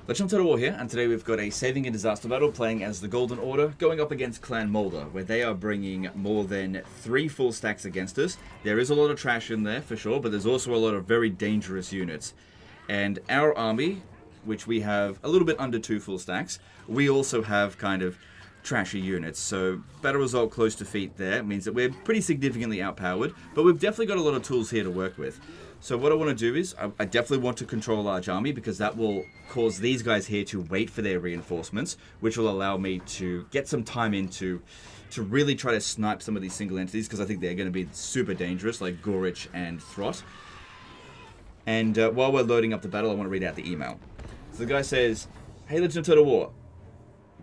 Legend of Total War here, and today we've got a saving and disaster battle playing as the Golden Order, going up against Clan Moulder, where they are bringing more than 3 full stacks against us. There is a lot of trash in there, for sure, but there's also a lot of very dangerous units. And our army, which we have a little bit under 2 full stacks, we also have kind of trashy units. So battle result close to defeat there means that we're pretty significantly outpowered, but we've definitely got a lot of tools here to work with. So what I want to do is, I definitely want to control a large army because that will cause these guys here to wait for their reinforcements, which will allow me to get some time in to really try to snipe some of these single entities because I think they're going to be super dangerous, like Gotrek and Felix. And while we're loading up the battle, I want to read out the email. So the guy says, "Hey Legend of Total War.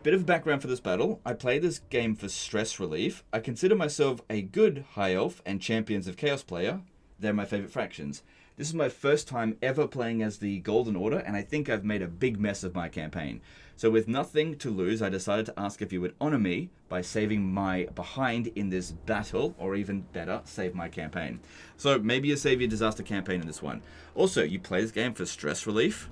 Bit of background for this battle. I play this game for stress relief. I consider myself a good High Elf and Champions of Chaos player. They're my favorite fractions. This is my first time ever playing as the Golden Order, and I think I've made a big mess of my campaign. So with nothing to lose, I decided to ask if you would honor me by saving my behind in this battle, or even better, save my campaign." So maybe you save your disaster campaign in this one. Also, you play this game for stress relief?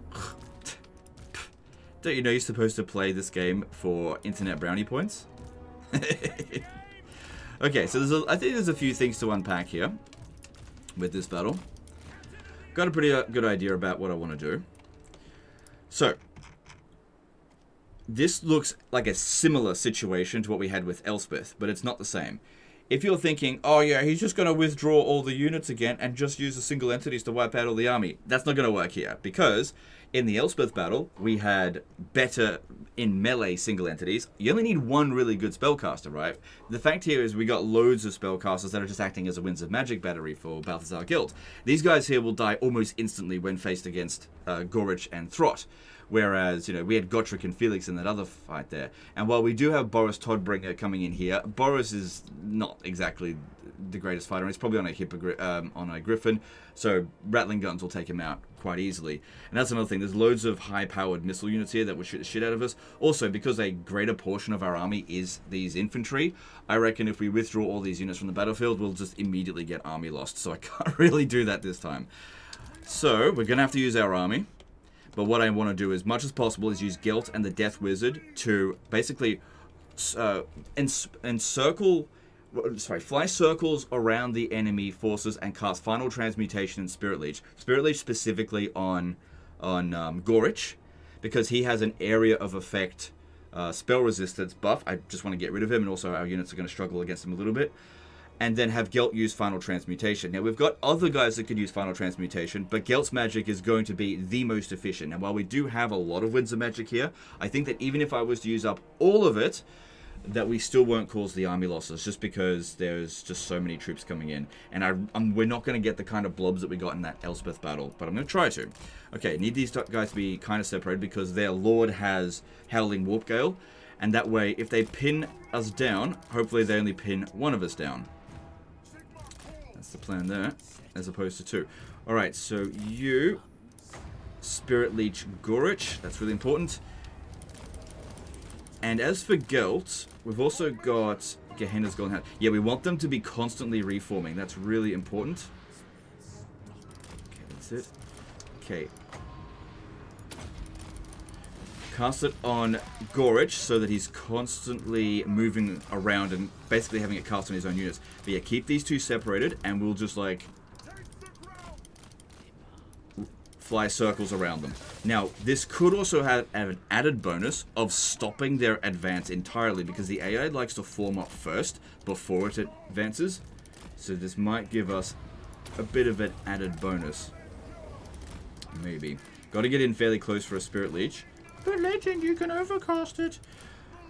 Don't you know you're supposed to play this game for internet brownie points? Okay, so I think there's a few things to unpack here with this battle. Got a pretty good idea about what I want to do. So, this looks like a similar situation to what we had with Elspeth, but it's not the same. If you're thinking, oh yeah, he's just going to withdraw all the units again and just use the single entities to wipe out all the army, that's not going to work here, because in the Elspeth battle, we had better in melee single entities. You only need one really good spellcaster, right? The fact here is we got loads of spellcasters that are just acting as a Winds of Magic battery for Balthazar Guild. These guys here will die almost instantly when faced against Gotrek and Felix. Whereas, you know, we had Gotrek and Felix in that other fight there. And while we do have Boris Toddbringer coming in here, Boris is not exactly the greatest fighter. He's probably on a Griffin, so rattling guns will take him out quite easily. And that's another thing. There's loads of high-powered missile units here that will shoot the shit out of us. Also, because a greater portion of our army is these infantry, I reckon if we withdraw all these units from the battlefield, we'll just immediately get army lost. So I can't really do that this time. So we're going to have to use our army. But what I want to do as much as possible is use Gelt and the Death Wizard to basically fly circles around the enemy forces and cast Final Transmutation and Spirit Leech. Spirit Leech specifically on Gotrek, because he has an area of effect spell resistance buff. I just want to get rid of him, and also our units are going to struggle against him a little bit. And then have Gelt use Final Transmutation. Now, we've got other guys that could use Final Transmutation, but Gelt's magic is going to be the most efficient. And while we do have a lot of Winds of Magic here, I think that even if I was to use up all of it, that we still won't cause the army losses, just because there's just so many troops coming in. And we're not going to get the kind of blobs that we got in that Elspeth battle, but I'm going to try to. Okay, need these guys to be kind of separated, because their lord has Howling Warp Gale, and that way, if they pin us down, hopefully they only pin one of us down. That's the plan there, as opposed to 2. Alright, so you Spirit Leech Gotrek, that's really important. And as for Gelt, we've also got Gehenna's Golden Hand. Yeah, we want them to be constantly reforming. That's really important. Okay, that's it. Okay. Cast it on Gotrek so that he's constantly moving around and basically having it cast on his own units. But yeah, keep these two separated and we'll just like fly circles around them. Now, this could also have an added bonus of stopping their advance entirely, because the AI likes to form up first before it advances. So this might give us a bit of an added bonus. Maybe. Got to get in fairly close for a Spirit Leech. But Legend, you can overcast it.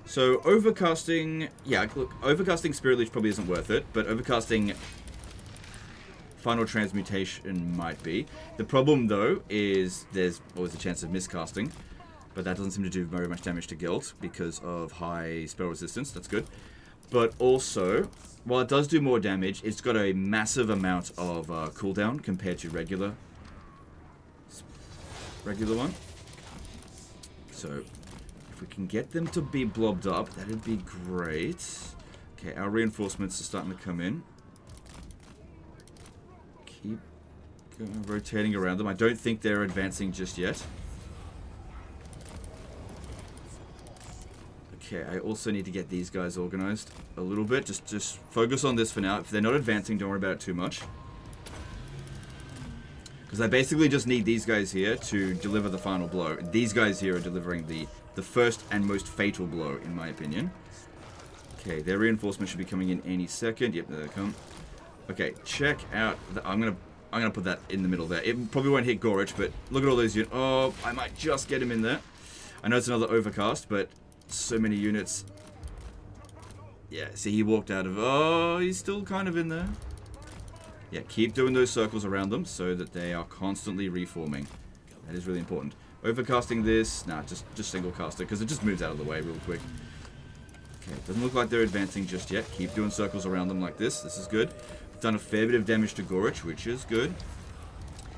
So overcasting, yeah, look, overcasting Spirit Leech probably isn't worth it, but overcasting Final Transmutation might be. The problem though is there's always a chance of miscasting, but that doesn't seem to do very much damage to Gelt because of high spell resistance. That's good. But also, while it does do more damage, it's got a massive amount of cooldown compared to regular one. So, if we can get them to be blobbed up, that'd be great. Okay, our reinforcements are starting to come in. Keep rotating around them. I don't think they're advancing just yet. Okay, I also need to get these guys organized a little bit. Just focus on this for now. If they're not advancing, don't worry about it too much. Because I basically just need these guys here to deliver the final blow. These guys here are delivering the first and most fatal blow, in my opinion. Okay, their reinforcements should be coming in any second. Yep, there they come. Okay, check out... I'm gonna put that in the middle there. It probably won't hit Gotrek, but look at all those units. Oh, I might just get him in there. I know it's another overcast, but so many units. Yeah, see, he walked out of... Oh, he's still kind of in there. Yeah, keep doing those circles around them so that they are constantly reforming. That is really important. Overcasting this... Nah, just single cast it, because it just moves out of the way real quick. Okay, doesn't look like they're advancing just yet. Keep doing circles around them like this. This is good. Done a fair bit of damage to Gotrek, which is good.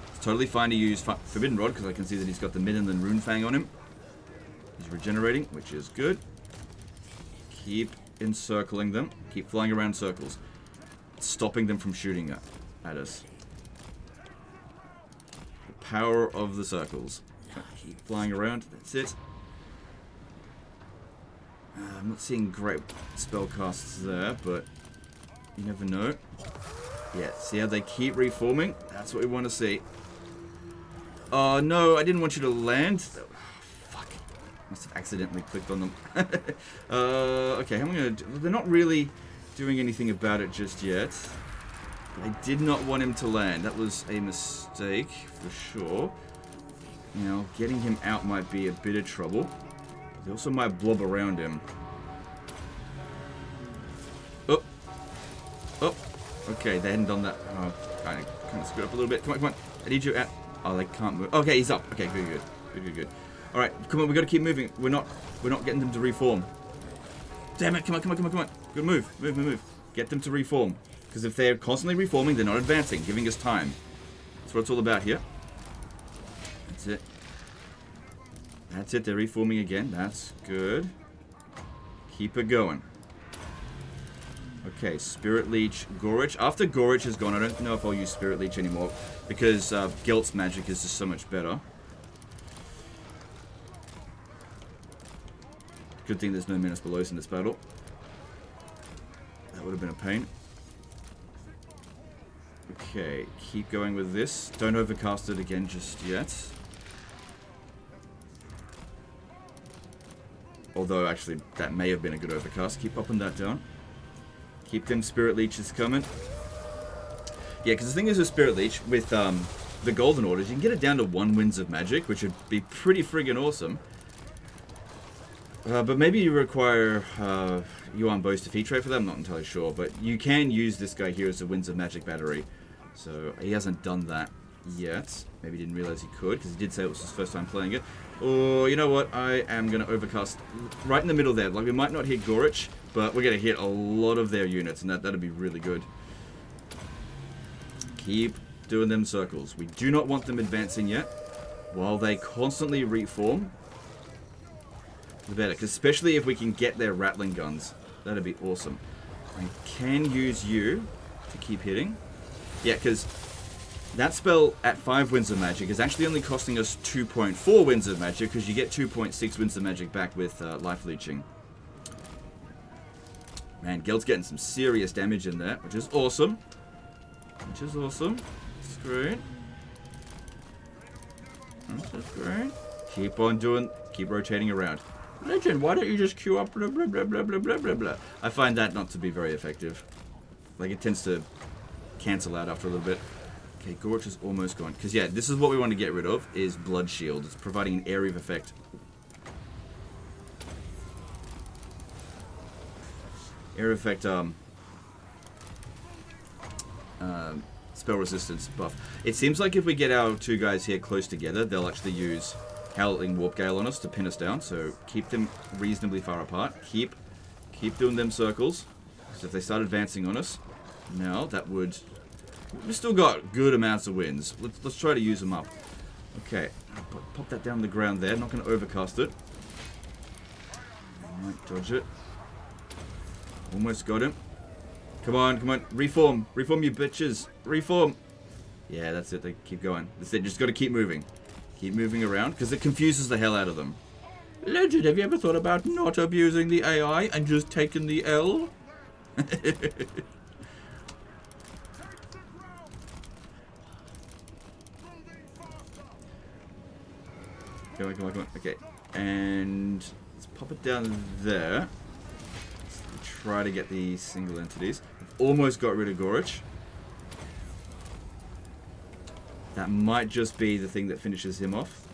It's totally fine to use Forbidden Rod, because I can see that he's got the Midden and Rune Fang on him. He's regenerating, which is good. Keep encircling them. Keep flying around circles. Stopping them from shooting at us. The power of the circles. Keep flying around. That's it. I'm not seeing great spell casts there, but you never know. Yeah, see how they keep reforming? That's what we want to see. Oh, no, I didn't want you to land. Oh, fuck. Must have accidentally clicked on them. Okay, I'm going to... They're not really doing anything about it just yet. I did not want him to land. That was a mistake, for sure. You know, getting him out might be a bit of trouble. They also might blob around him. Oh. Oh. Okay, they hadn't done that. Oh, kind of screwed up a little bit. Come on, come on. I need you out. Oh, they can't move. Okay, he's up. Okay, good, good. Good, good, good. Alright, come on, we gotta keep moving. We're not getting them to reform. Damn it, come on, come on, come on, come on. Good move. Move, move, move. Get them to reform. Because if they're constantly reforming, they're not advancing, giving us time. That's what it's all about here. That's it. That's it, they're reforming again. That's good. Keep it going. Okay, Spirit Leech, Gotrek. After Gotrek is gone, I don't know if I'll use Spirit Leech anymore. Because Gelt's magic is just so much better. Good thing there's no Menace Belows in this battle. That would have been a pain. Okay, keep going with this. Don't overcast it again just yet. Although, actually, that may have been a good overcast. Keep upping that down. Keep them Spirit Leeches coming. Yeah, because the thing is with Spirit Leech, with the Golden Orders, you can get it down to 1 Winds of Magic, which would be pretty friggin' awesome. But maybe you require Yuan Bow's defeat trait for that, I'm not entirely sure. But you can use this guy here as a Winds of Magic battery. So he hasn't done that yet. Maybe he didn't realize he could, because he did say it was his first time playing it. Oh, you know what? I am going to overcast right in the middle there. Like, we might not hit Gotrek, but we're going to hit a lot of their units, and that'll be really good. Keep doing them circles. We do not want them advancing yet. While they constantly reform, the better. Because especially if we can get their rattling guns. That'd be awesome. I can use you to keep hitting. Yeah, because that spell at 5 Winds of Magic is actually only costing us 2.4 Winds of Magic, because you get 2.6 Winds of Magic back with Life Leeching. Man, Gelt's getting some serious damage in there, which is awesome. Which is awesome. That's great. That's great. Keep on doing, keep rotating around. Legend, why don't you just queue up blah blah blah blah blah blah blah blah. I find that not to be very effective. Like, it tends to cancel out after a little bit. Okay, Gotrek is almost gone. Because, yeah, this is what we want to get rid of, is Blood Shield. It's providing an area of effect. Area of effect, spell resistance buff. It seems like if we get our 2 guys here close together, they'll actually use Howling Warp Gale on us to pin us down. So keep them reasonably far apart. Keep doing them circles. Because if they start advancing on us, now that would... We've still got good amounts of wins. Let's try to use them up. Okay, pop that down the ground there. Not going to overcast it. Might dodge it. Almost got him. Come on, come on. Reform. Reform, you bitches. Reform. Yeah, that's it. They keep going. That's it. Just got to keep moving. Keep moving around, because it confuses the hell out of them. Legend, have you ever thought about not abusing the AI and just taking the L? Come on, come on, come on. Okay, and let's pop it down there. Let's try to get the single entities. We've almost got rid of Gorich. That might just be the thing that finishes him off.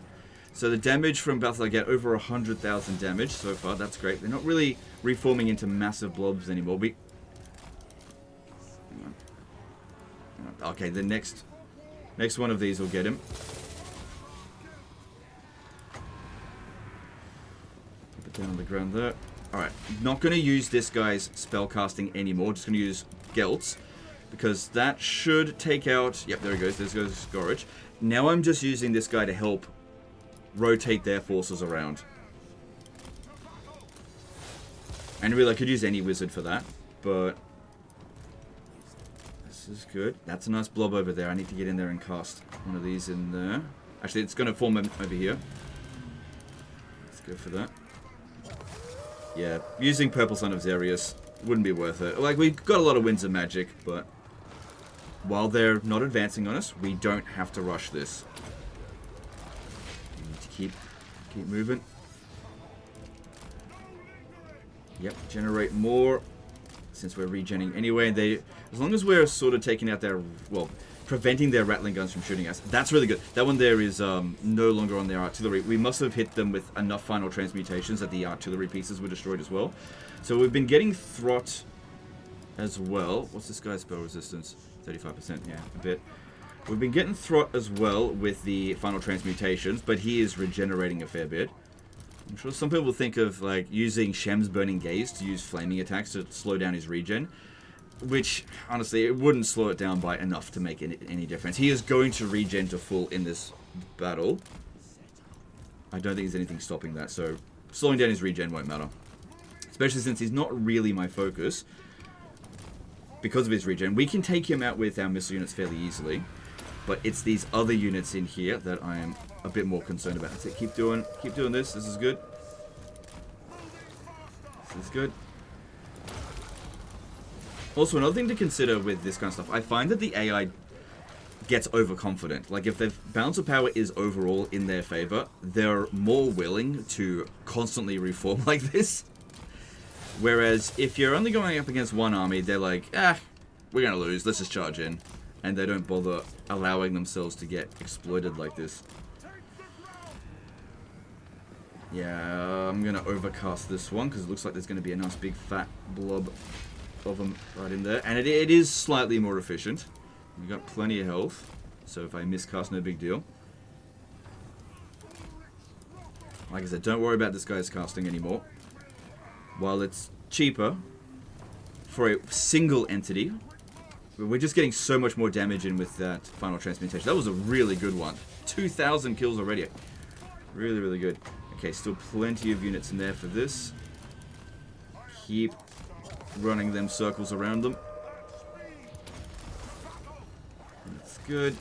So the damage from Battle I get over 100,000 damage so far. That's great. They're not really reforming into massive blobs anymore. Hang on. Okay, the next one of these will get him. Put it down on the ground there. Alright, not going to use this guy's spellcasting anymore. Just going to use Gelt's. Because that should take out... Yep, there he goes. There goes Scorage. Now I'm just using this guy to help rotate their forces around. And really, I could use any wizard for that. But this is good. That's a nice blob over there. I need to get in there and cast one of these in there. Actually, it's going to form over here. Let's go for that. Yeah, using Purple Son of Xerius wouldn't be worth it. Like, we've got a lot of winds of magic, but while they're not advancing on us, we don't have to rush this. We need to keep moving. Yep, generate more, since we're regenning anyway. As long as we're sort of taking out their, well, preventing their rattling guns from shooting us, that's really good. That one there is no longer on their artillery. We must have hit them with enough final transmutations that the artillery pieces were destroyed as well. So we've been getting Throt as well. What's this guy's spell resistance? 35%, yeah, a bit. We've been getting Throt as well with the final transmutations, but he is regenerating a fair bit. I'm sure some people think of like using Shem's Burning Gaze to use flaming attacks to slow down his regen, which honestly it wouldn't slow it down by enough to make any difference. He is going to regen to full in this battle. I don't think there's anything stopping that, so slowing down his regen won't matter. Especially since he's not really my focus because of his regen. We can take him out with our missile units fairly easily, but it's these other units in here that I am a bit more concerned about. So keep doing this. This is good. This is good. Also, another thing to consider with this kind of stuff, I find that the AI gets overconfident. Like, if their balance of power is overall in their favor, they're more willing to constantly reform like this. Whereas, if you're only going up against one army, they're like, we're going to lose, let's just charge in. And they don't bother allowing themselves to get exploited like this. Yeah, I'm going to overcast this one, because it looks like there's going to be a nice big fat blob of them right in there. And it is slightly more efficient. We've got plenty of health, so if I miscast, no big deal. Like I said, don't worry about this guy's casting anymore. While it's cheaper for a single entity, we're just getting so much more damage in with that final transmutation. That was a really good one. 2,000 kills already. Really, really good. Okay, still plenty of units in there for this. Keep running them circles around them. That's good.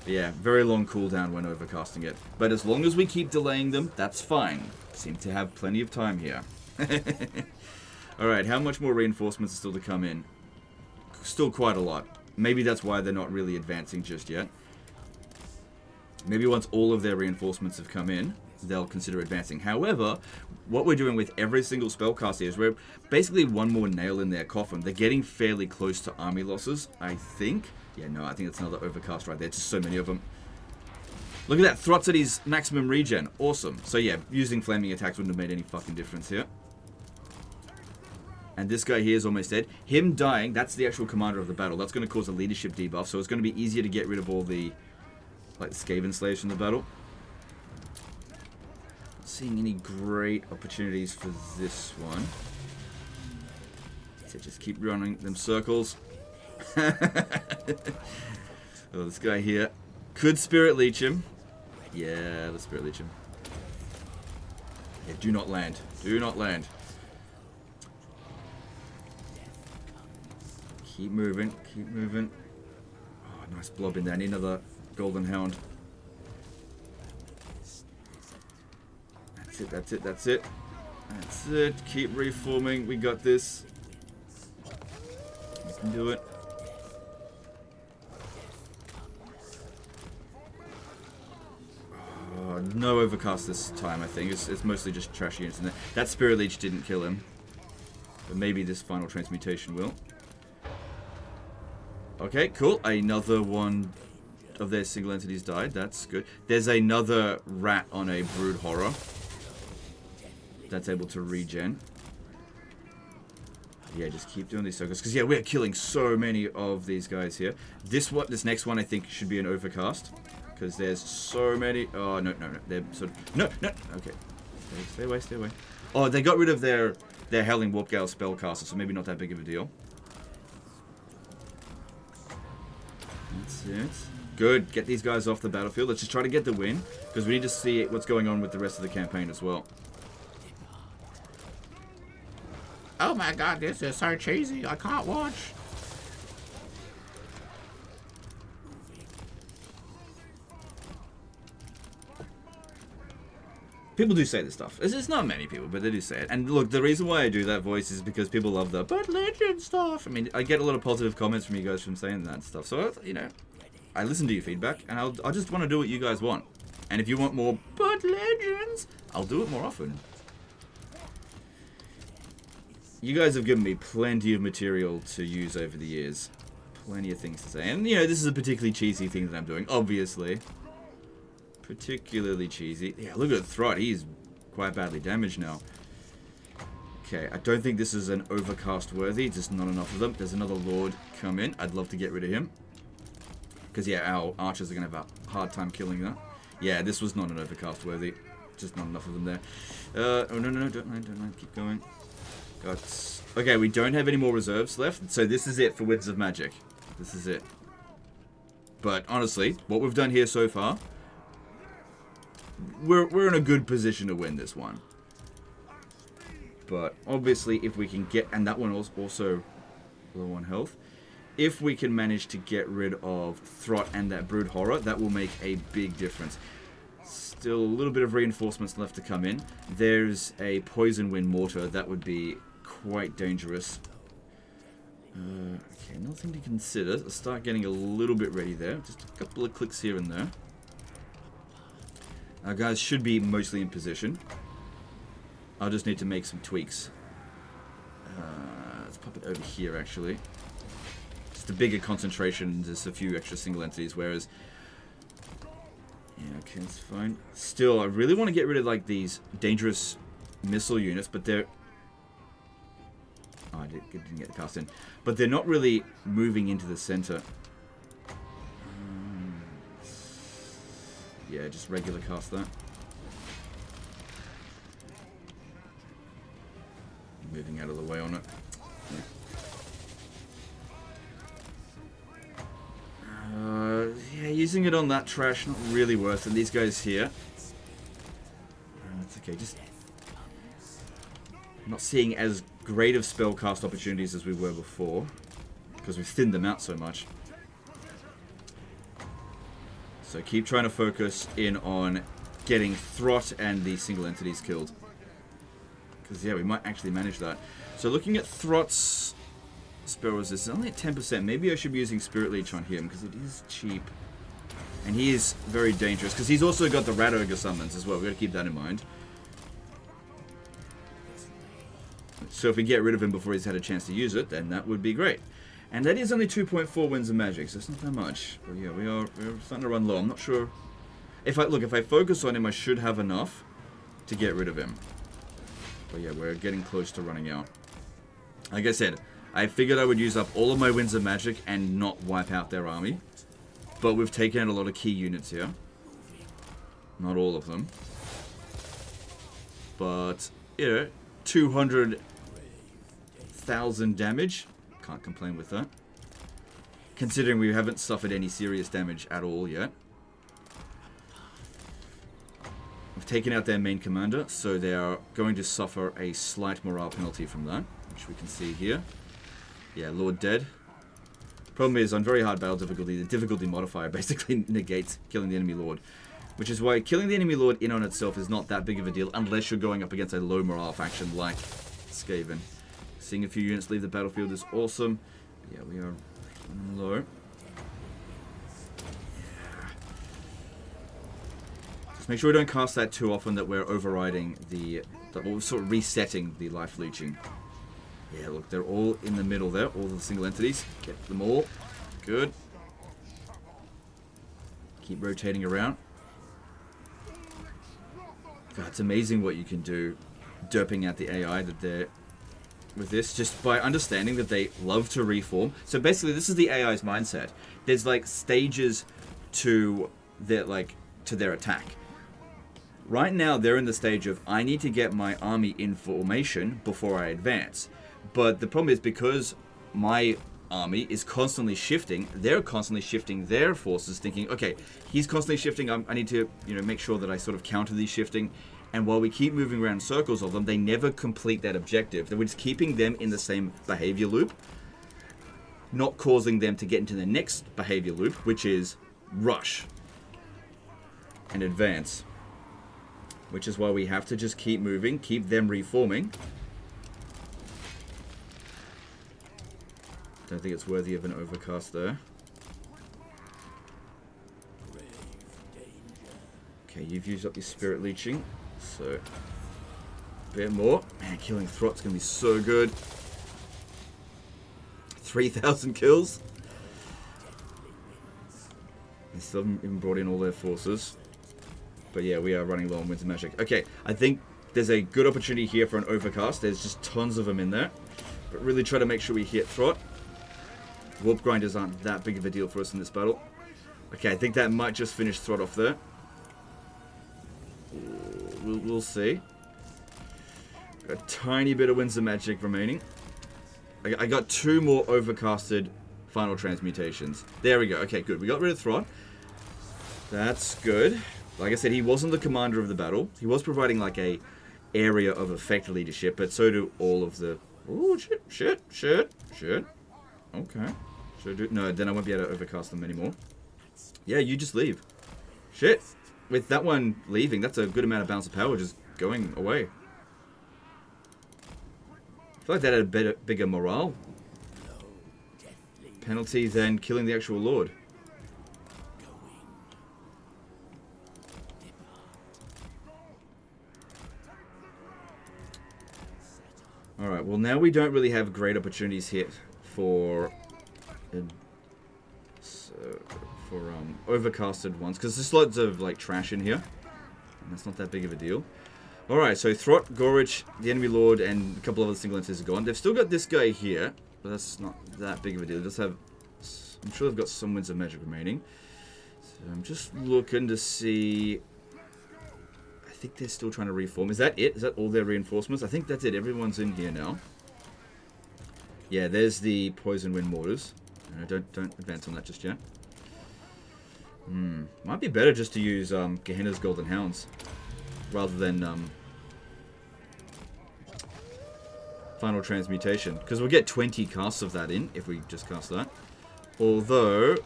But yeah, very long cooldown when overcasting it. But as long as we keep delaying them, that's fine. Seem to have plenty of time here. Alright, how much more reinforcements are still to come in? Still quite a lot. Maybe that's why they're not really advancing just yet. Maybe once all of their reinforcements have come in, they'll consider advancing. However, what we're doing with every single spellcast here is we're basically one more nail in their coffin. They're getting fairly close to army losses, I think. Yeah, no, I think that's another overcast right there. Just so many of them. Look at that. Throt's at his maximum regen. Awesome. So yeah, using flaming attacks wouldn't have made any fucking difference here. And this guy here is almost dead. Him dying, that's the actual commander of the battle. That's going to cause a leadership debuff, so it's going to be easier to get rid of all the, like, the Skaven slaves from the battle. Not seeing any great opportunities for this one. So just keep running them circles. Oh, this guy here could Spirit Leech him. Yeah, let's Spirit Leech him. Yeah, do not land. Do not land. Keep moving, keep moving. Oh, nice blob in there. I need another Golden Hound. That's That's it, that's it, that's it. That's it. Keep reforming. We got this. We can do it. No overcast this time, I think. It's mostly just trash units in there. That Spirit Leech didn't kill him. But maybe this final transmutation will. Okay, cool. Another one of their single entities died. That's good. There's another rat on a Brood Horror. That's able to regen. Yeah, just keep doing these circles. Because, yeah, we're killing so many of these guys here. This next one, I think, should be an overcast. Because there's so many. Oh, no. They're sort of. No. Okay. Stay away, stay away. Oh, they got rid of their Howling Warp Gale spellcaster, so maybe not that big of a deal. That's it. Good. Get these guys off the battlefield. Let's just try to get the win. Because we need to see what's going on with the rest of the campaign as well. Oh my god, this is so cheesy. I can't watch. People do say this stuff. It's not many people, but they do say it. And look, the reason why I do that voice is because people love the But Legend stuff. I mean, I get a lot of positive comments from you guys from saying that stuff. So, you know, I listen to your feedback, and I just want to do what you guys want. And if you want more But Legends, I'll do it more often. You guys have given me plenty of material to use over the years. Plenty of things to say. And, you know, this is a particularly cheesy thing that I'm doing, obviously. Particularly cheesy. Yeah, look at Throt. He's quite badly damaged now. Okay, I don't think this is an overcast worthy. Just not enough of them. There's another Lord come in. I'd love to get rid of him. Because, yeah, our archers are going to have a hard time killing that. Yeah, this was not an overcast worthy. Just not enough of them there. Oh, no. Don't mind. Keep going. Got... Okay, we don't have any more reserves left. So this is it for Winds of Magic. This is it. But, honestly, what we've done here so far... We're in a good position to win this one. But obviously if we can get... And that one was also low on health. If we can manage to get rid of Throt and that Brood Horror, that will make a big difference. Still a little bit of reinforcements left to come in. There's a Poison Wind Mortar. That would be quite dangerous. Okay, nothing to consider. Let's start getting a little bit ready there. Just a couple of clicks here and there. Our guys should be mostly in position. I'll just need to make some tweaks. Let's pop it over here, actually. Just a bigger concentration, just a few extra single entities, whereas... Yeah, okay, that's fine. Still, I really want to get rid of, like, these dangerous missile units, but they're... Oh, I didn't get the cast in. But they're not really moving into the center. Yeah, just regular cast that. Moving out of the way on it. Yeah, using it on that trash, not really worth it. These guys here. It's okay, just... not seeing as great of spellcast opportunities as we were before. Because we've thinned them out so much. So keep trying to focus in on getting Throt and the single entities killed. Because, yeah, we might actually manage that. So looking at Throt's spell resistance, only at 10%. Maybe I should be using Spirit Leech on him, because it is cheap. And he is very dangerous, because he's also got the Rat Ogre summons as well. We've got to keep that in mind. So if we get rid of him before he's had a chance to use it, then that would be great. And that is only 2.4 Winds of Magic, so it's not that much. But yeah, we're starting to run low. I'm not sure. If I focus on him, I should have enough to get rid of him. But yeah, we're getting close to running out. Like I said, I figured I would use up all of my Winds of Magic and not wipe out their army. But we've taken out a lot of key units here. Not all of them. But, you know, 200,000 damage. Can't complain with that. Considering we haven't suffered any serious damage at all yet. We've taken out their main commander, so they are going to suffer a slight morale penalty from that, which we can see here. Yeah, Lord dead. Problem is, on very hard battle difficulty, the difficulty modifier basically negates killing the enemy Lord. Which is why killing the enemy lord in on itself is not that big of a deal unless you're going up against a low morale faction like Skaven. Seeing a few units leave the battlefield is awesome. Yeah, we are low. Just make sure we don't cast that too often that we're overriding or sort of resetting the life leeching. Yeah, look, they're all in the middle there, all the single entities. Get them all. Good. Keep rotating around. God, it's amazing what you can do derping out the AI that they're with this, just by understanding that they love to reform. So basically, this is the AI's mindset. There's like stages to their attack. Right now, they're in the stage of, I need to get my army in formation before I advance. But the problem is, because my army is constantly shifting, they're constantly shifting their forces, thinking, okay, he's constantly shifting, I need to make sure that I sort of counter these shifting. And while we keep moving around circles of them, they never complete that objective. We're just keeping them in the same behavior loop, not causing them to get into the next behavior loop, which is rush and advance. Which is why we have to just keep moving, keep them reforming. Don't think it's worthy of an overcast there. Okay, you've used up your spirit leeching, so a bit more. Man, killing Throt's gonna be so good. 3,000 kills. They still haven't even brought in all their forces. But yeah, we are running low on Winds of Magic. Okay, I think there's a good opportunity here for an overcast. There's just tons of them in there. But really try to make sure we hit Throt. Warp grinders aren't that big of a deal for us in this battle. Okay, I think that might just finish Throt off there. We'll see. A tiny bit of Winds of Magic remaining. I got 2 more overcasted final transmutations. There we go. Okay, good. We got rid of Throt. That's good. Like I said, he wasn't the commander of the battle. He was providing like a area of effect leadership, but so do all of the... Oh, shit. Okay. No, then I won't be able to overcast them anymore. Yeah, you just leave. Shit. With that one leaving, that's a good amount of balance of power just going away. I feel like that had a bigger morale penalty than killing the actual Lord. Alright, well now we don't really have great opportunities here for overcasted ones, because there's loads of like trash in here, and that's not that big of a deal. Alright, so Throt, Gorich, the enemy lord, and a couple of other single entities are gone. They've still got this guy here, but that's not that big of a deal. Just have, I'm sure they've got some Winds of Magic remaining. So I'm just looking to see. I think they're still trying to reform. Is that it? Is that all their reinforcements? I think that's it. Everyone's in here now. Yeah, there's the Poison Wind Mortars. Don't advance on that just yet. Might be better just to use Gehenna's Golden Hounds rather than Final Transmutation, because we'll get 20 casts of that in if we just cast that. Although,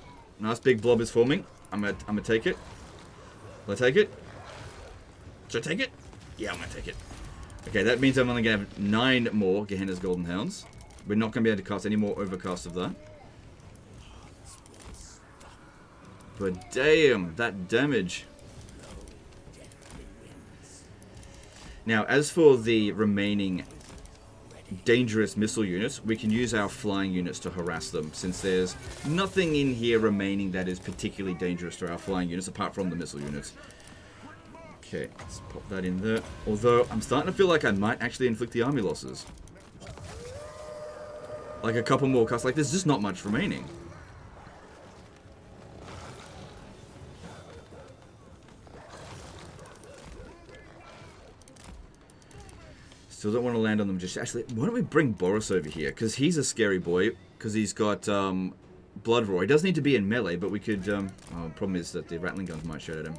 nice big blob is forming. I'm gonna take it. Will I take it? Should I take it? Yeah, I'm gonna take it. Okay, that means I'm only gonna have 9 more Gehenna's Golden Hounds. We're not gonna be able to cast any more overcasts of that. But damn, that damage. Now, as for the remaining dangerous missile units, we can use our flying units to harass them, since there's nothing in here remaining that is particularly dangerous to our flying units, apart from the missile units. Okay, let's pop that in there. Although, I'm starting to feel like I might actually inflict the army losses. Like a couple more casts. Like, there's just not much remaining. Still don't want to land on them just... Actually, why don't we bring Boris over here? Because he's a scary boy. Because he's got Blood Roar. He does need to be in melee, but we could... Oh, the problem is that the Rattling Guns might shoot at him.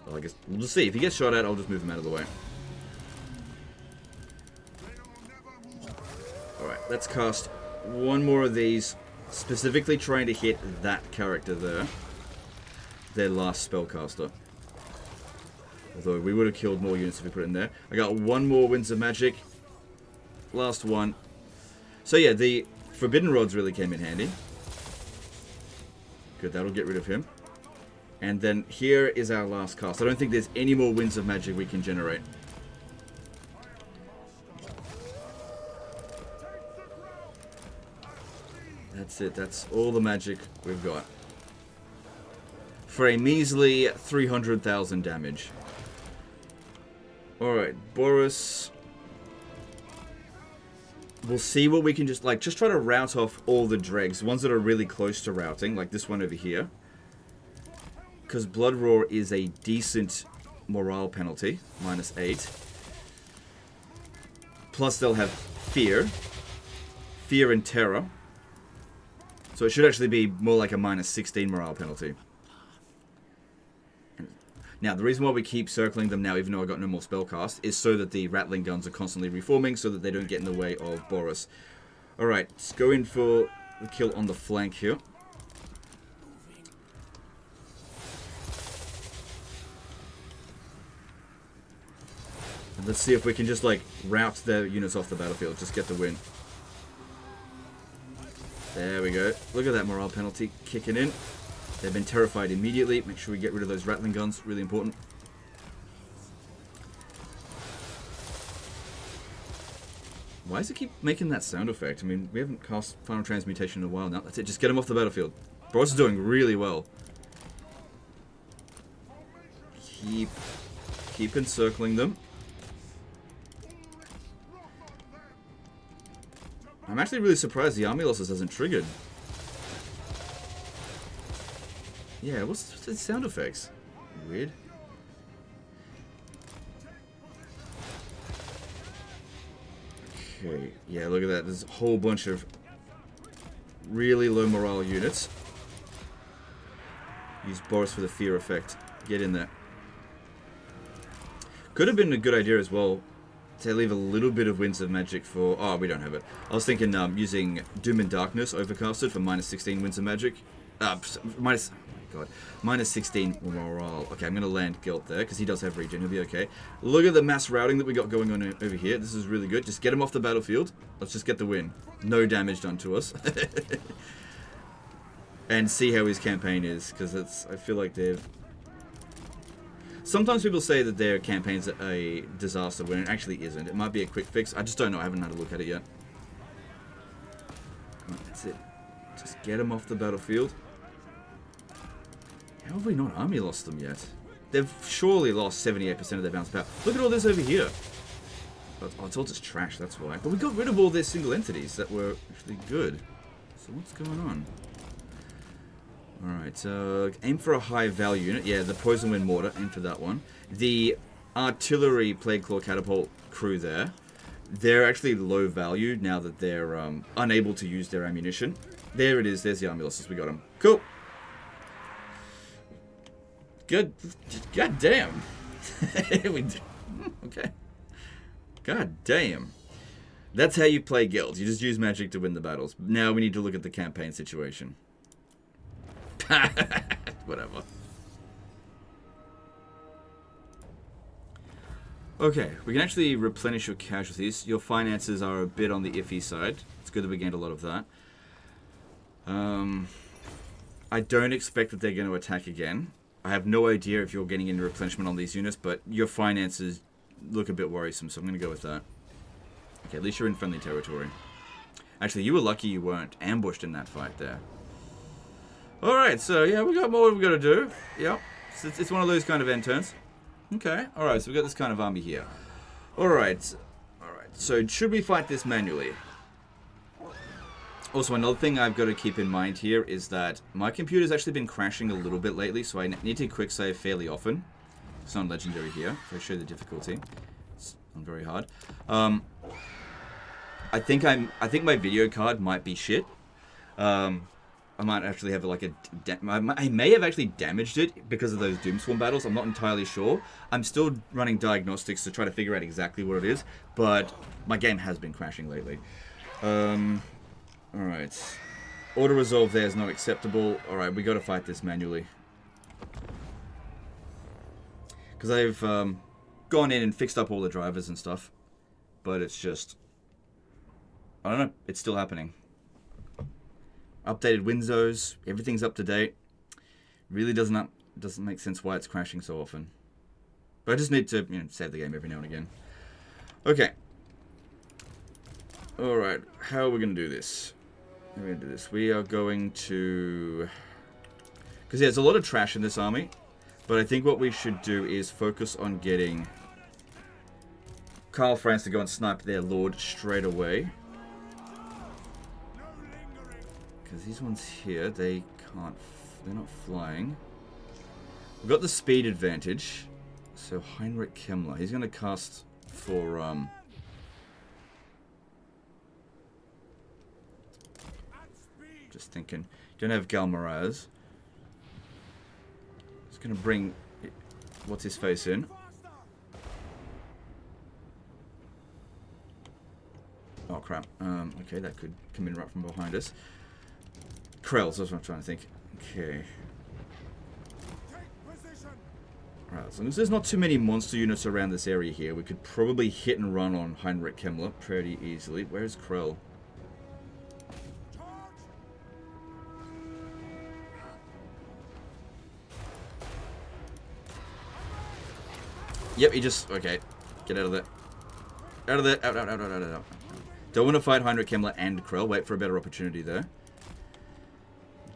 Well, I guess we'll just see. If he gets shot at, I'll just move him out of the way. Alright, let's cast one more of these. Specifically trying to hit that character there. Their last spellcaster. Although we would have killed more units if we put it in there. I got one more Winds of Magic. Last one. So yeah, the Forbidden Rods really came in handy. Good, that'll get rid of him. And then here is our last cast. I don't think there's any more Winds of Magic we can generate. That's it. That's all the magic we've got. For a measly 300,000 damage. Alright, Boris. We'll see what we can just try to rout off all the dregs. Ones that are really close to routing, like this one over here. Because Blood Roar is a decent morale penalty. -8. Plus they'll have Fear. Fear and Terror. So it should actually be more like a -16 morale penalty. Now, the reason why we keep circling them now, even though I got no more spellcast, is so that the rattling guns are constantly reforming, so that they don't get in the way of Boris. Alright, let's go in for the kill on the flank here. And let's see if we can just, rout their units off the battlefield. Just get the win. There we go. Look at that morale penalty kicking in. They've been terrified immediately. Make sure we get rid of those rattling guns. Really important. Why does it keep making that sound effect? I mean, we haven't cast Final Transmutation in a while now. That's it. Just get them off the battlefield. Boris is doing really well. Keep encircling them. I'm actually really surprised the army losses hasn't triggered. Yeah, what's the sound effects? Weird. Okay, yeah, look at that. There's a whole bunch of really low morale units. Use Boris for the fear effect. Get in there. Could have been a good idea as well to leave a little bit of Winds of Magic for... Oh, we don't have it. I was thinking using Doom and Darkness overcasted for -16 Winds of Magic. -16 morale. Okay, I'm going to land Guilt there, because he does have regen. He'll be okay. Look at the mass routing that we got going on over here. This is really good. Just get him off the battlefield. Let's just get the win. No damage done to us. And see how his campaign is, because I feel like they've... Sometimes people say that their campaign's a disaster when it actually isn't. It might be a quick fix. I just don't know. I haven't had a look at it yet. Right, that's it. Just get them off the battlefield. How have we not army lost them yet? They've surely lost 78% of their bounce power. Look at all this over here. Oh, it's all just trash, that's why. But we got rid of all their single entities that were actually good. So what's going on? Alright, aim for a high value unit. Yeah, the Poison Wind Mortar, aim for that one. The Artillery Plague Claw Catapult crew there, they're actually low value now that they're unable to use their ammunition. There it is, there's the army losses, we got them. Cool! Good. God damn. Okay. God damn. That's how you play guilds. You just use magic to win the battles. Now we need to look at the campaign situation. Whatever. Okay, we can actually replenish your casualties. Your finances are a bit on the iffy side. It's good that we gained a lot of that. I don't expect that they're going to attack again. I have no idea if you're getting into replenishment on these units, but your finances look a bit worrisome, so I'm going to go with that. Okay, at least you're in friendly territory. Actually, you were lucky you weren't ambushed in that fight there. Alright, so yeah, we got more we've got to do. Yep, it's one of those kind of end turns. Okay, alright, so we've got this kind of army here. Alright, so should we fight this manually? Also, another thing I've got to keep in mind here is that my computer's actually been crashing a little bit lately, so I need to quick save fairly often. It's not legendary here, if I show the difficulty. It's not very hard. I think my video card might be shit. I might actually have like I may have actually damaged it because of those Doomswarm battles. I'm not entirely sure. I'm still running diagnostics to try to figure out exactly what it is, but my game has been crashing lately. Alright. Auto-resolve there is not acceptable. Alright, we gotta fight this manually. Because I've gone in and fixed up all the drivers and stuff. But it's just... I don't know. It's still happening. Updated Windows. Everything's up to date. Really doesn't make sense why it's crashing so often. But I just need to, save the game every now and again. Okay. Alright. How are we going to do this? We are going to... Because there's a lot of trash in this army. But I think what we should do is focus on getting Karl Franz to go and snipe their lord straight away. Because these ones here, they're not flying. We've got the speed advantage. So Heinrich Kemmler, he's going to cast for... Just thinking. Don't have Galmaraz. He's going to bring... What's his face in? Oh, crap. Okay, that could come in right from behind us. Krells, that's what I'm trying to think. Okay. Alright, as long as there's not too many monster units around this area here, we could probably hit and run on Heinrich Kemmler pretty easily. Where's Krell? Yep, he just... Okay. Get out of there. Out of there. Out. Don't want to fight Heinrich Kemmler and Krell. Wait for a better opportunity there.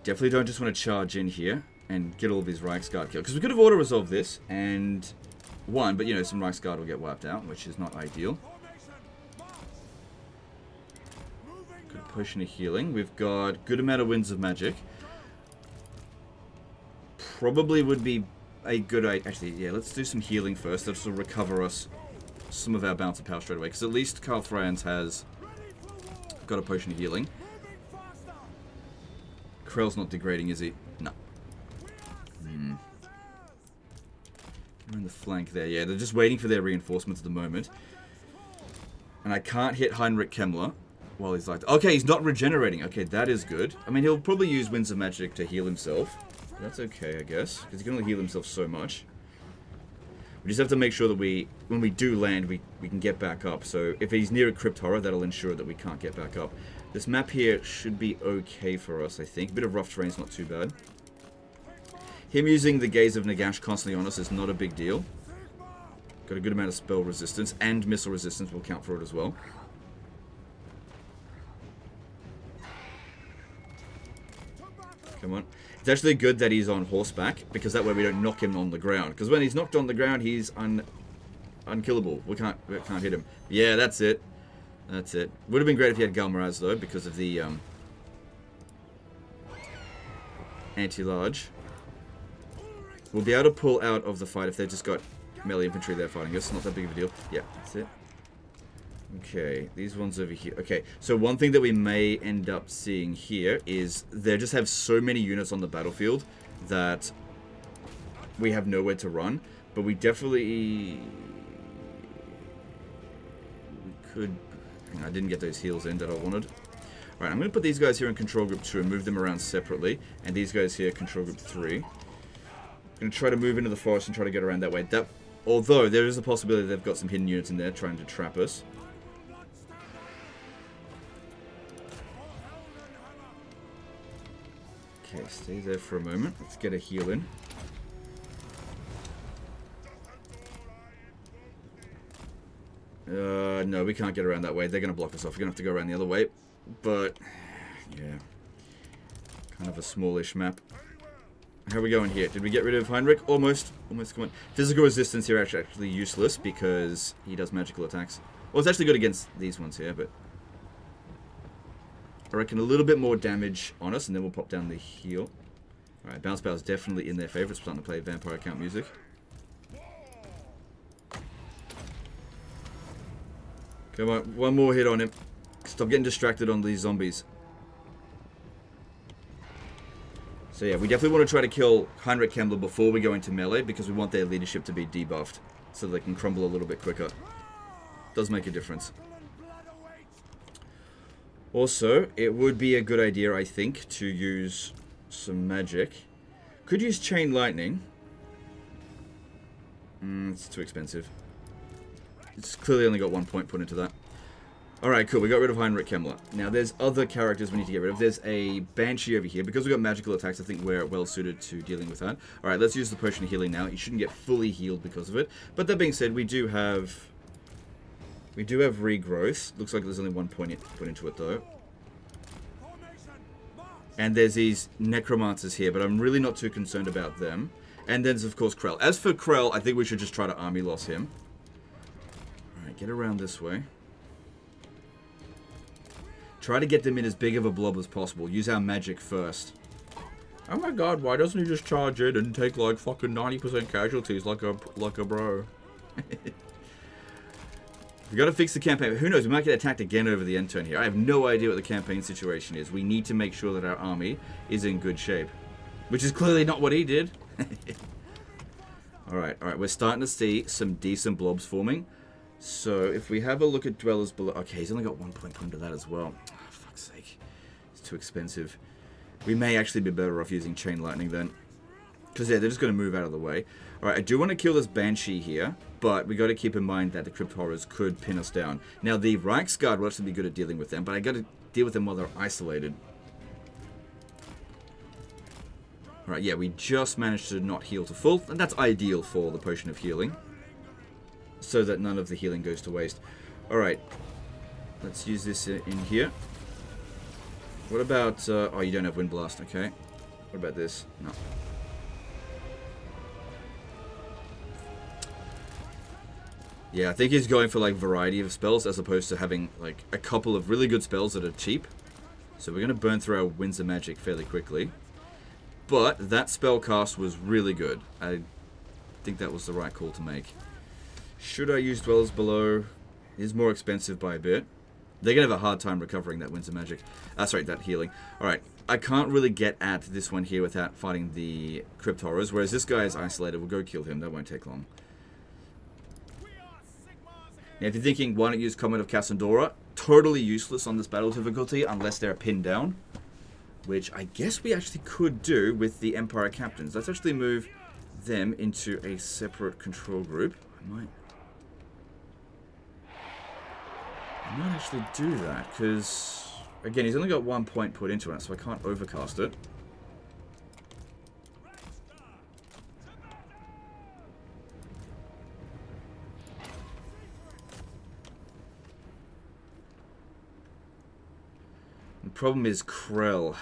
Definitely don't just want to charge in here and get all of his Reichsguard killed. Because we could have auto-resolved this and won, but, some Reichsguard will get wiped out, which is not ideal. Good potion of healing. We've got good amount of Winds of Magic. Probably would be a good... Actually, yeah, let's do some healing first. That'll sort of recover us some of our bounce of power straight away. Because at least Karl Franz has got a potion of healing. Krell's not degrading, is he? No. We're in the flank there. Yeah, they're just waiting for their reinforcements at the moment. And I can't hit Heinrich Kemmler while he's like... Okay, he's not regenerating. Okay, that is good. I mean, he'll probably use Winds of Magic to heal himself. That's okay, I guess. Because he can only heal himself so much. We just have to make sure that when we do land, we can get back up. So if he's near a Crypt Horror, that'll ensure that we can't get back up. This map here should be okay for us, I think. A bit of rough terrain's not too bad. Him using the Gaze of Nagash constantly on us is not a big deal. Got a good amount of spell resistance, and missile resistance will count for it as well. Come on. It's actually good that he's on horseback, because that way we don't knock him on the ground. Because when he's knocked on the ground, he's unkillable. We can't hit him. Yeah, that's it. That's it. Would have been great if he had Galmaraz, though, because of the anti-large. We'll be able to pull out of the fight if they've just got melee infantry there fighting us. Not that big of a deal. Yeah, that's it. Okay, these ones over here. Okay, so one thing that we may end up seeing here is they just have so many units on the battlefield that we have nowhere to run. But we definitely... We could... I didn't get those heals in that I wanted. Alright, I'm going to put these guys here in Control Group 2 and move them around separately. And these guys here, Control Group 3. I'm going to try to move into the forest and try to get around that way. Although, there is a possibility they've got some hidden units in there trying to trap us. Okay, stay there for a moment. Let's get a heal in. No, we can't get around that way. They're going to block us off. We're going to have to go around the other way. But, yeah. Kind of a smallish map. How are we going here? Did we get rid of Heinrich? Almost. Almost, come on. Physical resistance here is actually useless because he does magical attacks. Well, it's actually good against these ones here, but... I reckon a little bit more damage on us, and then we'll pop down the heal. Alright, bounce power is definitely in their favor. It's starting to play vampire account music. Come on, one more hit on him. Stop getting distracted on these zombies. So yeah, we definitely want to try to kill Heinrich Kemmler before we go into melee, because we want their leadership to be debuffed, so they can crumble a little bit quicker. Does make a difference. Also, it would be a good idea, I think, to use some magic. Could use Chain Lightning. It's too expensive. It's clearly only got 1 point put into that. Alright, cool. We got rid of Heinrich Kemmler. Now, there's other characters we need to get rid of. There's a Banshee over here. Because we've got magical attacks, I think we're well suited to dealing with that. Alright, let's use the Potion of Healing now. You shouldn't get fully healed because of it. But that being said, we do have regrowth. Looks like there's only 1 point put into it, though. And there's these Necromancers here, but I'm really not too concerned about them. And then there's, of course, Krell. As for Krell, I think we should just try to army loss him. Alright, get around this way. Try to get them in as big of a blob as possible. Use our magic first. Oh my god, why doesn't he just charge in and take like fucking 90% casualties like a bro? We gotta fix the campaign. Who knows, we might get attacked again over the end turn here. I have no idea what the campaign situation is. We need to make sure that our army is in good shape. Which is clearly not what he did. Alright, we're starting to see some decent blobs forming. So, if we have a look at Dwellers Below... Okay, he's only got 1 point into that as well. Oh, fuck's sake. It's too expensive. We may actually be better off using Chain Lightning then. Because, yeah, they're just going to move out of the way. Alright, I do want to kill this Banshee here. But we got to keep in mind that the Crypt Horrors could pin us down. Now, the Reichsguard will actually be good at dealing with them. But I got to deal with them while they're isolated. Alright, yeah, we just managed to not heal to full. And that's ideal for the Potion of Healing. So that none of the healing goes to waste. Alright. Let's use this in here. What about... oh, you don't have Wind Blast, okay. What about this? No. Yeah, I think he's going for, like, variety of spells as opposed to having, like, a couple of really good spells that are cheap. So we're going to burn through our Winds of Magic fairly quickly. But that spell cast was really good. I think that was the right call to make. Should I use Dwellers Below? It is more expensive by a bit. They're going to have a hard time recovering that Winds of Magic. Sorry, that healing. Alright, I can't really get at this one here without fighting the Crypt Horrors, whereas this guy is isolated. We'll go kill him. That won't take long. Now, if you're thinking, why not use Comet of Cassandora? Totally useless on this battle difficulty unless they're pinned down. Which I guess we actually could do with the Empire Captains. Let's actually move them into a separate control group. I might actually do that, because, again, he's only got 1 point put into it, so I can't overcast it. The problem is Krell.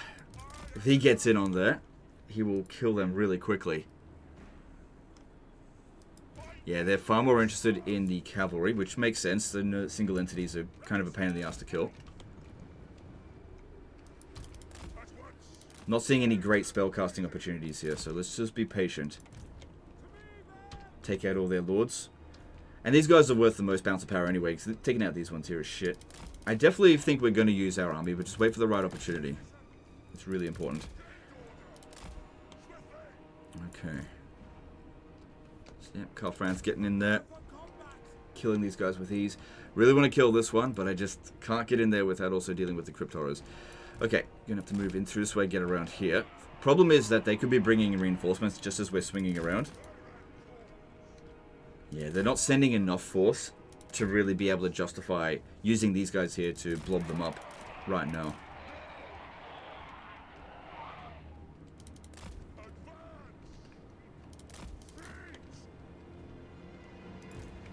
If he gets in on there, he will kill them really quickly. Yeah, they're far more interested in the cavalry, which makes sense. The single entities are kind of a pain in the ass to kill. Not seeing any great spellcasting opportunities here, so let's just be patient. Take out all their lords. And these guys are worth the most bounce of power anyway, because taking out these ones here is shit. I definitely think we're going to use our army, but just wait for the right opportunity. It's really important. Okay. Yep, Carl Franz getting in there. Killing these guys with ease. Really want to kill this one, but I just can't get in there without also dealing with the Crypt Horrors. Okay, you're going to have to move in through this way, get around here. Problem is that they could be bringing in reinforcements just as we're swinging around. Yeah, they're not sending enough force to really be able to justify using these guys here to blob them up right now.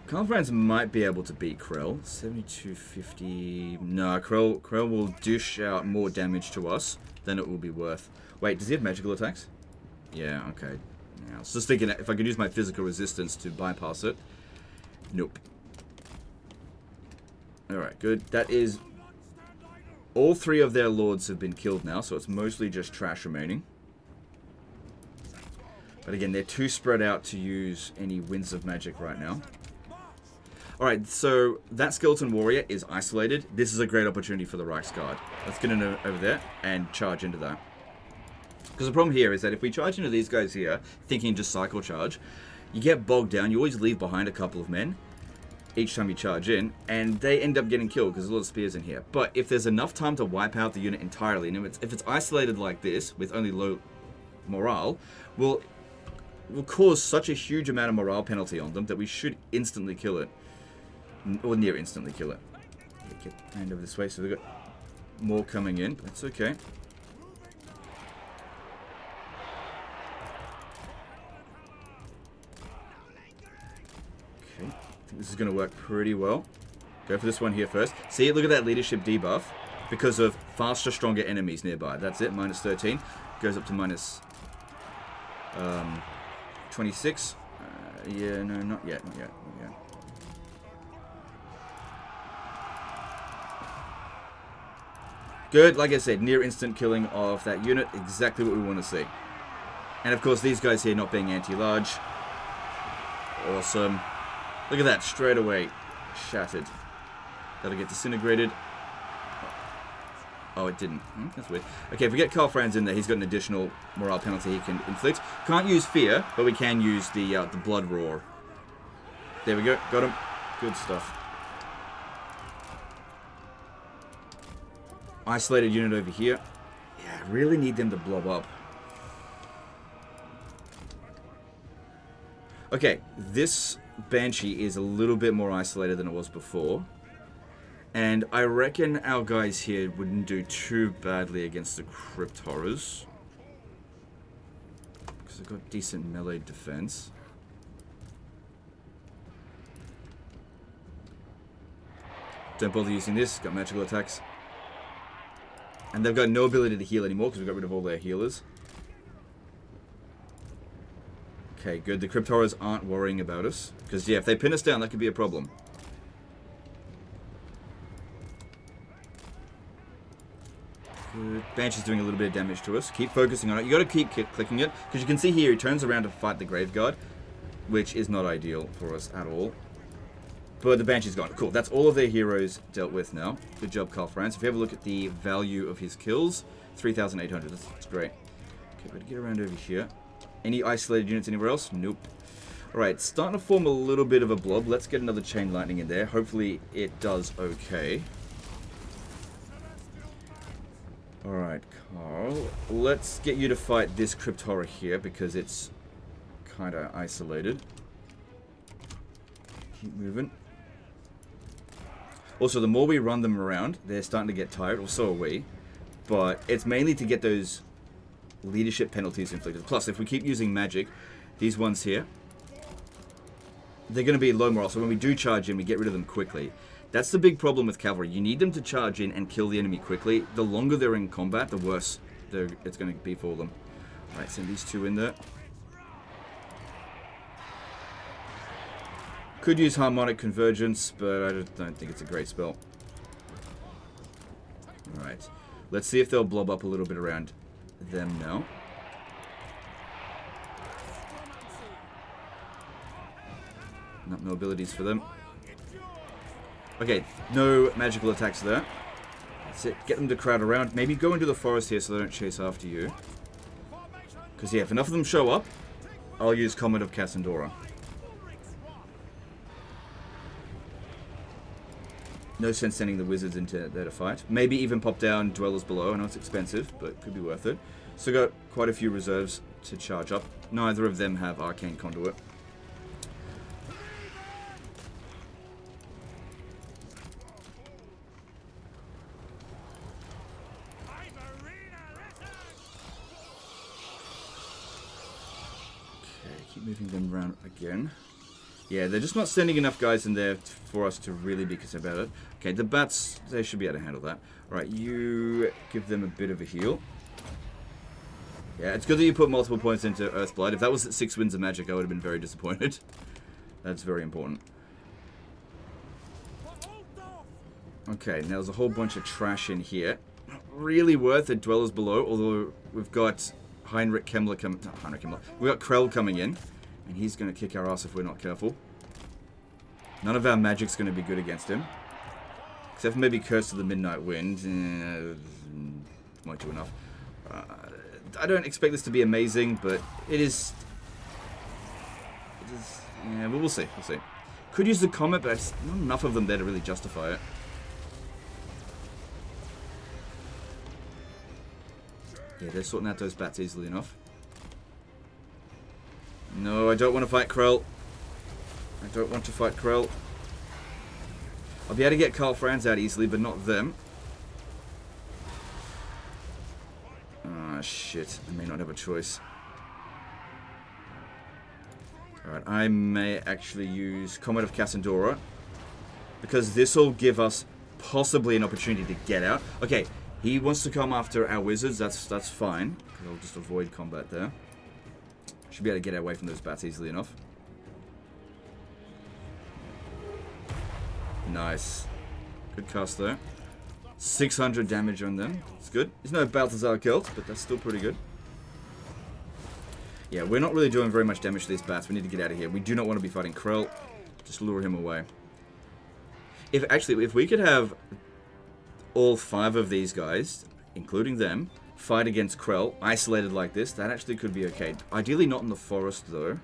Carl Franz might be able to beat Krell. 7250. No, Krell will dish out more damage to us than it will be worth. Wait, does he have magical attacks? Yeah, okay. Yeah, I was just thinking if I could use my physical resistance to bypass it. Nope. Alright, good. That is... All three of their lords have been killed now, so it's mostly just trash remaining. But again, they're too spread out to use any Winds of Magic right now. Alright, so that Skeleton Warrior is isolated. This is a great opportunity for the Reichsguard. Let's get in over there and charge into that. Because the problem here is that if we charge into these guys here, thinking just cycle charge, you get bogged down. You always leave behind a couple of men each time you charge in, and they end up getting killed because there's a lot of spears in here. But if there's enough time to wipe out the unit entirely, and if it's isolated like this, with only low morale, well, will cause such a huge amount of morale penalty on them that we should instantly kill it. Or near instantly kill it. Get hand over this way, so we've got more coming in. That's okay. Okay, I think this is going to work pretty well. Go for this one here first. See, look at that leadership debuff because of faster, stronger enemies nearby. That's it, minus 13. Goes up to minus 26. Yeah, no, not yet, not yet, not yet. Good, like I said, near instant killing of that unit. Exactly what we want to see. And of course, these guys here not being anti-large. Awesome. Look at that, straight away. Shattered. That'll get disintegrated. Oh, it didn't. That's weird. Okay, if we get Carl Franz in there, he's got an additional morale penalty he can inflict. Can't use fear, but we can use the blood roar. There we go. Got him. Good stuff. Isolated unit over here. Yeah, I really need them to blob up. Okay, this Banshee is a little bit more isolated than it was before. And I reckon our guys here wouldn't do too badly against the Crypt Horrors. Because they've got decent melee defense. Don't bother using this, got magical attacks. And they've got no ability to heal anymore because we got rid of all their healers. Okay, good. The Crypt Horrors aren't worrying about us. Because, yeah, if they pin us down, that could be a problem. Good. Banshee's doing a little bit of damage to us. Keep focusing on it. You got to keep clicking it. Because you can see here, he turns around to fight the Graveguard. Which is not ideal for us at all. But the Banshee's gone. Cool. That's all of their heroes dealt with now. Good job, Carl Franz. If you have a look at the value of his kills, 3,800. That's great. Okay, we're going to get around over here. Any isolated units anywhere else? Nope. Alright, starting to form a little bit of a blob. Let's get another Chain Lightning in there. Hopefully it does okay. Alright, Carl. Let's get you to fight this Crypt Horror here because it's kind of isolated. Keep moving. Also, the more we run them around, they're starting to get tired, or so are we. But it's mainly to get those leadership penalties inflicted. Plus, if we keep using magic, these ones here, they're going to be low morale. So when we do charge in, we get rid of them quickly. That's the big problem with cavalry. You need them to charge in and kill the enemy quickly. The longer they're in combat, the worse it's going to be for them. Alright, send these two in there. Could use Harmonic Convergence, but I just don't think it's a great spell. Alright. Let's see if they'll blob up a little bit around them now. No abilities for them. Okay, no magical attacks there. That's it. Get them to crowd around. Maybe go into the forest here so they don't chase after you. Because, yeah, if enough of them show up, I'll use Comet of Cassandora. No sense sending the wizards into there to fight. Maybe even pop down Dwellers Below. I know it's expensive, but could be worth it. So got quite a few reserves to charge up. Neither of them have Arcane Conduit. Okay, keep moving them around again. Yeah, they're just not sending enough guys in there for us to really be concerned about it. Okay, the bats, they should be able to handle that. Alright, you give them a bit of a heal. Yeah, it's good that you put multiple points into Earthblight. If that was at 6 Winds of Magic, I would have been very disappointed. That's very important. Okay, now there's a whole bunch of trash in here. Not really worth it, Dwellers Below, although we've got Heinrich Kemmler coming... Not Heinrich Kemmler. We've got Krell coming in. And he's going to kick our ass if we're not careful. None of our magic's going to be good against him. Except for maybe Curse of the Midnight Wind. Won't do enough. I don't expect this to be amazing, but it is... Yeah, but we'll see. We'll see. Could use the Comet, but there's not enough of them there to really justify it. Yeah, they're sorting out those bats easily enough. No, I don't want to fight Krell. I don't want to fight Krell. I'll be able to get Karl Franz out easily, but not them. Ah, shit. I may not have a choice. Alright, I may actually use Comet of Cassandora, because this will give us possibly an opportunity to get out. Okay, he wants to come after our wizards. That's fine. I'll just avoid combat there. Should be able to get away from those bats easily enough. Nice. Good cast there. 600 damage on them. It's good. There's no Balthazar Gelt, but that's still pretty good. Yeah, we're not really doing very much damage to these bats. We need to get out of here. We do not want to be fighting Krell. Just lure him away. If we could have all 5 of these guys, including them, fight against Krell, isolated like this, that actually could be okay. Ideally not in the forest, though.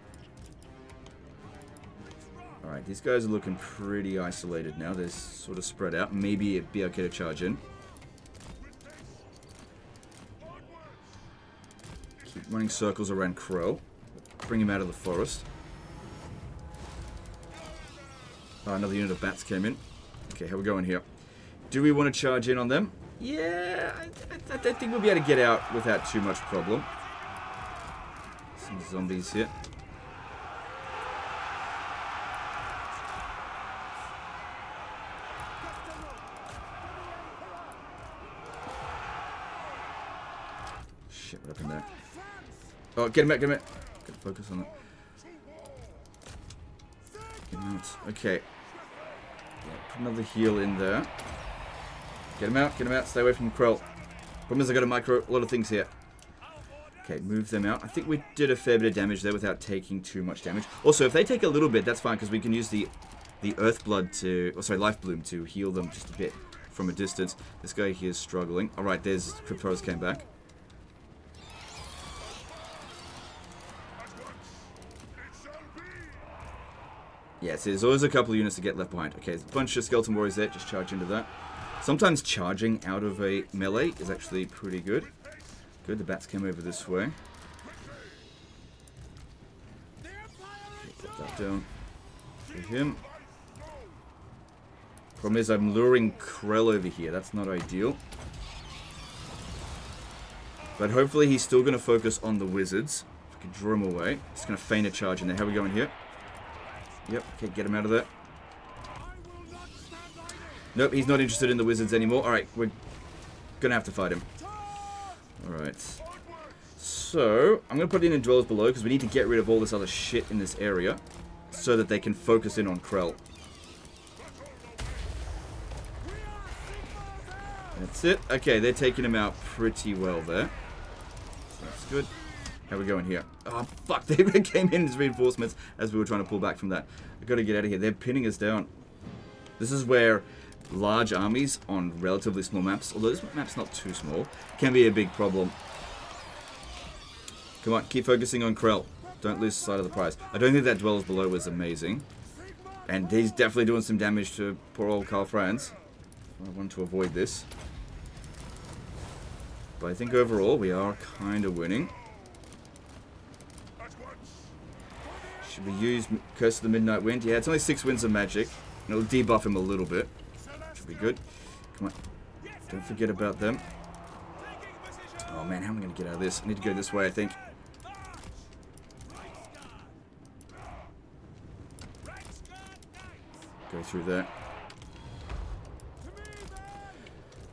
Alright, these guys are looking pretty isolated now. They're sort of spread out. Maybe it'd be okay to charge in. Keep running circles around Krell. Bring him out of the forest. Oh, another unit of bats came in. Okay, how are we going here? Do we want to charge in on them? Yeah, I think we'll be able to get out without too much problem. Some zombies here. Shit, what happened there? Oh, get him out, get him out. Gotta focus on that. Get him out. Okay. Yeah, put another heal in there. Get him out, stay away from Krell. Problem is I got a lot of things here. Okay, move them out. I think we did a fair bit of damage there without taking too much damage. Also, if they take a little bit, that's fine, because we can use the Earth Blood to, oh sorry, Life Bloom to heal them just a bit from a distance. This guy here is struggling. Alright, there's Cryptoros came back. Yeah, so there's always a couple of units to get left behind. Okay, there's a bunch of Skeleton Warriors there, just charge into that. Sometimes charging out of a melee is actually pretty good. Good, the bats came over this way. Put that down for him. Problem is I'm luring Krell over here. That's not ideal. But hopefully he's still going to focus on the wizards. If I can draw him away. Just going to feign a charge in there. How are we going here? Yep, okay, get him out of there. Nope, he's not interested in the wizards anymore. Alright, we're gonna have to fight him. Alright. So, I'm gonna put in Dwellers Below, because we need to get rid of all this other shit in this area, so that they can focus in on Krell. That's it. Okay, they're taking him out pretty well there. So that's good. How are we going here? Oh, fuck, they came in as reinforcements as we were trying to pull back from that. We've got to get out of here. They're pinning us down. This is where large armies on relatively small maps, although this map's not too small, can be a big problem. Come on, keep focusing on Krell. Don't lose sight of the prize. I don't think that Dwellers Below was amazing. And he's definitely doing some damage to poor old Karl Franz. I want to avoid this. But I think overall we are kind of winning. Should we use Curse of the Midnight Wind? Yeah, it's only 6 winds of magic. And it'll debuff him a little bit. Should be good. Come on. Don't forget about them. Oh man, how am I going to get out of this? I need to go this way, I think. Go through there.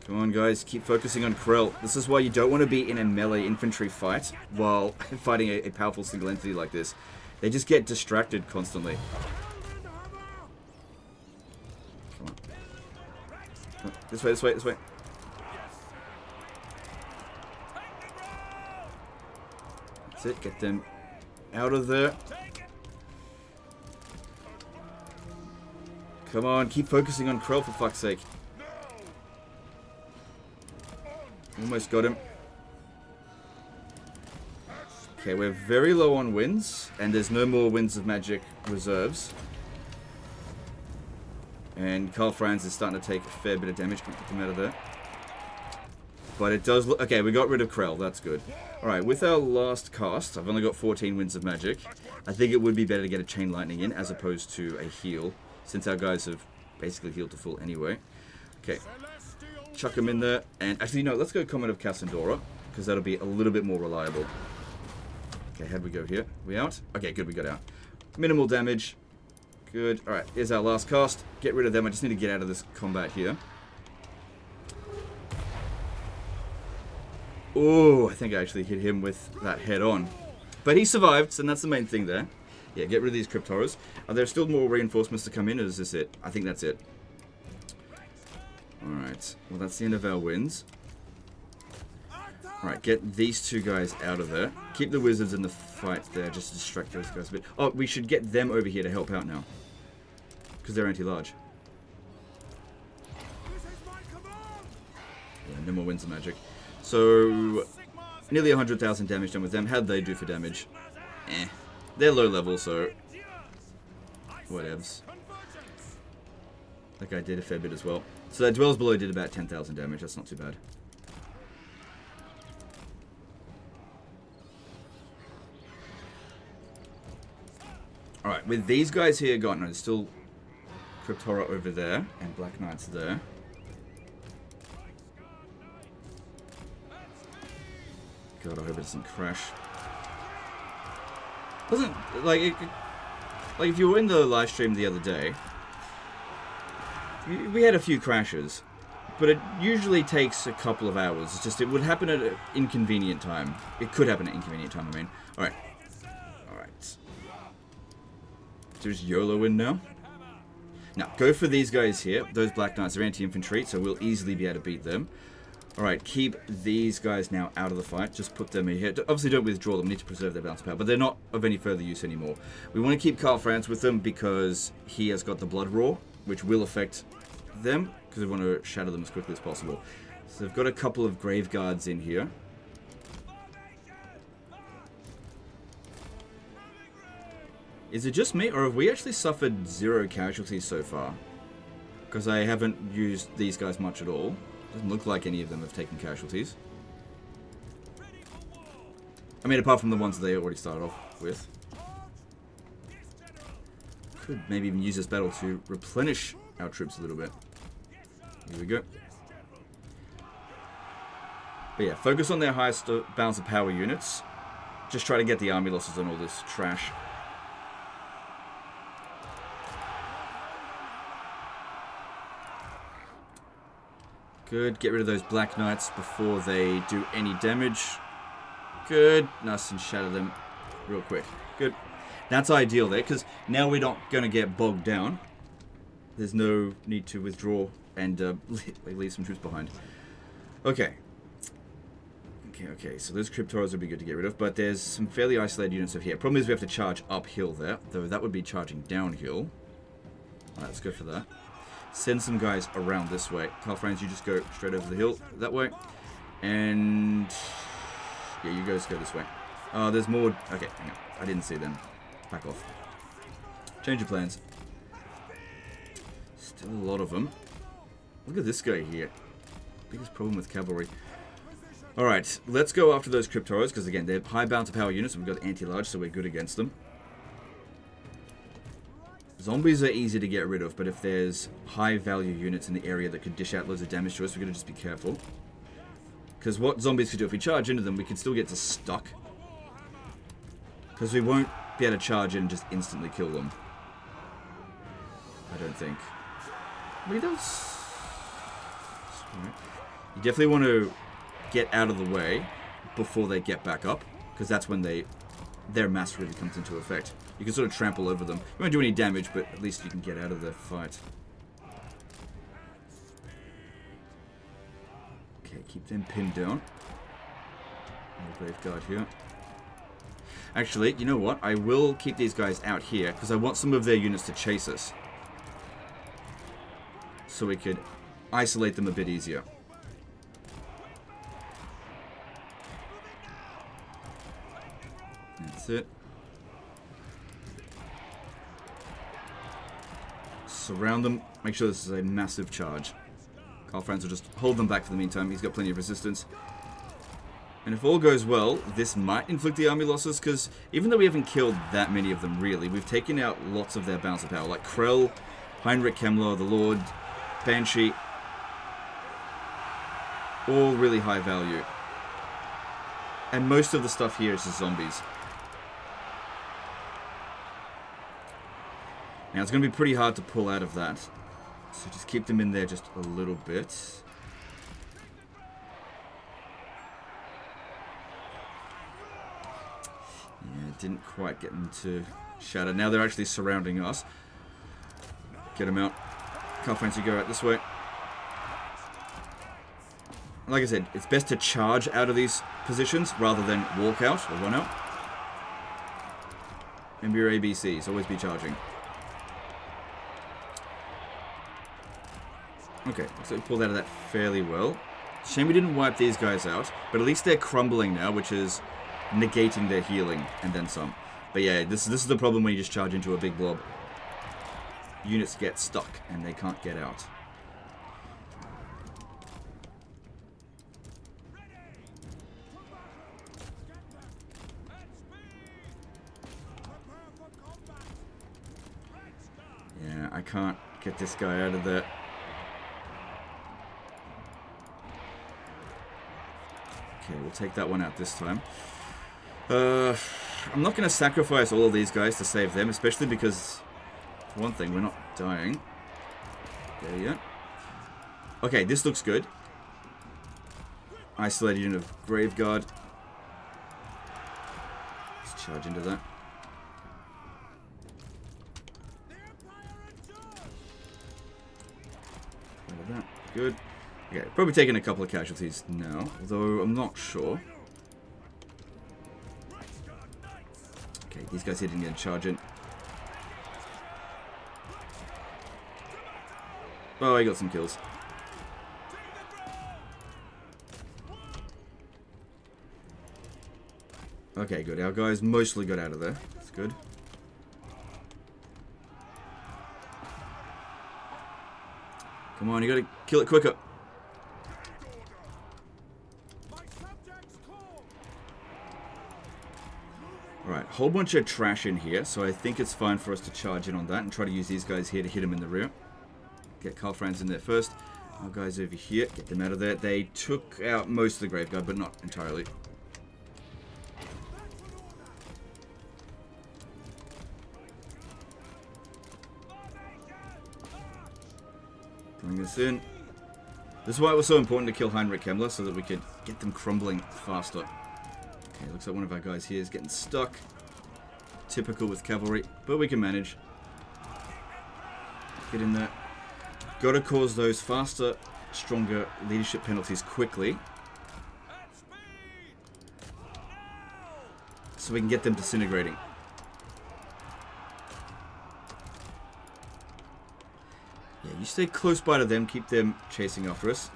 Come on, guys. Keep focusing on Krell. This is why you don't want to be in a melee infantry fight while fighting a powerful single entity like this. They just get distracted constantly. Come on. Come on. This way, this way, this way. That's it. Get them out of there. Come on, keep focusing on Krell for fuck's sake. Almost got him. Okay, we're very low on wins, and there's no more winds of magic reserves. And Karl Franz is starting to take a fair bit of damage. Can we get them out of there? But it does look... Okay, we got rid of Krell. That's good. Alright, with our last cast, I've only got 14 winds of magic. I think it would be better to get a chain lightning in as opposed to a heal, since our guys have basically healed to full anyway. Okay, chuck them in there, and actually, no, let's go Comet of Cassandora, because that'll be a little bit more reliable. Okay, how'd we go here? We out? Okay, good, we got out. Minimal damage. Good. Alright, here's our last cast. Get rid of them. I just need to get out of this combat here. Oh, I think I actually hit him with that head on. But he survived, and that's the main thing there. Yeah, get rid of these Crypt Horrors. Are there still more reinforcements to come in, or is this it? I think that's it. Alright, well that's the end of our wins. Alright, get these two guys out of there. Keep the wizards in the fight there, just to distract those guys a bit. Oh, we should get them over here to help out now. Because they're anti-large. Yeah, no more winds of magic. So, nearly 100,000 damage done with them. How'd they do for damage? Eh. They're low level, so... whatevs. That guy did a fair bit as well. So that Dwells Below did about 10,000 damage. That's not too bad. Alright, with these guys here gone, no, there's still Crypt Horror over there, and Black Knights there. God, I hope it doesn't crash. Wasn't like like if you were in the live stream the other day, we had a few crashes, but it usually takes a couple of hours. It's just it would happen at an inconvenient time. It could happen at an inconvenient time. I mean, all right. There's YOLO in now. Now go for these guys here. Those Black Knights are anti-infantry, so we'll easily be able to beat them. Alright, keep these guys now out of the fight. Just put them in here. Obviously don't withdraw them. We need to preserve their bounce power. But they're not of any further use anymore. We want to keep Karl Franz with them because he has got the Blood Roar, which will affect them. Because we want to shatter them as quickly as possible. So they've got a couple of Grave Guards in here. Is it just me, or have we actually suffered 0 casualties so far? Because I haven't used these guys much at all. Doesn't look like any of them have taken casualties. I mean, apart from the ones that they already started off with. Could maybe even use this battle to replenish our troops a little bit. Here we go. But yeah, focus on their highest balance of power units. Just try to get the army losses on all this trash. Good. Get rid of those Black Knights before they do any damage. Good. Nice, and shatter them real quick. Good. That's ideal there, because now we're not going to get bogged down. There's no need to withdraw and leave some troops behind. Okay. Okay, so those Crypt Horrors would be good to get rid of, but there's some fairly isolated units over here. Problem is we have to charge uphill there, though that would be charging downhill. Alright, let's go for that. Send some guys around this way. Karl Franz, you just go straight over the hill that way. And yeah, you guys go this way. There's more. Okay, hang on. I didn't see them. Back off. Change your plans. Still a lot of them. Look at this guy here. Biggest problem with cavalry. Alright, let's go after those Crypt Horrors, because again, they're high bound to power units, and we've got anti-large, so we're good against them. Zombies are easy to get rid of, but if there's high value units in the area that could dish out loads of damage to us, we're going to just be careful. Because what zombies could do, if we charge into them, we could still get to stuck. Because we won't be able to charge in and just instantly kill them. I don't think. Wait, that was... You definitely want to get out of the way before they get back up, because that's when their mass really comes into effect. You can sort of trample over them. You won't do any damage, but at least you can get out of the fight. Okay, keep them pinned down. Grave Guard here. Actually, you know what? I will keep these guys out here, because I want some of their units to chase us. So we could isolate them a bit easier. That's it. Surround them. Make sure this is a massive charge. Karl Franz will just hold them back for the meantime. He's got plenty of resistance. And if all goes well, this might inflict the army losses, because even though we haven't killed that many of them, really, we've taken out lots of their balance of power. Like Krell, Heinrich Kemmler, the Lord, Banshee. All really high value. And most of the stuff here is just zombies. Now, it's going to be pretty hard to pull out of that. So just keep them in there just a little bit. Yeah, didn't quite get them to shatter. Now they're actually surrounding us. Get them out. Can't fancy go out this way. Like I said, it's best to charge out of these positions rather than walk out or run out. Remember your ABCs, always be charging. Okay, so we pulled out of that fairly well. Shame we didn't wipe these guys out, but at least they're crumbling now, which is negating their healing and then some. But yeah, this is the problem when you just charge into a big blob. Units get stuck and they can't get out. Yeah, I can't get this guy out of there. Okay, we'll take that one out this time. I'm not going to sacrifice all of these guys to save them, especially because, for one thing, we're not dying. There you go. Okay, this looks good. Isolated unit of Graveguard. Let's charge into that. That. Good. Okay, probably taking a couple of casualties now, although I'm not sure. Okay, these guys here didn't get a charge in. Oh, I got some kills. Okay, good. Our guys mostly got out of there. That's good. Come on, you gotta kill it quicker. Alright, whole bunch of trash in here, so I think it's fine for us to charge in on that and try to use these guys here to hit them in the rear. Get Karl Franz in there first. Our guys over here, get them out of there. They took out most of the Graveguard, but not entirely. Bring this in. This is why it was so important to kill Heinrich Kemmler, so that we could get them crumbling faster. Okay, looks like one of our guys here is getting stuck. Typical with cavalry, but we can manage. Get in there. Gotta cause those faster, stronger leadership penalties quickly. So we can get them disintegrating. Yeah, you stay close by to them, keep them chasing after us.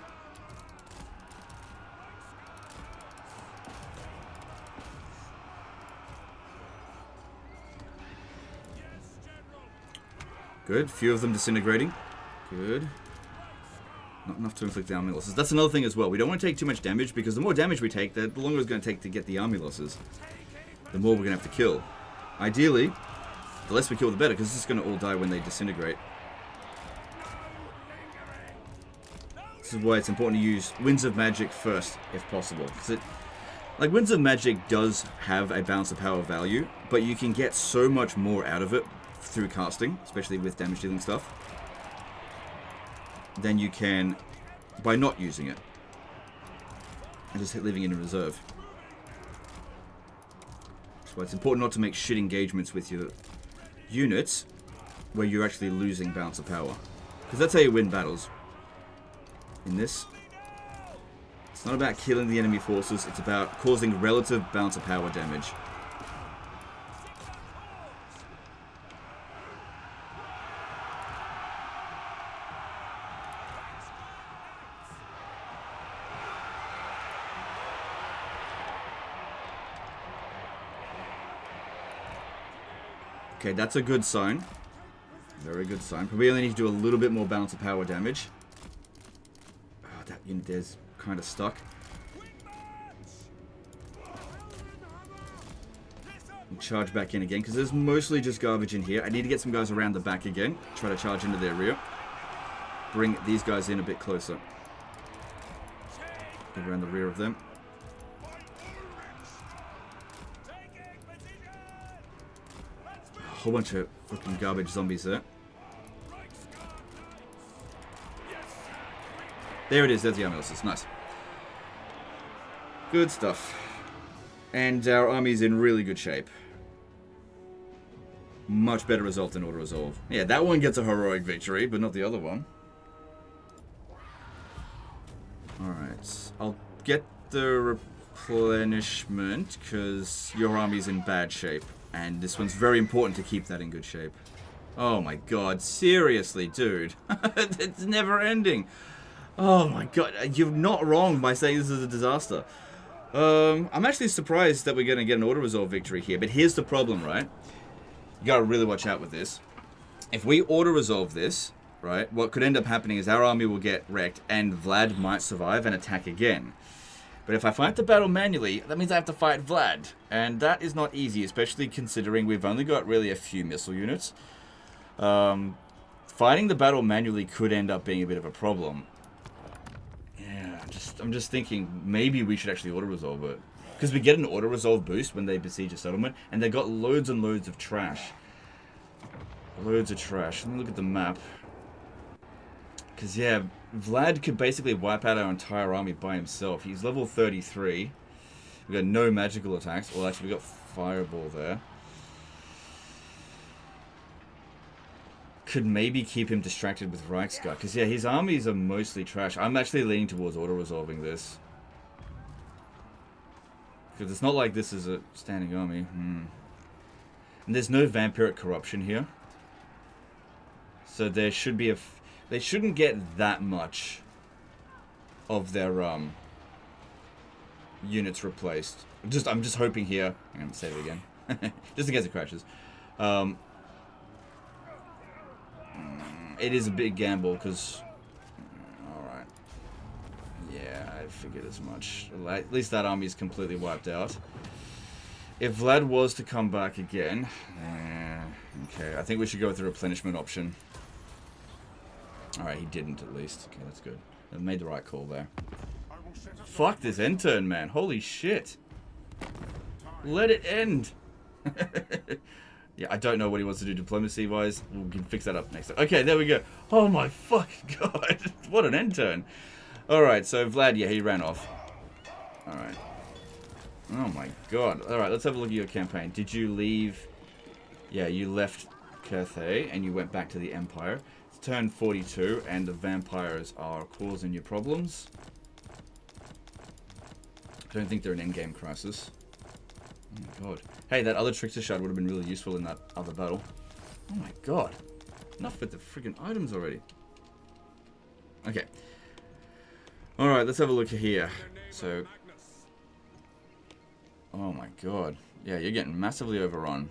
Good. Few of them disintegrating. Good. Not enough to inflict the army losses. That's another thing as well. We don't want to take too much damage, because the more damage we take, the longer it's going to take to get the army losses. The more we're going to have to kill. Ideally, the less we kill the better, because this is going to all die when they disintegrate. This is why it's important to use Winds of Magic first, if possible. Because like, Winds of Magic does have a balance of power value, but you can get so much more out of it through casting, especially with damage dealing stuff, than you can by not using it and just leaving it in reserve. That's why it's important not to make shit engagements with your units where you're actually losing balance of power, because that's how you win battles. In this, it's not about killing the enemy forces, it's about causing relative balance of power damage. Okay, that's a good sign. Very good sign. Probably only need to do a little bit more balance of power damage. Oh, that unit there's kind of stuck. Charge back in again, because there's mostly just garbage in here. I need to get some guys around the back again. Try to charge into their rear. Bring these guys in a bit closer. Get around the rear of them. A whole bunch of fucking garbage zombies there. There it is, there's the army losses. Nice. Good stuff. And our army's in really good shape. Much better result than auto-resolve. Yeah, that one gets a heroic victory, but not the other one. Alright. I'll get the replenishment, because your army's in bad shape. And this one's very important to keep that in good shape. Oh my god, seriously, dude. It's never ending. Oh my god, you're not wrong by saying this is a disaster. I'm actually surprised that we're going to get an auto-resolve victory here, but here's the problem, right? You gotta really watch out with this. If we auto-resolve this, right, what could end up happening is our army will get wrecked, and Vlad might survive and attack again. But if I fight the battle manually, that means I have to fight Vlad. And that is not easy, especially considering we've only got really a few missile units. Fighting the battle manually could end up being a bit of a problem. Yeah, I'm just thinking maybe we should actually auto-resolve it. Because we get an auto-resolve boost when they besiege a settlement, and they got loads and loads of trash. Loads of trash. Let me look at the map. Because, yeah, Vlad could basically wipe out our entire army by himself. He's level 33. We've got no magical attacks. Well, actually, we've got Fireball there. Could maybe keep him distracted with Reichsguard. Because, yeah, his armies are mostly trash. I'm actually leaning towards auto-resolving this. Because it's not like this is a standing army. And there's no vampiric corruption here. So there should be they shouldn't get that much of their units replaced. I'm just hoping here. I'm going to save it again. Just in case it crashes. It is a big gamble because... Alright. Yeah, I figured as much. At least that army is completely wiped out. If Vlad was to come back again... okay, I think we should go with the replenishment option. Alright, he didn't at least. Okay, that's good. I made the right call there. Fuck this end turn, man. Holy shit. Let it end. Yeah, I don't know what he wants to do diplomacy-wise. We can fix that up next time. Okay, there we go. Oh my fucking god. What an end turn. Alright, so Vlad, yeah, he ran off. Alright. Oh my god. Alright, let's have a look at your campaign. Did you leave... Yeah, you left Cathay and you went back to the Empire. It's turn 42 and the vampires are causing you problems. I don't think they're an endgame crisis. Oh my god. Hey, that other trickster shard would have been really useful in that other battle. Oh my god. Enough with the freaking items already. Okay. Alright, let's have a look here. So... Oh my god. Yeah, you're getting massively overrun.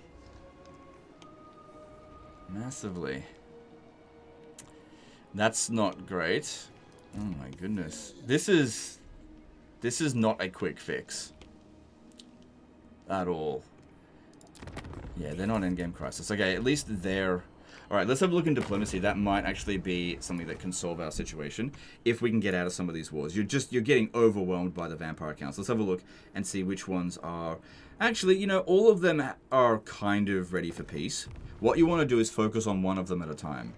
Massively. That's not great. Oh my goodness. This is not a quick fix. At all. Yeah, they're not endgame crisis. Okay, at least they're... Alright, let's have a look in diplomacy. That might actually be something that can solve our situation. If we can get out of some of these wars. You're getting overwhelmed by the vampire counts. Let's have a look and see which ones are... Actually, you know, all of them are kind of ready for peace. What you want to do is focus on one of them at a time.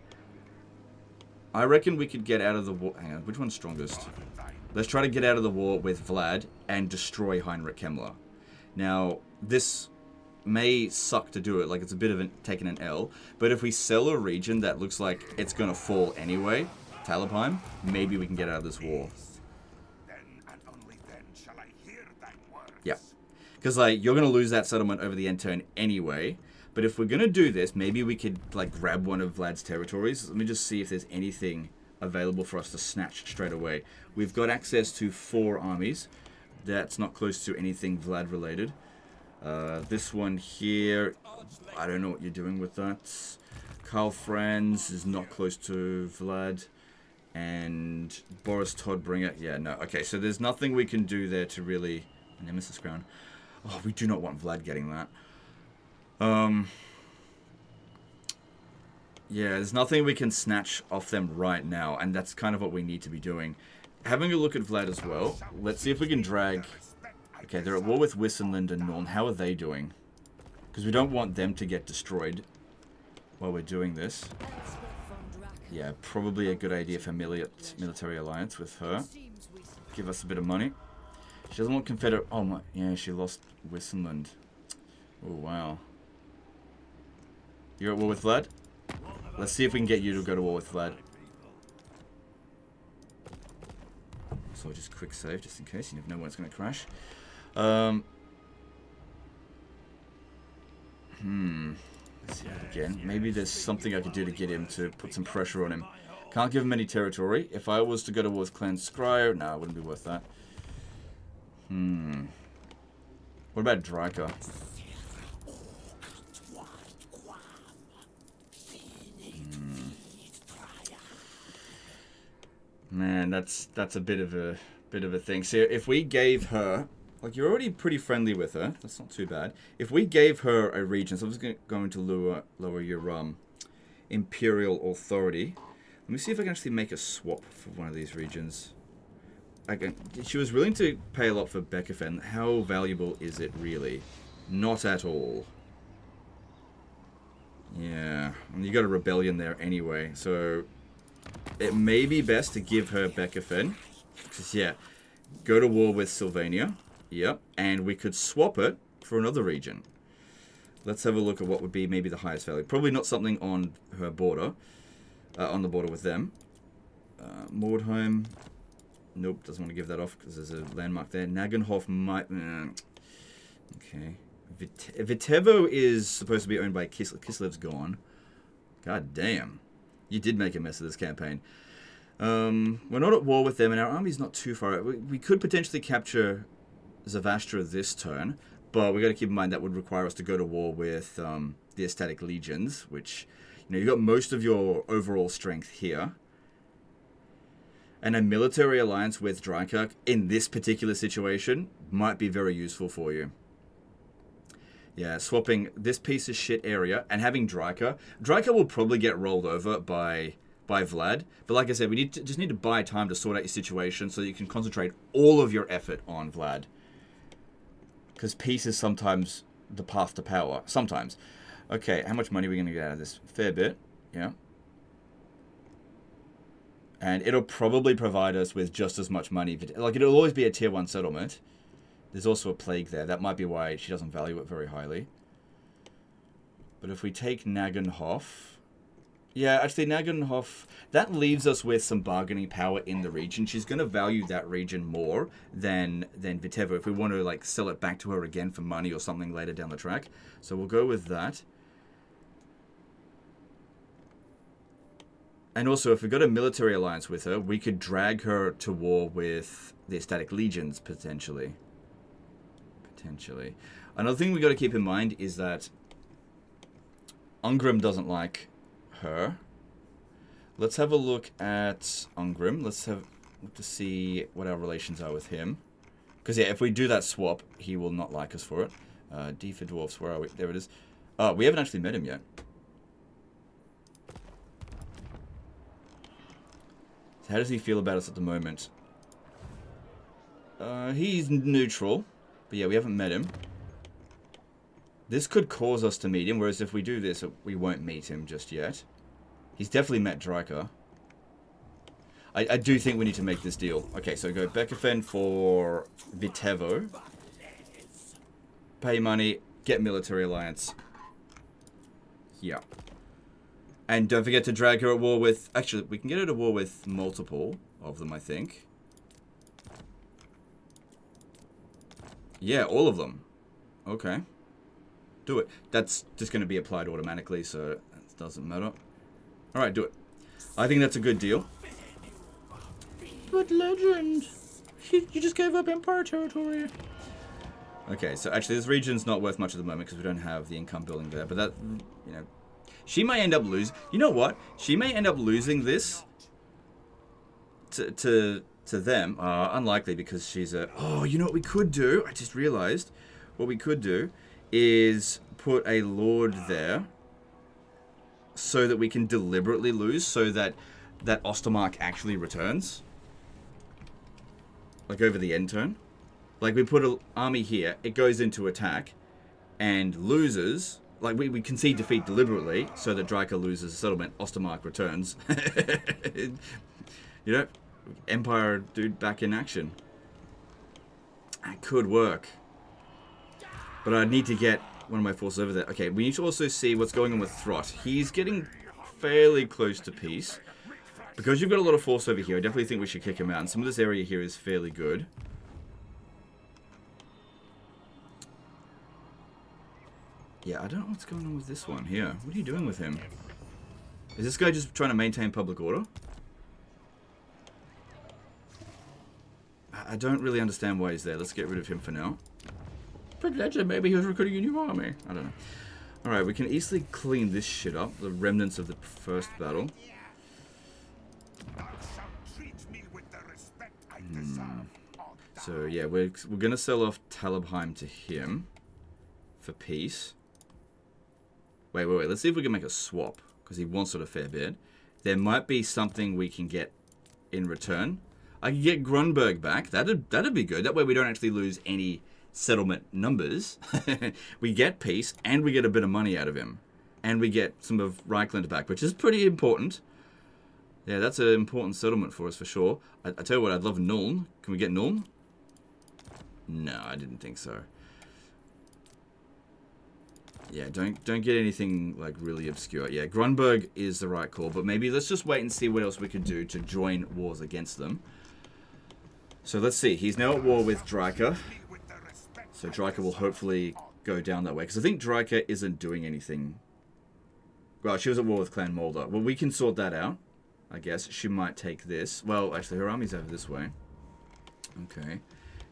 I reckon we could get out of the war... Hang on, which one's strongest? Let's try to get out of the war with Vlad and destroy Heinrich Kemmler. Now, this may suck to do it, like it's a bit of taking an L, but if we sell a region that looks like it's going to fall anyway, Talabheim, maybe we can get out of this war. Then and only then shall I hear thy words. Yeah. Because, like, you're going to lose that settlement over the end turn anyway, but if we're going to do this, maybe we could, like, grab one of Vlad's territories. Let me just see if there's anything available for us to snatch straight away. We've got access to 4 armies. That's not close to anything Vlad related. This one here, I don't know what you're doing with that. Karl Franz is not close to Vlad. And Boris Todbringer, yeah, no. Okay, so there's nothing we can do there to really... Nemesis Crown. Oh, we do not want Vlad getting that. Yeah, there's nothing we can snatch off them right now, and that's kind of what we need to be doing. Having a look at Vlad as well. Let's see if we can drag... Okay, they're at war with Wissenland and Norn. How are they doing? Because we don't want them to get destroyed while we're doing this. Yeah, probably a good idea for military alliance with her. Give us a bit of money. She doesn't want Confederate... Oh, my... Yeah, she lost Wissenland. Oh, wow. You're at war with Vlad? Let's see if we can get you to go to war with Vlad. So I'll just quick save, just in case. You never know when it's going to crash. Let's see that again. Maybe there's something I could do to get him to put some pressure on him. Can't give him any territory. If I was to go to war with Clan Scryer, no, it wouldn't be worth that. What about Dryka? Man, that's a bit of a thing. So if we gave her, like, you're already pretty friendly with her. That's not too bad. If we gave her a region, so I'm just going to lower your imperial authority. Let me see if I can actually make a swap for one of these regions. She was willing to pay a lot for Beckerfen. How valuable is it really? Not at all. Yeah, and you got a rebellion there anyway, so it may be best to give her Beckerfen. Because, yeah, go to war with Sylvania. Yep, and we could swap it for another region. Let's have a look at what would be maybe the highest value. Probably not something on her border, on the border with them. Mordheim. Nope, doesn't want to give that off because there's a landmark there. Nagenhof might... okay. Vitevo is supposed to be owned by Kislev. Kislev's gone. God damn. You did make a mess of this campaign. We're not at war with them, and our army's not too far out. We could potentially capture Zavastra this turn, but we got to keep in mind that would require us to go to war with the Ecstatic Legions, which, you know, you got most of your overall strength here. And a military alliance with Dryka in this particular situation might be very useful for you. Yeah, swapping this piece of shit area and having Dryka. Dryka will probably get rolled over by Vlad. But like I said, we just need to buy time to sort out your situation so that you can concentrate all of your effort on Vlad. Because peace is sometimes the path to power. Sometimes. Okay, how much money are we going to get out of this? Fair bit. Yeah. And it'll probably provide us with just as much money. Like, it'll always be a tier 1 settlement. There's also a plague there. That might be why she doesn't value it very highly. But if we take Nagenhof... Yeah, actually, Nagenhof... That leaves us with some bargaining power in the region. She's going to value that region more than Vitevo if we want to, like, sell it back to her again for money or something later down the track. So we'll go with that. And also, if we got a military alliance with her, we could drag her to war with the Ecstatic Legions, potentially. Potentially. Another thing we got to keep in mind is that Ungrim doesn't like her. Let's have a look at Ungrim. Let's have look to see what our relations are with him. Because, yeah, if we do that swap, he will not like us for it. D for Dwarfs, where are we? There it is. We haven't actually met him yet. How does he feel about us at the moment? He's neutral. But yeah, we haven't met him. This could cause us to meet him, whereas if we do this, we won't meet him just yet. He's definitely met Dryka. I do think we need to make this deal. Okay, so go Beckerfen for Vitevo. Pay money, get military alliance. Yeah. And don't forget to drag her at war with... Actually, we can get her to war with multiple of them, I think. Yeah, all of them. Okay. Do it. That's just going to be applied automatically, so it doesn't matter. Alright, do it. I think that's a good deal. But legend! You just gave up Empire territory. Okay, so actually this region's not worth much at the moment because we don't have the income building there. But that, you know... She may end up losing... You know what? She may end up losing this to them. Unlikely because she's a... Oh, you know what we could do? I just realized what we could do is put a lord there so that we can deliberately lose, so that that Ostermark actually returns. Like over the end turn. Like we put an army here, it goes into attack and loses. Like we concede defeat deliberately so that Draca loses a settlement, Ostermark returns. You know, Empire dude back in action. That could work. But I need to get one of my forces over there. Okay, we need to also see what's going on with Throt. He's getting fairly close to peace. Because you've got a lot of force over here, I definitely think we should kick him out. And some of this area here is fairly good. Yeah, I don't know what's going on with this one here. What are you doing with him? Is this guy just trying to maintain public order? I don't really understand why he's there. Let's get rid of him for now. But legend, maybe he was recruiting a new army. I don't know. Alright, we can easily clean this shit up. The remnants of the first battle. So yeah, we're gonna sell off Talabheim to him for peace. Wait. Let's see if we can make a swap, because he wants it a fair bit. There might be something we can get in return. I can get Grunberg back. That'd be good. That way we don't actually lose any settlement numbers. We get peace, and we get a bit of money out of him, and we get some of Reichland back, which is pretty important. Yeah, that's an important settlement for us for sure. I tell you what, I'd love Nuln. Can we get Nuln? No, I didn't think so. Yeah, don't get anything like really obscure. Yeah, Grunberg is the right call, but maybe let's just wait and see what else we could do to join wars against them. So let's see. He's now at war with Draca. So Draca will hopefully go down that way, because I think Draca isn't doing anything. Well, she was at war with Clan Moulder. Well, we can sort that out, I guess. She might take this. Well, actually, her army's over this way. Okay.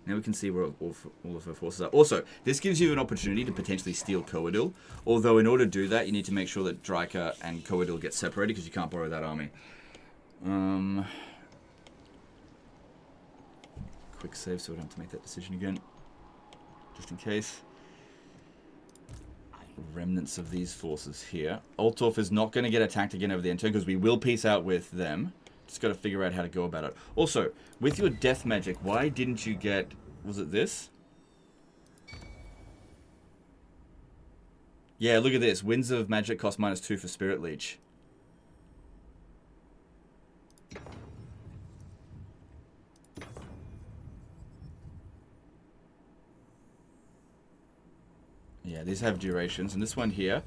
Now we can see where all of her forces are. Also, this gives you an opportunity to potentially steal Coadil. Although, in order to do that, you need to make sure that Draca and Coadil get separated, because you can't borrow that army. Quick save so we don't have to make that decision again. Just in case. Remnants of these forces here. Altdorf is not going to get attacked again over the end turn, because we will peace out with them. Just got to figure out how to go about it. Also, with your death magic, why didn't you get... Was it this? Yeah, look at this. Winds of Magic cost -2 for Spirit Leech. Yeah, these have durations. And this one here...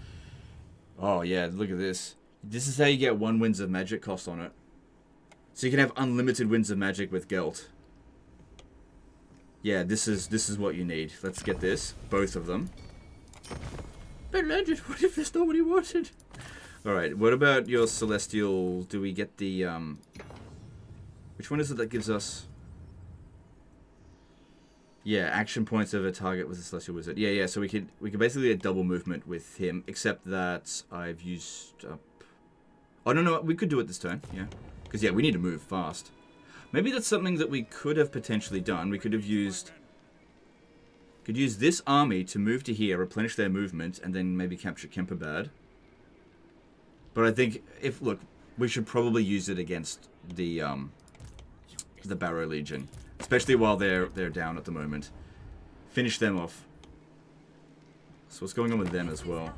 Oh, yeah, look at this. This is how you get 1 Winds of Magic cost on it. So you can have unlimited Winds of Magic with Gelt. Yeah, this is what you need. Let's get this. Both of them. But legend, what if there's nobody wanted? Alright, what about your Celestial... Do we get the... Which one is it that gives us... Yeah, action points of a target with a Celestial Wizard. Yeah, so we could basically get double movement with him, except that I've used up... Oh, no, we could do it this turn, yeah. Because, yeah, we need to move fast. Maybe that's something that we could have potentially done. We could have used... Could use this army to move to here, replenish their movement, and then maybe capture Kemperbad. But I think, look, we should probably use it against the Barrow Legion. Especially while they're down at the moment. Finish them off. So what's going on with them as well?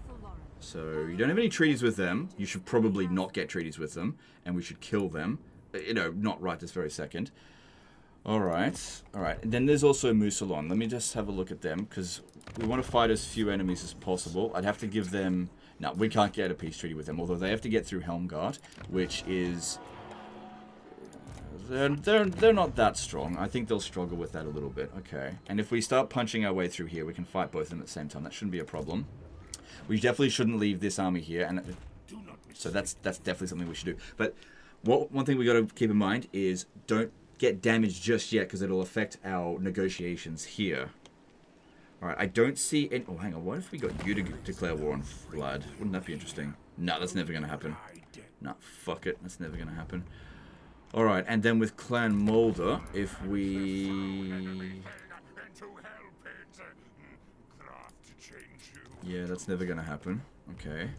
So you don't have any treaties with them. You should probably not get treaties with them. And we should kill them. You know, not right this very second. Alright. And then there's also Moussalon. Let me just have a look at them, because we want to fight as few enemies as possible. I'd have to give them... No, we can't get a peace treaty with them, although they have to get through Helmgart, which is... They're not that strong. I think they'll struggle with that a little bit. Okay. And if we start punching our way through here, we can fight both of them at the same time. That shouldn't be a problem. We definitely shouldn't leave this army here, and so that's definitely something we should do. But one thing we got to keep in mind is don't get damaged just yet, because it'll affect our negotiations here. All right, I don't see any... Oh, hang on. What if we got you to declare war on Vlad? Wouldn't that be interesting? No, that's never going to happen. No, fuck it. That's never going to happen. All right, and then with Clan Moulder, if we... Yeah, that's never going to happen. Okay.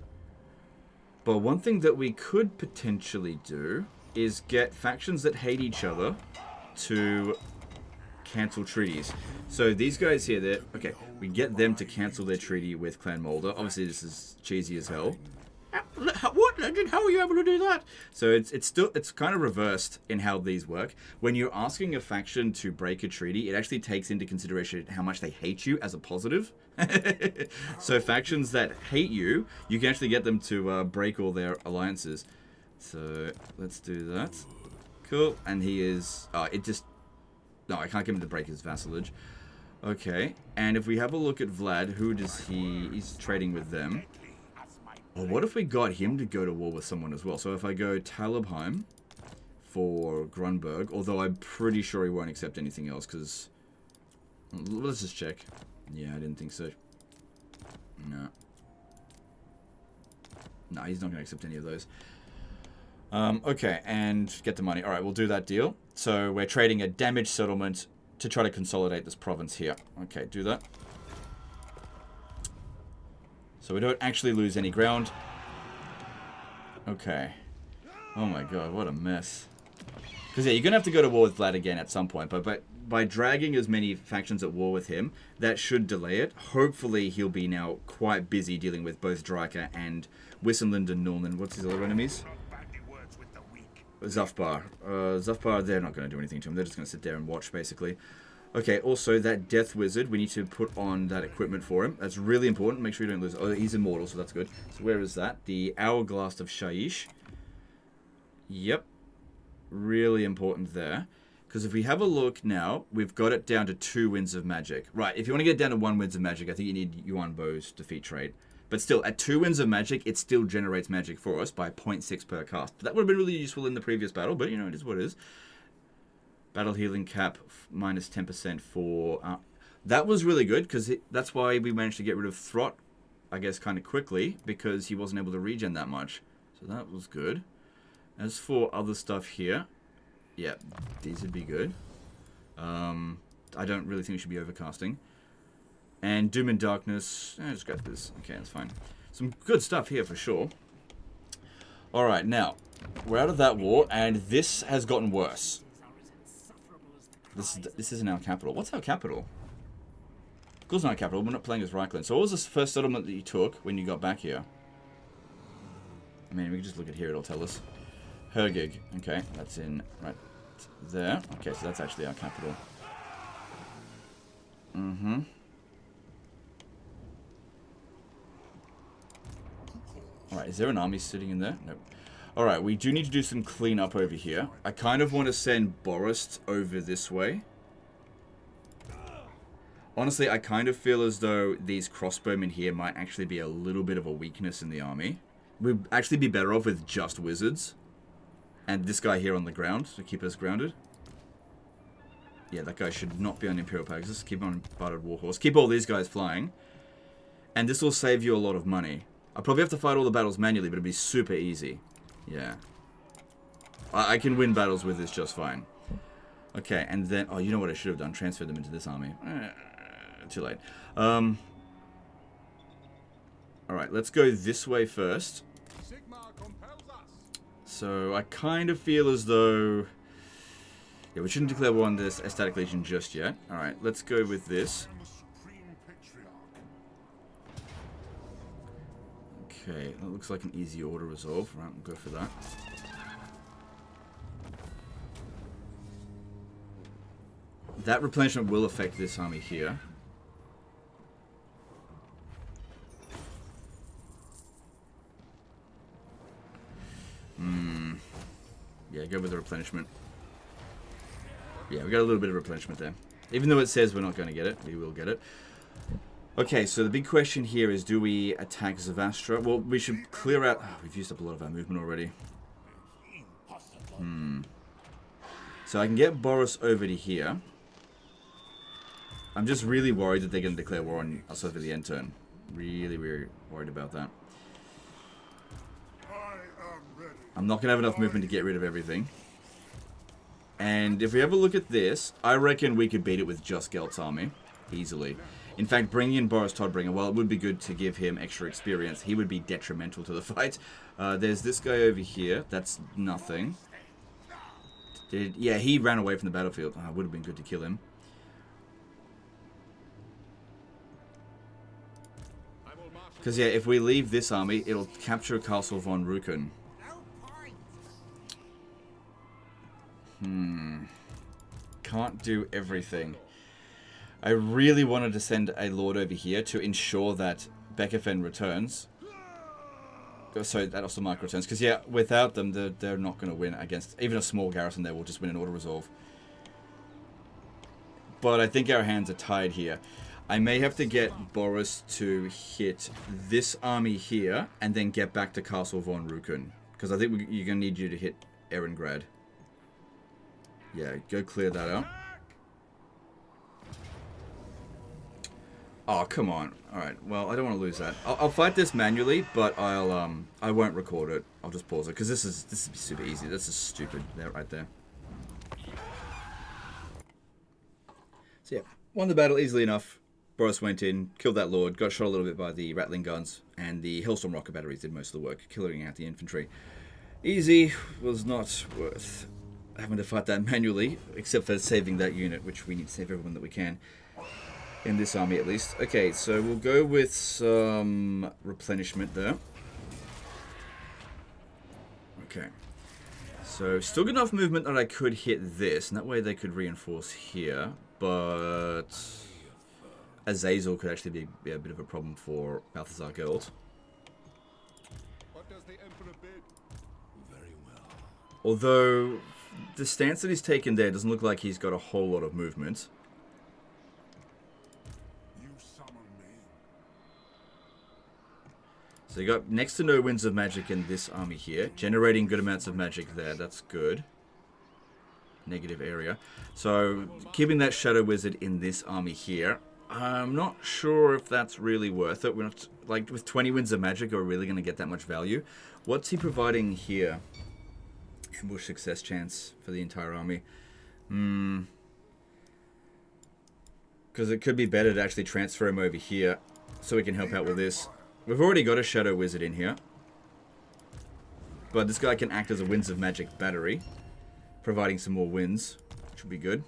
But one thing that we could potentially do is get factions that hate each other to cancel treaties. So these guys here, okay, we get them to cancel their treaty with Clan Moulder. Obviously, this is cheesy as hell. What, Legend? How are you able to do that? So it's kind of reversed in how these work. When you're asking a faction to break a treaty, it actually takes into consideration how much they hate you as a positive. So factions that hate you, you can actually get them to break all their alliances. So let's do that. Cool. And he is... No, I can't get him to break his vassalage. Okay. And if we have a look at Vlad, who does he... He's trading with them. Well, what if we got him to go to war with someone as well? So if I go Talabheim for Grunberg, although I'm pretty sure he won't accept anything else, because... Let's just check. Yeah, I didn't think so. No. No, he's not going to accept any of those. Okay, and get the money. Alright, we'll do that deal. So we're trading a damaged settlement to try to consolidate this province here. Okay, do that. So we don't actually lose any ground. Okay. Oh my god, what a mess. Because yeah, you're going to have to go to war with Vlad again at some point. But by dragging as many factions at war with him, that should delay it. Hopefully he'll be now quite busy dealing with both Dryka and Wissenland and Norman. What's his other enemies? Zufbar. Zufbar, they're not going to do anything to him. They're just going to sit there and watch, basically. Okay, also, that Death Wizard, we need to put on that equipment for him. That's really important. Make sure you don't lose... Oh, he's immortal, so that's good. So where is that? The Hourglass of Shaiish. Yep. Really important there. Because if we have a look now, we've got it down to 2 winds of magic. Right, if you want to get it down to 1 winds of magic, I think you need Yuan Bo's defeat trait. But still, at 2 winds of magic, it still generates magic for us by 0.6 per cast. But that would have been really useful in the previous battle, but you know, it is what it is. Battle healing cap, minus 10% for... that was really good, because that's why we managed to get rid of Throt, I guess, kind of quickly, because he wasn't able to regen that much. So that was good. As for other stuff here, yeah, these would be good. I don't really think we should be overcasting. And Doom and Darkness, just grab this. Okay, that's fine. Some good stuff here for sure. Alright, now, we're out of that war, and this has gotten worse. This isn't our capital. What's our capital? Of course not our capital, we're not playing as Reichland. So what was this first settlement that you took when you got back here? I mean, we can just look at here, it'll tell us. Hergig, okay, that's in right there. Okay, so that's actually our capital. Mm-hmm. Alright, is there an army sitting in there? Nope. Alright, we do need to do some cleanup over here. I kind of want to send Boris over this way. Honestly, I kind of feel as though these crossbowmen here might actually be a little bit of a weakness in the army. We'd actually be better off with just wizards. And this guy here on the ground to keep us grounded. Yeah, that guy should not be on Imperial Pegasus. Keep on Barred Warhorse. Keep all these guys flying. And this will save you a lot of money. I'll probably have to fight all the battles manually, but it'll be super easy. Yeah. I can win battles with this just fine. Okay, and then... Oh, you know what I should have done? Transfer them into this army. Too late. Alright, let's go this way first. So, I kind of feel as though... Yeah, we shouldn't declare war on this Ecstatic Legion just yet. Alright, let's go with this. Okay, that looks like an easy order resolve. Right, we'll go for that. That replenishment will affect this army here. Yeah, go with the replenishment. Yeah, we got a little bit of replenishment there. Even though it says we're not going to get it, we will get it. Okay, so the big question here is, do we attack Zavastra? Well, we should clear out... Oh, we've used up a lot of our movement already. So I can get Boris over to here. I'm just really worried that they're going to declare war on us over the end turn. Really, really worried about that. I'm not going to have enough movement to get rid of everything. And if we have a look at this, I reckon we could beat it with just Gelt's army. Easily. In fact, bringing in Boris Toddbringer, while it would be good to give him extra experience, he would be detrimental to the fight. There's this guy over here. That's nothing. Yeah, he ran away from the battlefield. Oh, it would have been good to kill him. Because, yeah, if we leave this army, it'll capture Castle von Rücken. Can't do everything. I really wanted to send a lord over here to ensure that Beckerfen returns. So that also Mark returns. Because, yeah, without them, they're not going to win against... Even a small garrison there will just win an auto-resolve. But I think our hands are tied here. I may have to get Boris to hit this army here and then get back to Castle von Rücken. Because I think you're going to need you to hit Ehrengrad. Yeah, go clear that out. Oh, come on. Alright, well, I don't want to lose that. I'll fight this manually, but I won't record it. I'll just pause it, because this is super easy. This is stupid. There, right there. So yeah, won the battle easily enough. Boris went in, killed that lord, got shot a little bit by the Rattling guns, and the Hellstorm rocket batteries did most of the work, killing out the infantry. Easy was not worth having to fight that manually, except for saving that unit, which we need to save everyone that we can. In this army, at least. Okay, so we'll go with some replenishment there. Okay. So, still good enough movement that I could hit this, and that way they could reinforce here, but Azazel could actually be a bit of a problem for Balthazar Geld. What does the Emperor bid? Very well. Although, the stance that he's taken there doesn't look like he's got a whole lot of movement. So you got next to no winds of magic in this army here. Generating good amounts of magic there. That's good. Negative area. So keeping that Shadow Wizard in this army here. I'm not sure if that's really worth it. We're not, like, with 20 winds of magic, are we really going to get that much value? What's he providing here? Ambush success chance for the entire army. Because it could be better to actually transfer him over here so we can help out with this. We've already got a Shadow Wizard in here. But this guy can act as a Winds of Magic battery, providing some more wins, which would be good.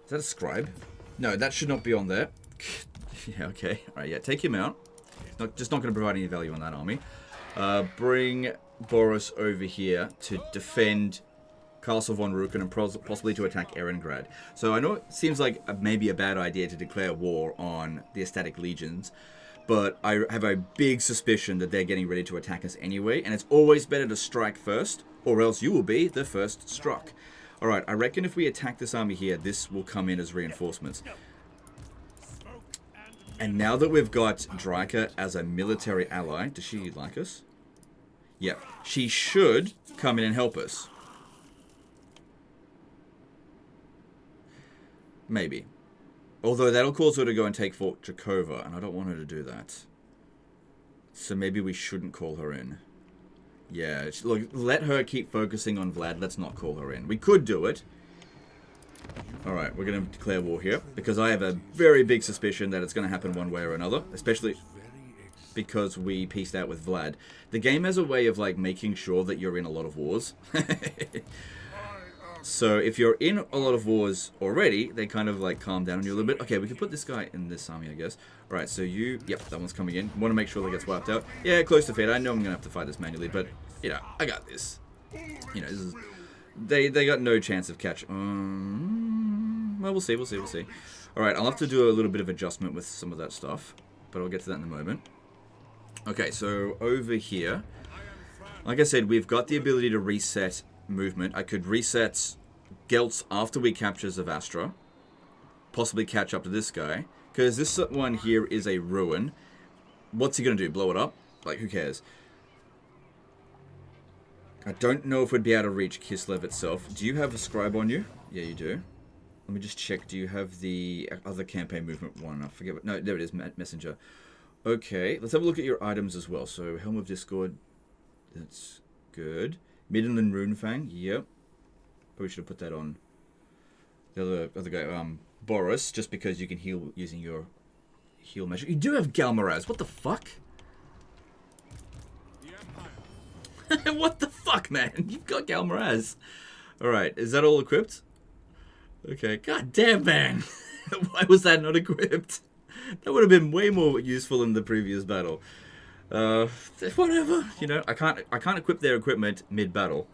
Is that a Scribe? No, that should not be on there. Yeah, okay. Alright, yeah, take him out. Just not going to provide any value on that army. Bring Boris over here to defend Castle von Rücken and possibly to attack Ehrengrad. So I know it seems like maybe a bad idea to declare war on the Ecstatic Legions, but I have a big suspicion that they're getting ready to attack us anyway, and it's always better to strike first, or else you will be the first struck. Alright, I reckon if we attack this army here, this will come in as reinforcements. And now that we've got Draika as a military ally, does she like us? Yep. She should come in and help us. Maybe. Although that'll cause her to go and take Fort Jakova, and I don't want her to do that. So maybe we shouldn't call her in. Yeah, look, let her keep focusing on Vlad. Let's not call her in. We could do it. Alright, we're going to declare war here, because I have a very big suspicion that it's going to happen one way or another, especially because we pieced out with Vlad. The game has a way of, like, making sure that you're in a lot of wars. So if you're in a lot of wars already, they kind of like calm down on you a little bit. Okay, we can put this guy in this army, I guess. Alright, so you... Yep, that one's coming in. Want to make sure that gets wiped out. Yeah, close to fate. I know I'm going to have to fight this manually, but, you know, I got this. You know, this is... They got no chance of catch. Well, we'll see. Alright, I'll have to do a little bit of adjustment with some of that stuff, but I'll get to that in a moment. Okay, so over here, like I said, we've got the ability to reset movement. I could reset Geltz after we capture Zavastra, possibly catch up to this guy, because this one here is a ruin. What's he gonna do, blow it up? Like, who cares? I don't know if we'd be able to reach Kislev itself. Do you have a scribe on you? Yeah, you do. Let me just check. Do you have the other campaign movement one? I forget what... No, there it is, messenger. Okay, let's have a look at your items as well. So, Helm of Discord, that's good. Midland Runefang, yep. Probably should have put that on the other guy, Boris, just because you can heal using your heal magic. You do have Galmaraz. What the fuck? The Empire. What the fuck, man? You've got Galmaraz. Alright, is that all equipped? Okay, god damn, man. Why was that not equipped? That would have been way more useful in the previous battle. Whatever. You know, I can't equip their equipment mid-battle.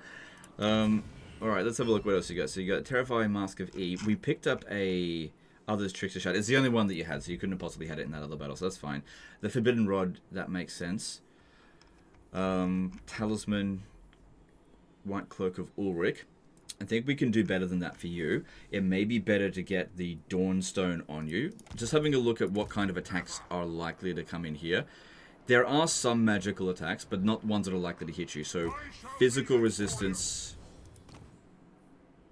Alright, let's have a look what else you got. So you got Terrifying Mask of E. We picked up a Others Trickster Shot. It's the only one that you had, so you couldn't have possibly had it in that other battle, so that's fine. The Forbidden Rod, that makes sense. Talisman, White Cloak of Ulrich. I think we can do better than that for you. It may be better to get the Dawnstone on you. Just having a look at what kind of attacks are likely to come in here. There are some magical attacks, but not ones that are likely to hit you. So, physical resistance.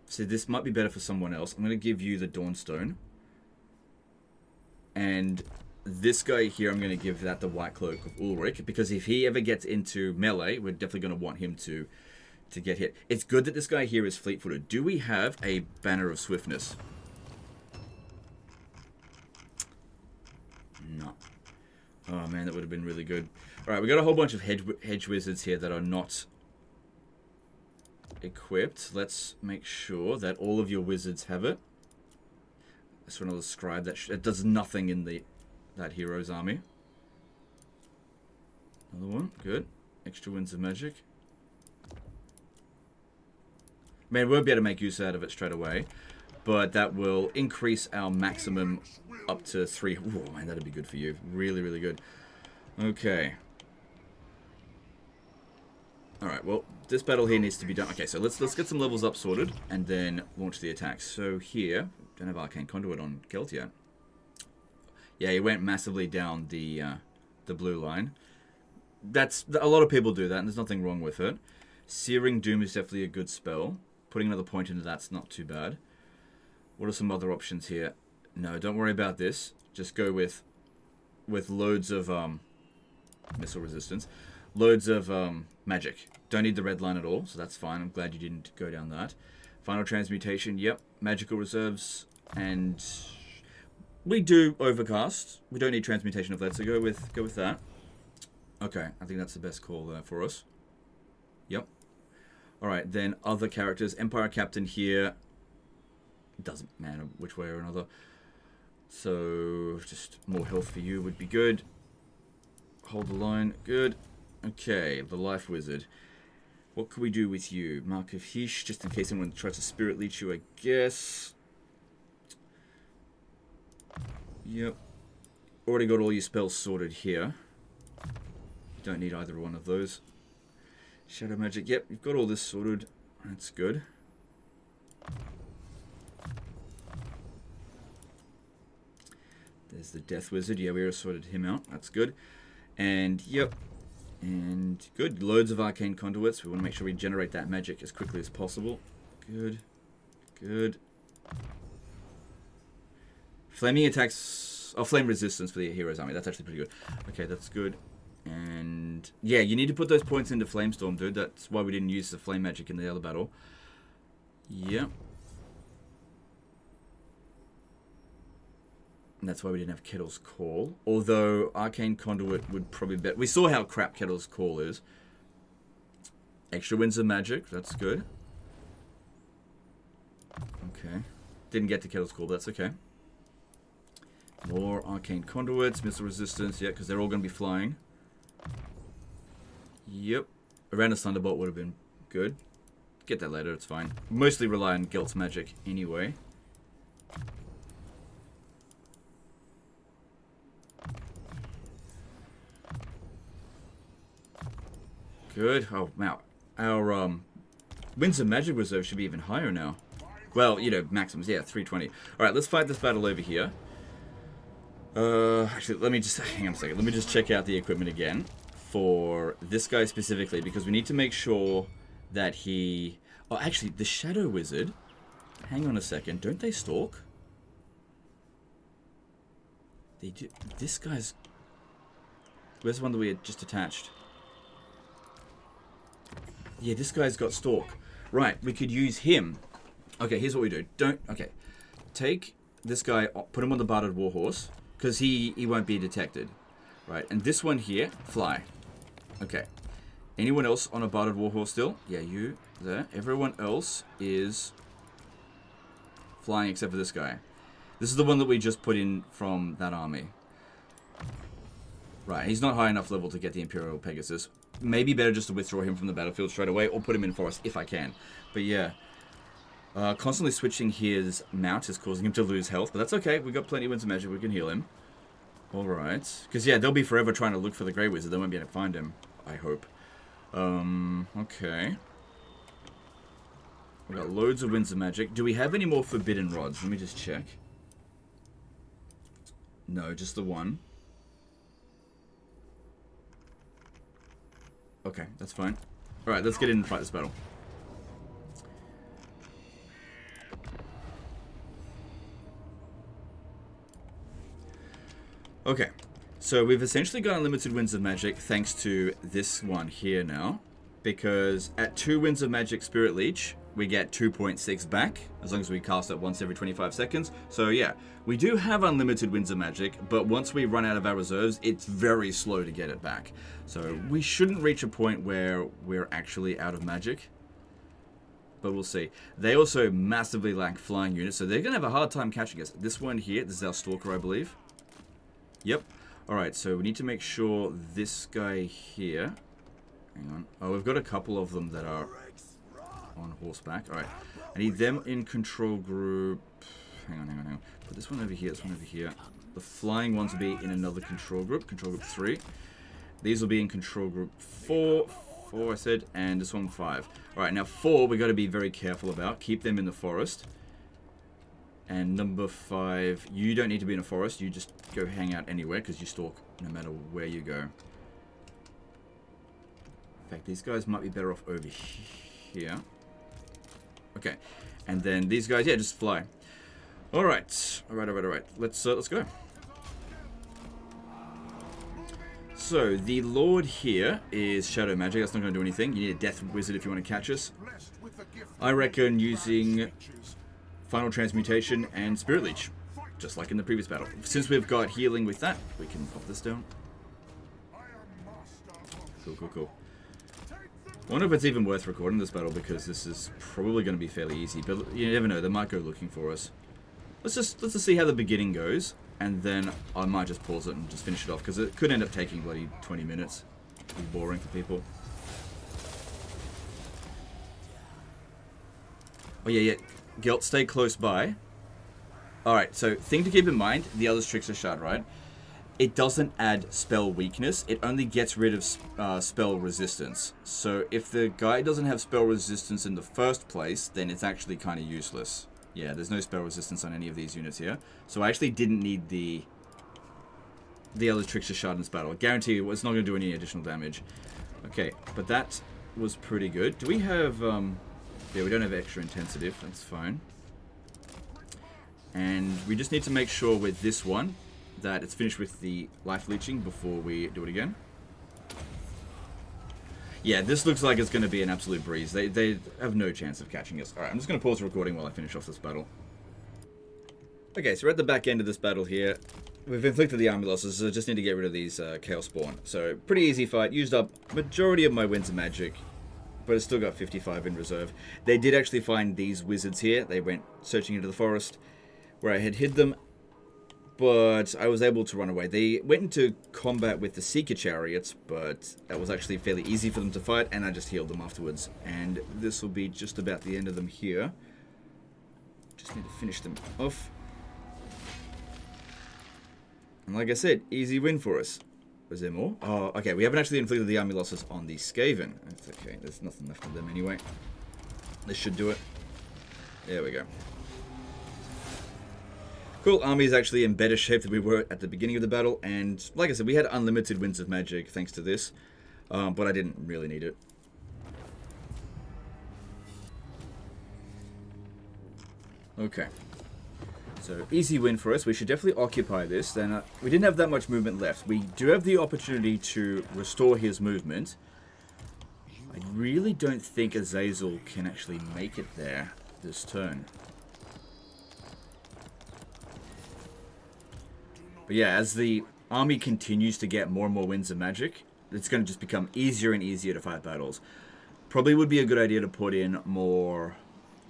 So this might be better for someone else. I'm going to give you the Dawnstone. And this guy here, I'm going to give that the White Cloak of Ulrich. Because if he ever gets into melee, we're definitely going to want him to get hit. It's good that this guy here is fleet-footed. Do we have a Banner of Swiftness? No. Oh man, that would have been really good. Alright, we got a whole bunch of hedge wizards here that are not equipped. Let's make sure that all of your wizards have it. That's another scribe that it does nothing in that hero's army. Another one, good. Extra winds of magic. Man, we won't be able to make use out of it straight away, but that will increase our maximum up to 3. Oh man, that'd be good for you. Really, really good. Okay. Alright, well, this battle here needs to be done. Okay, so let's get some levels up sorted, and then launch the attacks. So here, don't have Arcane Conduit on Gelt yet. Yeah, he went massively down the blue line. That's a lot of people do that, and there's nothing wrong with it. Searing Doom is definitely a good spell. Putting another point into that's not too bad. What are some other options here? No, don't worry about this. Just go with loads of missile resistance. Loads of magic. Don't need the red line at all, so that's fine. I'm glad you didn't go down that. Final Transmutation, yep. Magical Reserves, and we do Overcast. We don't need Transmutation of that, so go with that. Okay, I think that's the best call for us. Yep. Alright, then other characters. Empire Captain here. Doesn't matter which way or another. So, just more health for you would be good. Hold the line. Good. Okay, the Life Wizard. What can we do with you? Mark of Hish, just in case anyone tries to Spirit Leech you, I guess. Yep. Already got all your spells sorted here. Don't need either one of those. Shadow Magic, yep, you've got all this sorted. That's good. There's the Death Wizard. Yeah, we already sorted him out. That's good. And, yep. And good. Loads of Arcane Conduits. We want to make sure we generate that magic as quickly as possible. Good. Good. Flaming attacks... Oh, Flame Resistance for the Hero's Army. That's actually pretty good. Okay, that's good. And yeah, you need to put those points into Flamestorm, dude. That's why we didn't use the flame magic in the other battle. Yep. And that's why we didn't have Kettle's Call. Although Arcane Conduit would probably bet. We saw how crap Kettle's Call is. Extra Winds of Magic. That's good. Okay. Didn't get to Kettle's Call, but that's okay. More Arcane Conduits. Missile Resistance. Yeah, because they're all going to be flying. Yep. Around Thunderbolt would have been good. Get that later, it's fine. Mostly rely on Gelt's magic anyway. Good. Oh, wow. Our Winds of Magic Reserve should be even higher now. Well, you know, maximums. Yeah, 320. Alright, let's fight this battle over here. Actually, let me just... Hang on a second. Let me just check out the equipment again. For this guy specifically, because we need to make sure that he... Oh, actually, the Shadow Wizard... Hang on a second. Don't they stalk? They do... This guy's... Where's the one that we had just attached? Yeah, this guy's got stalk. Right, we could use him. Okay, here's what we do. Okay. Take this guy, put him on the Bartered Warhorse. because he won't be detected. Right, and this one here, fly. Okay. Anyone else on a bartered warhorse still? Yeah, you there. Everyone else is flying except for this guy. This is the one that we just put in from that army. Right, he's not high enough level to get the Imperial Pegasus. Maybe better just to withdraw him from the battlefield straight away, or put him in forest if I can. But yeah. Constantly switching his mount is causing him to lose health, but that's okay. We've got plenty of winds of magic, we can heal him. Alright. Because yeah, they'll be forever trying to look for the Grey Wizard. They won't be able to find him, I hope. Okay. We've got loads of winds of magic. Do we have any more forbidden rods? Let me just check. No, just the one. Okay, that's fine. Alright, let's get in and fight this battle. Okay, so we've essentially got unlimited winds of magic thanks to this one here now. Because at 2 winds of magic Spirit Leech, we get 2.6 back, as long as we cast it once every 25 seconds. So yeah, we do have unlimited winds of magic, but once we run out of our reserves, it's very slow to get it back. So we shouldn't reach a point where we're actually out of magic. But we'll see. They also massively lack flying units, so they're going to have a hard time catching us. This one here, this is our Stalker, I believe. Yep. Alright, so we need to make sure this guy here... Hang on. Oh, we've got a couple of them that are on horseback. Alright. I need them in control group... Hang on. Put this one over here, this one over here. The flying ones will be in another control group 3. These will be in control group 4 I said, and this one 5. Alright, now 4 we got to be very careful about. Keep them in the forest. And number 5, you don't need to be in a forest, you just go hang out anywhere, because you stalk no matter where you go. In fact, these guys might be better off over here. Okay, and then these guys, yeah, just fly. Alright, alright. Let's go. So, the Lord here is Shadow Magic, that's not going to do anything. You need a Death Wizard if you want to catch us. I reckon using Final Transmutation and Spirit Leech, just like in the previous battle. Since we've got healing with that, we can pop this down. Cool. Wonder if it's even worth recording this battle, because this is probably going to be fairly easy, but you never know, they might go looking for us. Let's just see how the beginning goes, and then I might just pause it and just finish it off, because it could end up taking bloody 20 minutes. It'd be boring for people. Oh yeah. Gelt, stay close by. Alright, so thing to keep in mind, the other Trickster Shard, right? It doesn't add spell weakness, it only gets rid of spell resistance. So if the guy doesn't have spell resistance in the first place, then it's actually kind of useless. Yeah, there's no spell resistance on any of these units here. So I actually didn't need the other Trickster Shard in this battle. I guarantee you it's not going to do any additional damage. Okay, but that was pretty good. Do we have... yeah, we don't have extra intensitive, that's fine. And we just need to make sure with this one that it's finished with the life leeching before we do it again. Yeah, this looks like it's going to be an absolute breeze. They have no chance of catching us. Alright, I'm just going to pause the recording while I finish off this battle. Okay, so we're at the back end of this battle here. We've inflicted the army losses, so I just need to get rid of these Chaos Spawn. So, pretty easy fight. Used up majority of my winds of magic, but it's still got 55 in reserve. They did actually find these wizards here. They went searching into the forest where I had hid them, but I was able to run away. They went into combat with the Seeker Chariots, but that was actually fairly easy for them to fight, and I just healed them afterwards. And this will be just about the end of them here. Just need to finish them off. And like I said, easy win for us. Was there more? Oh, okay, we haven't actually inflicted the army losses on the Skaven. That's okay, there's nothing left of them anyway. This should do it. There we go. Cool, army is actually in better shape than we were at the beginning of the battle, and like I said, we had unlimited winds of magic thanks to this, but I didn't really need it. Okay. So, easy win for us. We should definitely occupy this. Then we didn't have that much movement left. We do have the opportunity to restore his movement. I really don't think Azazel can actually make it there this turn. But yeah, as the army continues to get more and more winds of magic, it's going to just become easier and easier to fight battles. Probably would be a good idea to put in more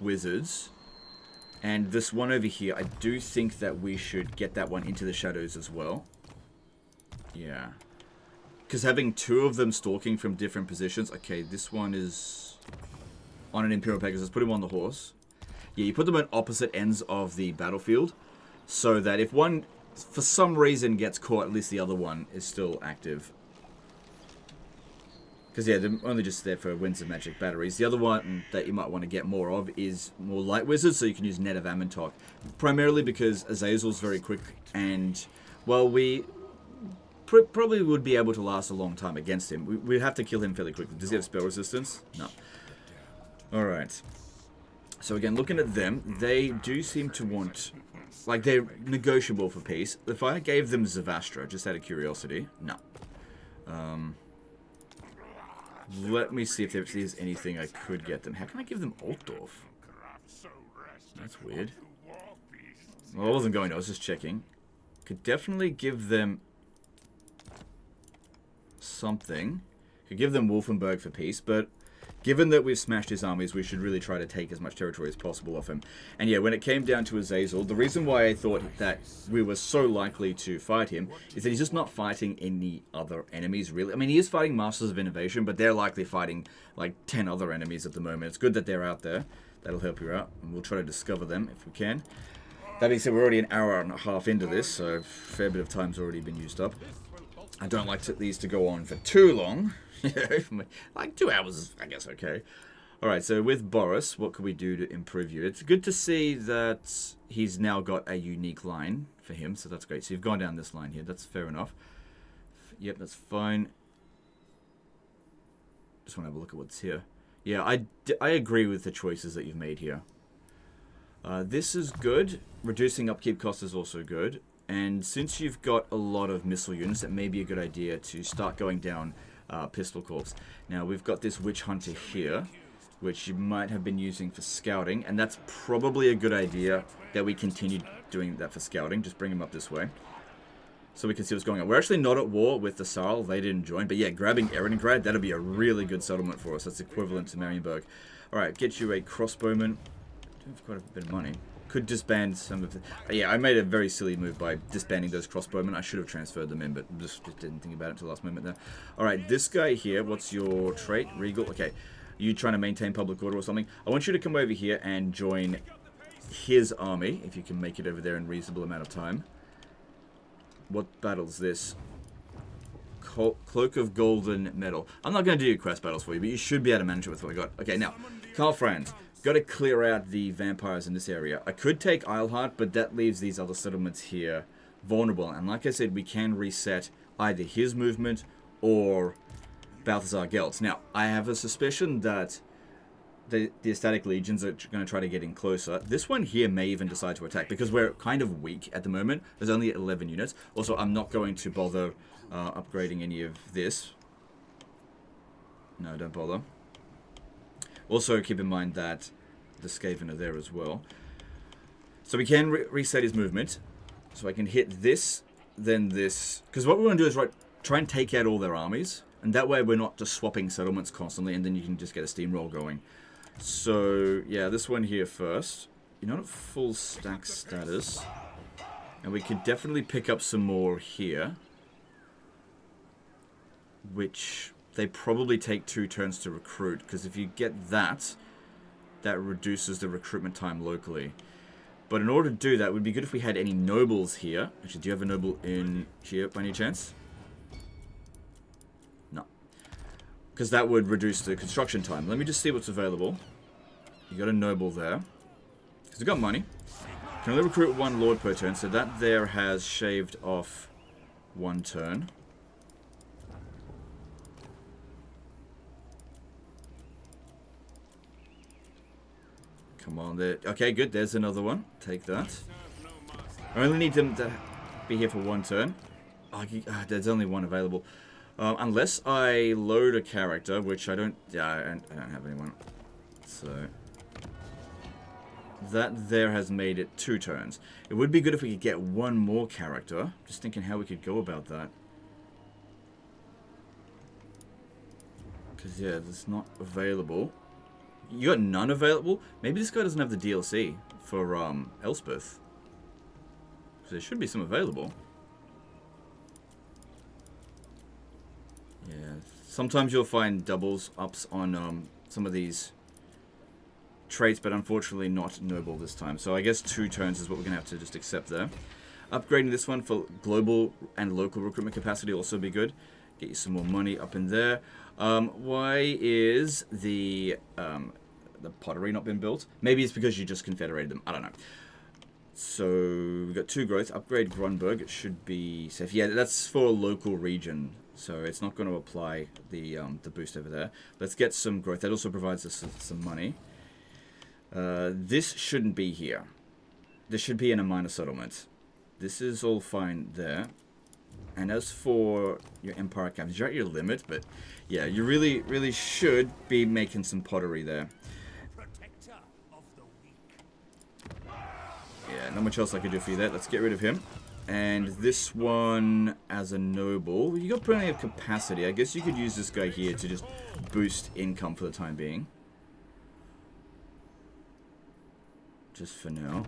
wizards. And this one over here, I do think that we should get that one into the shadows as well. Yeah. Because having two of them stalking from different positions... Okay, this one is on an Imperial Pegasus. Put him on the horse. Yeah, you put them at opposite ends of the battlefield. So that if one, for some reason, gets caught, at least the other one is still active. Because, yeah, they're only just there for winds of magic batteries. The other one that you might want to get more of is more light wizards, so you can use Net of Amantok. Primarily because Azazel's very quick, and, well, we probably would be able to last a long time against him. We'd have to kill him fairly quickly. Does he have spell resistance? No. Alright. So, again, looking at them, they do seem to want... Like, they're negotiable for peace. If I gave them Zavastra, just out of curiosity... No. Let me see if there's anything I could get them. How can I give them Altdorf? That's weird. Well, I wasn't going to. I was just checking. Could definitely give them something. Could give them Wolfenburg for peace, but given that we've smashed his armies, we should really try to take as much territory as possible off him. And yeah, when it came down to Azazel, the reason why I thought that we were so likely to fight him is that he's just not fighting any other enemies, really. I mean, he is fighting Masters of Innovation, but they're likely fighting like 10 other enemies at the moment. It's good that they're out there. That'll help you out, and we'll try to discover them if we can. That being said, we're already an hour and a half into this, so a fair bit of time's already been used up. I don't like these to go on for too long. Like 2 hours is, I guess, okay. Alright, so with Boris, what can we do to improve you? It's good to see that he's now got a unique line for him, so that's great. So you've gone down this line here, that's fair enough. Yep, that's fine. Just want to have a look at what's here. Yeah, I agree with the choices that you've made here. This is good. Reducing upkeep cost is also good. And since you've got a lot of missile units, it may be a good idea to start going down Pistol Corps. Now, we've got this Witch Hunter here, which you might have been using for scouting, and that's probably a good idea that we continue doing that for scouting. Just bring him up this way, so we can see what's going on. We're actually not at war with the Sarl. They didn't join, but yeah, grabbing Erengrad, that'll be a really good settlement for us. That's equivalent to Marienburg. Alright, get you a crossbowman. I have quite a bit of money. Could disband some of the... Yeah, I made a very silly move by disbanding those crossbowmen. I should have transferred them in, but just didn't think about it until the last moment there. Alright, this guy here, what's your trait? Regal? Okay. You trying to maintain public order or something? I want you to come over here and join his army, if you can make it over there in a reasonable amount of time. What battle's this? Cloak of Golden Metal. I'm not going to do quest battles for you, but you should be able to manage it with what we got. Okay, now, Karl Franz. Got to clear out the vampires in this area. I could take Isleheart, but that leaves these other settlements here vulnerable. And like I said, we can reset either his movement or Balthazar Gelt's. Now, I have a suspicion that the Ecstatic Legions are going to try to get in closer. This one here may even decide to attack because we're kind of weak at the moment. There's only 11 units. Also, I'm not going to bother upgrading any of this. No, don't bother. Also, keep in mind that the Skaven are there as well. So we can reset his movement. So I can hit this, then this. Because what we want to do is try and take out all their armies. And that way we're not just swapping settlements constantly, and then you can just get a steamroll going. So, yeah, this one here first. You're not at full stack status. And we could definitely pick up some more here. Which... they probably take 2 turns to recruit, because if you get that, that reduces the recruitment time locally. But in order to do that, it would be good if we had any nobles here. Actually, do you have a noble in here by any chance? No. Because that would reduce the construction time. Let me just see what's available. You got a noble there. Because we've got money. Can only recruit 1 lord per turn, so that there has shaved off 1 turn. Come on there. Okay, good. There's another one. Take that. I only need them to be here for 1 turn. Oh, there's only 1 available. Unless I load a character, which I don't... Yeah, I don't have anyone. So... That there has made it 2 turns. It would be good if we could get one more character. Just thinking how we could go about that. Because, yeah, that's not available. You got none available? Maybe this guy doesn't have the DLC for Elspeth. So there should be some available. Yeah. Sometimes you'll find doubles ups on some of these traits, but unfortunately not noble this time. So I guess 2 turns is what we're going to have to just accept there. Upgrading this one for global and local recruitment capacity will also be good. Get you some more money up in there. Why is the pottery not been built? Maybe it's because you just confederated them. I don't know. So we've got 2 growth. Upgrade Grunberg. It should be safe. Yeah, that's for a local region, so it's not going to apply the boost over there. Let's get some growth. That also provides us some money. This shouldn't be here. This should be in a minor settlement. This is all fine there. And as for your Empire captains, you're at your limit, but yeah, you really should be making some pottery there. Yeah, not much else I could do for you there. Let's get rid of him. And this one as a noble, you got plenty of capacity. I guess you could use this guy here to just boost income for the time being. Just for now.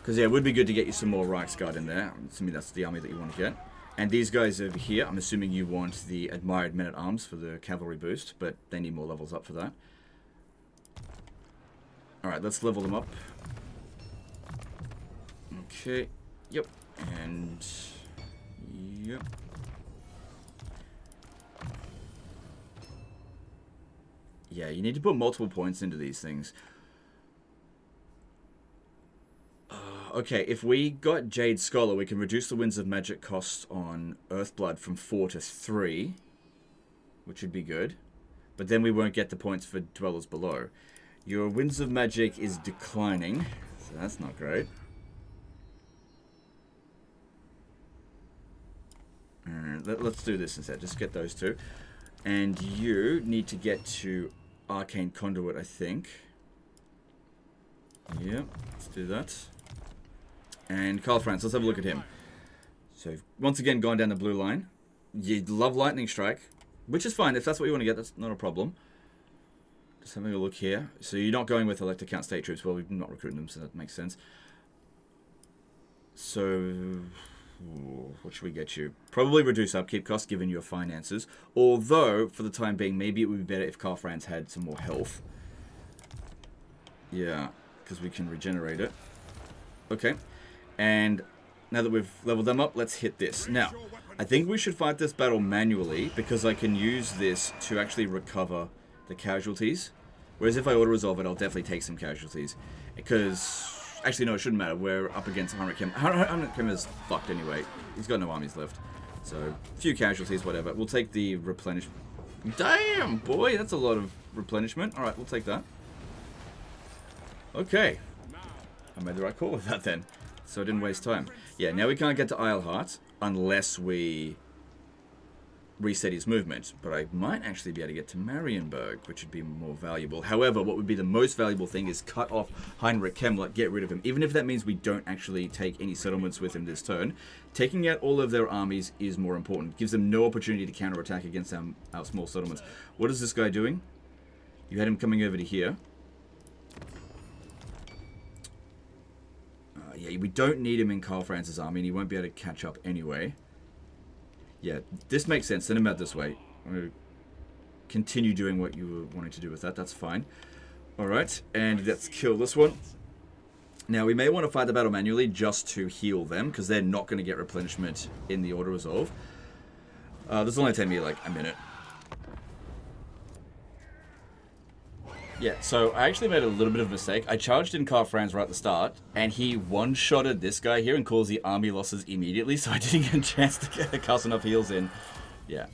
Because, yeah, it would be good to get you some more Reichsguard in there. I'm assuming that's the army that you want to get. And these guys over here, I'm assuming you want the Admired Men-at-Arms for the cavalry boost, but they need more levels up for that. Alright, let's level them up. Okay, yep, and yep. Yeah, you need to put multiple points into these things. Okay, if we got Jade Scholar, we can reduce the Winds of Magic cost on Earthblood from 4 to 3, which would be good. But then we won't get the points for Dwellers Below. Your Winds of Magic is declining, so that's not great. Let's do this instead. Just get those 2. And you need to get to Arcane Conduit, I think. Yep, let's do that. And Karl Franz, let's have a look at him. So, once again, gone down the blue line. You love Lightning Strike, which is fine. If that's what you want to get, that's not a problem. Just having a look here. So, you're not going with Electocount State Troops. Well, we're not recruiting them, so that makes sense. So, what should we get you? Probably reduce upkeep costs, given your finances. Although, for the time being, maybe it would be better if Karl Franz had some more health. Yeah, because we can regenerate it. Okay. And now that we've leveled them up, let's hit this. Now, I think we should fight this battle manually, because I can use this to actually recover the casualties. Whereas if I auto-resolve it, I'll definitely take some casualties. Because, actually no, it shouldn't matter. We're up against Heinrich Himmler. Heinrich Himmler's fucked anyway. He's got no armies left. So, a few casualties, whatever. We'll take the replenishment. Damn, boy, that's a lot of replenishment. Alright, we'll take that. Okay. I made the right call with that then. So I didn't waste time. Yeah, now we can't get to Eilhart unless we reset his movement. But I might actually be able to get to Marienburg, which would be more valuable. However, what would be the most valuable thing is cut off Heinrich Himmler, get rid of him. Even if that means we don't actually take any settlements with him this turn, taking out all of their armies is more important. It gives them no opportunity to counterattack against our small settlements. What is this guy doing? You had him coming over to here. Yeah, we don't need him in Karl Franz's army, and he won't be able to catch up anyway. Yeah, this makes sense. Send him out this way. I'm going to continue doing what you were wanting to do with that. That's fine. Alright, and let's kill this one. Now, we may want to fight the battle manually just to heal them, because they're not going to get replenishment in the auto-resolve. This will only take me like a minute. Yeah, so I actually made a little bit of a mistake. I charged in Karl Franz right at the start, and he one-shotted this guy here and caused the army losses immediately, so I didn't get a chance to cast enough heals in. Yeah,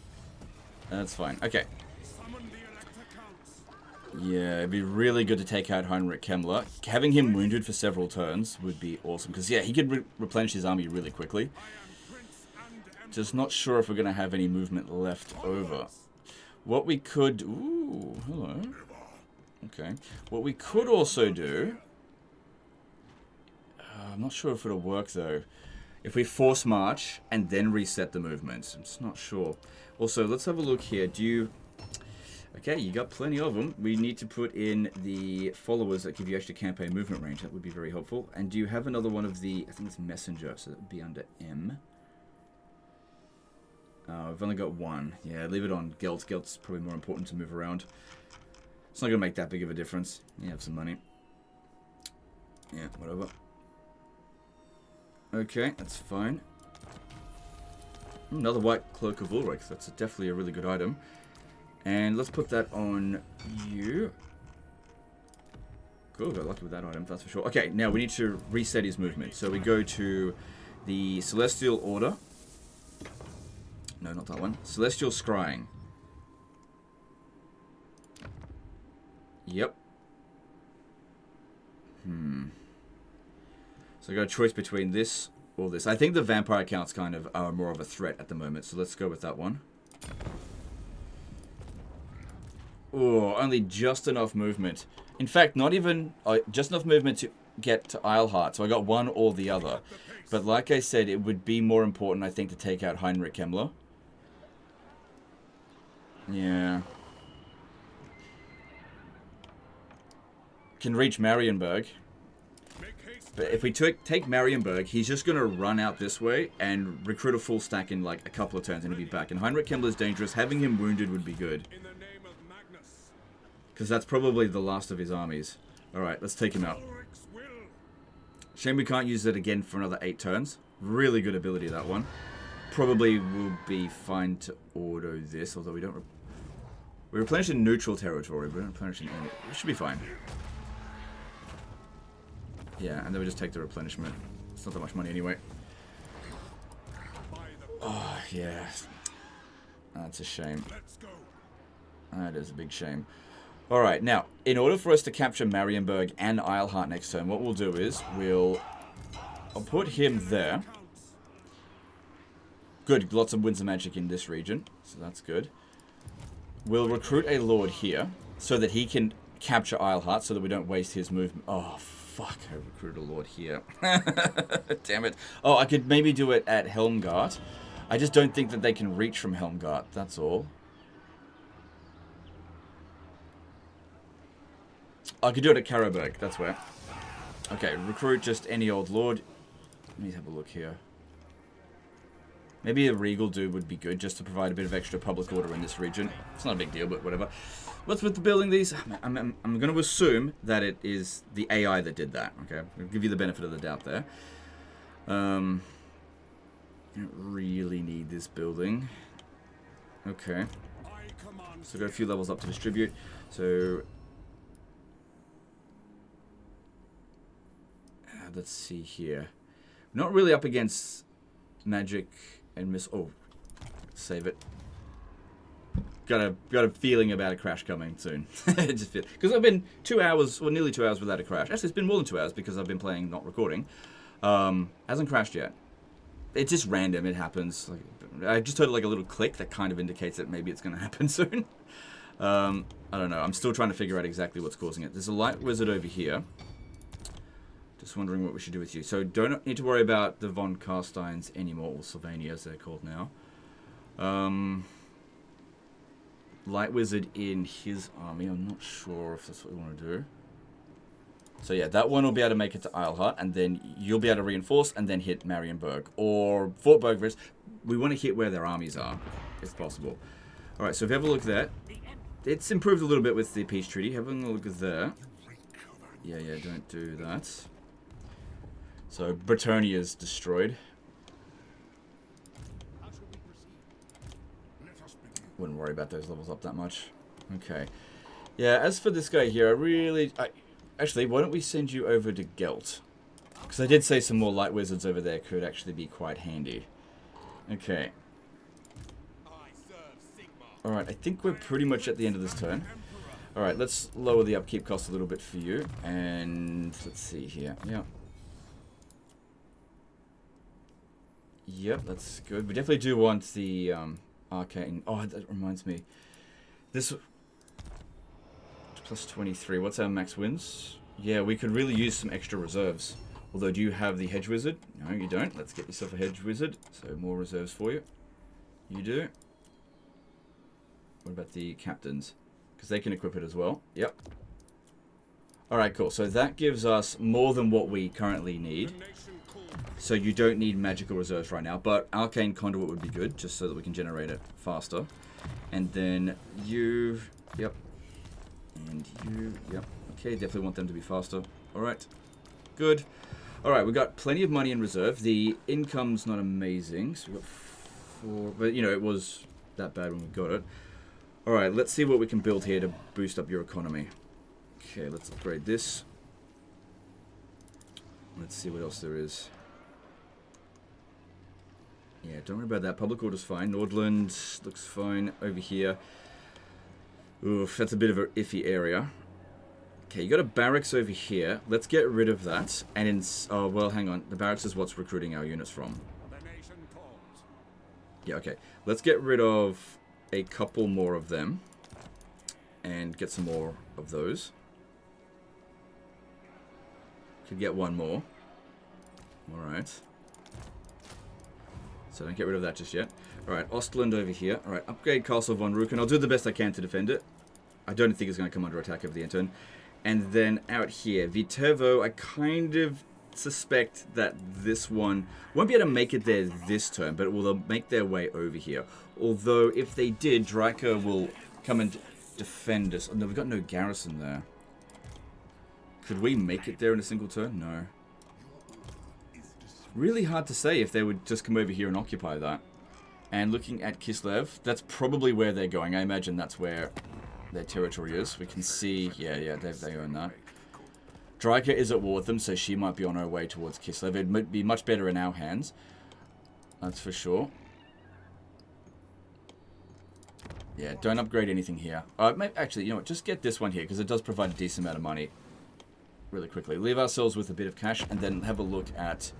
that's fine. Okay. Yeah, it'd be really good to take out Heinrich Himmler. Having him wounded for several turns would be awesome, because, yeah, he could replenish his army really quickly. Just not sure if we're going to have any movement left over. What we could... Ooh, hello. Okay. What we could also do... I'm not sure if it'll work, though. If we force march and then reset the movement. I'm just not sure. Also, let's have a look here. Do you... Okay, you got plenty of them. We need to put in the followers that give you extra campaign movement range. That would be very helpful. And do you have another one of the... I think it's messenger, so that would be under M. We've only got one. Yeah, leave it on Gelt. Gelt's probably more important to move around. It's not going to make that big of a difference. You have some money. Yeah, whatever. Okay, that's fine. Another white cloak of Ulrich. That's definitely a really good item. And let's put that on you. Cool, got lucky with that item, that's for sure. Okay, now we need to reset his movement. So we go to the Celestial Order. No, not that one. Celestial Scrying. Yep. So I got a choice between this or this. I think the vampire counts kind of are more of a threat at the moment, so let's go with that one. Oh, only just enough movement. In fact, not even just enough movement to get to Isleheart. So I got one or the other. But like I said, it would be more important, I think, to take out Heinrich Kemmler. Yeah. Can reach Marienburg. But if we take Marienburg, he's just going to run out this way and recruit a full stack in like a couple of turns and he'll be back. And Heinrich Kemmler's dangerous. Having him wounded would be good. Because that's probably the last of his armies. Alright, let's take him out. Shame we can't use it again for another 8 turns. Really good ability, that one. Probably will be fine to auto this, although we don't... We replenish in neutral territory, but we don't replenish in any... It should be fine. Yeah, and then we just take the replenishment. It's not that much money anyway. Oh, yeah. That's a shame. That is a big shame. Alright, now, in order for us to capture Marienburg and Isleheart next turn, what we'll do is, I'll put him there. Good, lots of Winds of Magic in this region, so that's good. We'll recruit a Lord here, so that he can capture Isleheart, so that we don't waste his movement. Oh, fuck, I recruited a Lord here. Damn it. Oh, I could maybe do it at Helmgart. I just don't think that they can reach from Helmgart, that's all. I could do it at Karabberg, that's where. Okay, recruit just any old lord. Let me have a look here. Maybe a regal dude would be good, just to provide a bit of extra public order in this region. It's not a big deal, but whatever. What's with the building these? I'm going to assume that it is the AI that did that, okay? I'll give you the benefit of the doubt there. I don't really need this building. Okay. So got a few levels up to distribute. So... let's see here. Not really up against magic and miss. Oh, save it. Got a feeling about a crash coming soon. Just because I've been 2 hours, or nearly 2 hours without a crash. Actually, it's been more than 2 hours because I've been playing, not recording. Hasn't crashed yet. It's just random. It happens. Like, I just heard like a little click that kind of indicates that maybe it's going to happen soon. I don't know. I'm still trying to figure out exactly what's causing it. There's a light wizard over here. Just wondering what we should do with you. So don't need to worry about the von Carsteins anymore, or Sylvania as they're called now. Light Wizard in his army. I'm not sure if that's what we want to do. So yeah, that one will be able to make it to Isleheart, and then you'll be able to reinforce and then hit Marienburg. Or Fort Bergvist. We want to hit where their armies are, if possible. Alright, so if you have a look there. It's improved a little bit with the peace treaty. Having a look at there. Yeah, don't do that. So, Bretonnia is destroyed. Wouldn't worry about those levels up that much. Okay. Yeah, as for this guy here, actually, why don't we send you over to Gelt? Because I did say some more light wizards over there could actually be quite handy. Okay. Alright, I think we're pretty much at the end of this turn. Alright, let's lower the upkeep cost a little bit for you. And let's see here. Yeah. Yep, that's good. We definitely do want the arcane. Oh, that reminds me. This Plus 23. What's our max wins? Yeah, we could really use some extra reserves. Although, do you have the hedge wizard? No, you don't. Let's get yourself a hedge wizard. So, more reserves for you. You do. What about the captains? Because they can equip it as well. Yep. Alright, cool. So, that gives us more than what we currently need. So, you don't need magical reserves right now. But Arcane Conduit would be good, just so that we can generate it faster. And then you... Yep. And you... Yep. Okay, definitely want them to be faster. Alright. Good. Alright, we've got plenty of money in reserve. The income's not amazing. So we've got 4... But, you know, it was that bad when we got it. Alright, let's see what we can build here to boost up your economy. Okay, let's upgrade this. Let's see what else there is. Yeah, don't worry about that. Public order's fine. Nordland looks fine over here. Oof, that's a bit of an iffy area. Okay, you got a barracks over here. Let's get rid of that. And in... Oh, well, hang on. The barracks is what's recruiting our units from. Yeah, okay. Let's get rid of a couple more of them. And get some more of those. Could get one more. Alright. So don't get rid of that just yet. Alright, Ostland over here. Alright, upgrade Castle von Ruken. I'll do the best I can to defend it. I don't think it's going to come under attack over the end turn. And then out here, Viterbo, I kind of suspect that this one won't be able to make it there this turn, but will make their way over here. Although, if they did, Draca will come and defend us. Oh, no, we've got no garrison there. Could we make it there in a single turn? No. Really hard to say if they would just come over here and occupy that. And looking at Kislev, that's probably where they're going. I imagine that's where their territory is. We can see, yeah, they own that. Draca is at war with them, so she might be on her way towards Kislev. It might be much better in our hands. That's for sure. Yeah, don't upgrade anything here. Actually, you know what, just get this one here, because it does provide a decent amount of money. Really quickly. Leave ourselves with a bit of cash, and then have a look at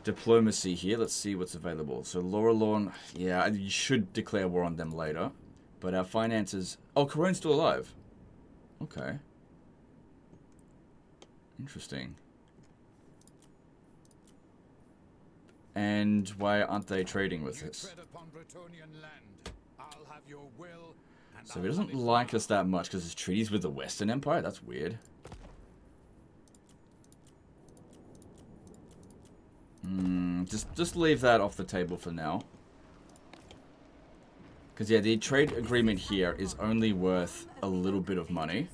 diplomacy here. Let's see what's available. So, Laurelorn, yeah, you should declare war on them later. But our finances... Oh, Corone's still alive. Okay. Interesting. And why aren't they trading with us? So he doesn't like us that much because his treaties with the Western Empire? That's weird. Just leave that off the table for now. Because, yeah, the trade agreement here is only worth a little bit of money.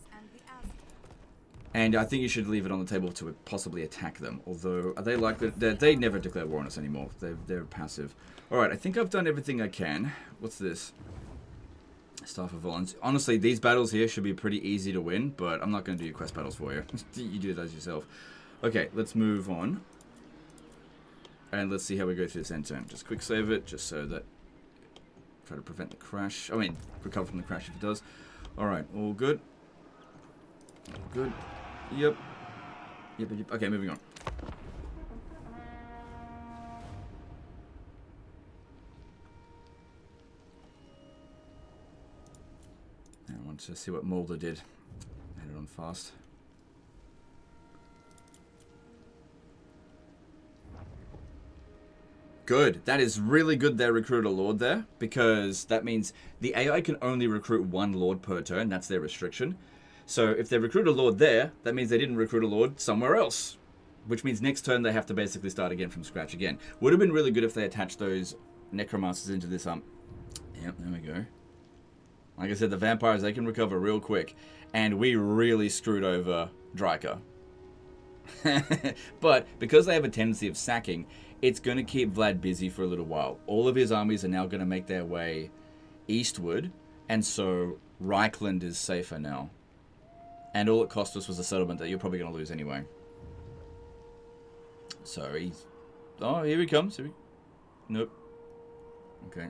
And I think you should leave it on the table to possibly attack them. Although, are they likely... They never declare war on us anymore. They're passive. Alright, I think I've done everything I can. What's this? Staff of Violence. Honestly, these battles here should be pretty easy to win, but I'm not going to do your quest battles for you. You do those yourself. Okay, let's move on. And let's see how we go through this end turn. Just quick save it, just so that... Try to prevent the crash. I mean, recover from the crash if it does. Alright, all good. All good. Yep. Yep. Okay, moving on. I want to see what Moulder did. Had it on fast. Good. That is really good they recruited a lord there, because that means the AI can only recruit one lord per turn. That's their restriction. So if they recruit a lord there, that means they didn't recruit a lord somewhere else. Which means next turn they have to basically start again from scratch again. Would have been really good if they attached those necromancers into this Yep, there we go. Like I said, the vampires, they can recover real quick. And we really screwed over Draca. But because they have a tendency of sacking, it's going to keep Vlad busy for a little while. All of his armies are now going to make their way eastward. And so Reichland is safer now. And all it cost us was a settlement that you're probably going to lose anyway. So he's... Oh, here he comes. Nope. Okay.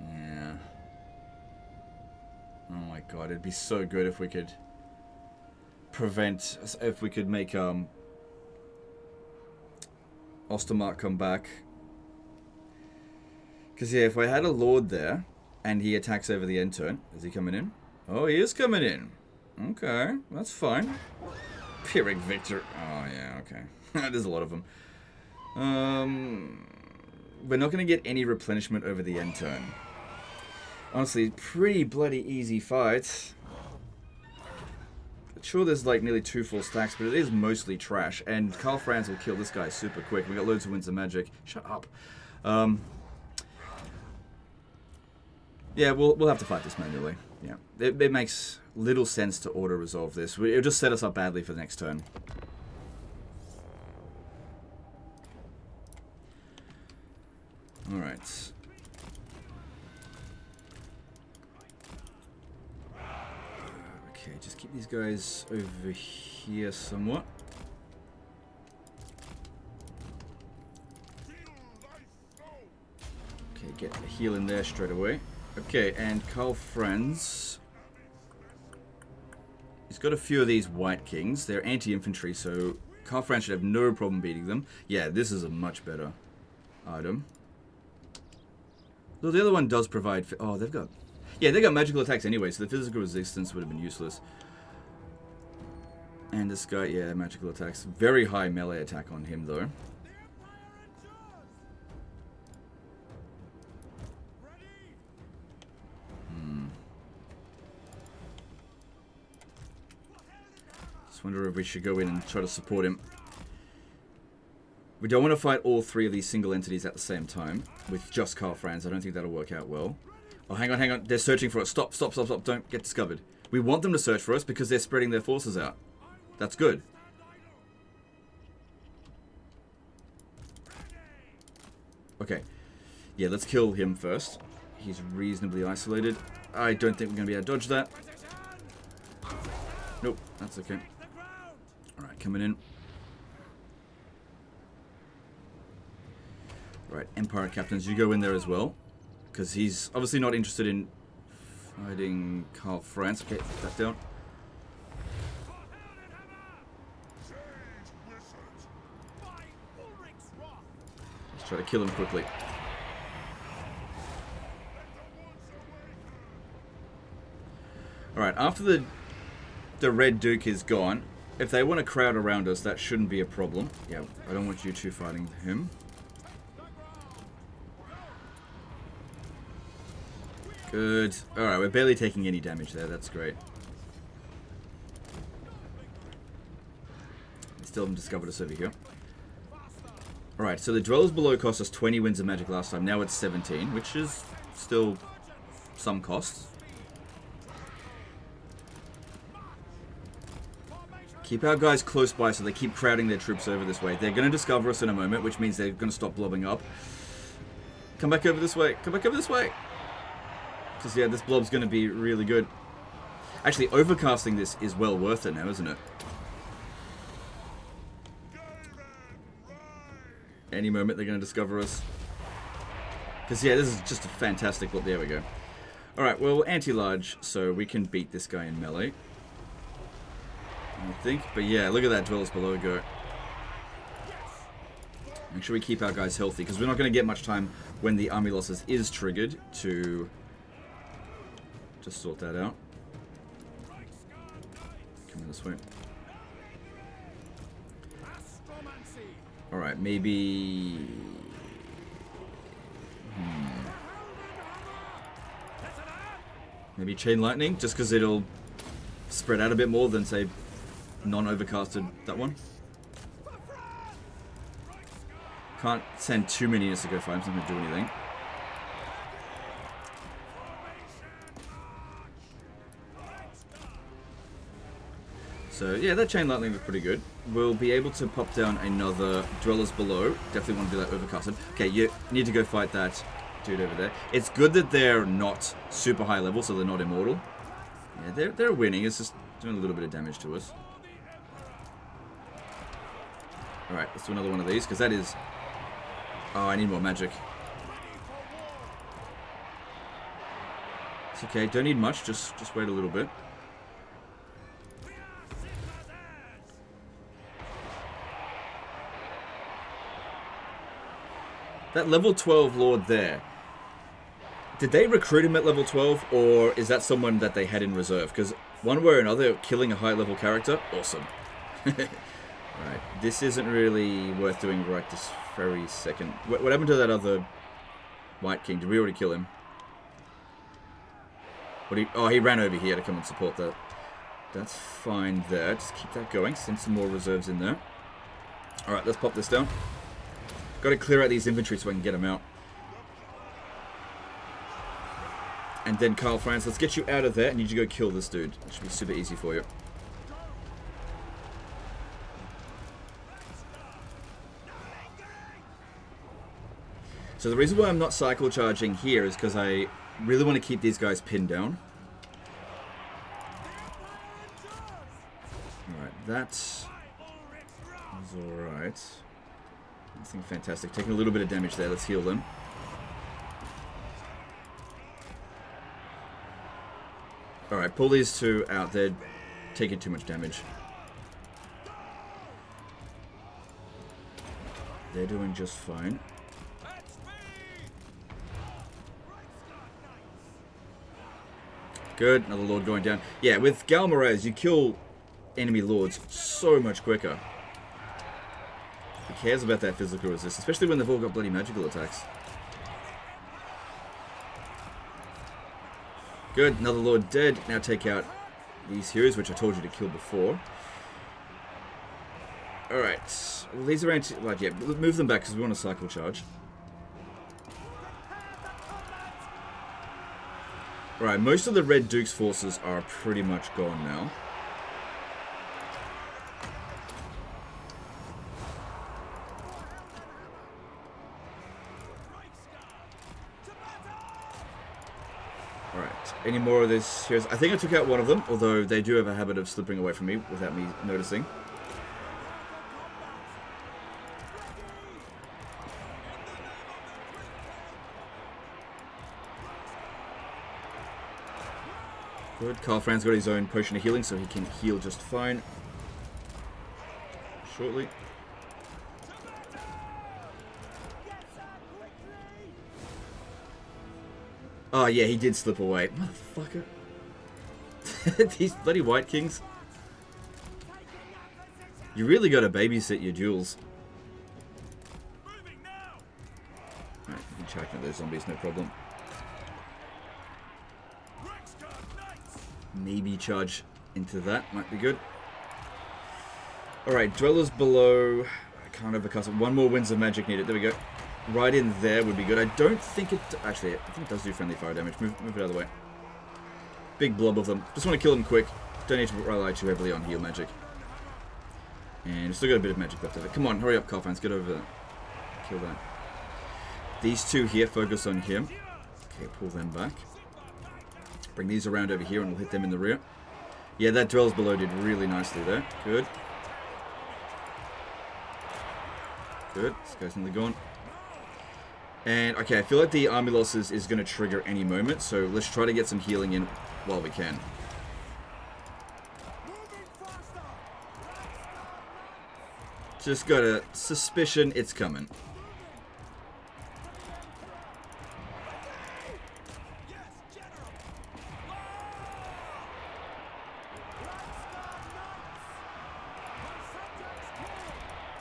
Yeah. Oh my god, it'd be so good if we could prevent... If we could make Ostermark come back Because, yeah, if I had a Lord there, and he attacks over the end turn, is he coming in? Oh, he is coming in. Okay, that's fine. Pyrrhic Victor. Oh, yeah, okay. There's a lot of them. We're not going to get any replenishment over the end turn. Honestly, pretty bloody easy fight. Sure, there's like nearly 2 full stacks, but it is mostly trash. And Karl Franz will kill this guy super quick. We got loads of Winds of Magic. Shut up. Yeah, we'll have to fight this manually. Yeah, it makes little sense to auto-resolve this. It'll just set us up badly for the next turn. Alright. Okay, just keep these guys over here somewhat. Okay, get a heal in there straight away. Okay, and Karl Franz. He's got a few of these White Kings. They're anti-infantry, so Karl Franz should have no problem beating them. Yeah, this is a much better item. Though the other one does provide... Oh, they've got... Yeah, they got magical attacks anyway, so the physical resistance would have been useless. And this guy, yeah, magical attacks. Very high melee attack on him, though. Just wonder if we should go in and try to support him. We don't want to fight all 3 of these single entities at the same time with just Karl Franz. I don't think that'll work out well. Oh, hang on, hang on. They're searching for us. Stop, stop, stop, stop. Don't get discovered. We want them to search for us because they're spreading their forces out. That's good. Okay. Yeah, let's kill him first. He's reasonably isolated. I don't think we're going to be able to dodge that. Nope, that's okay. Alright, coming in. Right, Empire Captains, you go in there as well. Because he's obviously not interested in fighting Karl Franz. Okay, put that down. Let's try to kill him quickly. Alright, after the Red Duke is gone, if they want to crowd around us, that shouldn't be a problem. Yeah, I don't want you two fighting him. Good. Alright, we're barely taking any damage there. That's great. They still haven't discovered us over here. Alright, so the Dwellers Below cost us 20 Winds of Magic last time. Now it's 17, which is still some costs. Keep our guys close by so they keep crowding their troops over this way. They're going to discover us in a moment, which means they're going to stop blobbing up. Come back over this way. Come back over this way. Because, yeah, this blob's going to be really good. Actually, overcasting this is well worth it now, isn't it? Any moment they're going to discover us. Because, yeah, this is just a fantastic blob. There we go. Alright, well, anti-large, so we can beat this guy in melee. I think. But, yeah, look at that Dwellers Below go. Make sure we keep our guys healthy, because we're not going to get much time when the army losses is triggered to... just sort that out. Come this way. Alright, maybe... Maybe Chain Lightning, just because it'll spread out a bit more than, say, non-overcasted that one. Can't send too many units to go fight him, so I'm not going to do anything. So, yeah, that Chain Lightning was pretty good. We'll be able to pop down another Dwellers Below. Definitely want to do that overcasted. Okay, you need to go fight that dude over there. It's good that they're not super high level, so they're not immortal. Yeah, they're winning. It's just doing a little bit of damage to us. Alright, let's do another one of these, because that is... Oh, I need more magic. It's okay, don't need much, just wait a little bit. That level 12 Lord there Did they recruit him at level 12, or is that someone that they had in reserve? Because one way or another, killing a high-level character, awesome. Alright, this isn't really worth doing right this very second. What happened to that other White King? Did we already kill him? He ran over here to come and support that. That's fine there. Just keep that going. Send some more reserves in there. Alright, let's pop this down. Got to clear out these infantry so I can get them out. And then Carl Franz, let's get you out of there. I need you to go kill this dude. It should be super easy for you. So the reason why I'm not cycle charging here is because I really want to keep these guys pinned down. Alright, that is alright. Nothing fantastic. Taking a little bit of damage there. Let's heal them. Alright, pull these two out. They're taking too much damage. They're doing just fine. Good, another lord going down. Yeah, with Galmarez, you kill enemy lords so much quicker. Who cares about that physical resist, especially when they've all got bloody magical attacks. Good, another lord dead. Now take out these heroes, which I told you to kill before. Alright, well, these are yeah, move them back because we want to cycle charge. Alright, most of the Red Duke's forces are pretty much gone now. Alright, any more of this heroes? I think I took out one of them, although they do have a habit of slipping away from me without me noticing. Good. Carl Franz got his own potion of healing, so he can heal just fine. Shortly. Oh yeah, he did slip away. Motherfucker. These bloody White Kings. You really gotta babysit your duels. Alright, you can check out those zombies, no problem. Maybe charge into that. Might be good. Alright, Dwellers below. I can't overcast it. One more Winds of Magic needed. There we go. Right in there would be good. I don't think it... Actually, I think it does do friendly fire damage. Move it out of the way. Big blob of them. Just want to kill them quick. Don't need to rely too heavily on heal magic. And we've still got a bit of magic left of it. Come on, hurry up, Carl. Get over there. Kill that. These two here, focus on him. Okay, pull them back. Bring these around over here and we'll hit them in the rear. Yeah, that Dwellers below did really nicely there. Good. Good. This guy's nearly gone. And, okay, I feel like the army losses is going to trigger any moment, so let's try to get some healing in while we can. Just got a suspicion it's coming.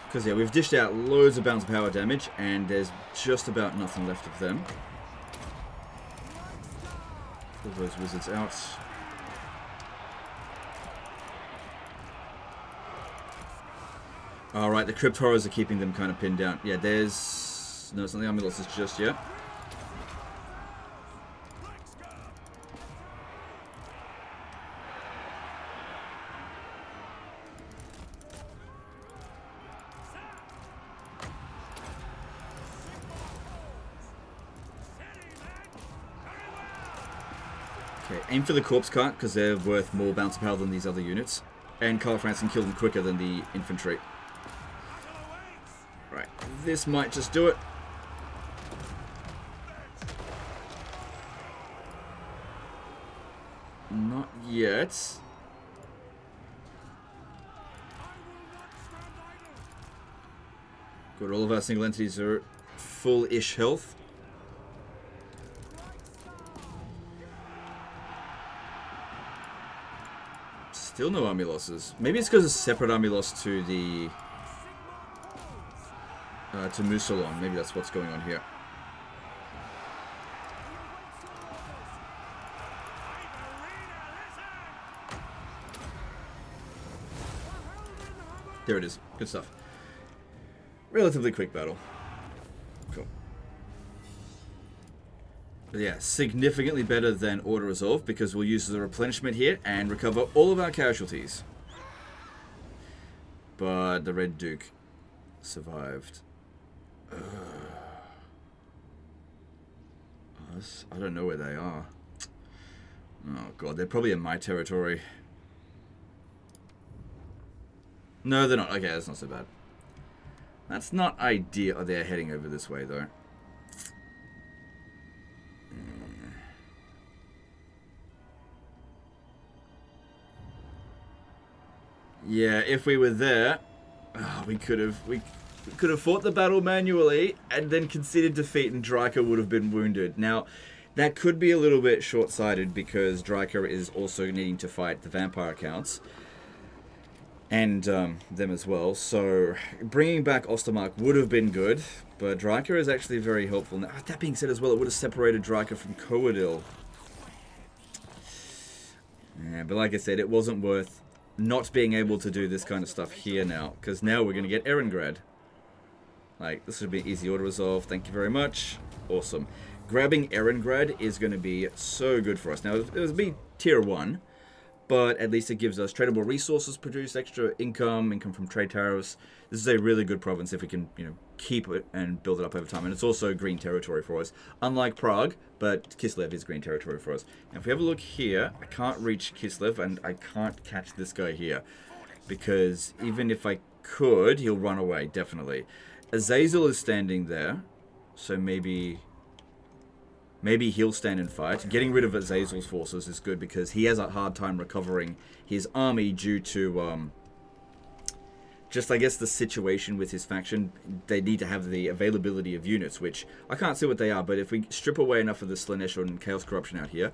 Because, yeah, we've dished out loads of bounce power damage, and there's just about nothing left of them. Pull those wizards out. Alright, the Crypt Horrors are keeping them kind of pinned down. Yeah, there's... No, it's not the army losses just yet. Okay, aim for the corpse cart, because they're worth more bounce power than these other units. And Carl Franz can kill them quicker than the infantry. Right, this might just do it. Not yet. Good, all of our single entities are full-ish health. Still no army losses. Maybe it's because it's separate army loss to the... to Moussalon. Maybe that's what's going on here. There it is. Good stuff. Relatively quick battle. Cool. But yeah, significantly better than Order Resolve because we'll use the replenishment here and recover all of our casualties. But the Red Duke survived. I don't know where they are. Oh god, they're probably in my territory. No, they're not. Okay, that's not so bad. That's not ideal. Oh, they're heading over this way, though. Yeah, if we were there, we could have fought the battle manually and then conceded defeat, and Dryker would have been wounded. Now, that could be a little bit short-sighted because Dryker is also needing to fight the vampire counts. And them as well. So bringing back Ostermark would have been good, but Dryker is actually very helpful. Now, that being said as well, it would have separated Dryker from Coadil. Yeah, but like I said, it wasn't worth not being able to do this kind of stuff here now, because now we're going to get Erengrad. Like, this would be easy auto resolve. Thank you very much. Awesome. Grabbing Erengrad is going to be so good for us. Now, it would be tier 1. But at least it gives us tradable resources, produce extra income from trade tariffs. This is a really good province if we can, keep it and build it up over time. And it's also green territory for us. Unlike Prague, but Kislev is green territory for us. Now, if we have a look here, I can't reach Kislev and I can't catch this guy here. Because even if I could, he'll run away, definitely. Azazel is standing there, so maybe he'll stand and fight. Getting rid of Azazel's forces is good because he has a hard time recovering his army due to, just, I guess, the situation with his faction. They need to have the availability of units, which I can't see what they are, but if we strip away enough of the Slanesh and Chaos Corruption out here,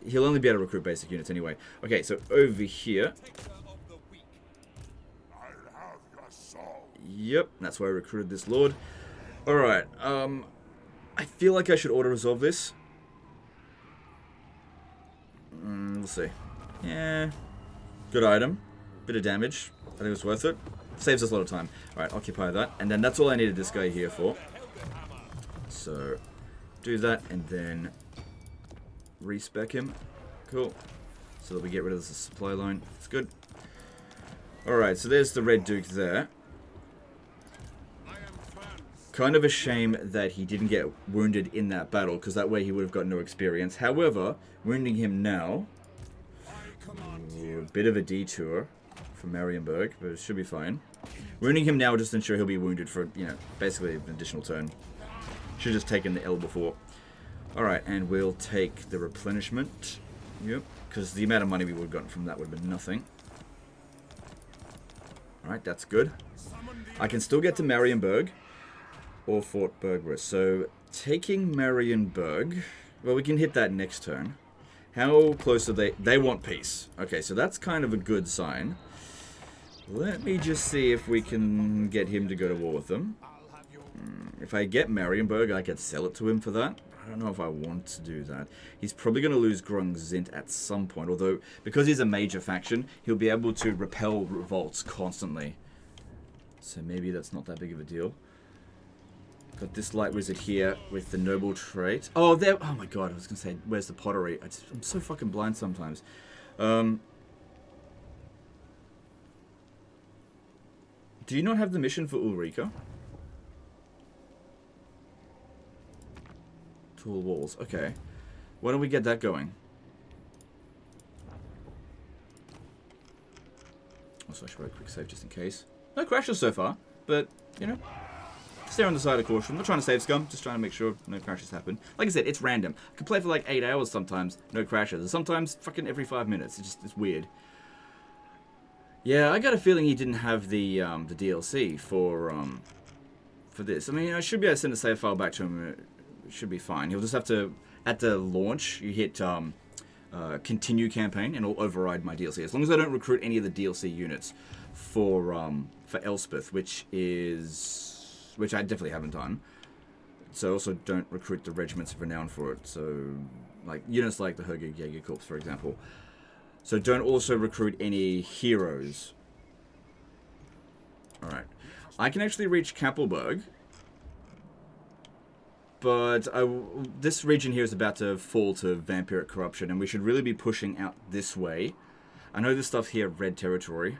he'll only be able to recruit basic units anyway. Okay, so over here... Yep, that's why I recruited this lord. Alright, I feel like I should auto-resolve this. We'll see. Yeah. Good item. Bit of damage. I think it's worth it. Saves us a lot of time. Alright, occupy that. And then that's all I needed this guy here for. So, do that and then respec him. Cool. So that we get rid of the supply line. It's good. Alright, so there's the Red Duke there. Kind of a shame that he didn't get wounded in that battle, because that way he would have got no experience. However, wounding him now, a bit of a detour from Marienburg, but it should be fine. Wounding him now will just ensure he'll be wounded for, basically an additional turn. Should have just taken the L before. Alright, and we'll take the replenishment. Yep, because the amount of money we would have gotten from that would have been nothing. Alright, that's good. I can still get to Marienburg. Or Fort Bergwith. So, taking Marienburg... Well, we can hit that next turn. How close are they? They want peace. Okay, so that's kind of a good sign. Let me just see if we can get him to go to war with them. If I get Marienburg, I could sell it to him for that. I don't know if I want to do that. He's probably going to lose Grungzint at some point. Although, because he's a major faction, he'll be able to repel revolts constantly. So maybe that's not that big of a deal. Got this light wizard here with the noble trait. Oh, there. Oh my god, I was going to say, where's the pottery? I'm so fucking blind sometimes. Do you not have the mission for Ulrika? Tall walls. Okay. Why don't we get that going? Also, I should write a quick save just in case. No crashes so far, but, stay on the side of caution. I'm not trying to save scum, just trying to make sure no crashes happen. Like I said, it's random. I can play for like 8 hours sometimes, no crashes. And sometimes fucking every 5 minutes. It's weird. Yeah, I got a feeling he didn't have the DLC for this. I mean, I should be able to send a save file back to him. It should be fine. He'll just have to, at the launch, you hit continue campaign, and it'll override my DLC. As long as I don't recruit any of the DLC units for Elspeth, which I definitely haven't done. So also don't recruit the regiments of renown for it. So like units like the Herger Jaeger Corps, for example. So don't also recruit any heroes. Alright. I can actually reach Kappelberg. But this region here is about to fall to vampiric corruption, and we should really be pushing out this way. I know this stuff here, red territory.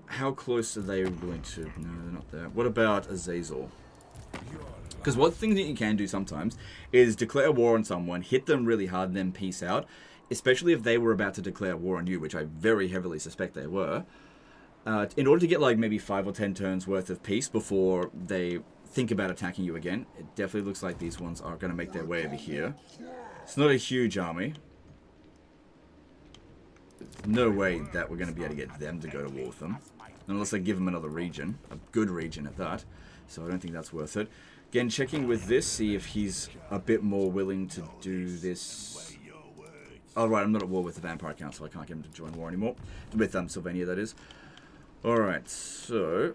How close are they willing to... No, they're not there. What about Azazel? Because one thing that you can do sometimes is declare war on someone, hit them really hard, and then peace out. Especially if they were about to declare war on you, which I very heavily suspect they were. In order to get like maybe 5 or 10 turns worth of peace before they think about attacking you again, it definitely looks like these ones are going to make their way over here. It's not a huge army. There's no way that we're going to be able to get them to go to war with them. Unless they give them another region. A good region at that. So I don't think that's worth it. Again, checking with this, see if he's a bit more willing to do this. Oh, right, I'm not at war with the Vampire Council. I can't get him to join war anymore. With Sylvania, that is. Alright, so...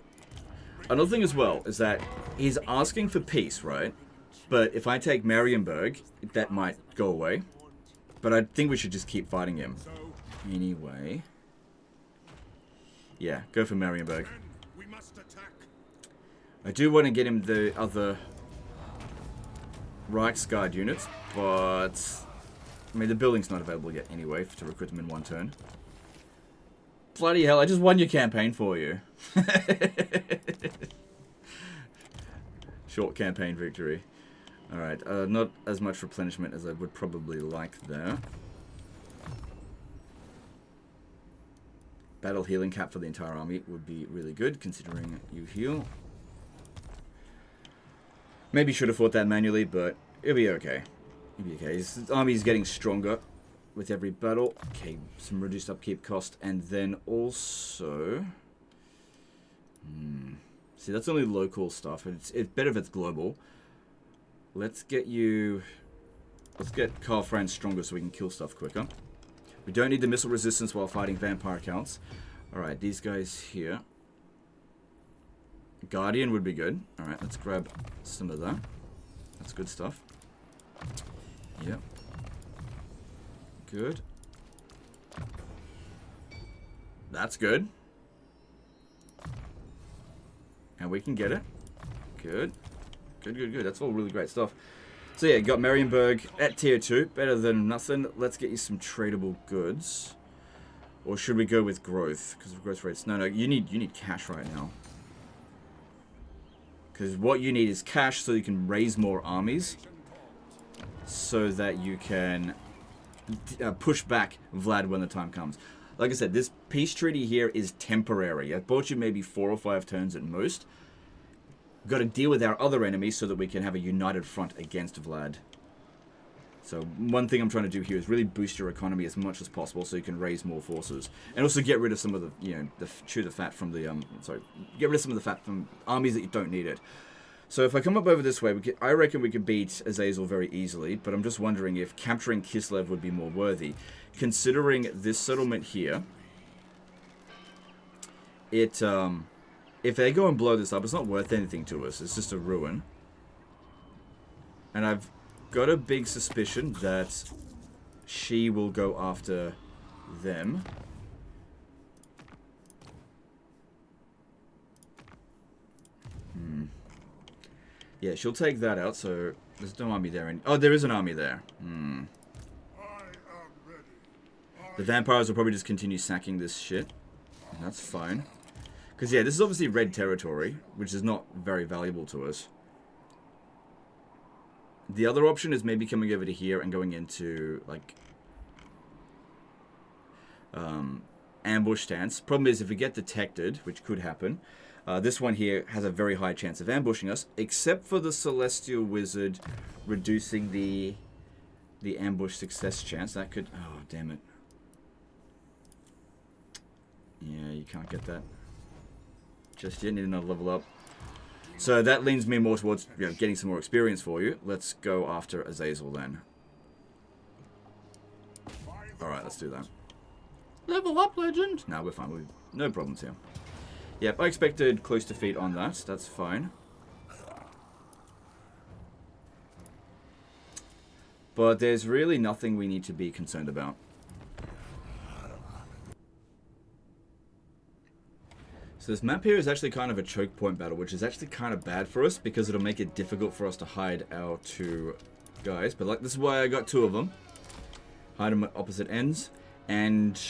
Another thing as well is that he's asking for peace, right? But if I take Marienburg, that might go away. But I think we should just keep fighting him. Anyway... Yeah, go for Marienburg. I do want to get him the other Reichsguard units, but... I mean, the building's not available yet anyway to recruit them in one turn. Bloody hell, I just won your campaign for you. Short campaign victory. Alright, not as much replenishment as I would probably like there. Battle healing cap for the entire army would be really good, considering you heal. Maybe should have fought that manually, but it'll be okay. It'll be okay. His army's getting stronger with every battle. Okay, some reduced upkeep cost, and then also... See, that's only local stuff. It's better if it's global. Let's get you... Let's get Karl Franz stronger so we can kill stuff quicker. We don't need the missile resistance while fighting vampire counts. Alright, these guys here. Guardian would be good. Alright, let's grab some of that. That's good stuff. Yep. Good. That's good. And we can get it. Good. Good, good, good. That's all really great stuff. So yeah, got Marienburg at tier 2. Better than nothing. Let's get you some tradable goods. Or should we go with growth? Because of growth rates. No, you need cash right now. Because what you need is cash so you can raise more armies. So that you can push back Vlad when the time comes. Like I said, this peace treaty here is temporary. I bought you maybe 4 or 5 turns at most. Got to deal with our other enemies so that we can have a united front against Vlad. So one thing I'm trying to do here is really boost your economy as much as possible so you can raise more forces. And also get rid of some of the, chew the fat from the, get rid of some of the fat from armies that you don't need it. So if I come up over this way, I reckon we could beat Azazel very easily, but I'm just wondering if capturing Kislev would be more worthy. Considering this settlement here, if they go and blow this up, it's not worth anything to us. It's just a ruin. And I've got a big suspicion that she will go after them. Yeah, she'll take that out, so there's no army there. Oh, there is an army there. The vampires will probably just continue sacking this shit. That's fine. Because, yeah, this is obviously red territory, which is not very valuable to us. The other option is maybe coming over to here and going into, like, ambush stance. Problem is, if we get detected, which could happen, this one here has a very high chance of ambushing us, except for the Celestial Wizard reducing the ambush success chance. That could... Oh, damn it. Yeah, you can't get that just yet. Need another level up. So that leans me more towards getting some more experience for you. Let's go after Azazel then. Alright, let's do that. Level up, legend. Nah, we're fine. No problems here. Yep, I expected close defeat on that. That's fine. But there's really nothing we need to be concerned about. So this map here is actually kind of a choke point battle, which is actually kind of bad for us because it'll make it difficult for us to hide our two guys. But like, this is why I got two of them. Hide them at opposite ends. And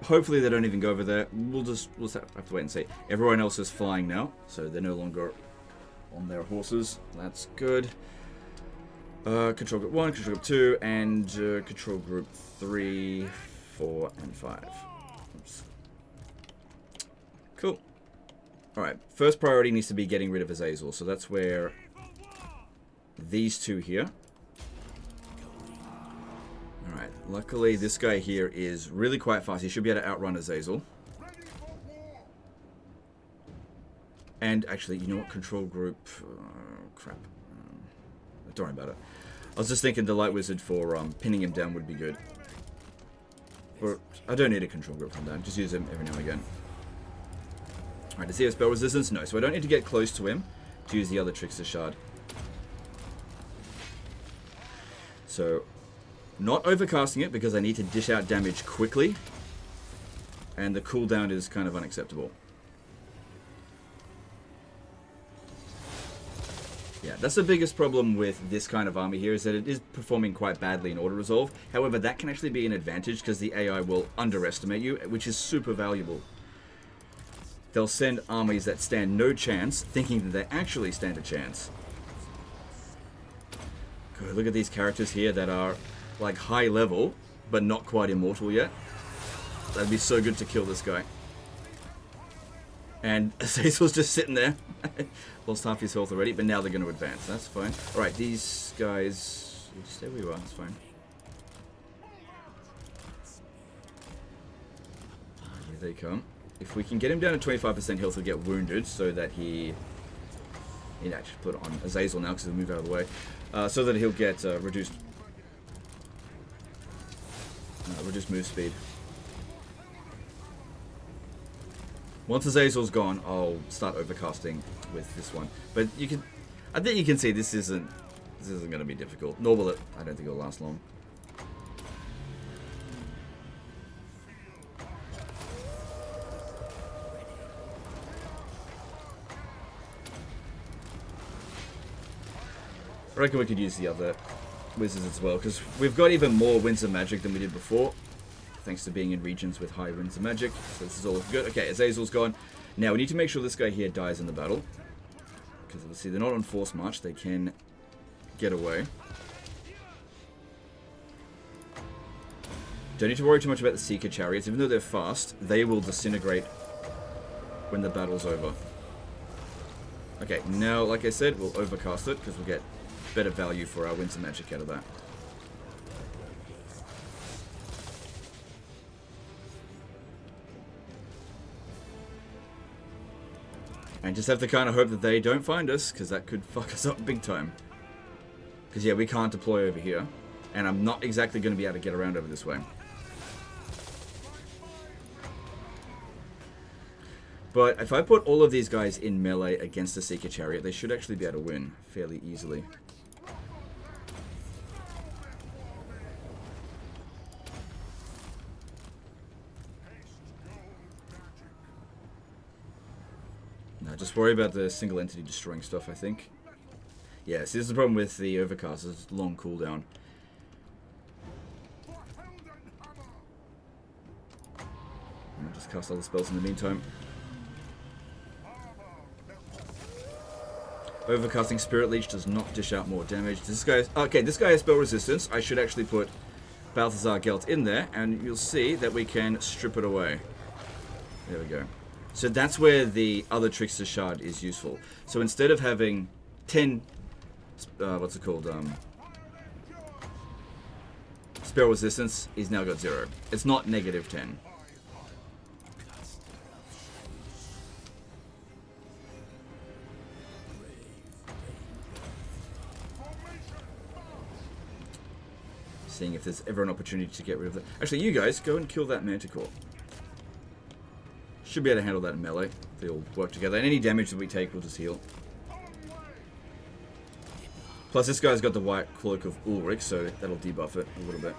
hopefully they don't even go over there. We'll just have to wait and see. Everyone else is flying now, so they're no longer on their horses. That's good. Control group 1, control group 2, and control group 3, 4, and 5. Oops. Cool. Alright, first priority needs to be getting rid of Azazel, so that's where these two here. Alright, luckily this guy here is really quite fast. He should be able to outrun Azazel. And actually, you know what? Control group... crap. Don't worry about it. I was just thinking the Light Wizard for pinning him down would be good. Or, I don't need a control group from down. Just use him every now and again. Alright, does he have spell resistance? No, so I don't need to get close to him to use the other Trickster Shard. So, not overcasting it because I need to dish out damage quickly. And the cooldown is kind of unacceptable. Yeah, that's the biggest problem with this kind of army here, is that it is performing quite badly in auto-resolve. However, that can actually be an advantage because the AI will underestimate you, which is super valuable. They'll send armies that stand no chance, thinking that they actually stand a chance. God, look at these characters here that are like high level, but not quite immortal yet. That'd be so good to kill this guy. And Azazel's just sitting there. Lost half his health already, but now they're going to advance. That's fine. Alright, these guys... Stay where you are, that's fine. Here they come. If we can get him down to 25% health, he'll get wounded, so that he... He'd actually put it on Azazel now, because he'll move out of the way. So that he'll get reduced move speed. Once Azazel's gone, I'll start overcasting with this one. But you can, I think you can see this isn't going to be difficult. Nor will it. I don't think it'll last long. I reckon we could use the other wizards as well, because we've got even more winds of magic than we did before, thanks to being in regions with high winds of magic. So this is all good. Okay, Azazel's gone. Now we need to make sure this guy here dies in the battle, because obviously they're not on force march. They can get away. Don't need to worry too much about the Seeker Chariots. Even though they're fast, they will disintegrate when the battle's over. Okay, now, like I said, we'll overcast it, because we'll get better value for our winds of magic out of that. And just have to kind of hope that they don't find us, because that could fuck us up big time. Because, yeah, we can't deploy over here. And I'm not exactly going to be able to get around over this way. But if I put all of these guys in melee against the Seeker Chariot, they should actually be able to win fairly easily. Now, just worry about the single entity destroying stuff, I think. Yeah, see, this is the problem with the overcast, it's long cooldown. I'll just cast other spells in the meantime. Overcasting Spirit Leech does not dish out more damage. This guy, okay, this guy has spell resistance. I should actually put Balthazar Gelt in there, and you'll see that we can strip it away. There we go. So that's where the other Trickster Shard is useful. So instead of having 10, what's it called, spell resistance, he's now got 0. It's not negative 10. seeing if there's ever an opportunity to get rid of that. Actually, you guys, go and kill that Manticore. Should be able to handle that in melee. They all work together. And any damage that we take, we'll just heal. Plus, this guy's got the white cloak of Ulrich, so that'll debuff it a little bit.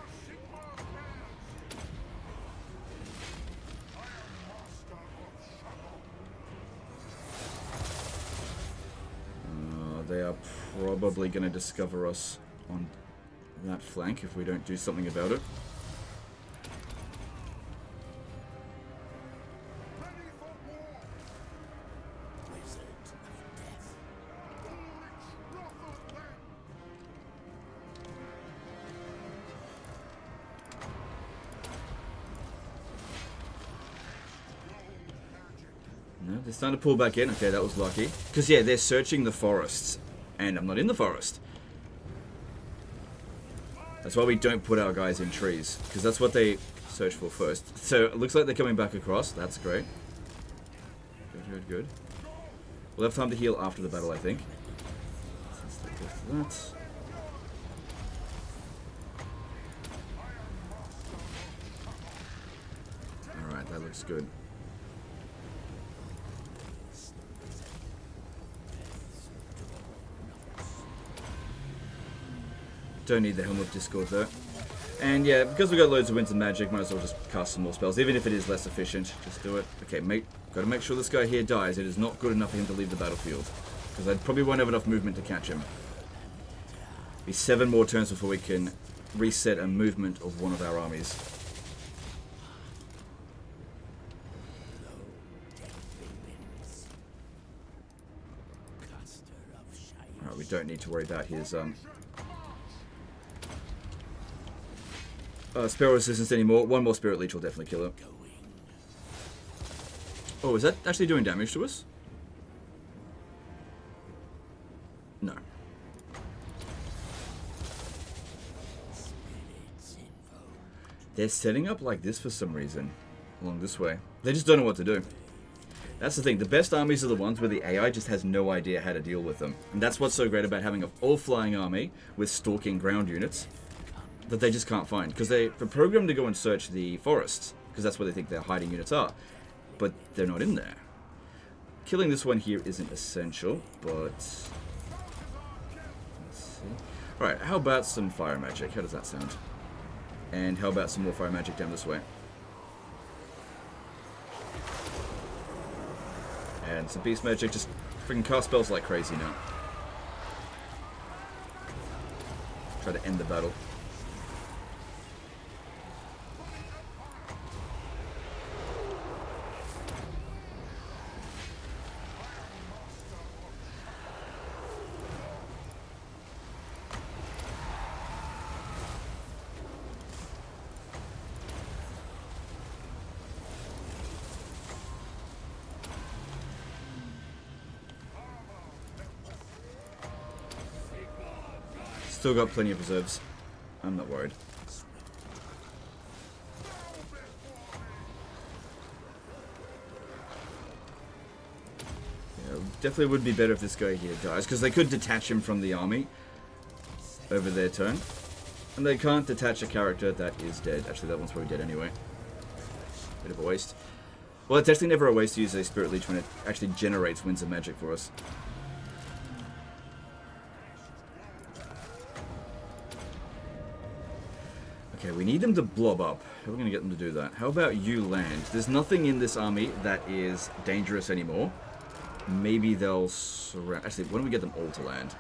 They are probably going to discover us on that flank if we don't do something about it. No, they're starting to pull back in. Okay, that was lucky. Because, yeah, they're searching the forests. And I'm not in the forest. That's why we don't put our guys in trees. Because that's what they search for first. So, it looks like they're coming back across. That's great. Good, good, good. We'll have time to heal after the battle, I think. That. Alright, that looks good. Don't need the Helm of Discord though. And yeah, because we've got loads of Winds of Magic, might as well just cast some more spells. Even if it is less efficient, just do it. Okay, gotta make sure this guy here dies. It is not good enough for him to leave the battlefield. Because I probably won't have enough movement to catch him. Be 7 more turns before we can reset a movement of one of our armies. Alright, we don't need to worry about his spell resistance anymore. One more Spirit Leech will definitely kill him. Oh, is that actually doing damage to us? No. They're setting up like this for some reason. Along this way. They just don't know what to do. That's the thing. The best armies are the ones where the AI just has no idea how to deal with them. And that's what's so great about having an all-flying army with stalking ground units that they just can't find. Because they're programmed to go and search the forests. Because that's where they think their hiding units are. But they're not in there. Killing this one here isn't essential, but... let's see. Alright, how about some fire magic? How does that sound? And how about some more fire magic down this way? And some beast magic, just freaking cast spells like crazy now. Try to end the battle. Still got plenty of reserves. I'm not worried. Yeah, definitely would be better if this guy here dies, because they could detach him from the army over their turn. And they can't detach a character that is dead. Actually, that one's probably dead anyway. Bit of a waste. Well, it's actually never a waste to use a Spirit Leech when it actually generates Winds of Magic for us. Okay, we need them to blob up. How are we going to get them to do that? How about you land? There's nothing in this army that is dangerous anymore. Maybe they'll surround... actually, why don't we get them all to land?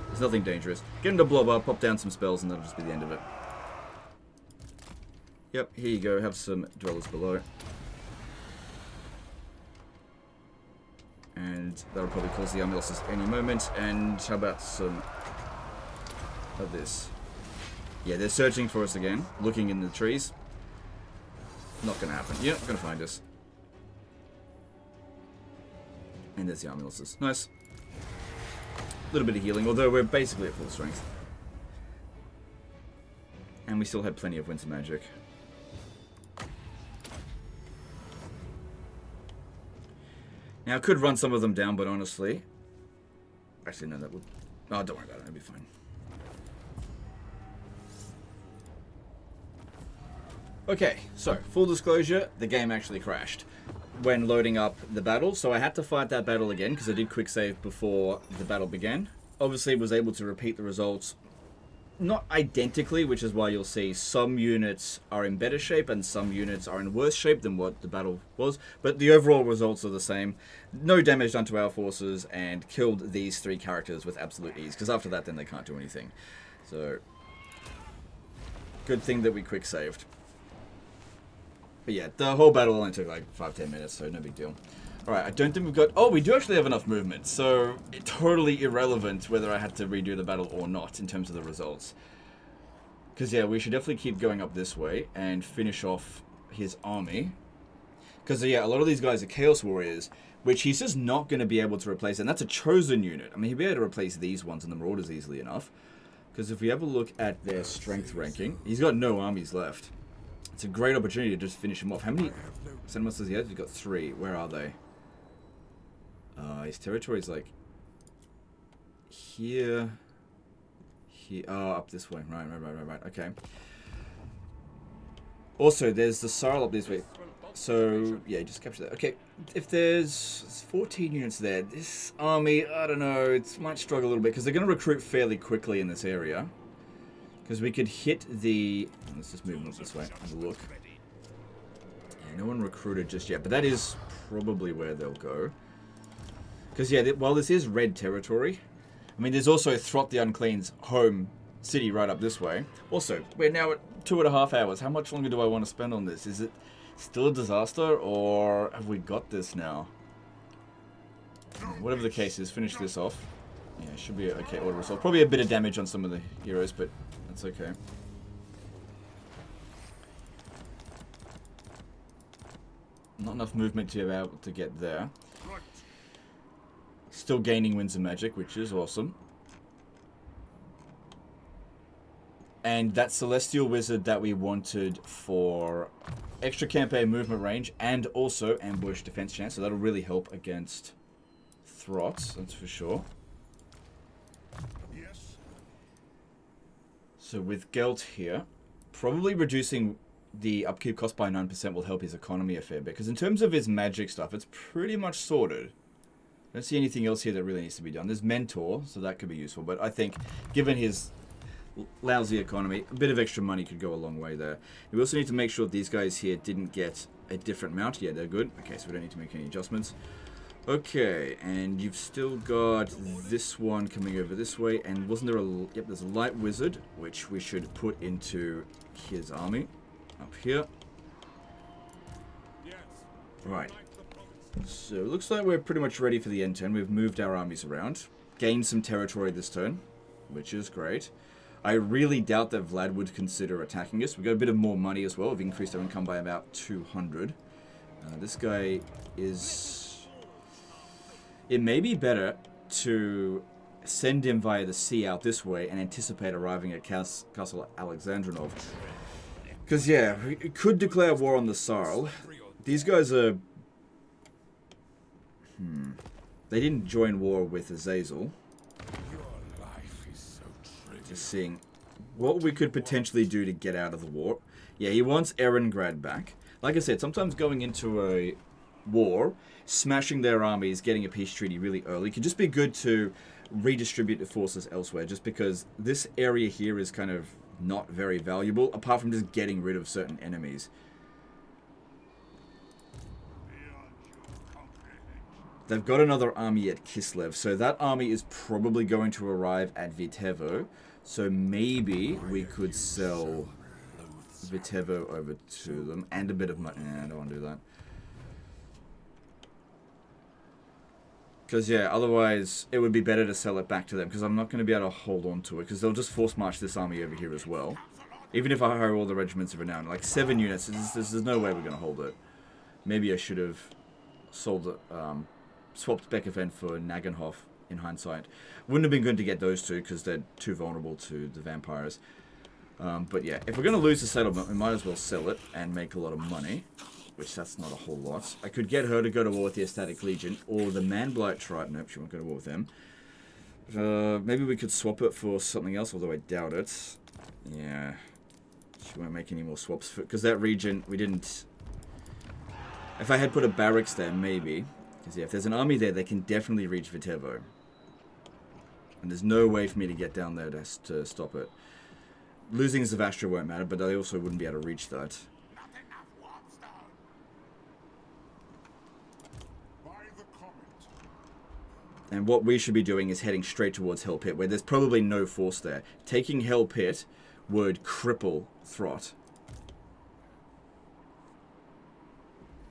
There's nothing dangerous. Get them to blob up, pop down some spells, and that'll just be the end of it. Yep, here you go. Have some Dwellers below. And that'll probably cause the army losses any moment. And how about some... of this. Yeah, they're searching for us again. Looking in the trees. Not gonna happen. You're not gonna find us. And there's the army losses. Nice. A little bit of healing, although we're basically at full strength. And we still had plenty of Winds of Magic. Now I could run some of them down, but honestly... actually no, that would... oh, don't worry about it, it'll be fine. Okay, so full disclosure, the game actually crashed when loading up the battle, so I had to fight that battle again because I did quick save before the battle began. Obviously, was able to repeat the results, not identically, which is why you'll see some units are in better shape and some units are in worse shape than what the battle was, but the overall results are the same. No damage done to our forces, and killed these 3 characters with absolute ease, because after that then they can't do anything. So, good thing that we quick saved. But yeah, the whole battle only took like 5-10 minutes, so no big deal. Alright, I don't think we've got... Oh, we do actually have enough movement, so totally irrelevant whether I had to redo the battle or not in terms of the results. Because yeah, we should definitely keep going up this way and finish off his army. Because yeah, a lot of these guys are Chaos Warriors, which he's just not going to be able to replace, and that's a chosen unit. I mean, he'll be able to replace these ones and the Marauders easily enough. Because if we have a look at their strength ranking, he's got no armies left. It's a great opportunity to just finish him off. How many settlements does he have? He's got 3. Where are they? His territory is like here, here. Oh, up this way. Right. Okay. Also, there's the Sarl up this way. So yeah, just capture that. Okay, if there's 14 units there, this army, I don't know, it might struggle a little bit because they're going to recruit fairly quickly in this area. Because we could hit the... Let's just move them up this way. Have a look. Yeah, no one recruited just yet, but that is probably where they'll go. Because, yeah, while this is red territory, I mean, there's also Throt the Unclean's home city right up this way. Also, we're now at 2.5 hours. How much longer do I want to spend on this? Is it still a disaster, or have we got this now? Whatever the case is, finish this off. Yeah, it should be an okay order result. Probably a bit of damage on some of the heroes, but that's okay. Not enough movement to be able to get there. Still gaining Winds of Magic, which is awesome. And that Celestial Wizard that we wanted for extra campaign movement range and also ambush defense chance, so that'll really help against Throts, that's for sure. Yes. So with Gelt here, probably reducing the upkeep cost by 9% will help his economy a fair bit. Because in terms of his magic stuff, it's pretty much sorted. I don't see anything else here that really needs to be done. There's Mentor, so that could be useful. But I think, given his lousy economy, a bit of extra money could go a long way there. We also need to make sure these guys here didn't get a different mount. Yeah, they're good. Okay, so we don't need to make any adjustments. Okay, and you've still got this one coming over this way. And wasn't there a... Yep, there's a light wizard, which we should put into his army. Up here. Right. So it looks like we're pretty much ready for the end turn. We've moved our armies around. Gained some territory this turn, which is great. I really doubt that Vlad would consider attacking us. We've got a bit of more money as well. We've increased our income by about 200. This guy is... It may be better to send him via the sea out this way and anticipate arriving at Castle Alexandrinov. Because, yeah, we could declare war on the Sarl. These guys are... They didn't join war with Azazel. Just seeing what we could potentially do to get out of the war. Yeah, he wants Erengrad back. Like I said, sometimes going into a war, smashing their armies, getting a peace treaty really early can just be good to redistribute the forces elsewhere. Just because this area here is kind of not very valuable, apart from just getting rid of certain enemies. They've got another army at Kislev, so that army is probably going to arrive at Vitevo. So maybe we could sell Vitevo over to them, and a bit of money. Nah, I don't want to do that. Because, yeah, otherwise it would be better to sell it back to them, because I'm not going to be able to hold on to it, because they'll just force march this army over here as well. Even if I hire all the regiments of renown, like 7 units, there's no way we're going to hold it. Maybe I should have sold it, swapped Beckerfen for Nagenhof in hindsight. Wouldn't have been good to get those two because they're too vulnerable to the vampires. But yeah, if we're going to lose the settlement, we might as well sell it and make a lot of money. Which that's not a whole lot. I could get her to go to war with the Ecstatic Legion or the Manblight tribe. Nope, she won't go to war with them. Maybe we could swap it for something else, although I doubt it. Yeah. She won't make any more swaps because that region we didn't. If I had put a barracks there, maybe. Because yeah, if there's an army there, they can definitely reach Viterbo. And there's no way for me to get down there to stop it. Losing Zavastra won't matter, but I also wouldn't be able to reach that. And what we should be doing is heading straight towards Hell Pit, where there's probably no force there. Taking Hell Pit would cripple Throt.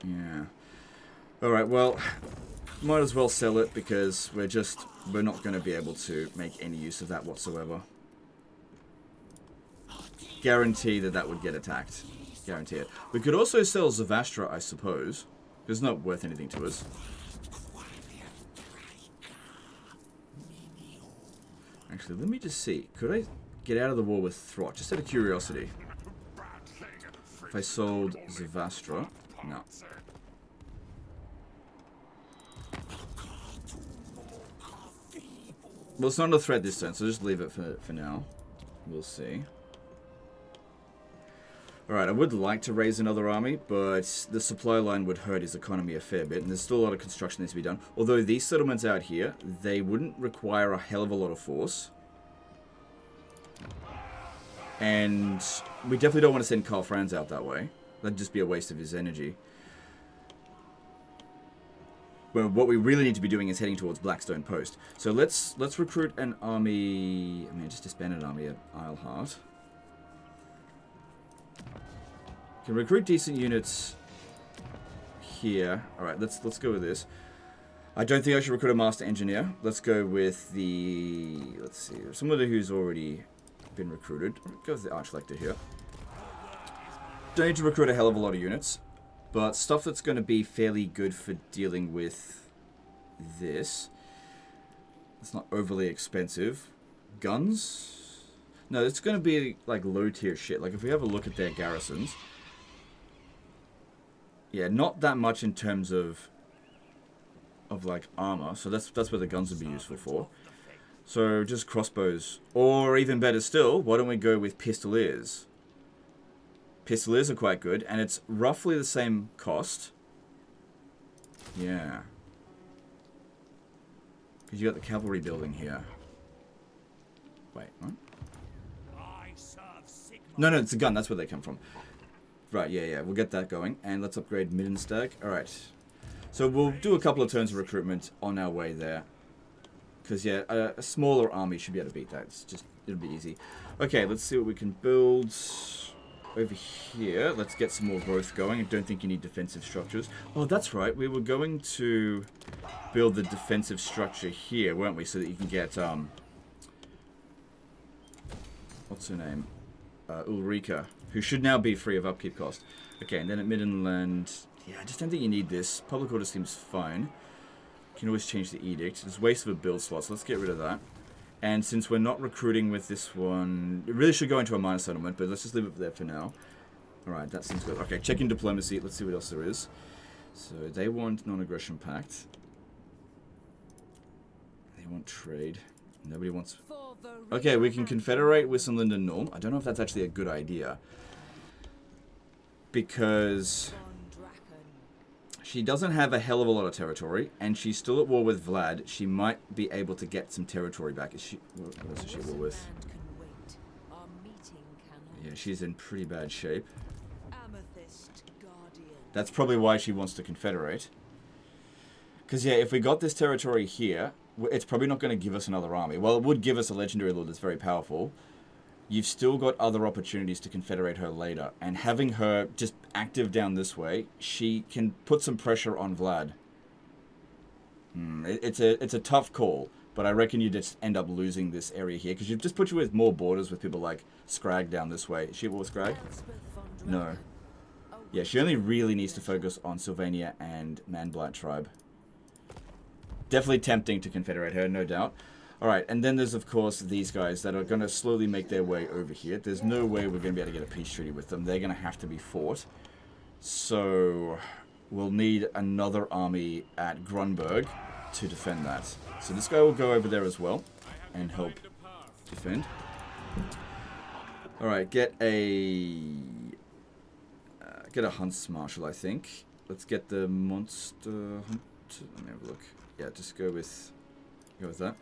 Yeah. Alright, well, might as well sell it because we're not going to be able to make any use of that whatsoever. Guarantee that would get attacked. Guarantee it. We could also sell Zavastra, I suppose. It's not worth anything to us. Actually, let me just see. Could I get out of the war with Throt? Just out of curiosity. If I sold Zavastra. No. Well, it's not a threat this turn, so just leave it for now. We'll see. Alright, I would like to raise another army, but the supply line would hurt his economy a fair bit, and there's still a lot of construction that needs to be done. Although these settlements out here, they wouldn't require a hell of a lot of force. And we definitely don't want to send Karl Franz out that way. That'd just be a waste of his energy. Well, what we really need to be doing is heading towards Blackstone Post. So let's recruit an army. I mean, just disband an army at Isleheart. Can recruit decent units here. All right, let's go with this. I don't think I should recruit a master engineer. Let's go with the. Let's see, somebody who's already been recruited. Go with the Archlector here. Don't need to recruit a hell of a lot of units. But stuff that's going to be fairly good for dealing with this. It's not overly expensive. Guns? No, it's going to be like low tier shit. Like if we have a look at their garrisons. Yeah, not that much in terms of like armor. So that's where the guns would be useful for. So just crossbows. Or even better still, why don't we go with pistoliers? Pistoliers are quite good, and it's roughly the same cost. Yeah. Because you got the cavalry building here. Wait, what? No, it's a gun. That's where they come from. Right, yeah. We'll get that going. And let's upgrade Middenstag. Alright. So we'll do a couple of turns of recruitment on our way there. Because, yeah, a smaller army should be able to beat that. It'll be easy. Okay, let's see what we can build. Over here, let's get some more growth going. I don't think you need defensive structures. Oh, that's right. We were going to build the defensive structure here, weren't we? So that you can get, what's her name? Ulrika, who should now be free of upkeep cost. Okay, and then at Middenland, yeah, I just don't think you need this. Public order seems fine. You can always change the edict. It's a waste of a build slot, so let's get rid of that. And since we're not recruiting with this one, it really should go into a minor settlement, but let's just leave it there for now. Alright, that seems good. Okay, check in diplomacy. Let's see what else there is. So, they want non-aggression pact. They want trade. Nobody wants... Okay, we can confederate with Sunland and Norm. I don't know if that's actually a good idea. Because... she doesn't have a hell of a lot of territory, and she's still at war with Vlad. She might be able to get some territory back. Is she? What else is she at war with? Yeah, she's in pretty bad shape. That's probably why she wants to confederate. Because, yeah, if we got this territory here, it's probably not going to give us another army. Well, it would give us a legendary lord that's very powerful. You've still got other opportunities to confederate her later. And having her just active down this way, she can put some pressure on Vlad. It's a tough call, but I reckon you just end up losing this area here. Because you've just put you with more borders with people like Scrag down this way. Is she at war with Scrag? No. Yeah, she only really needs to focus on Sylvania and Manblight tribe. Definitely tempting to confederate her, no doubt. Alright, and then there's, of course, these guys that are going to slowly make their way over here. There's no way we're going to be able to get a peace treaty with them. They're going to have to be fought. So, we'll need another army at Grunberg to defend that. So this guy will go over there as well and help defend. All right, get a hunts marshal, I think. Let's get the monster hunt. Let me have a look. Yeah, just go with that.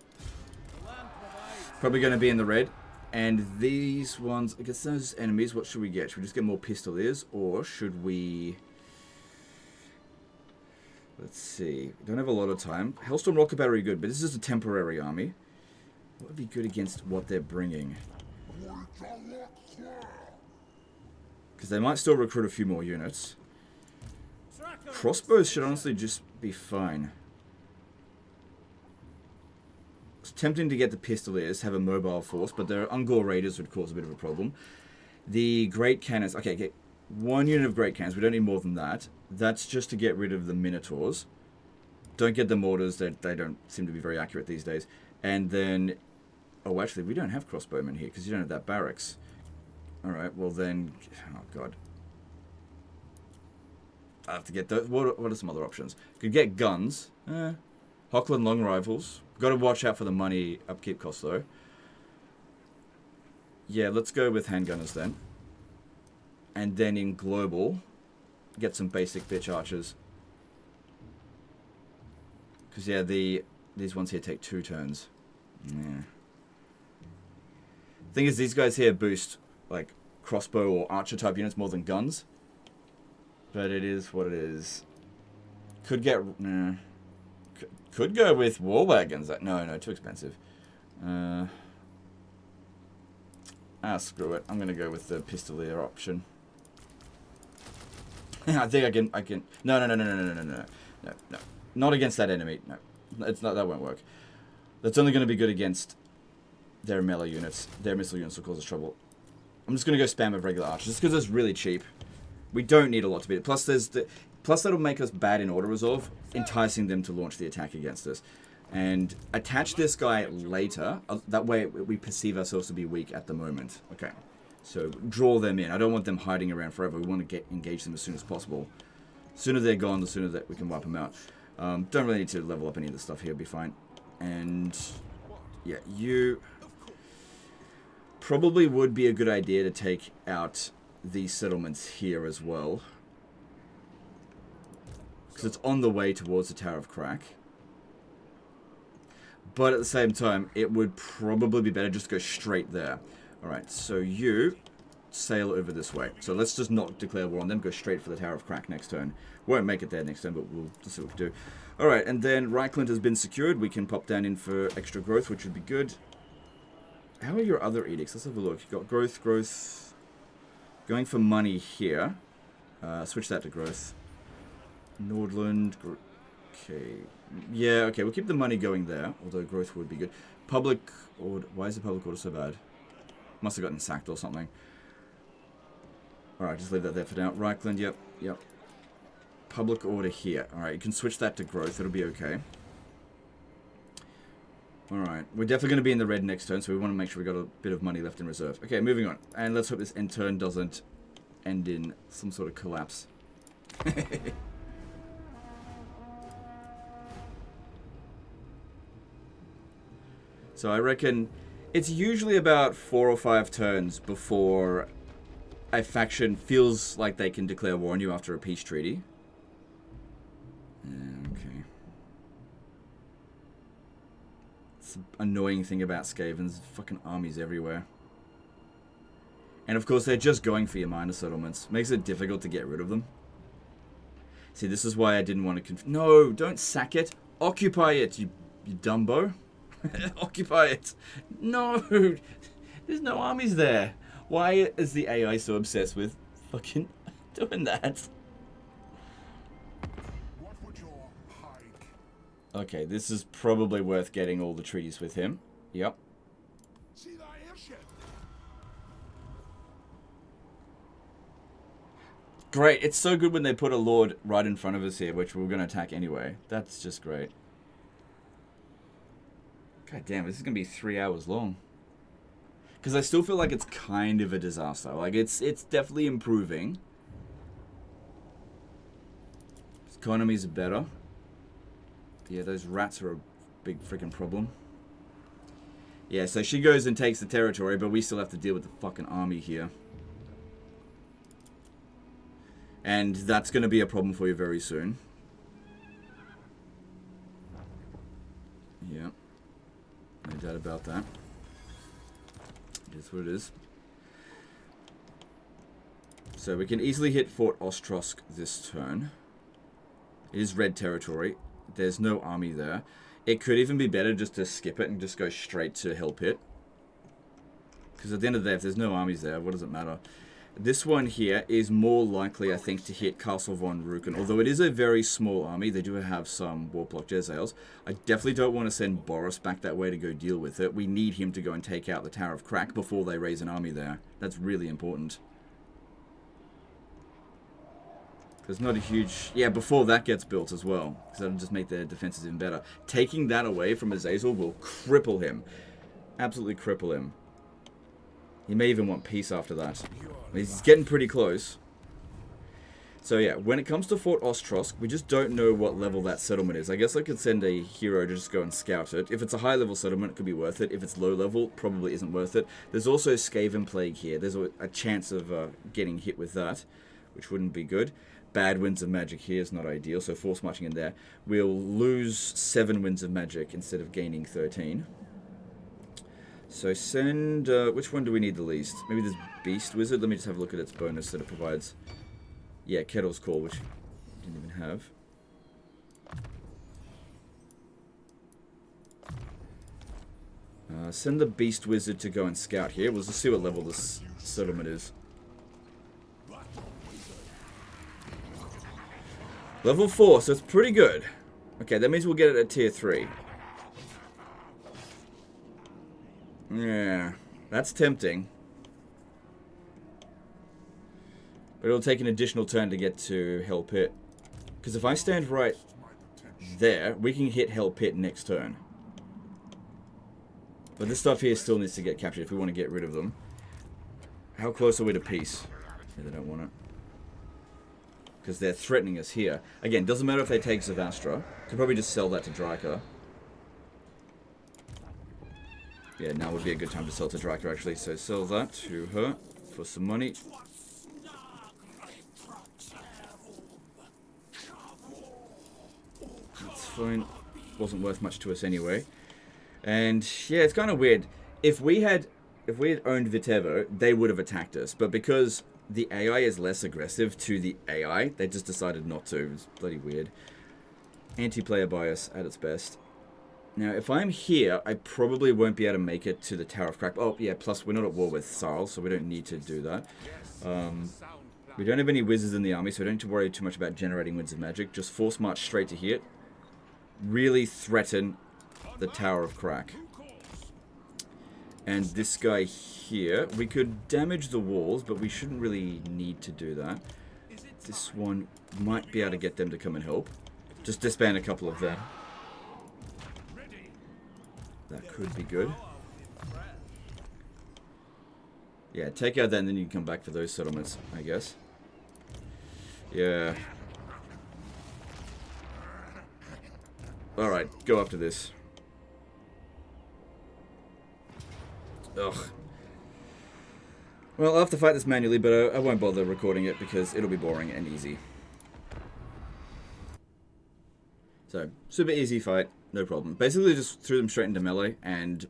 Probably going to be in the red. And these ones, I guess those enemies, what should we get? Should we just get more pistoliers, or should we... Let's see. We don't have a lot of time. Hellstorm Rocket Battery good, but this is a temporary army. What would be good against what they're bringing? Because they might still recruit a few more units. Crossbows should honestly just be fine. It's tempting to get the Pistoliers, have a mobile force, but their Ungor Raiders would cause a bit of a problem. The Great Cannons... Okay, get one unit of Great Cannons. We don't need more than that. That's just to get rid of the Minotaurs. Don't get the Mortars. They don't seem to be very accurate these days. And then... Oh, actually, we don't have crossbowmen here, because you don't have that barracks. Alright, well then... Oh, God. I have to get those. What are some other options? Could get guns. Hochland long rifles. Got to watch out for the money upkeep costs, though. Yeah, let's go with handgunners then. And then in global, get some basic bitch archers. Because, yeah, these ones here take 2 turns. Yeah. Thing is, these guys here boost, like, crossbow or archer type units more than guns. But it is what it is. Could get... Could go with war wagons. No, too expensive. Screw it. I'm going to go with the pistolier option. I think I can... No. Not against that enemy. No. It's not, that won't work. That's only going to be good against their melee units. Their missile units will cause us trouble. I'm just going to go spam with regular archers, just because it's really cheap. We don't need a lot to beat it. Plus, plus that'll make us bad in auto resolve, enticing them to launch the attack against us. And attach this guy later. That way we perceive ourselves to be weak at the moment. Okay. So draw them in. I don't want them hiding around forever. We want to engage them as soon as possible. The sooner they're gone, the sooner that we can wipe them out. Don't really need to level up any of the stuff here. Be fine. And yeah, you probably would be a good idea to take out these settlements here as well. Because it's on the way towards the Tower of Crack. But at the same time, it would probably be better just to go straight there. Alright, so you sail over this way. So let's just not declare war on them. Go straight for the Tower of Crack next turn. Won't make it there next turn, but we'll just see what we can do. Alright, and then Reichland has been secured. We can pop down in for extra growth, which would be good. How are your other edicts? Let's have a look. You've got growth. Going for money here. Switch that to growth. Nordland. Okay. Yeah, okay. We'll keep the money going there. Although growth would be good. Public order. Why is the public order so bad? Must have gotten sacked or something. Alright, just leave that there for now. Reichland, yep. Public order here. Alright, you can switch that to growth. It'll be okay. Alright, we're definitely going to be in the red next turn, so we want to make sure we got a bit of money left in reserve. Okay, moving on. And let's hope this end turn doesn't end in some sort of collapse. So I reckon it's usually about 4 or 5 turns before a faction feels like they can declare war on you after a peace treaty. Okay. It's the annoying thing about Skavens. Fucking armies everywhere. And of course, they're just going for your minor settlements. Makes it difficult to get rid of them. See, this is why I didn't want to... No, don't sack it. Occupy it, you Dumbo. Occupy it. No, there's no armies there. Why is the AI so obsessed with fucking doing that? What would your hide? Okay, this is probably worth getting all the treaties with him. Yep. See thy airship. Great. It's so good when they put a lord right in front of us here, which we're going to attack anyway. That's just great. God damn, this is going to be 3 hours long. Because I still feel like it's kind of a disaster. Like, it's definitely improving. Economies are better. Yeah, those rats are a big freaking problem. Yeah, so she goes and takes the territory, but we still have to deal with the fucking army here. And that's going to be a problem for you very soon. Yeah. No doubt about that. It is what it is. So we can easily hit Fort Ostrosk this turn. It is red territory. There's no army there. It could even be better just to skip it and just go straight to Hell Pit. Because at the end of the day, if there's no armies there, what does it matter? This one here is more likely, I think, to hit Castle von Ruken. Although it is a very small army, they do have some Warplock Jezzails. I definitely don't want to send Boris back that way to go deal with it. We need him to go and take out the Tower of Crack before they raise an army there. That's really important. There's not a huge... Yeah, before that gets built as well. Because that'll just make their defenses even better. Taking that away from Azazel will cripple him. Absolutely cripple him. He may even want peace after that. He's getting pretty close. So yeah, when it comes to Fort Ostrosk, we just don't know what level that settlement is. I guess I could send a hero to just go and scout it. If it's a high level settlement, it could be worth it. If it's low level, probably isn't worth it. There's also Skaven Plague here. There's a chance of getting hit with that, which wouldn't be good. Bad Winds of Magic here is not ideal, so force marching in there. We'll lose 7 Winds of Magic instead of gaining 13. So send... which one do we need the least? Maybe this Beast Wizard? Let me just have a look at its bonus that it provides. Yeah, Kettle's Call, which we didn't even have. Send the Beast Wizard to go and scout here. We'll just see what level this settlement is. Level 4, so it's pretty good. Okay, that means we'll get it at tier 3. Yeah, that's tempting. But it'll take an additional turn to get to Hell Pit. Because if I stand right there, we can hit Hell Pit next turn. But this stuff here still needs to get captured if we want to get rid of them. How close are we to peace? Yeah, they don't want it. Because they're threatening us here. Again, doesn't matter if they take Zavastra. Could probably just sell that to Dryka. Yeah, now would be a good time to sell to Dryka, actually. So sell that to her for some money. That's fine. Wasn't worth much to us anyway. And yeah, it's kind of weird. If we had owned Vitevo, they would have attacked us. But because the AI is less aggressive to the AI, they just decided not to. It's bloody weird. Anti-player bias at its best. Now, if I'm here, I probably won't be able to make it to the Tower of Crack. Oh, yeah, plus we're not at war with Sarl, so we don't need to do that. We don't have any wizards in the army, so we don't need to worry too much about generating Winds of Magic. Just force march straight to here. Really threaten the Tower of Crack. And this guy here, we could damage the walls, but we shouldn't really need to do that. This one might be able to get them to come and help. Just disband a couple of them. That could be good. Yeah, take out that and then you can come back for those settlements, I guess. Yeah. Alright, go after this. Ugh. Well, I'll have to fight this manually, but I won't bother recording it because it'll be boring and easy. So, super easy fight, no problem. Basically just threw them straight into melee and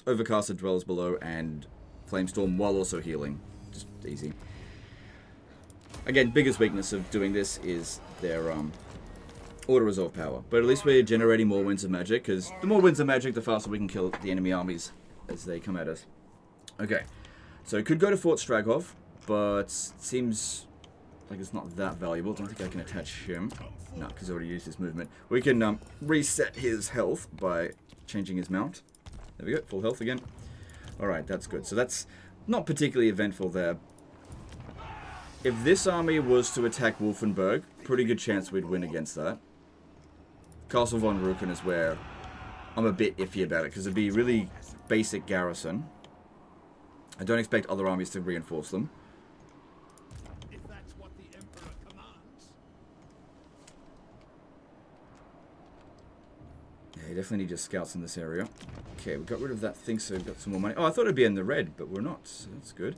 overcast the Dwellers Below and Flamestorm while also healing. Just easy. Again, biggest weakness of doing this is their auto-resolve power. But at least we're generating more Winds of Magic, because the more Winds of Magic, the faster we can kill the enemy armies as they come at us. Okay, so could go to Fort Straghov, but seems like it's not that valuable. Don't think I can attach him. No, because I already used his movement. We can reset his health by changing his mount. There we go, full health again. Alright, that's good. So that's not particularly eventful there. If this army was to attack Wolfenburg, pretty good chance we'd win against that. Castle von Ruken is where I'm a bit iffy about it, because it'd be really basic garrison. I don't expect other armies to reinforce them. If that's what the Emperor commands. Yeah, definitely need your scouts in this area. Okay, we got rid of that thing, so we've got some more money. Oh, I thought it'd be in the red, but we're not, so that's good.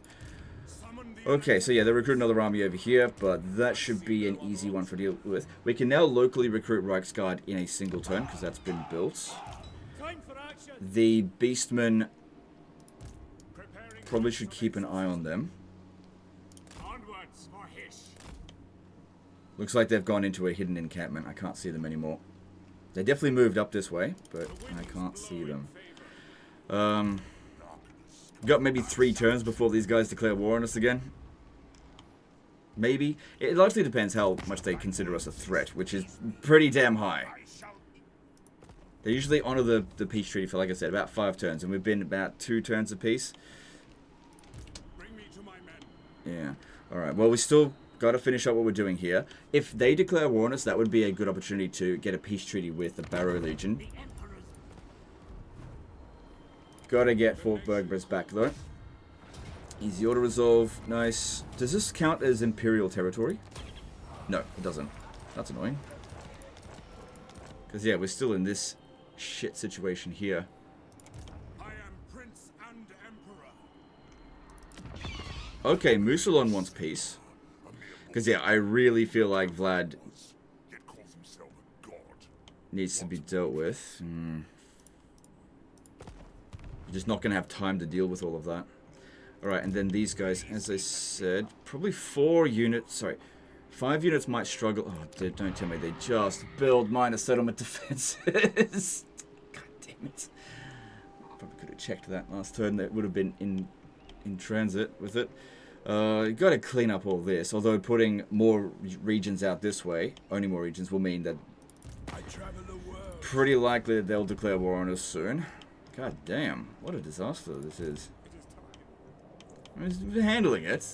Okay, so yeah, they recruit another army over here, but that should be an easy one for deal with. We can now locally recruit Reichsguard in a single turn, because that's been built. The Beastmen probably should keep an eye on them. Looks like they've gone into a hidden encampment. I can't see them anymore. They definitely moved up this way, but I can't see them. Got maybe 3 turns before these guys declare war on us again. Maybe. It largely depends how much they consider us a threat, which is pretty damn high. They usually honor the peace treaty for, like I said, about 5 turns, and we've been about 2 turns apiece. Yeah. Alright, well, we still got to finish up what we're doing here. If they declare war on us, that would be a good opportunity to get a peace treaty with the Barrow Legion. Gotta get Fort Bergbers back, though. Easy auto resolve. Nice. Does this count as Imperial territory? No, it doesn't. That's annoying. Because, yeah, we're still in this shit situation here. I am Prince and Emperor. Okay, Musalon wants peace. Because, yeah, I really feel like Vlad needs to be dealt with. You're just not going to have time to deal with all of that. Alright, and then these guys, as I said, probably 4 units, sorry, 5 units might struggle. Oh, don't tell me they just build minor settlement defenses. God damn it. Probably could have checked that last turn. That would have been in transit with it. You've got to clean up all this, although putting more regions out this way, only more regions, will mean that pretty likely that they'll declare war on us soon. God damn, what a disaster this is. I mean, handling it.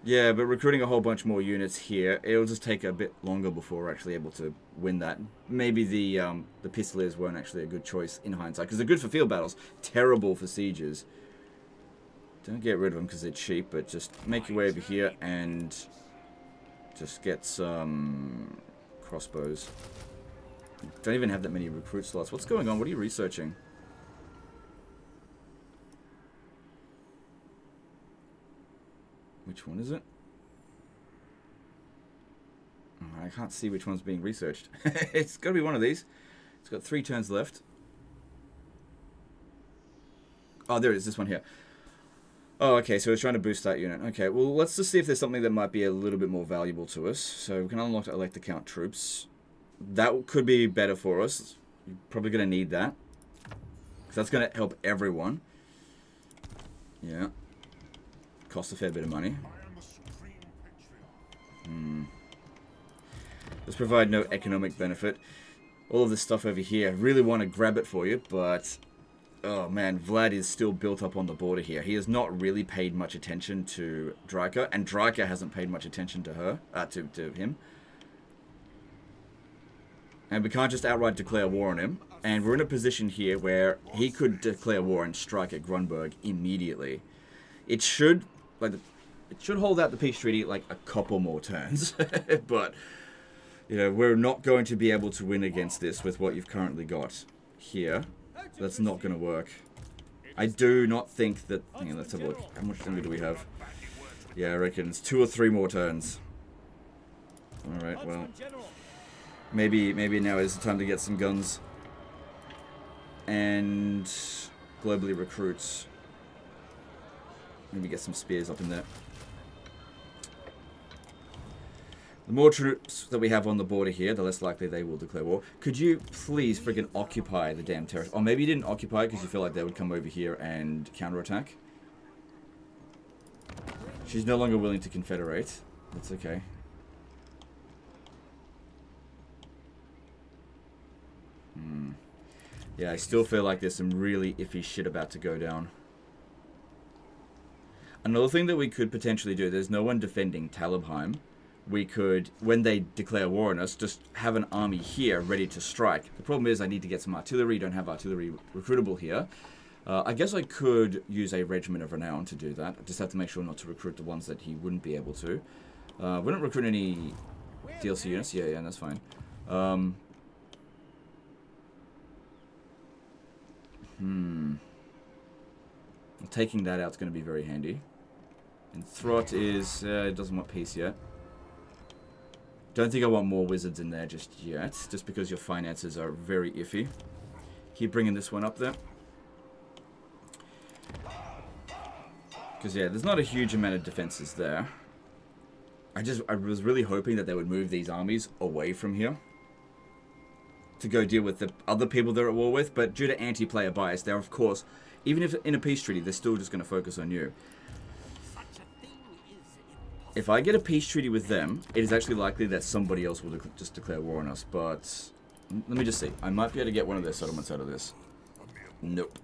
Yeah, but recruiting a whole bunch more units here, it'll just take a bit longer before we're actually able to win that. Maybe the Pistoliers weren't actually a good choice in hindsight, because they're good for field battles, terrible for sieges. Don't get rid of them because they're cheap, but just make your way over here and just get some crossbows. Don't even have that many recruit slots. What's going on? What are you researching? Which one is it? Oh, I can't see which one's being researched. It's got to be one of these. It's got 3 turns left. Oh, there it is. This one here. Oh, okay. So it's trying to boost that unit. Okay, well, let's just see if there's something that might be a little bit more valuable to us. So we can unlock elect account troops. That could be better for us. You're probably going to need that. Because that's going to help everyone. Yeah. Cost a fair bit of money. Does provide no economic benefit. All of this stuff over here, I really want to grab it for you, but oh man, Vlad is still built up on the border here. He has not really paid much attention to Draika, and Draika hasn't paid much attention to her, to him. And we can't just outright declare war on him. And we're in a position here where he could declare war and strike at Grunberg immediately. It should hold out the peace treaty like a couple more turns, but you know, we're not going to be able to win against this with what you've currently got here. That's not going to work. I do not think that. Hang on, let's have a look. How much longer do we have? Yeah, I reckon it's 2 or 3 more turns. All right, well, maybe now is the time to get some guns and globally recruits. Maybe get some spears up in there. The more troops that we have on the border here, the less likely they will declare war. Could you please friggin' occupy the damn territory? Or maybe you didn't occupy because you feel like they would come over here and counterattack. She's no longer willing to confederate. That's okay. Yeah, I still feel like there's some really iffy shit about to go down. Another thing that we could potentially do, there's no one defending Talabheim. We could, when they declare war on us, just have an army here ready to strike. The problem is I need to get some artillery. Don't have artillery recruitable here. I guess I could use a regiment of renown to do that. I just have to make sure not to recruit the ones that he wouldn't be able to. We don't recruit any DLC units. Yeah, that's fine. Taking that out is going to be very handy. And Throt is... it doesn't want peace yet. Don't think I want more wizards in there just yet, just because your finances are very iffy. Keep bringing this one up there. Because, yeah, there's not a huge amount of defenses there. I was really hoping that they would move these armies away from here to go deal with the other people they're at war with, but due to anti-player bias, they're, of course, even if in a peace treaty, they're still just going to focus on you. If I get a peace treaty with them, it is actually likely that somebody else will just declare war on us, but let me just see. I might be able to get one of their settlements out of this. Nope.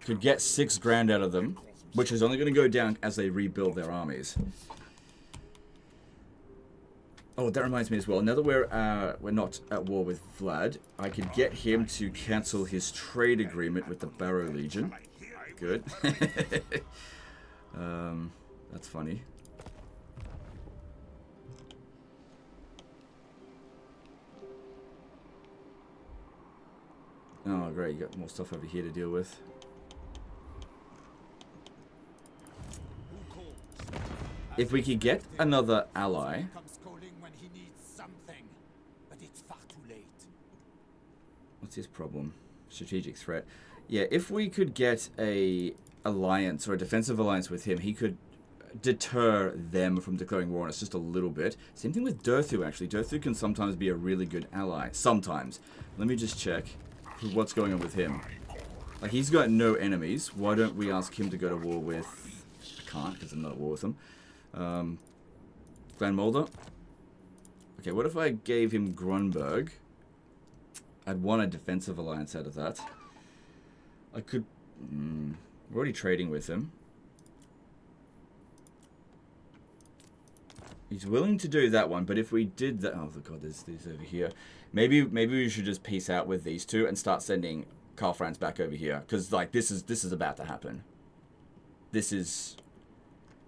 Could get 6 grand out of them, which is only going to go down as they rebuild their armies. Oh, that reminds me as well. Now that we're not at war with Vlad, I could get him to cancel his trade agreement with the Barrow Legion. Good. That's funny. Oh, great. You got more stuff over here to deal with. If we could get another ally... What's his problem? Strategic threat. Yeah, if we could get a alliance or a defensive alliance with him, he could deter them from declaring war on us just a little bit. Same thing with Durthu, actually. Durthu can sometimes be a really good ally. Sometimes. Let me just check what's going on with him. Like, he's got no enemies. Why don't we ask him to go to war with... I can't, because I'm not at war with him. Clan Moulder. Okay, what if I gave him Grunberg? I'd want a defensive alliance out of that. I could... we're already trading with him. He's willing to do that one, but if we did that... Oh, God, there's these over here. Maybe we should just peace out with these two and start sending Karl Franz back over here. Because, like, this is about to happen. This is...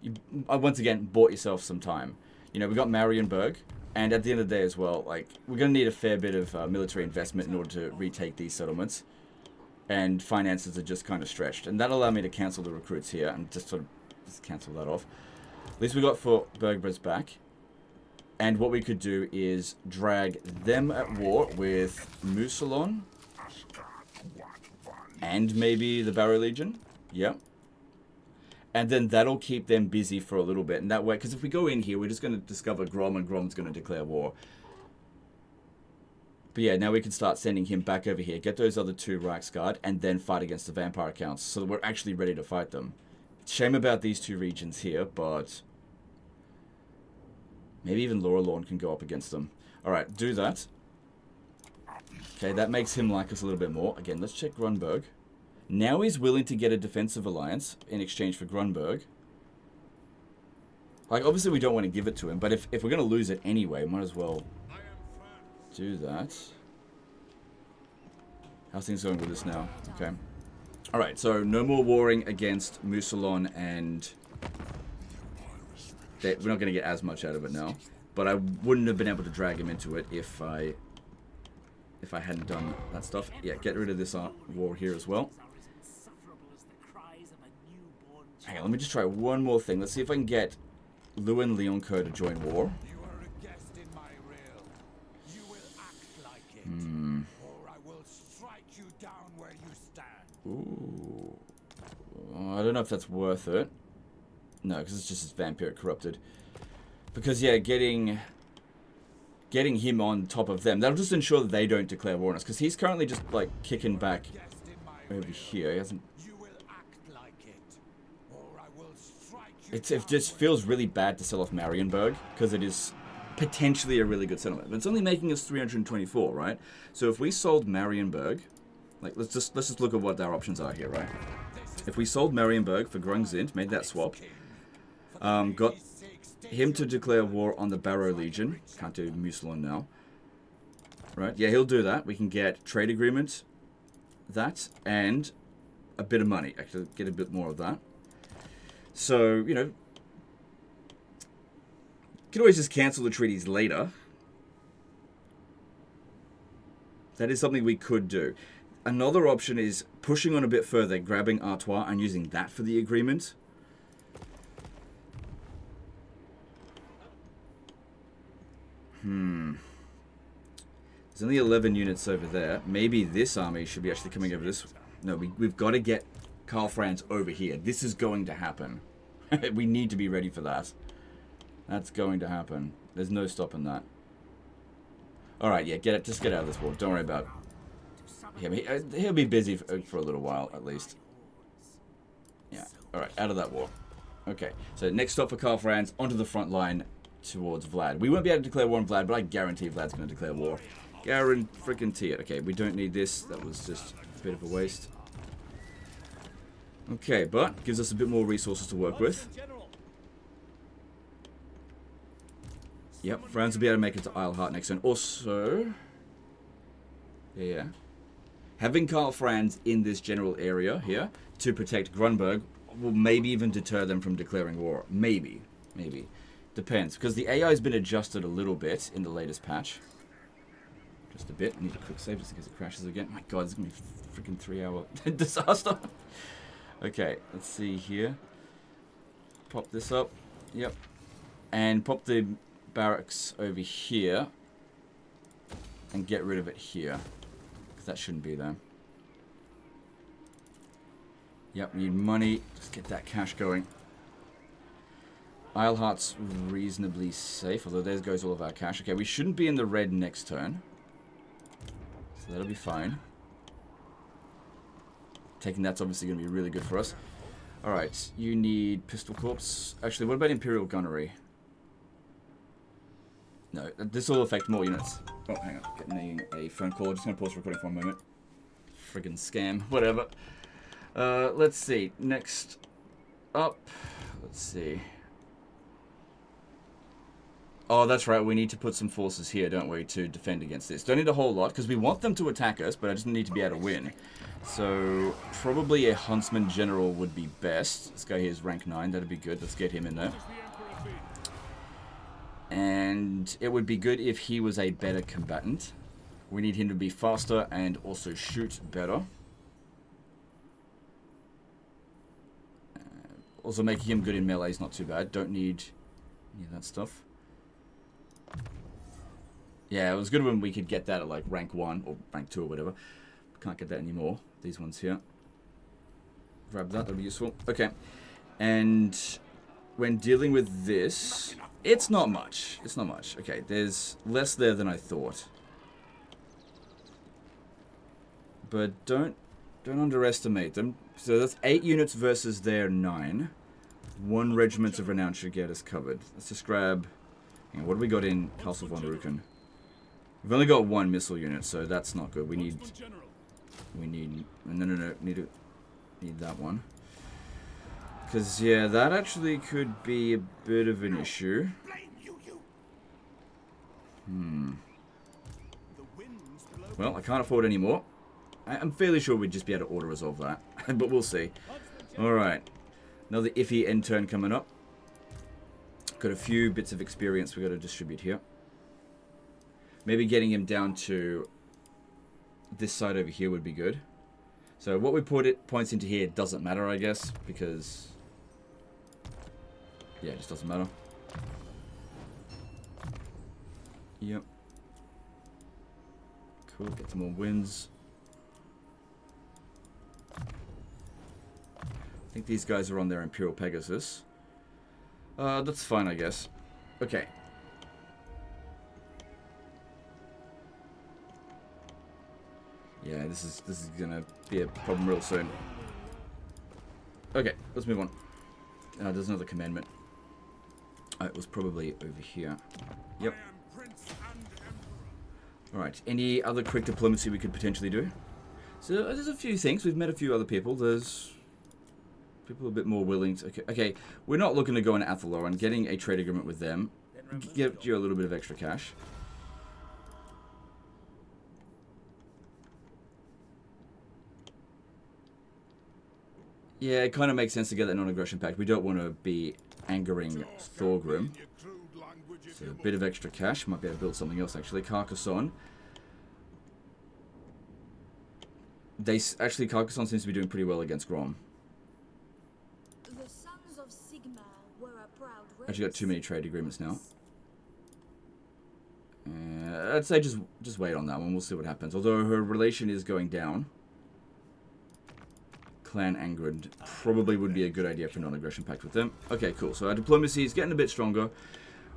You, once again, bought yourself some time. You know, we got Marienburg. And at the end of the day as well, like, we're going to need a fair bit of military investment in order to retake these settlements. And finances are just kind of stretched. And that'll allow me to cancel the recruits here and just sort of just cancel that off. At least we got 4 Bergbers back. And what we could do is drag them at war with Mousillon. And maybe the Barrow Legion. Yeah. And then that'll keep them busy for a little bit. And that way, because if we go in here, we're just going to discover Grom, and Grom's going to declare war. But yeah, now we can start sending him back over here. Get those other 2 Reichsguard, and then fight against the vampire accounts. So that we're actually ready to fight them. Shame about these 2 regions here, but... maybe even Laurelorn can go up against them. Alright, do that. Okay, that makes him like us a little bit more. Again, let's check Grunberg. Now he's willing to get a defensive alliance in exchange for Grunberg. Like, obviously we don't want to give it to him, but if we're going to lose it anyway, might as well do that. How's things going with this now? Okay. Alright, so no more warring against Mousillon, and we're not going to get as much out of it now. But I wouldn't have been able to drag him into it if I hadn't done that stuff. Yeah, get rid of this war here as well. Hang on, let me just try one more thing. Let's see if I can get Lewin Leoncoeur to join war. You are a guest in my realm. You will act like it, or I will strike you down where you stand. Ooh. I don't know if that's worth it. No, because it's just his vampire corrupted. Because, yeah, getting him on top of them, that'll just ensure that they don't declare war on us. Because he's currently just, like, kicking back over here. He hasn't... It just feels really bad to sell off Marienburg, because it is potentially a really good settlement. But it's only making us 324, right? So if we sold Marienburg, like, let's just look at what our options are here, right? If we sold Marienburg for Grungzint, made that swap, got him to declare war on the Barrow Legion. Can't do Mousillon now. Right, yeah, he'll do that. We can get trade agreement, that, and a bit of money. Actually, get a bit more of that. So, you know, you can always just cancel the treaties later. That is something we could do. Another option is pushing on a bit further, grabbing Artois and using that for the agreement. There's only 11 units over there. Maybe this army should be actually coming over this. No, we've got to get Karl Franz over here. This is going to happen. We need to be ready for that. That's going to happen. There's no stopping that. Alright, yeah, just get out of this war. Don't worry about him. He'll be busy for a little while, at least. Yeah, alright, out of that war. Okay, so next stop for Karl Franz, onto the front line towards Vlad. We won't be able to declare war on Vlad, but I guarantee Vlad's going to declare war. Guarantee it. Okay, we don't need this. That was just a bit of a waste. Okay, but gives us a bit more resources to work with. Yep, Franz will be able to make it to Eilhart next turn. Also, yeah, having Karl Franz in this general area here to protect Grunberg will maybe even deter them from declaring war. Maybe. Depends, because the AI has been adjusted a little bit in the latest patch. Just a bit. I need a quick save just in case it crashes again. My god, it's going to be a freaking 3-hour disaster. Okay, let's see here. Pop this up. Yep. And pop the barracks over here. And get rid of it here. Because that shouldn't be there. Yep, we need money. Just get that cash going. Eilhart's reasonably safe, although there goes all of our cash. Okay, we shouldn't be in the red next turn. So that'll be fine. Taking that's obviously going to be really good for us. Alright, you need Pistol Corps. Actually, what about Imperial Gunnery? No, this will affect more units. Oh, hang on. Getting a phone call. Just going to pause recording for a moment. Friggin' scam. Whatever. Let's see. Next up. Let's see. Oh, that's right. We need to put some forces here, don't we, to defend against this. Don't need a whole lot, because we want them to attack us, but I just need to be able to win. So, probably a Huntsman General would be best. This guy here is rank 9. That'd be good. Let's get him in there. And it would be good if he was a better combatant. We need him to be faster and also shoot better. Also, making him good in melee is not too bad. Don't need any of that stuff. Yeah, it was good when we could get that at like rank 1 or rank 2 or whatever. Can't get that anymore. These ones here. Grab that, that'll be useful. Okay. And when dealing with this, it's not much. It's not much. Okay, there's less there than I thought. But don't underestimate them. So that's 8 units versus their 9. 1 regiment of renown should get us covered. Let's just grab... Hang on, what do we got in Castle von Rücken? We've only got 1 missile unit, so that's not good. We need... No. Need that one. Because, yeah, that actually could be a bit of an issue. Well, I can't afford any more. I'm fairly sure we'd just be able to auto-resolve that. But we'll see. Alright. Another iffy end turn coming up. Got a few bits of experience we've got to distribute here. Maybe getting him down to this side over here would be good. So what we points into here doesn't matter, I guess, because... Yeah, it just doesn't matter. Yep. Cool, get some more wins. I think these guys are on their Imperial Pegasus. That's fine, I guess. Okay. Yeah, this is gonna be a problem real soon. Okay, let's move on. There's another commandment. It was probably over here. Yep. Alright, any other quick diplomacy we could potentially do? So there's a few things. We've met a few other people. There's people a bit more willing to... Okay, we're not looking to go into Athelor. Getting a trade agreement with them gives you a little bit of extra cash. Yeah, it kind of makes sense to get that non-aggression pact. We don't want to be angering Thorgrim. So a bit of extra cash. Might be able to build something else, actually. Carcassonne. Actually, Carcassonne seems to be doing pretty well against Grom. The sons of Sigma were a proud race. Actually got too many trade agreements now. I'd say just wait on that one. We'll see what happens. Although her relation is going down. Clan Angrid probably would be a good idea for non-aggression pact with them. Okay, cool. So our diplomacy is getting a bit stronger.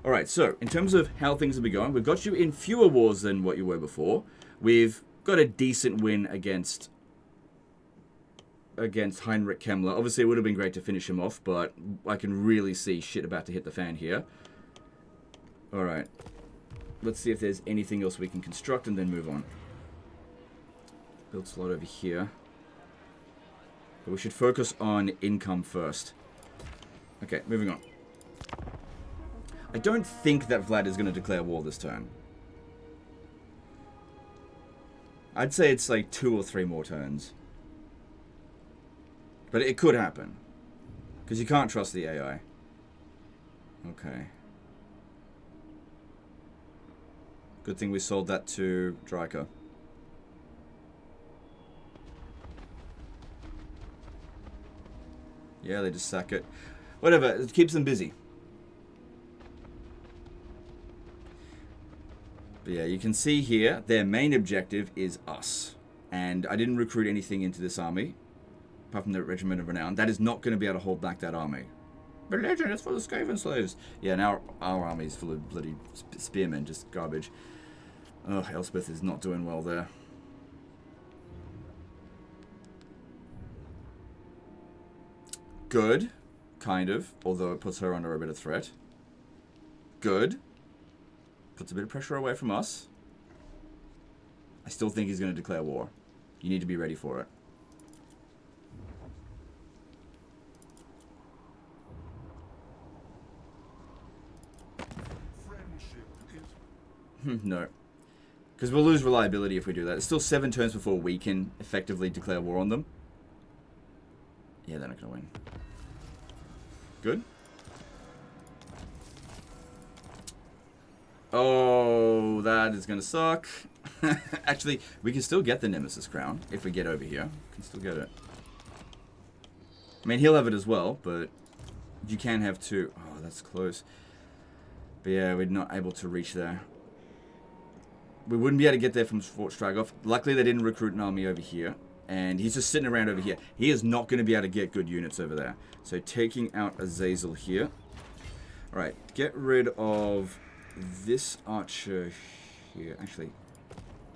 Alright, so in terms of how things have been going, we've got you in fewer wars than what you were before. We've got a decent win against Heinrich Kemmler. Obviously, it would have been great to finish him off, but I can really see shit about to hit the fan here. Alright. Let's see if there's anything else we can construct and then move on. Build slot over here. But we should focus on income first. Okay, moving on. I don't think that Vlad is going to declare war this turn. I'd say it's like 2 or 3 more turns. But it could happen. Because you can't trust the AI. Okay. Good thing we sold that to Dryka. Yeah, they just sack it. Whatever, it keeps them busy. But yeah, you can see here, their main objective is us. And I didn't recruit anything into this army, apart from the Regiment of Renown. That is not going to be able to hold back that army. But Legend is full of Skaven slaves. Yeah, now our army is full of bloody spearmen, just garbage. Oh, Elspeth is not doing well there. Good, kind of, although it puts her under a bit of threat. Good. Puts a bit of pressure away from us. I still think he's going to declare war. You need to be ready for it. No. Because we'll lose reliability if we do that. It's still 7 turns before we can effectively declare war on them. Yeah, they're not going to win. Good. Oh, that is going to suck. Actually, we can still get the Nemesis Crown if we get over here. We can still get it. I mean, he'll have it as well, but you can have 2. Oh, that's close. But yeah, we're not able to reach there. We wouldn't be able to get there from Fort Stragoff. Luckily, they didn't recruit an army over here. And he's just sitting around over here. He is not going to be able to get good units over there. So taking out Azazel here. Alright, get rid of this archer here. Actually,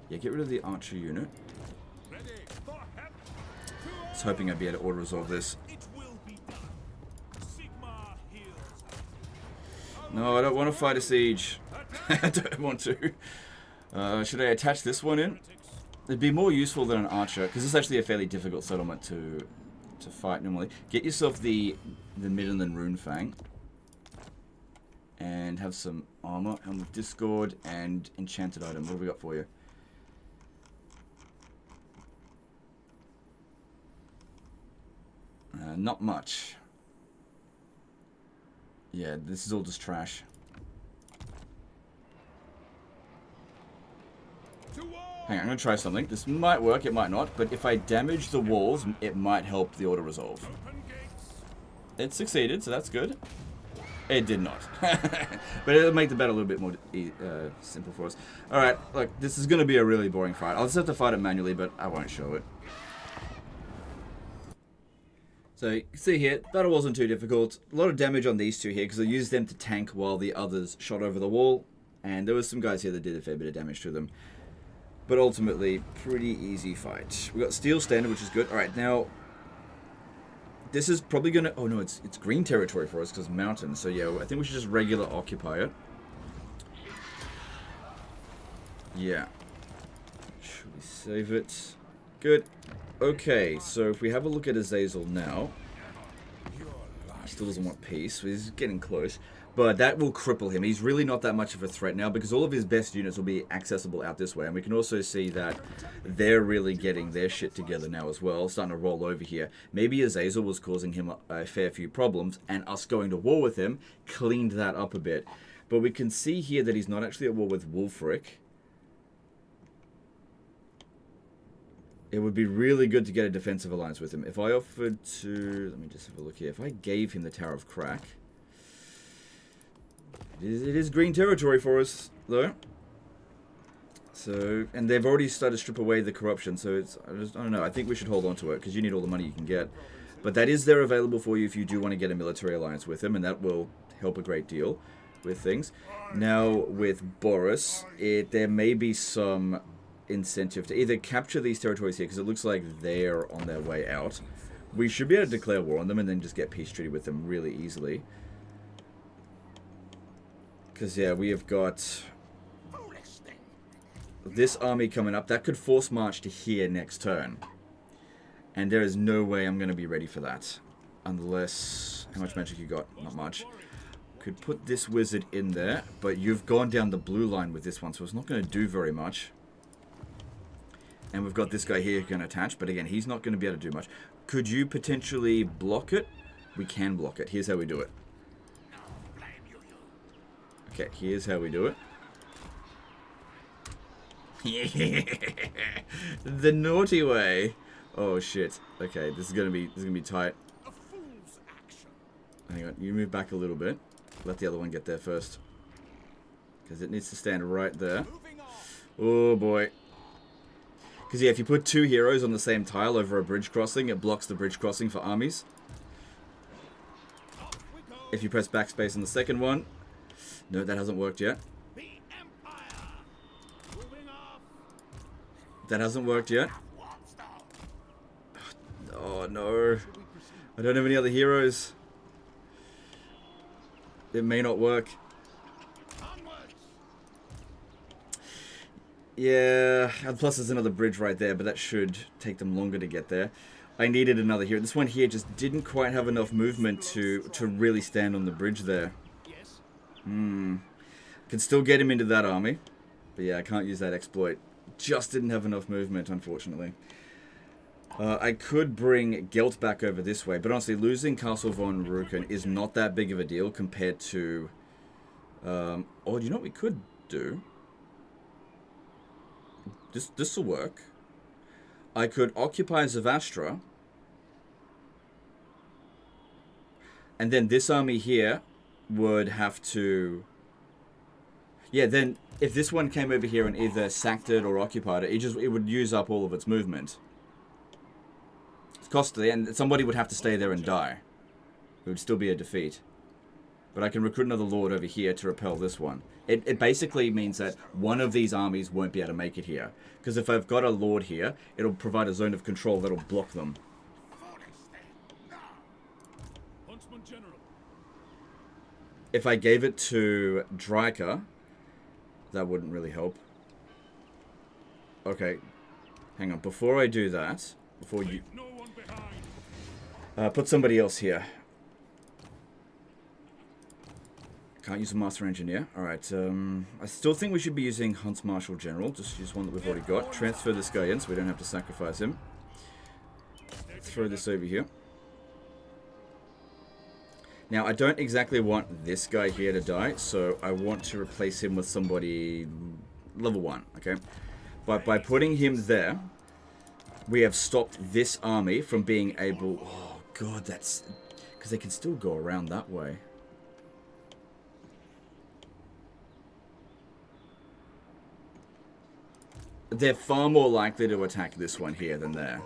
yeah, get rid of the archer unit. I was hoping I'd be able to auto-resolve this. No, I don't want to fight a siege. I don't want to. Should I attach this one in? It'd be more useful than an archer, because it's actually a fairly difficult settlement to fight normally. Get yourself the Midland Rune Fang. And have some armor, Helm of Discord, and enchanted item. What have we got for you? Not much. Yeah, this is all just trash. Hang on, I'm going to try something. This might work, it might not, but if I damage the walls, it might help the auto-resolve. It succeeded, so that's good. It did not. But it'll make the battle a little bit more simple for us. Alright, look, this is going to be a really boring fight. I'll just have to fight it manually, but I won't show it. So, you can see here, battle wasn't too difficult. A lot of damage on these two here, because I used them to tank while the others shot over the wall. And there was some guys here that did a fair bit of damage to them. But ultimately, pretty easy fight. We got Steel Standard, which is good. Alright, now... This is probably going to... Oh no, it's green territory for us, because mountains. So yeah, I think we should just regular occupy it. Yeah. Should we save it? Good. Okay, so if we have a look at Azazel now... He still doesn't want peace. He's getting close. But that will cripple him. He's really not that much of a threat now because all of his best units will be accessible out this way. And we can also see that they're really getting their shit together now as well, starting to roll over here. Maybe Azazel was causing him a fair few problems, and us going to war with him cleaned that up a bit. But we can see here that he's not actually at war with Wulfric. It would be really good to get a defensive alliance with him. If I offered to... Let me just have a look here. If I gave him the Tower of Crack... It is green territory for us, though. So, and they've already started to strip away the corruption, so it's... I don't know. I think we should hold on to it, because you need all the money you can get. But that is there available for you if you do want to get a military alliance with him, and that will help a great deal with things. Now, with Boris, there may be some incentive to either capture these territories here, because it looks like they're on their way out. We should be able to declare war on them and then just get peace treaty with them really easily. Because, yeah, we have got this army coming up. That could force march to here next turn. And there is no way I'm going to be ready for that. Unless... How much magic you got? Not much. Could put this wizard in there, but you've gone down the blue line with this one, so it's not going to do very much. And we've got this guy here who can attach, but again, he's not going to be able to do much. Could you potentially block it? We can block it. Here's how we do it. Okay, here's how we do it. The naughty way. Oh shit. Okay, this is gonna be tight. Hang on, you move back a little bit. Let the other one get there first. Because it needs to stand right there. Oh boy. Because yeah, if you put two heroes on the same tile over a bridge crossing, it blocks the bridge crossing for armies. If you press backspace on the second one... No, that hasn't worked yet. That hasn't worked yet. Oh no. I don't have any other heroes. It may not work. Yeah, and plus there's another bridge right there, but that should take them longer to get there. I needed another hero. This one here just didn't quite have enough movement to really stand on the bridge there. Can still get him into that army. But yeah, I can't use that exploit. Just didn't have enough movement, unfortunately. I could bring Gelt back over this way, but honestly, losing Castle von Ruken is not that big of a deal compared to... oh, you know what we could do? This will work. I could occupy Zavastra. And then this army here would have to... Yeah, then if this one came over here and either sacked it or occupied it, it would use up all of its movement. It's costly, and somebody would have to stay there and die. It would still be a defeat. But I can recruit another lord over here to repel this one. It basically means that one of these armies won't be able to make it here. Because if I've got a lord here, it'll provide a zone of control that'll block them. If I gave it to Dryka, that wouldn't really help. Okay. Hang on. Before I do that, before you... put somebody else here. Can't use a Master Engineer. Alright, I still think we should be using Hunt's Marshal General. Just use one that we've already got. Transfer this guy in so we don't have to sacrifice him. Throw this over here. Now, I don't exactly want this guy here to die, so I want to replace him with somebody level 1, okay? But by putting him there, we have stopped this army from being able... Oh, God, that's... Because they can still go around that way. They're far more likely to attack this one here than there.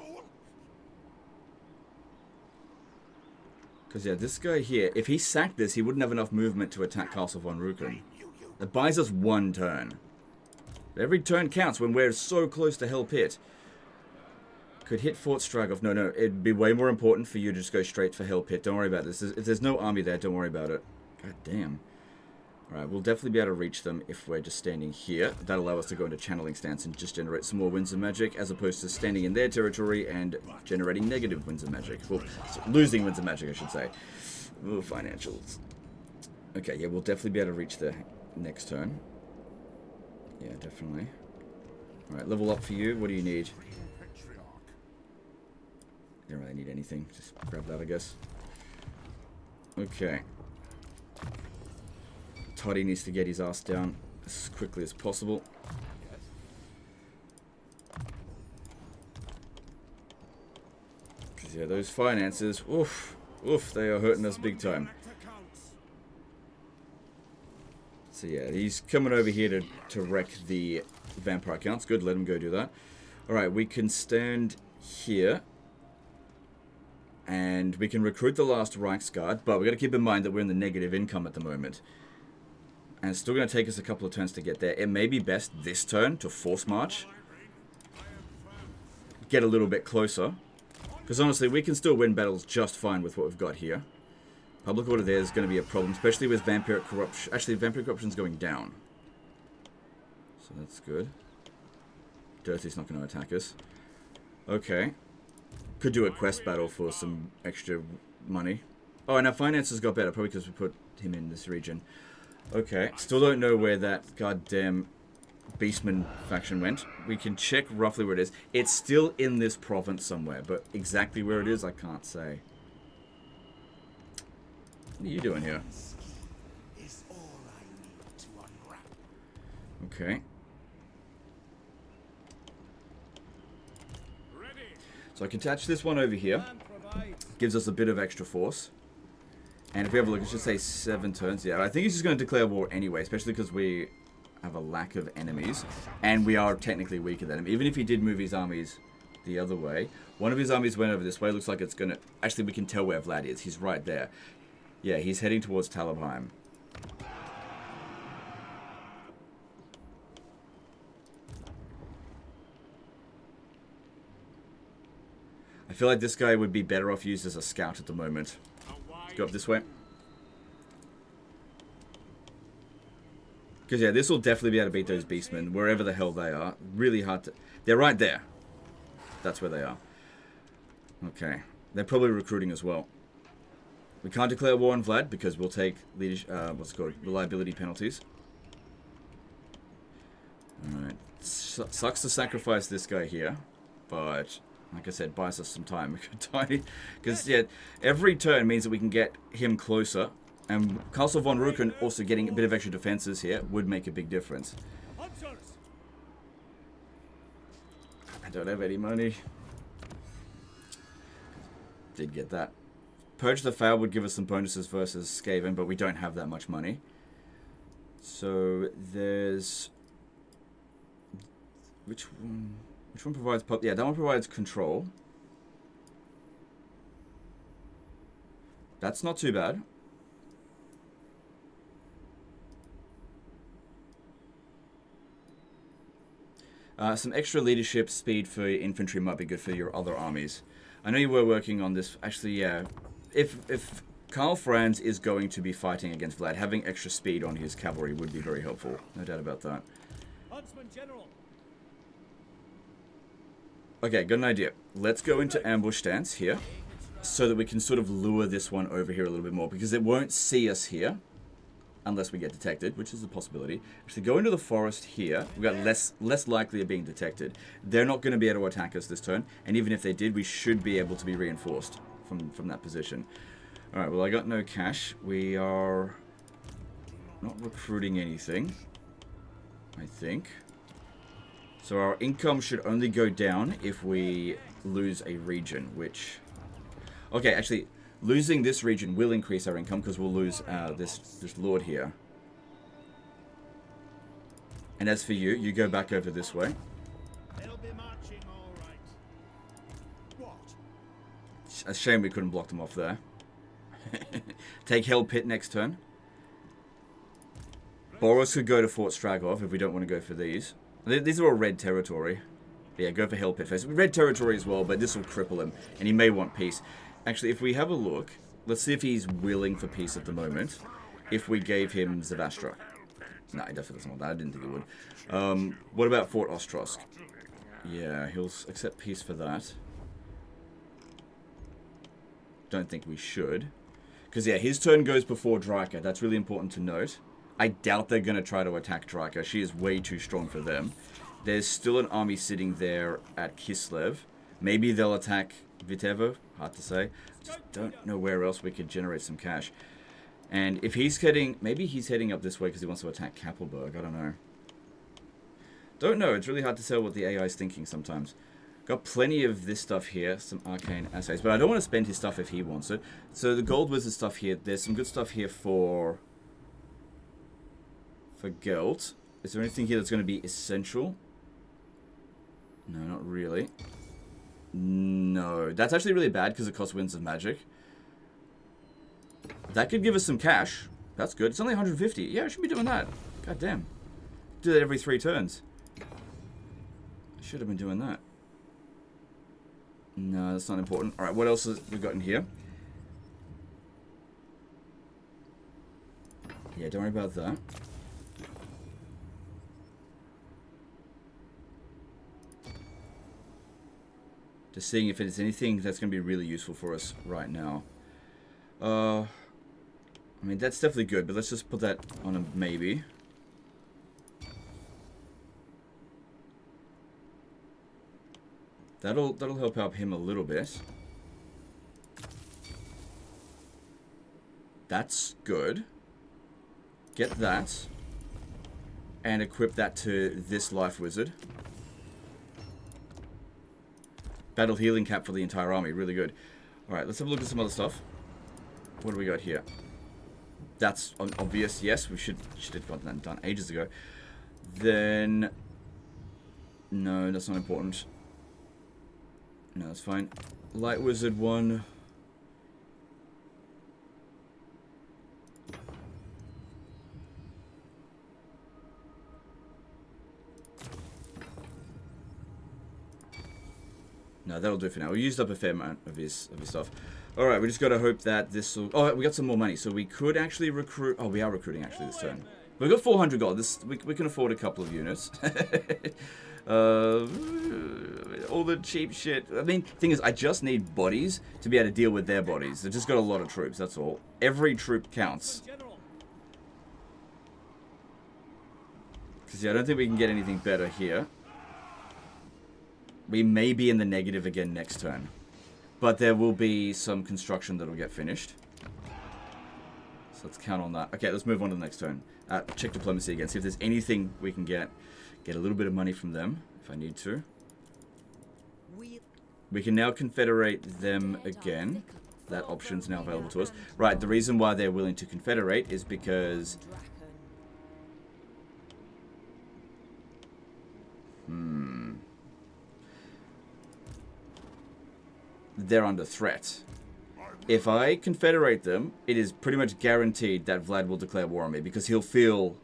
Because, yeah, this guy here, if he sacked this, he wouldn't have enough movement to attack Castle von Ruken. It buys us one turn. Every turn counts when we're so close to Hell Pit. Could hit Fort Stragov. No, it'd be way more important for you to just go straight for Hell Pit. Don't worry about this. If there's no army there, don't worry about it. God damn. Alright, we'll definitely be able to reach them if we're just standing here. That'll allow us to go into channeling stance and just generate some more winds of magic, as opposed to standing in their territory and generating negative winds of magic. Well, losing winds of magic, I should say. Ooh, financials. Okay, yeah, we'll definitely be able to reach there next turn. Yeah, definitely. Alright, level up for you. What do you need? You don't really need anything. Just grab that, I guess. Okay. Toddy needs to get his ass down as quickly as possible. Yeah, those finances, oof, they are hurting us big time. So yeah, he's coming over here to wreck the vampire counts. Good, let him go do that. Alright, we can stand here. And we can recruit the last Reichsguard, but we've got to keep in mind that we're in the negative income at the moment. And it's still going to take us a couple of turns to get there. It may be best this turn to force march. Get a little bit closer. Because honestly, we can still win battles just fine with what we've got here. Public order there is going to be a problem, especially with vampiric corruption. Actually, vampiric corruption is going down. So that's good. Dirty's not going to attack us. Okay. Could do a quest battle for some extra money. Oh, and our finances got better, probably because we put him in this region. Okay, still don't know where that goddamn Beastman faction went. We can check roughly where it is. It's still in this province somewhere, but exactly where it is, I can't say. What are you doing here? Okay. So I can attach this one over here. Gives us a bit of extra force. And if we have a look, it should say 7 turns. Yeah, I think he's just going to declare war anyway, especially because we have a lack of enemies. And we are technically weaker than him. Even if he did move his armies the other way. One of his armies went over this way. Looks like it's going to... Actually, we can tell where Vlad is. He's right there. Yeah, he's heading towards Talabheim. I feel like this guy would be better off used as a scout at the moment. Let's go up this way. Because, yeah, this will definitely be able to beat those beastmen, wherever the hell they are. Really hard to... They're right there. That's where they are. Okay. They're probably recruiting as well. We can't declare war on Vlad, because we'll take what's it called? Reliability penalties. Alright. Sucks to sacrifice this guy here, but... Like I said, buys us some time. We could die. Because, yeah, every turn means that we can get him closer. And Castle von Ruken also getting a bit of extra defenses here would make a big difference. I don't have any money. Did get that. Purge the Foul would give us some bonuses versus Skaven, but we don't have that much money. So, there's... Which one... Which one provides... Yeah, that one provides control. That's not too bad. Some extra leadership speed for your infantry might be good for your other armies. I know you were working on this. Actually, yeah. If Karl Franz is going to be fighting against Vlad, having extra speed on his cavalry would be very helpful. No doubt about that. Huntsman General. Okay, got an idea. Let's go into ambush stance here, so that we can sort of lure this one over here a little bit more, because it won't see us here, unless we get detected, which is a possibility. Actually, go into the forest here. We've got less likely of being detected. They're not going to be able to attack us this turn, and even if they did, we should be able to be reinforced from that position. Alright, well, I got no cash. We are not recruiting anything, I think. So our income should only go down if we lose a region, which... Okay, actually, losing this region will increase our income because we'll lose this lord here. And as for you, you go back over this way. They'll be marching all right. What? A shame we couldn't block them off there. Take Hell Pit next turn. Boros could go to Fort Stragov if we don't want to go for these. These are all red territory. Yeah, go for Hell Pit first. Red territory as well, but this will cripple him, and he may want peace. Actually, if we have a look, let's see if he's willing for peace at the moment. If we gave him Zavastra. No, he definitely doesn't want that. I didn't think he would. What about Fort Ostrosk? Yeah, he'll accept peace for that. Don't think we should. Because, yeah, his turn goes before Draika. That's really important to note. I doubt they're going to try to attack Draika. She is way too strong for them. There's still an army sitting there at Kislev. Maybe they'll attack Vitevo. Hard to say. Just don't know where else we could generate some cash. And if he's heading... Maybe he's heading up this way because he wants to attack Kappelberg. I don't know. Don't know. It's really hard to tell what the AI is thinking sometimes. Got plenty of this stuff here, some arcane assays, but I don't want to spend his stuff if he wants it. So the gold wizard stuff here, there's some good stuff here for Gelt. Is there anything here that's going to be essential? No, not really. No, that's actually really bad because it costs winds of magic. That could give us some cash. That's good. It's only 150. Yeah, I should be doing that. God damn. Do that every 3 turns. I should have been doing that. No, that's not important. Alright, what else have we got in here? Yeah, don't worry about that. Just seeing if there's anything that's going to be really useful for us right now. I mean, that's definitely good, but let's just put that on a maybe. That'll help out him a little bit. That's good. Get that. And equip that to this life wizard. Battle healing cap for the entire army. Really good. Alright, let's have a look at some other stuff. What do we got here? That's obvious. Yes, we should have gotten that done ages ago. Then... No, that's not important. No, that's fine. Light Wizard 1. No, that'll do for now. We used up a fair amount of his stuff. Alright, we just gotta hope that this will... Oh, we got some more money, so we could actually recruit... Oh, we are recruiting actually this turn. We've got 400 gold. We can afford a couple of units. All the cheap shit. I mean, thing is, I just need bodies to be able to deal with their bodies. They've just got a lot of troops, that's all. Every troop counts. Because, yeah, I don't think we can get anything better here. We may be in the negative again next turn. But there will be some construction that will get finished. So let's count on that. Okay, let's move on to the next turn. Check diplomacy again. See if there's anything we can get. Get a little bit of money from them, if I need to. We can now confederate them again. That option's now available to us. Right, the reason why they're willing to confederate is because... They're under threat. If I confederate them, it is pretty much guaranteed that Vlad will declare war on me because he'll feel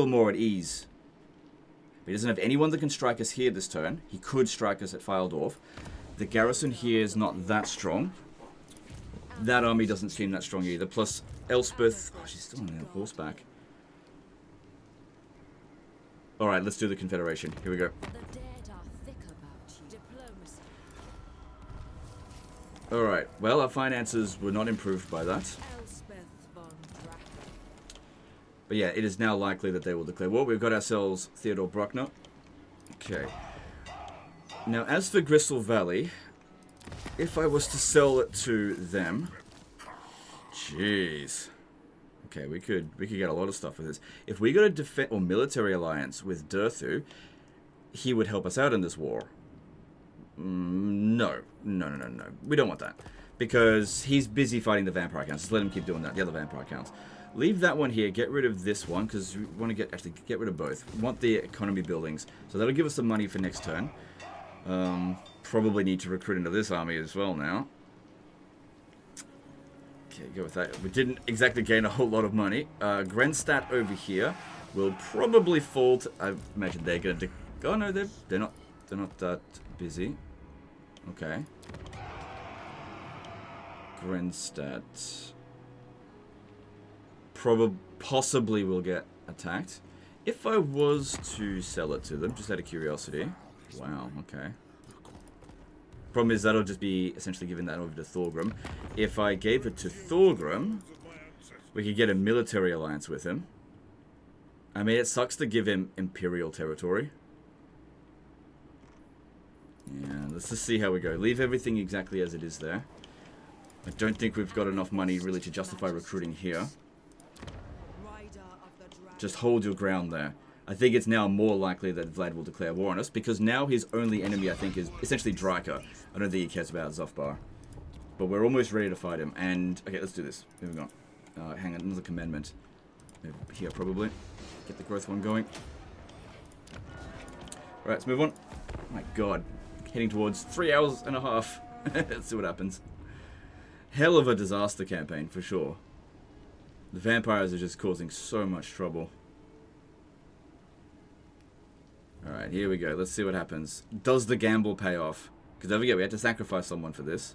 more at ease. He doesn't have anyone that can strike us here this turn. He could strike us at Fyldorf. The garrison here is not that strong. That army doesn't seem that strong either. Plus, Elspeth... Oh, she's still on horseback. Alright, let's do the confederation. Here we go. Alright, well, our finances were not improved by that. But yeah, it is now likely that they will declare war. We've got ourselves Theodore Bruckner. Okay. Now, as for Gristle Valley, if I was to sell it to them... Jeez. Okay, we could get a lot of stuff with this. If we got a defense or military alliance with Durthu, he would help us out in this war. No. We don't want that. Because he's busy fighting the vampire counts. Just let him keep doing that, the other vampire counts. Leave that one here. Get rid of this one, because we want to get rid of both. We want the economy buildings. So that'll give us some money for next turn. Probably need to recruit into this army as well now. Okay, go with that. We didn't exactly gain a whole lot of money. Grenstadt over here will probably fall to... I imagine they're going to... Oh, no, they're not that busy. Okay. Grenstadt... Possibly will get attacked. If I was to sell it to them, just out of curiosity. Wow, okay. Problem is that'll just be essentially giving that over to Thorgrim. If I gave it to Thorgrim, we could get a military alliance with him. I mean, it sucks to give him Imperial territory. Yeah, let's just see how we go. Leave everything exactly as it is there. I don't think we've got enough money really to justify recruiting here. Just hold your ground there. I think it's now more likely that Vlad will declare war on us, because now his only enemy, I think, is essentially Dryka. I don't think he cares about Zofbar. But we're almost ready to fight him, and... Okay, let's do this. Moving on. Hang on, another commandment. Over here, probably. Get the growth one going. Alright, let's move on. Oh my god. Heading towards 3 hours and a half. Let's see what happens. Hell of a disaster campaign, for sure. The vampires are just causing so much trouble. Alright, here we go. Let's see what happens. Does the gamble pay off? Because don't forget, we had to sacrifice someone for this.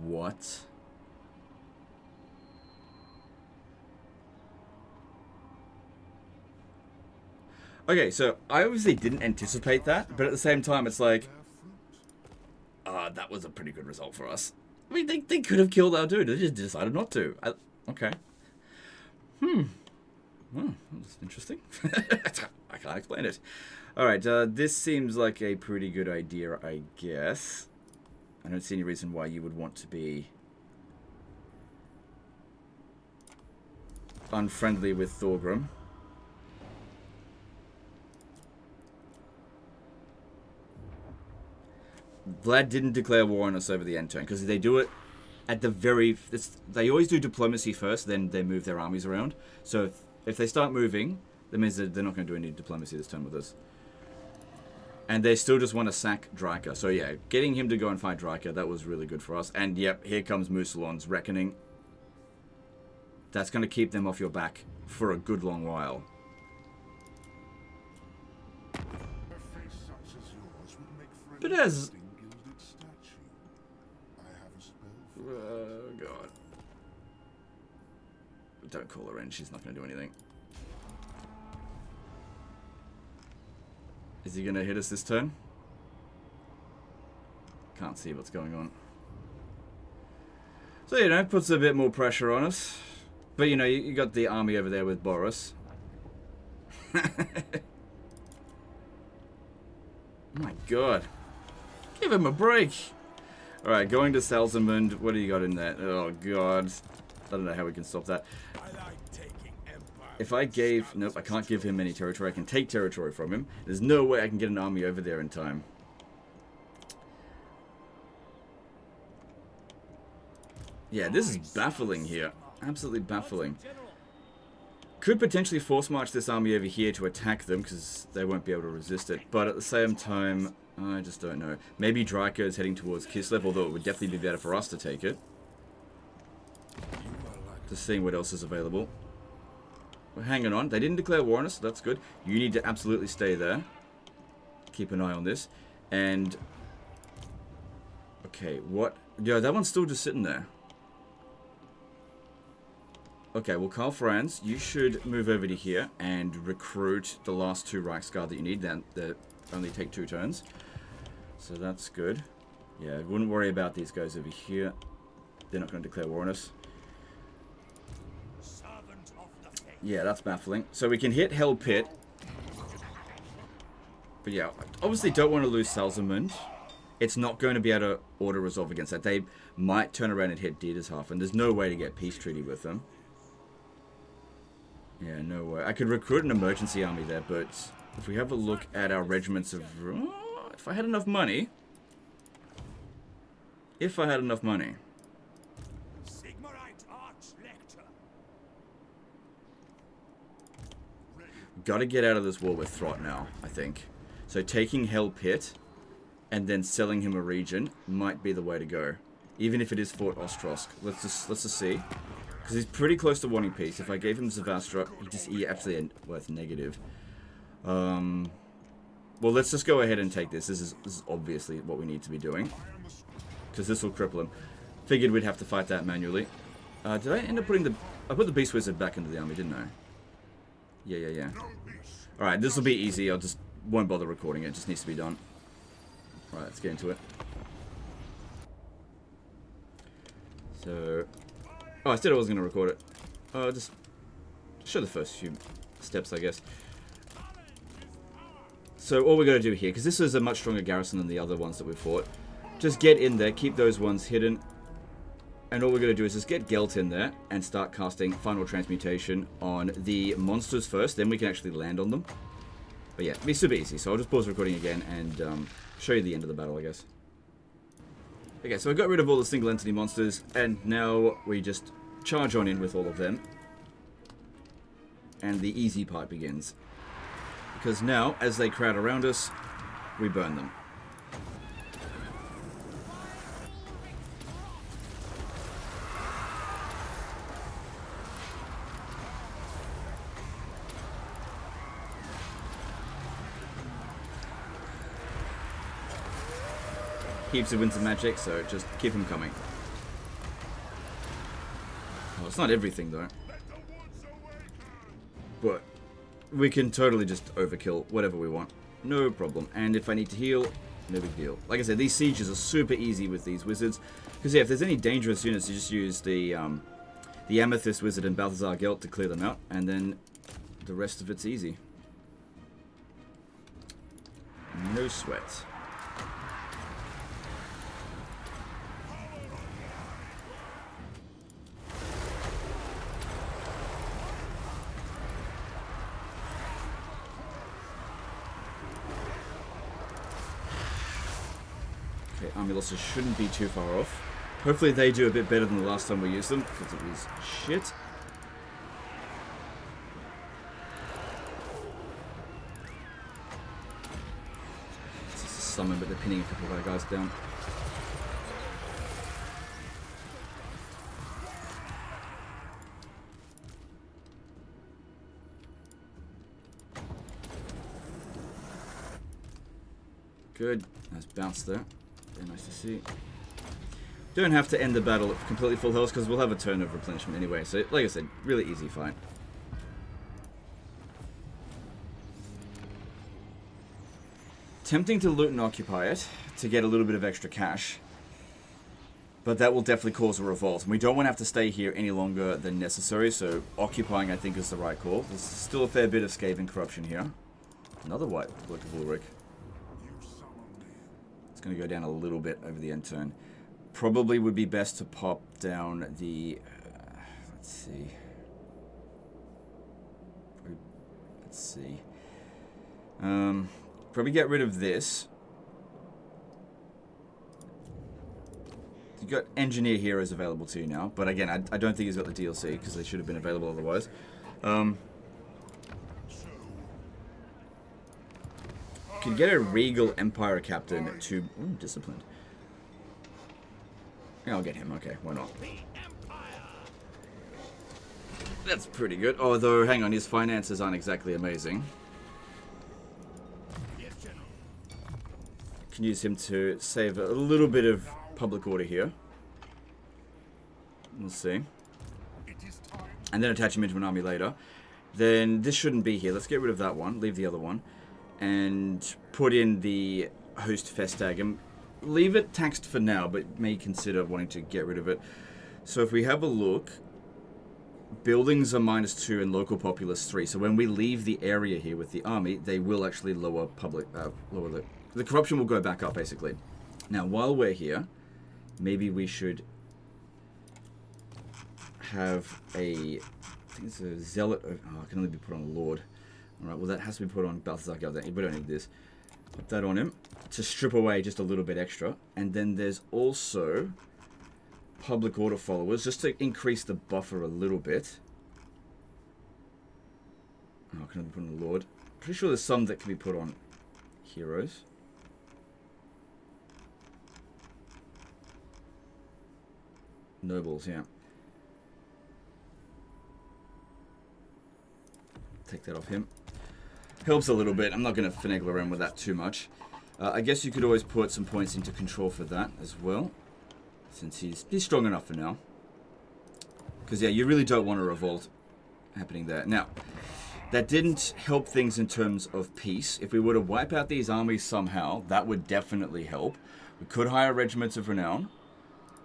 What? Okay, so I obviously didn't anticipate that, but at the same time, it's like, that was a pretty good result for us. I mean, they could have killed our dude. They just decided not to. Okay. Well, that's interesting. I can't explain it. Alright, this seems like a pretty good idea, I guess. I don't see any reason why you would want to be unfriendly with Thorgrim. Vlad didn't declare war on us over the end turn, because they do it at the very... they always do diplomacy first, then they move their armies around. So if they start moving, that means that they're not going to do any diplomacy this turn with us. And they still just want to sack Dryka. So yeah, getting him to go and fight Dryka, that was really good for us. And yep, here comes Musalon's Reckoning. That's going to keep them off your back for a good long while. But as... God. Don't call her in, she's not going to do anything. Is he going to hit us this turn? Can't see what's going on. So, you know, puts a bit more pressure on us. But, you know, you got the army over there with Boris. Oh my god. Give him a break. Alright, going to Salzamund. What do you got in there? Oh god. I don't know how we can stop that. If I gave... Nope, I can't give him any territory. I can take territory from him. There's no way I can get an army over there in time. Yeah, this is baffling here. Absolutely baffling. Could potentially force march this army over here to attack them, because they won't be able to resist it. But at the same time, I just don't know. Maybe Dryka is heading towards Kislev, although it would definitely be better for us to take it. Just seeing what else is available. We're hanging on. They didn't declare war on us, so that's good. You need to absolutely stay there. Keep an eye on this. And... okay, what? Yeah, that one's still just sitting there. Okay, well, Karl Franz, you should move over to here and recruit the last 2 Reichsguard that you need. Then they only take 2 turns. So that's good. Yeah, wouldn't worry about these guys over here. They're not going to declare war on us. Yeah, that's baffling. So we can hit Hell Pit. But yeah, obviously don't want to lose Salzamund. It's not going to be able to auto-resolve against that. They might turn around and hit Dietershafen, and there's no way to get peace treaty with them. Yeah, no way. I could recruit an emergency army there, but if we have a look at our regiments of... if I had enough money... If I had enough money... Gotta get out of this war with Throt now, I think. So taking Hell Pit and then selling him a region might be the way to go. Even if it is Fort Ostrosk. Let's just see. Because he's pretty close to wanting peace. If I gave him Zavastra, he actually worth negative. Well, let's just go ahead and take this. This is obviously what we need to be doing. Because this will cripple him. Figured we'd have to fight that manually. Did I end up putting the... I put the Beast Wizard back into the army, didn't I? Yeah. Alright, this will be easy. I just won't bother recording it. It just needs to be done. Alright, let's get into it. So... oh, I said I wasn't going to record it. Just show the first few steps, I guess. So all we're going to do here, because this is a much stronger garrison than the other ones that we've fought, just get in there, keep those ones hidden, and all we're going to do is just get Gelt in there and start casting Final Transmutation on the monsters first, then we can actually land on them. But yeah, it'll be super easy, so I'll just pause the recording again and show you the end of the battle, I guess. Okay, so I got rid of all the single entity monsters, and now we just charge on in with all of them. And the easy part begins. Because now, as they crowd around us, we burn them. Heaps of winter magic, so just keep them coming. Well, it's not everything though. But we can totally just overkill whatever we want. No problem. And if I need to heal, no big deal. Like I said, these sieges are super easy with these wizards. Because yeah, if there's any dangerous units, you just use the Amethyst Wizard and Balthazar Gelt to clear them out. And then the rest of it's easy. No sweat. Okay, army losses shouldn't be too far off. Hopefully they do a bit better than the last time we used them, because it was shit. It's just a summon, but they're pinning a couple of our guys down. Good. Nice bounce there. Very nice to see. Don't have to end the battle at completely full health because we'll have a turn of replenishment anyway. So, like I said, really easy fight. Tempting to loot and occupy it to get a little bit of extra cash. But that will definitely cause a revolt. And we don't want to have to stay here any longer than necessary. So, occupying, I think, is the right call. There's still a fair bit of Skaven corruption here. Another white Cloak of Ulrich. It's going to go down a little bit over the end turn. Probably would be best to pop down the... let's see. Probably get rid of this. You've got Engineer Heroes available to you now. But again, I don't think he's got the DLC because they should have been available otherwise. Can get a Regal Empire Captain to... Ooh, disciplined. Yeah, I'll get him. Okay, why not? That's pretty good. Although, hang on, his finances aren't exactly amazing. Can use him to save a little bit of public order here. We'll see. And then attach him into an army later. Then this shouldn't be here. Let's get rid of that one. Leave the other one. And put in the Host Festag. And leave it taxed for now, but may consider wanting to get rid of it. So if we have a look, buildings are -2 and local populace 3. So when we leave the area here with the army, they will actually lower public, lower the corruption will go back up basically. Now while we're here, maybe we should have a, I think it's a zealot. Oh, it can only be put on a lord. Alright, well that has to be put on Balthazar Gelt. We don't need this. Put that on him to strip away just a little bit extra. And then there's also public order followers, just to increase the buffer a little bit. Oh, can only put on a lord. Pretty sure there's some that can be put on heroes. Nobles, yeah. Take that off him. Helps a little bit. I'm not going to finagle around with that too much. I guess you could always put some points into control for that as well. Since he's strong enough for now. Because, yeah, you really don't want a revolt happening there. Now, that didn't help things in terms of peace. If we were to wipe out these armies somehow, that would definitely help. We could hire regiments of renown.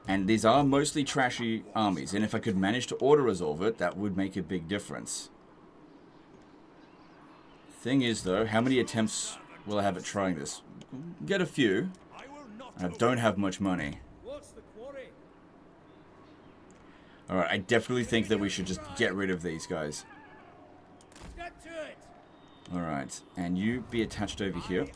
And these are mostly trashy armies. And if I could manage to auto-resolve it, that would make a big difference. Thing is, though, how many attempts will I have it trying this? Get a few. I will not I don't have much money. What's the quarry? Alright, I definitely think that we should just get rid of these guys. Get to it! Alright, and you be attached over here.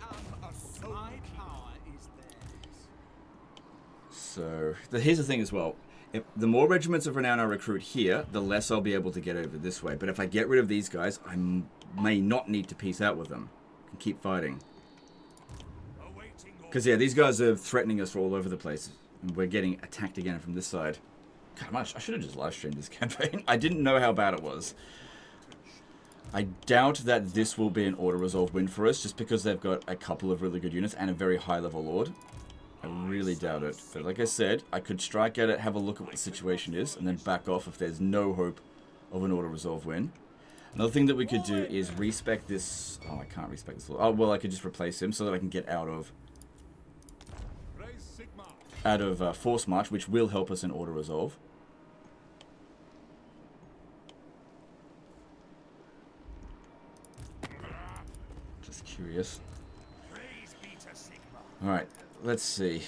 So, here's the thing as well. If the more regiments of renown I recruit here, the less I'll be able to get over this way. But if I get rid of these guys, I may not need to peace out with them. I can keep fighting. Because, yeah, these guys are threatening us all over the place. And we're getting attacked again from this side. God, I should have just live streamed this campaign. I didn't know how bad it was. I doubt that this will be an auto-resolve win for us, just because they've got a couple of really good units and a very high-level lord. I really doubt it. But like I said, I could strike at it, have a look at what the situation is, and then back off if there's no hope of an auto-resolve win. Another thing that we could do is respec this... Oh, I can't respec this. Oh, well, I could just replace him so that I can get out of Force March, which will help us in auto-resolve. Just curious. Alright, let's see.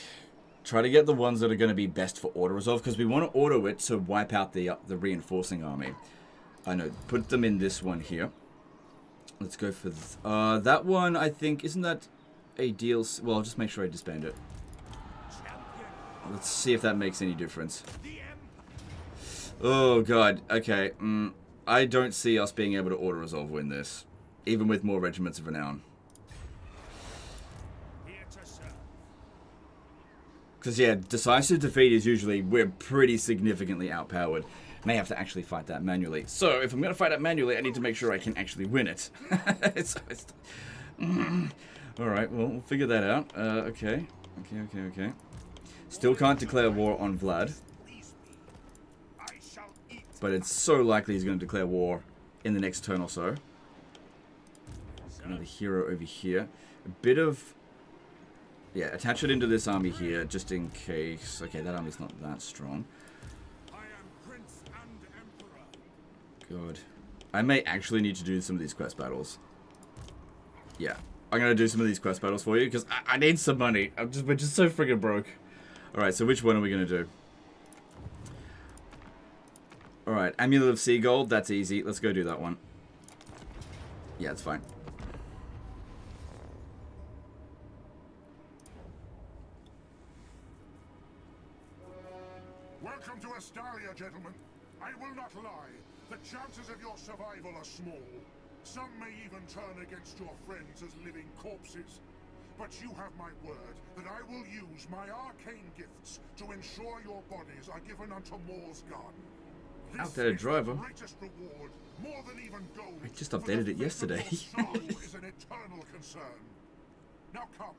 Try to get the ones that are going to be best for auto-resolve, because we want to auto it to wipe out the reinforcing army. I know, put them in this one here. Let's go for... that one, I think, isn't that a deal... Well, I'll just make sure I disband it. Let's see if that makes any difference. Oh, God. Okay. I don't see us being able to auto-resolve win this. Even with more regiments of renown. Because, yeah, decisive defeat is usually... We're pretty significantly outpowered. May have to actually fight that manually. So, if I'm going to fight it manually, I need to make sure I can actually win it. Alright, well, we'll figure that out. Okay. Okay. Still can't declare war on Vlad. But it's so likely he's going to declare war in the next turn or so. Another hero over here. A bit of... Yeah, attach it into this army here, just in case... Okay, that army's not that strong. God. I may actually need to do some of these quest battles. Yeah. I'm going to do some of these quest battles for you, because I need some money. We're just so friggin' broke. Alright, so which one are we going to do? Alright, Amulet of Seagold, that's easy. Let's go do that one. Yeah, it's fine. Welcome to Astalia, gentlemen. I will not lie. The chances of your survival are small. Some may even turn against your friends as living corpses. But you have my word that I will use my arcane gifts to ensure your bodies are given unto Moor's God. Outdated driver. Reward, more than even gold, I just updated it yesterday. is an eternal concern. Now come,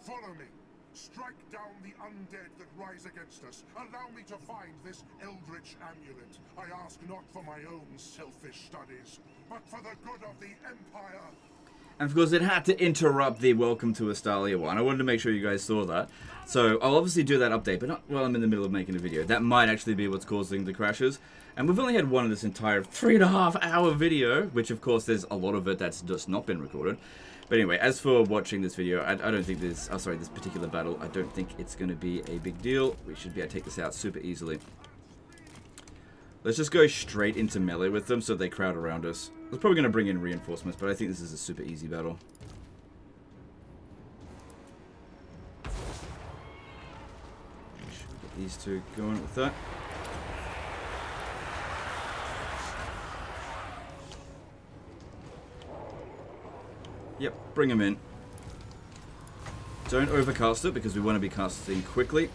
follow me. Strike down the undead that rise against us. Allow me to find this eldritch amulet. I ask not for my own selfish studies, but for the good of the Empire. And of course, it had to interrupt the Welcome to Astalia one. I wanted to make sure you guys saw that. So I'll obviously do that update, but not while I'm in the middle of making a video. That might actually be what's causing the crashes. And we've only had one in this entire 3.5-hour video, which of course there's a lot of it that's just not been recorded. But anyway, as for watching this video, I don't think this particular battle, I don't think it's going to be a big deal. We should be able to take this out super easily. Let's just go straight into melee with them so they crowd around us. We're probably going to bring in reinforcements, but I think this is a super easy battle. Get these two going with that. Yep, bring them in. Don't overcast it because we want to be casting quickly.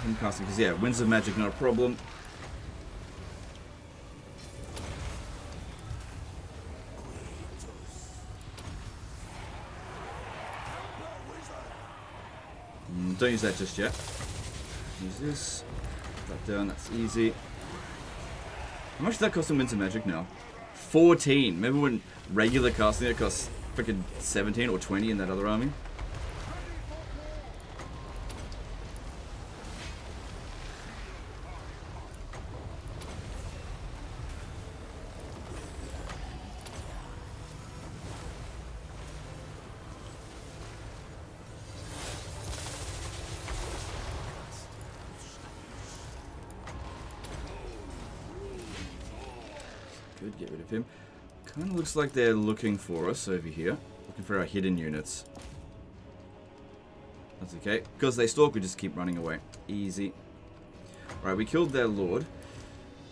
Him casting, because yeah, winds of magic not a problem. Don't use that just yet. Use this. Put that down, that's easy. How much does that cost in Winds of Magic now? 14. Remember when regular casting it costs freaking 17 or 20 in that other army? Good, get rid of him. Kind of looks like they're looking for us over here. Looking for our hidden units. That's okay. Because they stalk, we just keep running away. Easy. Alright, we killed their lord.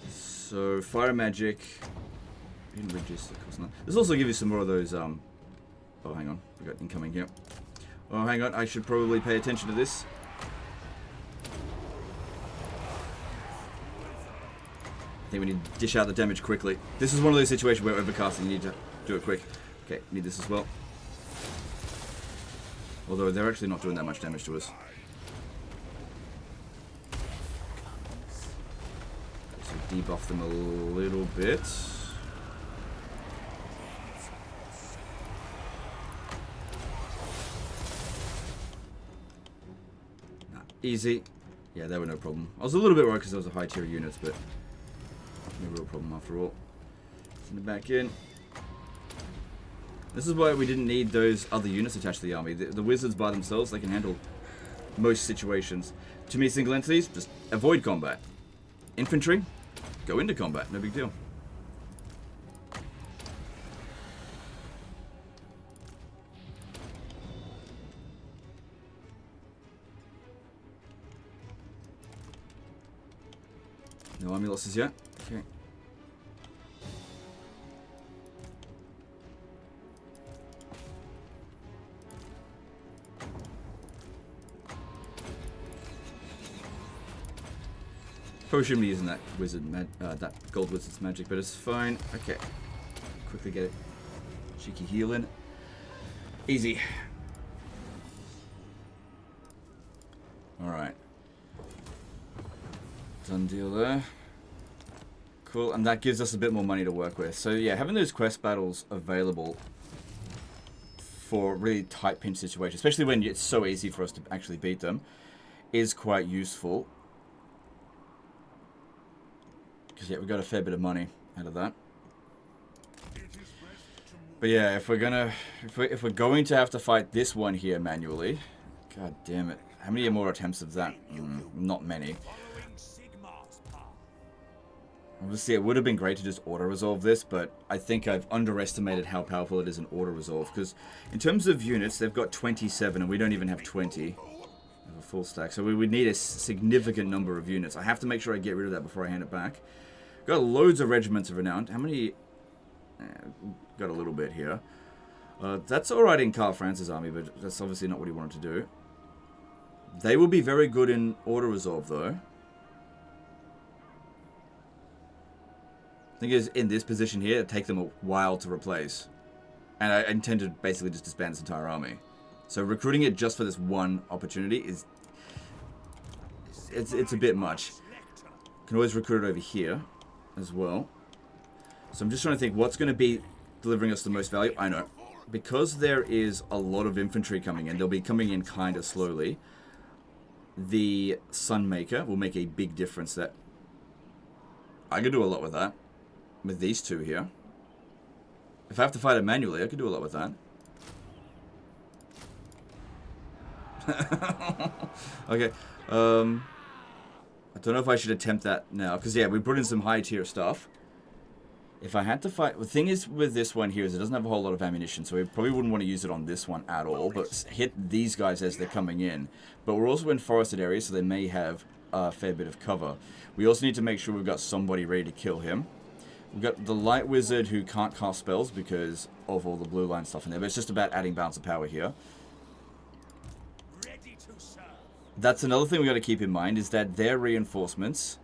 So, fire magic. Didn't reduce the cost. This also give you some more of those, Oh, hang on. We got incoming here. Oh, hang on. I should probably pay attention to this. I think we need to dish out the damage quickly. This is one of those situations where overcasting, you need to do it quick. Okay, need this as well. Although they're actually not doing that much damage to us. So debuff them a little bit. Nah, easy. Yeah, they were no problem. I was a little bit worried because those were high tier units, but no real problem after all. Send it back in. This is why we didn't need those other units attached to the army. The wizards by themselves, they can handle most situations. Too many single entities, just avoid combat. Infantry, go into combat, no big deal. No army losses yet? Okay. Probably shouldn't be using that that gold wizard's magic, but it's fine. Okay, quickly get it. Cheeky heal in. Easy. All right. Done deal there. Cool, and that gives us a bit more money to work with. So yeah, having those quest battles available for really tight pinch situations, especially when it's so easy for us to actually beat them, is quite useful. Because yeah, we got a fair bit of money out of that. But yeah, if we're going to have to fight this one here manually, god damn it! How many more attempts of that? Not many. Obviously, it would have been great to just auto-resolve this, but I think I've underestimated how powerful it is in auto-resolve. Because in terms of units, they've got 27, and we don't even have 20 of a full stack. So we would need a significant number of units. I have to make sure I get rid of that before I hand it back. Got loads of regiments of renown. How many? Got a little bit here. That's alright in Karl Franz's army, but that's obviously not what he wanted to do. They will be very good in auto-resolve, though. Thing is, in this position here, it'd take them a while to replace. And I intend to basically just disband this entire army. So recruiting it just for this one opportunity is... It's a bit much. Can always recruit it over here as well. So I'm just trying to think what's going to be delivering us the most value. I know. Because there is a lot of infantry coming in, they'll be coming in kind of slowly. The Sunmaker will make a big difference. That I could do a lot with that. With these two here. If I have to fight it manually, I could do a lot with that. Okay. I don't know if I should attempt that now. Because, yeah, we put in some high tier stuff. If I had to fight... The thing is with this one here is it doesn't have a whole lot of ammunition. So we probably wouldn't want to use it on this one at all. But hit these guys as they're coming in. But we're also in forested areas, so they may have a fair bit of cover. We also need to make sure we've got somebody ready to kill him. We've got the light wizard who can't cast spells because of all the blue line stuff in there. But it's just about adding balance of power here. Ready to serve. That's another thing we got to keep in mind is that their reinforcements...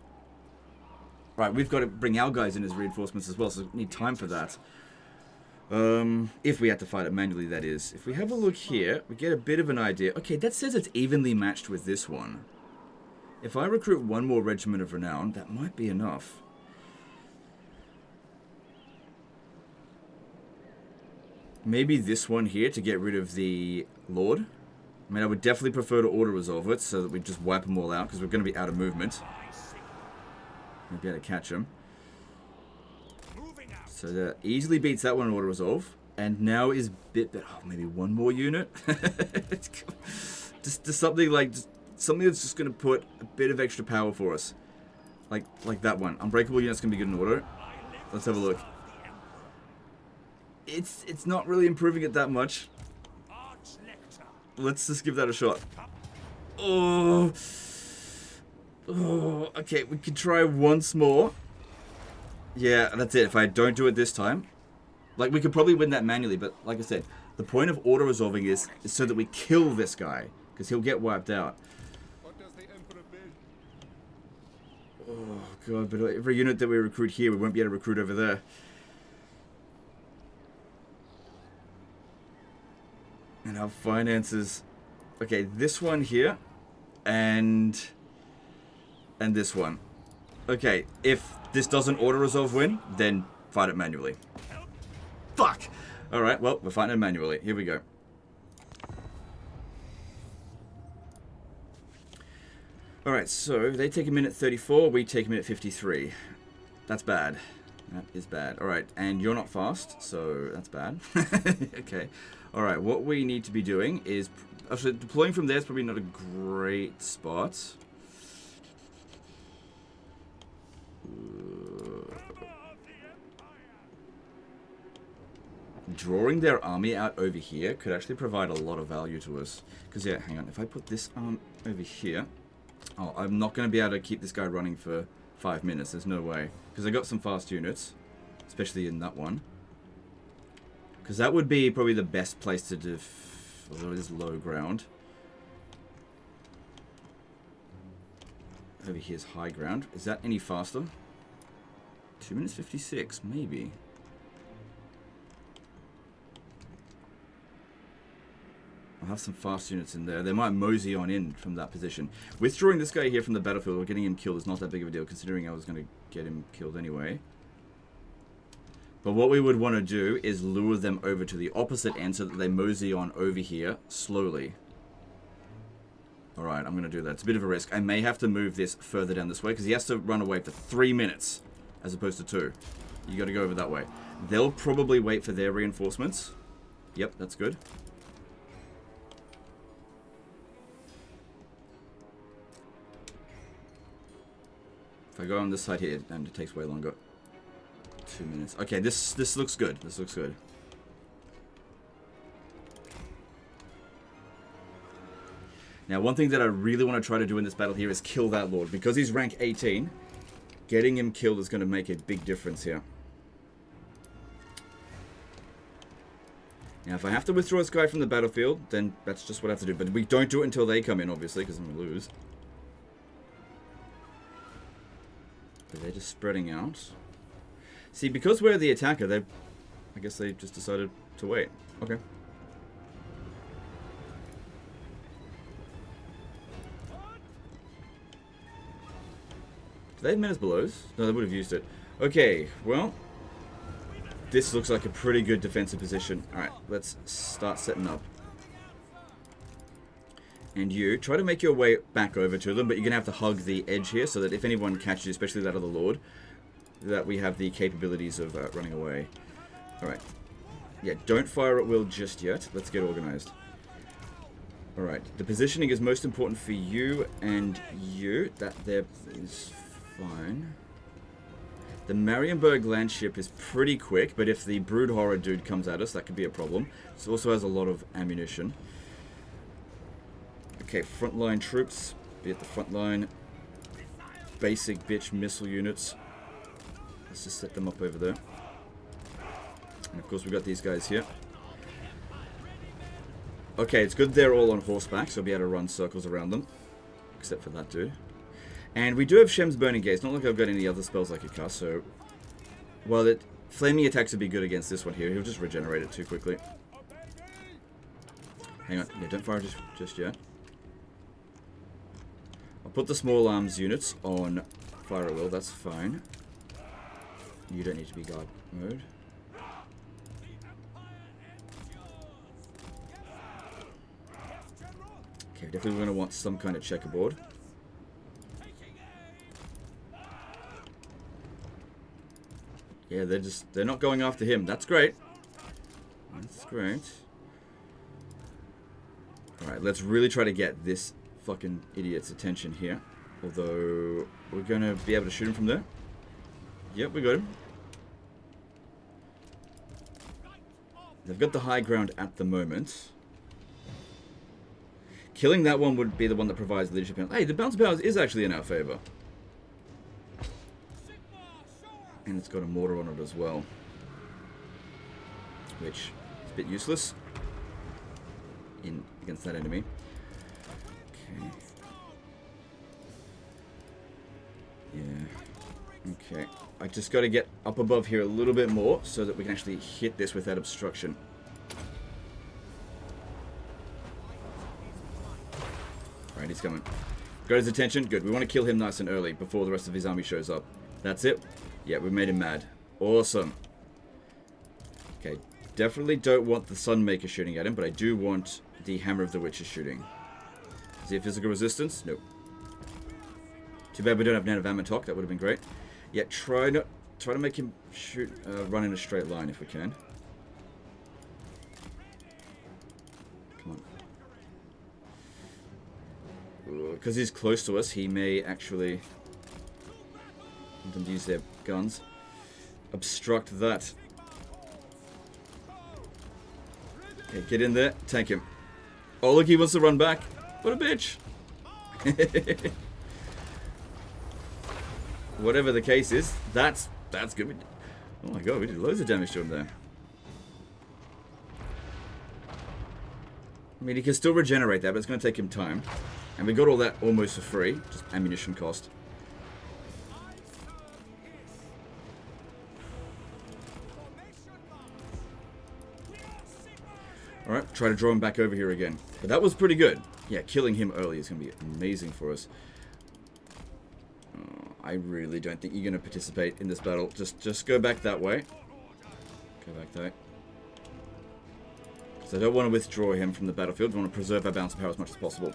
Right, we've got to bring our guys in as reinforcements as well, so we need time for that. If we had to fight it manually, that is. If we have a look here, we get a bit of an idea. Okay, that says it's evenly matched with this one. If I recruit one more regiment of renown, that might be enough. Maybe this one here to get rid of the Lord. I mean, I would definitely prefer to auto-resolve it so that we just wipe them all out because we're going to be out of movement. We'll be able to catch them. So that easily beats that one in auto-resolve. And now is bit... Oh, maybe one more unit? just something like... something that's just going to put a bit of extra power for us. Like that one. Unbreakable unit's going to be good in auto. Let's have a look. It's not really improving it that much. Let's just give that a shot. Oh, okay, we can try once more. Yeah, that's it. If I don't do it this time, like, we could probably win that manually, but like I said, the point of auto-resolving is so that we kill this guy, because he'll get wiped out. What does the Emperor bid? Oh, God, but every unit that we recruit here, we won't be able to recruit over there. And our finances... Okay, this one here, and this one. Okay, if this doesn't auto-resolve win, then fight it manually. Fuck! Alright, well, we're fighting it manually. Here we go. Alright, so they take a minute 34, we take a minute 53. That's bad. That is bad. Alright, and you're not fast, so that's bad. Okay. Alright, what we need to be doing is... Actually, deploying from there is probably not a great spot. Drawing their army out over here could actually provide a lot of value to us. Because, yeah, hang on. If I put this arm over here... Oh, I'm not going to be able to keep this guy running for 5 minutes. There's no way. Because I got some fast units. Especially in that one. Because that would be probably the best place to do... Although it is low ground. Over here's high ground. Is that any faster? 2 minutes 56, maybe. I'll have some fast units in there. They might mosey on in from that position. Withdrawing this guy here from the battlefield or getting him killed is not that big of a deal, considering I was going to get him killed anyway. But what we would want to do is lure them over to the opposite end so that they mosey on over here slowly. Alright, I'm going to do that. It's a bit of a risk. I may have to move this further down this way because he has to run away for 3 minutes as opposed to 2. You got to go over that way. They'll probably wait for their reinforcements. Yep, that's good. If I go on this side here, and it takes way longer. 2 minutes. Okay, this looks good. This looks good. Now, one thing that I really want to try to do in this battle here is kill that lord. Because he's rank 18, getting him killed is going to make a big difference here. Now, if I have to withdraw this guy from the battlefield, then that's just what I have to do. But we don't do it until they come in, obviously, because I'm going to lose. But they're just spreading out. See, because we're the attacker, I guess they just decided to wait. Okay. Do they have menace belows? No, they would have used it. Okay, well, this looks like a pretty good defensive position. Alright, let's start setting up. And you, try to make your way back over to them, but you're going to have to hug the edge here so that if anyone catches you, especially that other lord, that we have the capabilities of running away. Alright. Yeah, don't fire at will just yet. Let's get organized. Alright, the positioning is most important for you and you. That there is fine. The Marienburg land ship is pretty quick, but if the Brood Horror dude comes at us, that could be a problem. It also has a lot of ammunition. Okay, frontline troops. Be at the front line. Basic bitch missile units. Let's just set them up over there. And of course we've got these guys here. Okay, it's good they're all on horseback, so I'll be able to run circles around them. Except for that dude. And we do have Shem's Burning Gaze. Not like I've got any other spells I could cast, so... Well, flaming attacks would be good against this one here. He'll just regenerate it too quickly. Hang on. Yeah, don't fire just yet. I'll put the small arms units on fire at will. That's fine. You don't need to be guard mode. Okay, definitely going to want some kind of checkerboard. Yeah, they're not going after him. That's great. That's great. Alright, let's really try to get this fucking idiot's attention here. Although, we're going to be able to shoot him from there. Yep, we got him. They've got the high ground at the moment. Killing that one would be the one that provides leadership. Hey, the bounce powers is actually in our favor. And it's got a mortar on it as well. Which is a bit useless against that enemy. Okay. Yeah. Okay. I just got to get up above here a little bit more so that we can actually hit this without obstruction. Alright, he's coming. Got his attention. Good. We want to kill him nice and early before the rest of his army shows up. That's it. Yeah, we made him mad. Awesome. Okay. Definitely don't want the Sunmaker shooting at him, but I do want the Hammer of the Witches shooting. Is he a physical resistance? Nope. Too bad we don't have Net of Ammontok. That would have been great. Yeah, try to make him shoot, run in a straight line if we can. Come on. Because he's close to us, he may actually want them to use their guns. Obstruct that. Okay, get in there. Tank him. Oh, look, he wants to run back. What a bitch. Whatever the case is, that's good. Oh my god, we did loads of damage to him there. I mean, he can still regenerate that, but it's going to take him time. And we got all that almost for free. Just ammunition cost. Alright, try to draw him back over here again. But that was pretty good. Yeah, killing him early is going to be amazing for us. I really don't think you're going to participate in this battle. Just go back that way. Go back that way. Because I don't want to withdraw him from the battlefield. I want to preserve our bounce power as much as possible.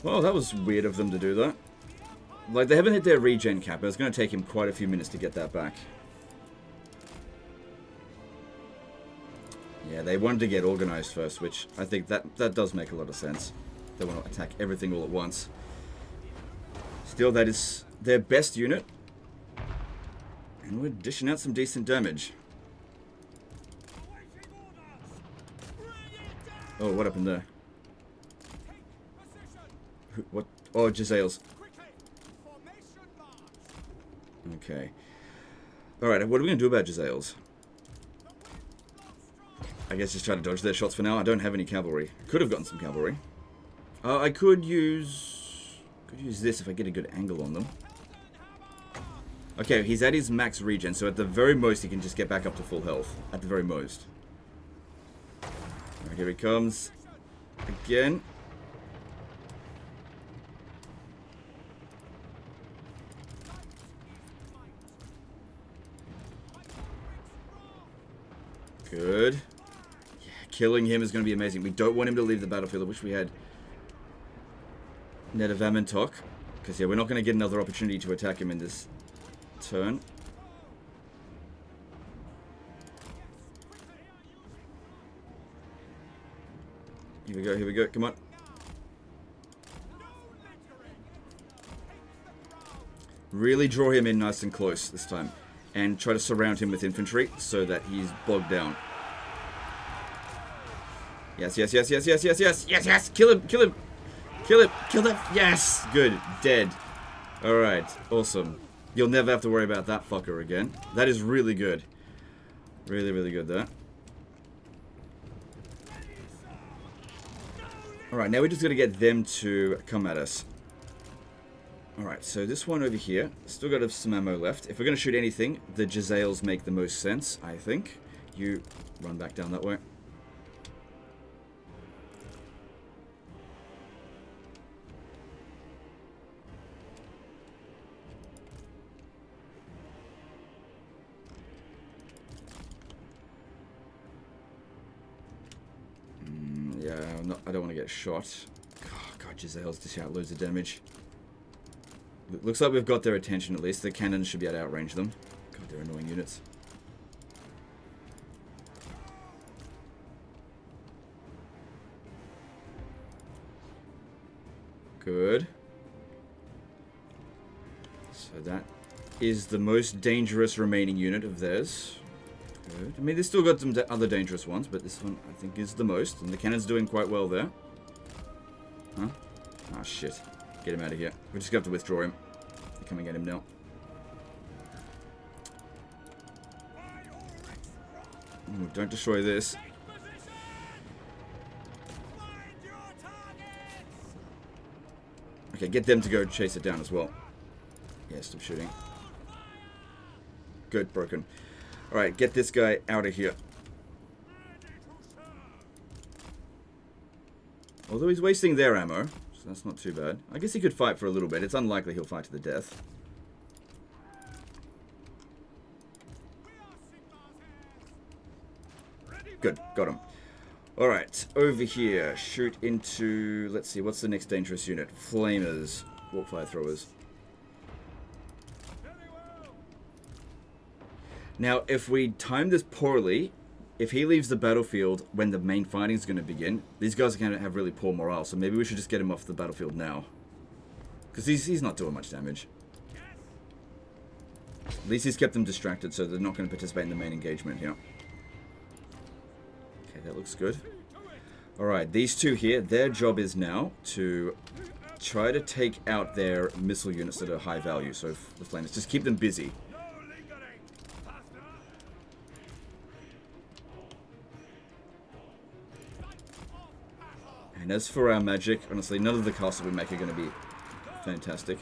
Well, that was weird of them to do that. Like, they haven't hit their regen cap, but it's going to take him quite a few minutes to get that back. Yeah, they wanted to get organized first, which I think that does make a lot of sense. They want to attack everything all at once. Still, that is their best unit. And we're dishing out some decent damage. Oh, what happened there? What? Oh, Jezzail's. Okay. Alright, what are we going to do about Jezzail's? I guess just try to dodge their shots for now. I don't have any cavalry. Could have gotten some cavalry. I could use this if I get a good angle on them. Okay, he's at his max regen, so at the very most he can just get back up to full health. At the very most. Alright, here he comes. Again. Good. Yeah, killing him is going to be amazing. We don't want him to leave the battlefield. I wish we had Net of Ammontok. Because, yeah, we're not going to get another opportunity to attack him in this turn. Here we go, here we go. Come on. Really draw him in nice and close this time. And try to surround him with infantry so that he's bogged down. Yes, yes, yes, yes, yes, yes, yes, yes, yes! Kill him, kill him! Kill him, kill them! Yes! Good, dead. Alright, awesome. You'll never have to worry about that fucker again. That is really good. Really, really good there. Alright, now we just got to get them to come at us. Alright, so this one over here, still got some ammo left. If we're going to shoot anything, the Jezzails make the most sense, I think. You run back down that way. Yeah, I don't want to get shot. Oh, God, Jezzails dish out loads of damage. Looks like we've got their attention at least. The cannons should be able to outrange them. God, they're annoying units. Good. So that is the most dangerous remaining unit of theirs. Good. I mean, they've still got some other dangerous ones, but this one, I think, is the most. And the cannon's doing quite well there. Huh? Ah, shit. Get him out of here. We're just going to have to withdraw him. They're coming at him now. Ooh, don't destroy this. Okay, get them to go chase it down as well. Yeah, stop shooting. Good, broken. Alright, get this guy out of here. Although he's wasting their ammo, so that's not too bad. I guess he could fight for a little bit. It's unlikely he'll fight to the death. Good, got him. Alright, over here. Shoot into... Let's see, what's the next dangerous unit? Flamers. Warp fire throwers. Now, if we time this poorly, if he leaves the battlefield when the main fighting is going to begin, these guys are going to have really poor morale, so maybe we should just get him off the battlefield now. Because he's not doing much damage. At least he's kept them distracted, so they're not going to participate in the main engagement here. Okay, that looks good. Alright, these two here, their job is now to try to take out their missile units that are high value, so the flames. Just keep them busy. And as for our magic, honestly, none of the castles we make are going to be fantastic.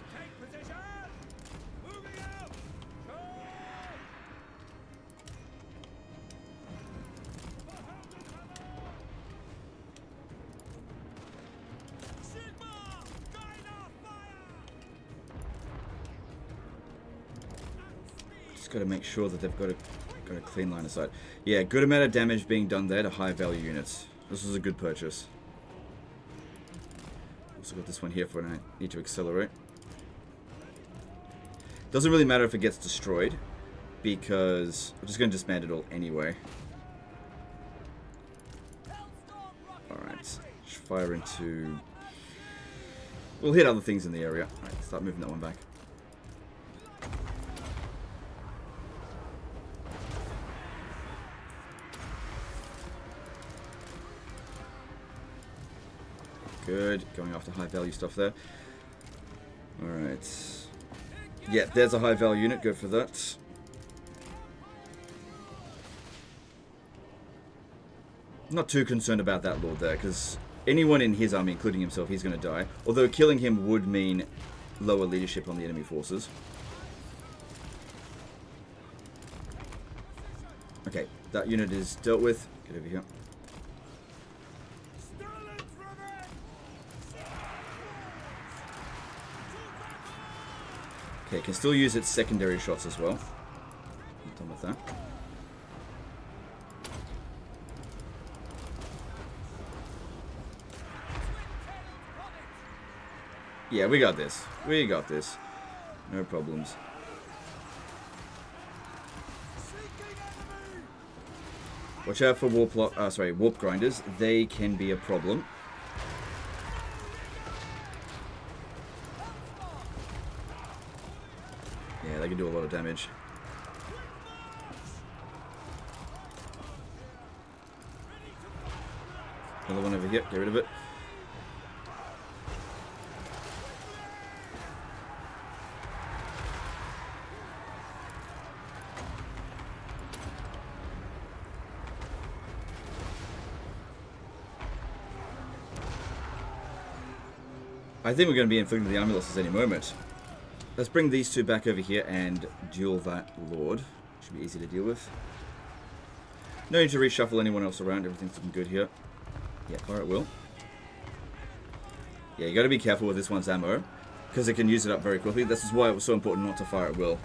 Just got to make sure that they've got a clean line of sight. Yeah, good amount of damage being done there to high value units. This was a good purchase. Also got this one here for when I need to accelerate. Doesn't really matter if it gets destroyed, because we're just going to disband it all anyway. Alright, fire into... We'll hit other things in the area. Alright, start moving that one back. Good. Going after high value stuff there. Alright. Yeah, there's a high value unit. Go for that. Not too concerned about that lord there, because anyone in his army, including himself, he's going to die. Although killing him would mean lower leadership on the enemy forces. Okay, that unit is dealt with. Get over here. Okay, can still use its secondary shots as well. I'm done with that. Yeah, we got this. We got this. No problems. Watch out for warp grinders. They can be a problem. Yeah, they can do a lot of damage. Another one over here. Get rid of it. I think we're going to be inflicting the army losses any moment. Let's bring these two back over here and duel that lord. Should be easy to deal with. No need to reshuffle anyone else around. Everything's looking good here. Yeah, fire at will. Yeah, you got to be careful with this one's ammo, because it can use it up very quickly. This is why it was so important not to fire at will.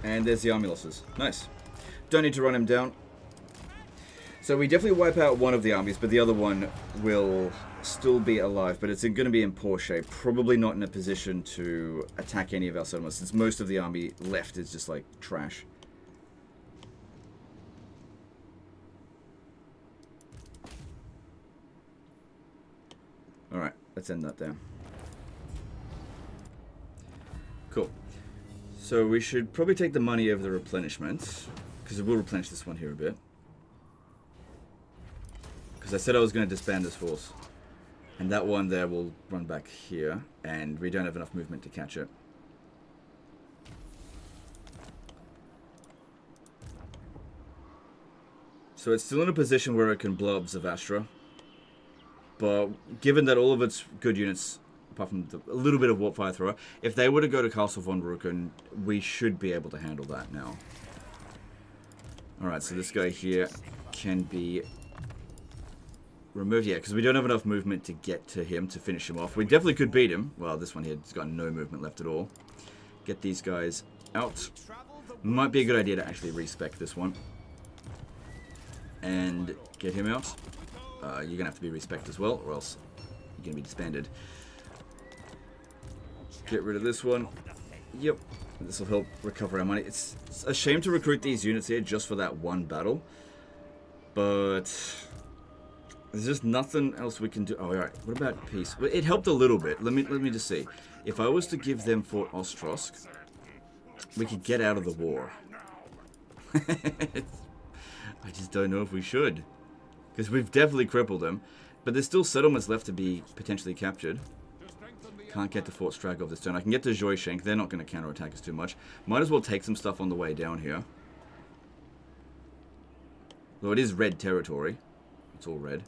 And there's the army losses. Nice. Don't need to run him down. So we definitely wipe out one of the armies, but the other one will still be alive, but it's going to be in poor shape. Probably not in a position to attack any of our settlements, since most of the army left is just like trash. Alright, let's end that there. Cool. So we should probably take the money over the replenishment, because it will replenish this one here a bit. Because I said I was going to disband this force. And that one there will run back here, and we don't have enough movement to catch it. So it's still in a position where it can blow up Zavastra. But given that all of its good units, apart from a little bit of Warp Fire Thrower, if they were to go to Castle von Ruken, we should be able to handle that now. Alright, so this guy here can be removed. Yeah, because we don't have enough movement to get to him to finish him off. We definitely could beat him. Well, this one here has got no movement left at all. Get these guys out. Might be a good idea to actually respec this one. And get him out. You're going to have to be respected as well, or else you're going to be disbanded. Get rid of this one. Yep. This will help recover our money. It's a shame to recruit these units here just for that one battle. But there's just nothing else we can do. Oh, alright. What about peace? Well, it helped a little bit. Let me just see. If I was to give them Fort Ostrosk, we could get out of the war. I just don't know if we should. Because we've definitely crippled them. But there's still settlements left to be potentially captured. Can't get to Fort Stragov this turn. I can get to Joyshenk. They're not going to counterattack us too much. Might as well take some stuff on the way down here. Though it is red territory. It's all red.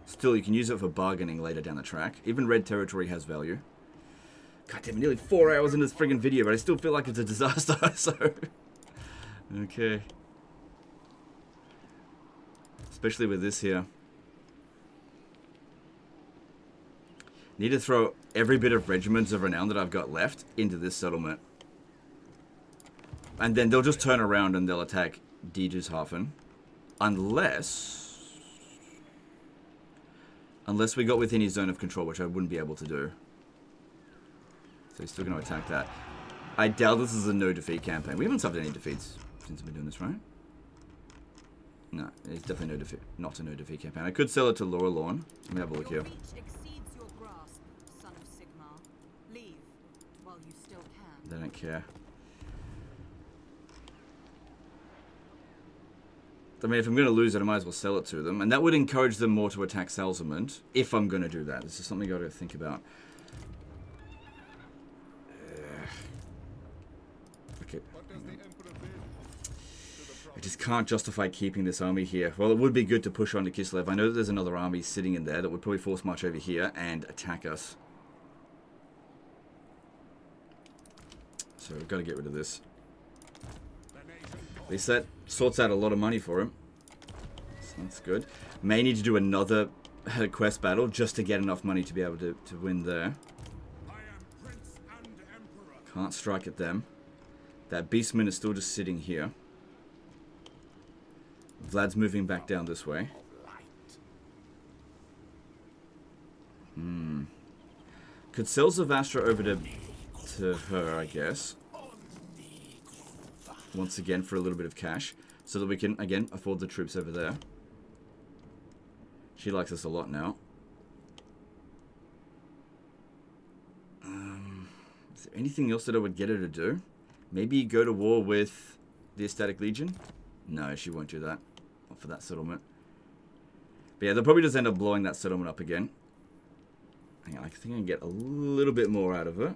Still, you can use it for bargaining later down the track. Even red territory has value. God damn, nearly 4 hours in this friggin' video, but I still feel like it's a disaster, so... Okay. Especially with this here. Need to throw every bit of regiments of renown that I've got left into this settlement. And then they'll just turn around and they'll attack Diegershafen. Unless we got within his zone of control, which I wouldn't be able to do. So he's still going to attack that. I doubt this is a no-defeat campaign. We haven't suffered any defeats since we've been doing this, right? No, it's definitely no defeat, not a no-defeat campaign. I could sell it to Laura Lorne. Let me have a look here. They don't care. I mean, if I'm going to lose it, I might as well sell it to them. And that would encourage them more to attack Salzamund, if I'm going to do that. This is something I've got to think about. Okay. I just can't justify keeping this army here. Well, it would be good to push on to Kislev. I know that there's another army sitting in there that would probably force march over here and attack us. So we've got to get rid of this. At least that sorts out a lot of money for him. So that's good. May need to do another quest battle just to get enough money to be able to win there. Can't strike at them. That beastman is still just sitting here. Vlad's moving back down this way. Could sell Zavastra over to her, I guess. Once again for a little bit of cash. So that we can, again, afford the troops over there. She likes us a lot now. Is there anything else that I would get her to do? Maybe go to war with the Ecstatic Legion? No, she won't do that. Not for that settlement. But yeah, they'll probably just end up blowing that settlement up again. Hang on, I think I can get a little bit more out of it.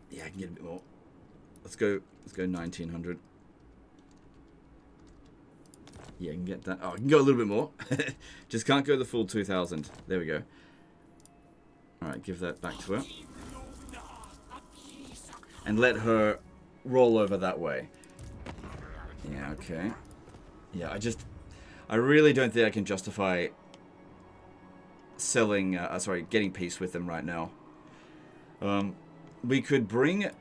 Yeah, I can get a bit more. Let's go 1900. Yeah, I can get that. Oh, I can go a little bit more. Just can't go the full 2000. There we go. Alright, give that back to her. And let her roll over that way. Yeah, okay. Yeah, I really don't think I can justify selling, getting peace with them right now. We could bring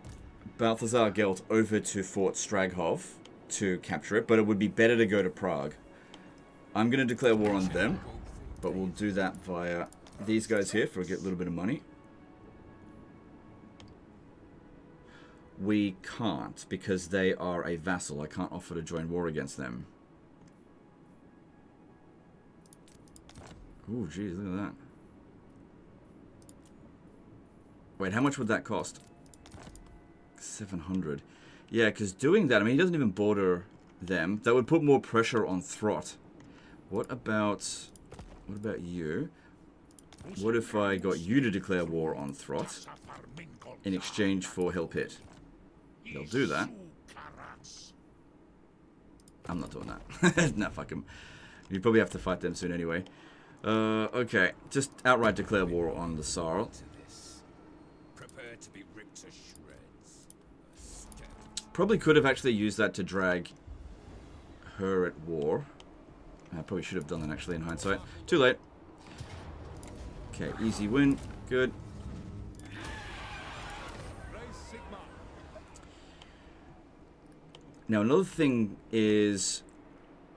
Balthazar Gelt over to Fort Straghov to capture it, but it would be better to go to Prague. I'm going to declare war on them, but we'll do that via these guys here for a little bit of money. We can't, because they are a vassal. I can't offer to join war against them. Ooh, geez, look at that. Wait, how much would that cost? 700. Yeah, because doing that, I mean, he doesn't even border them. That would put more pressure on Throt. What about you? What if I got you to declare war on Throt in exchange for Hill Pit? They'll do that. I'm not doing that. Nah, fuck him. You probably have to fight them soon anyway. Okay, just outright declare war on the Sarl. Prepare to be ripped to shreds. Probably could have actually used that to drag her at war. I probably should have done that actually in hindsight. Too late. Okay, easy win. Good. Now another thing is,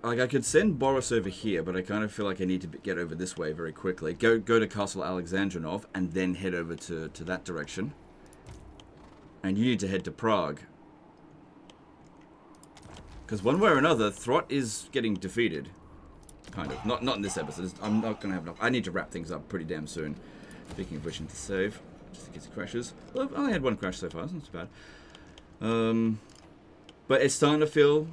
like, I could send Boris over here, but I kind of feel like I need to get over this way very quickly. Go to Castle Alexandrinov and then head over to that direction. And you need to head to Prague. Because one way or another, Throt is getting defeated. Kind of. Not in this episode. I'm not going to have enough. I need to wrap things up pretty damn soon. Speaking of which, I need to save. Just in case it crashes. Well, I've only had one crash so far. It's not too bad. But it's starting to feel,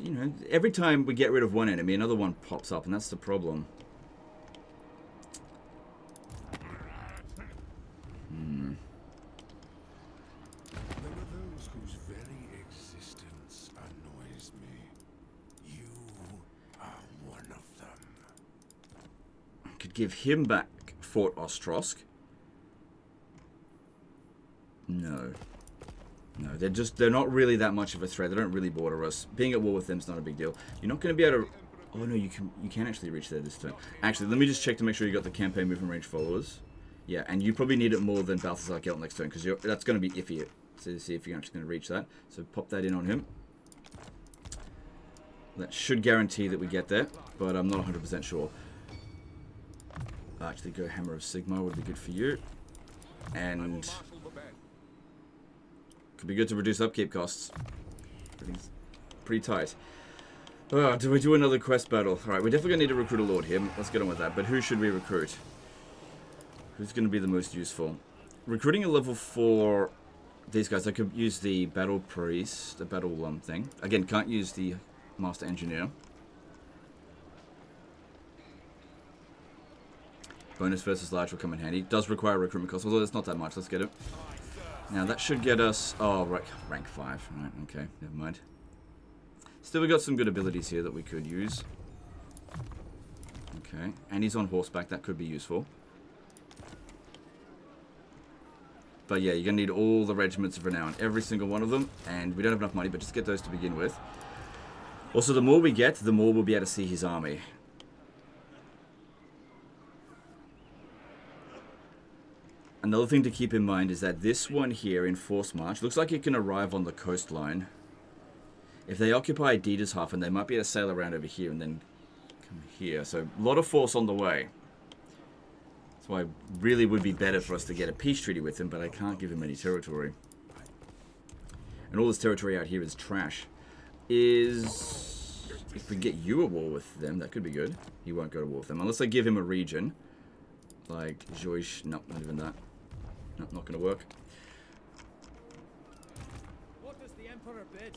you know, every time we get rid of one enemy, another one pops up, and that's the problem. There are those whose very existence annoys me. You are one of them. Could give him back Fort Ostrosk. No. No, they're not really that much of a threat. They don't really border us. Being at war with them is not a big deal. You're not going to be able to... Oh no, you can actually reach there this turn. Actually, let me just check to make sure you got the campaign movement range followers. Yeah, and you probably need it more than Balthazar Gelt next turn, because that's going to be iffy to see if you're actually going to reach that. So pop that in on him. That should guarantee that we get there, but I'm not 100% sure. Actually, go Hammer of Sigmar would be good for you. And... could be good to reduce upkeep costs. Pretty tight. Do we do another quest battle? Alright, we're definitely going to need to recruit a lord here. Let's get on with that. But who should we recruit? Who's going to be the most useful? Recruiting a level 4... These guys, I could use the battle priest, the battle thing. Again, can't use the master engineer. Bonus versus large will come in handy. Does require recruitment cost, although it's not that much. Let's get it. Now that should get us... oh, right, rank 5. Right, okay, never mind. Still, we got some good abilities here that we could use. Okay, and he's on horseback. That could be useful. But yeah, you're going to need all the regiments of renown. Every single one of them. And we don't have enough money, but just get those to begin with. Also, the more we get, the more we'll be able to see his army. Another thing to keep in mind is that this one here in Force March looks like it can arrive on the coastline. If they occupy Adidas half, and they might be able to sail around over here and then come here. So a lot of force on the way. That's why it really would be better for us to get a peace treaty with him, but I can't give him any territory. And all this territory out here is trash. If we get you at war with them, that could be good. He won't go to war with them unless I give him a region. Like Joish. No, not even that. No, not going to work. What does the Emperor bid?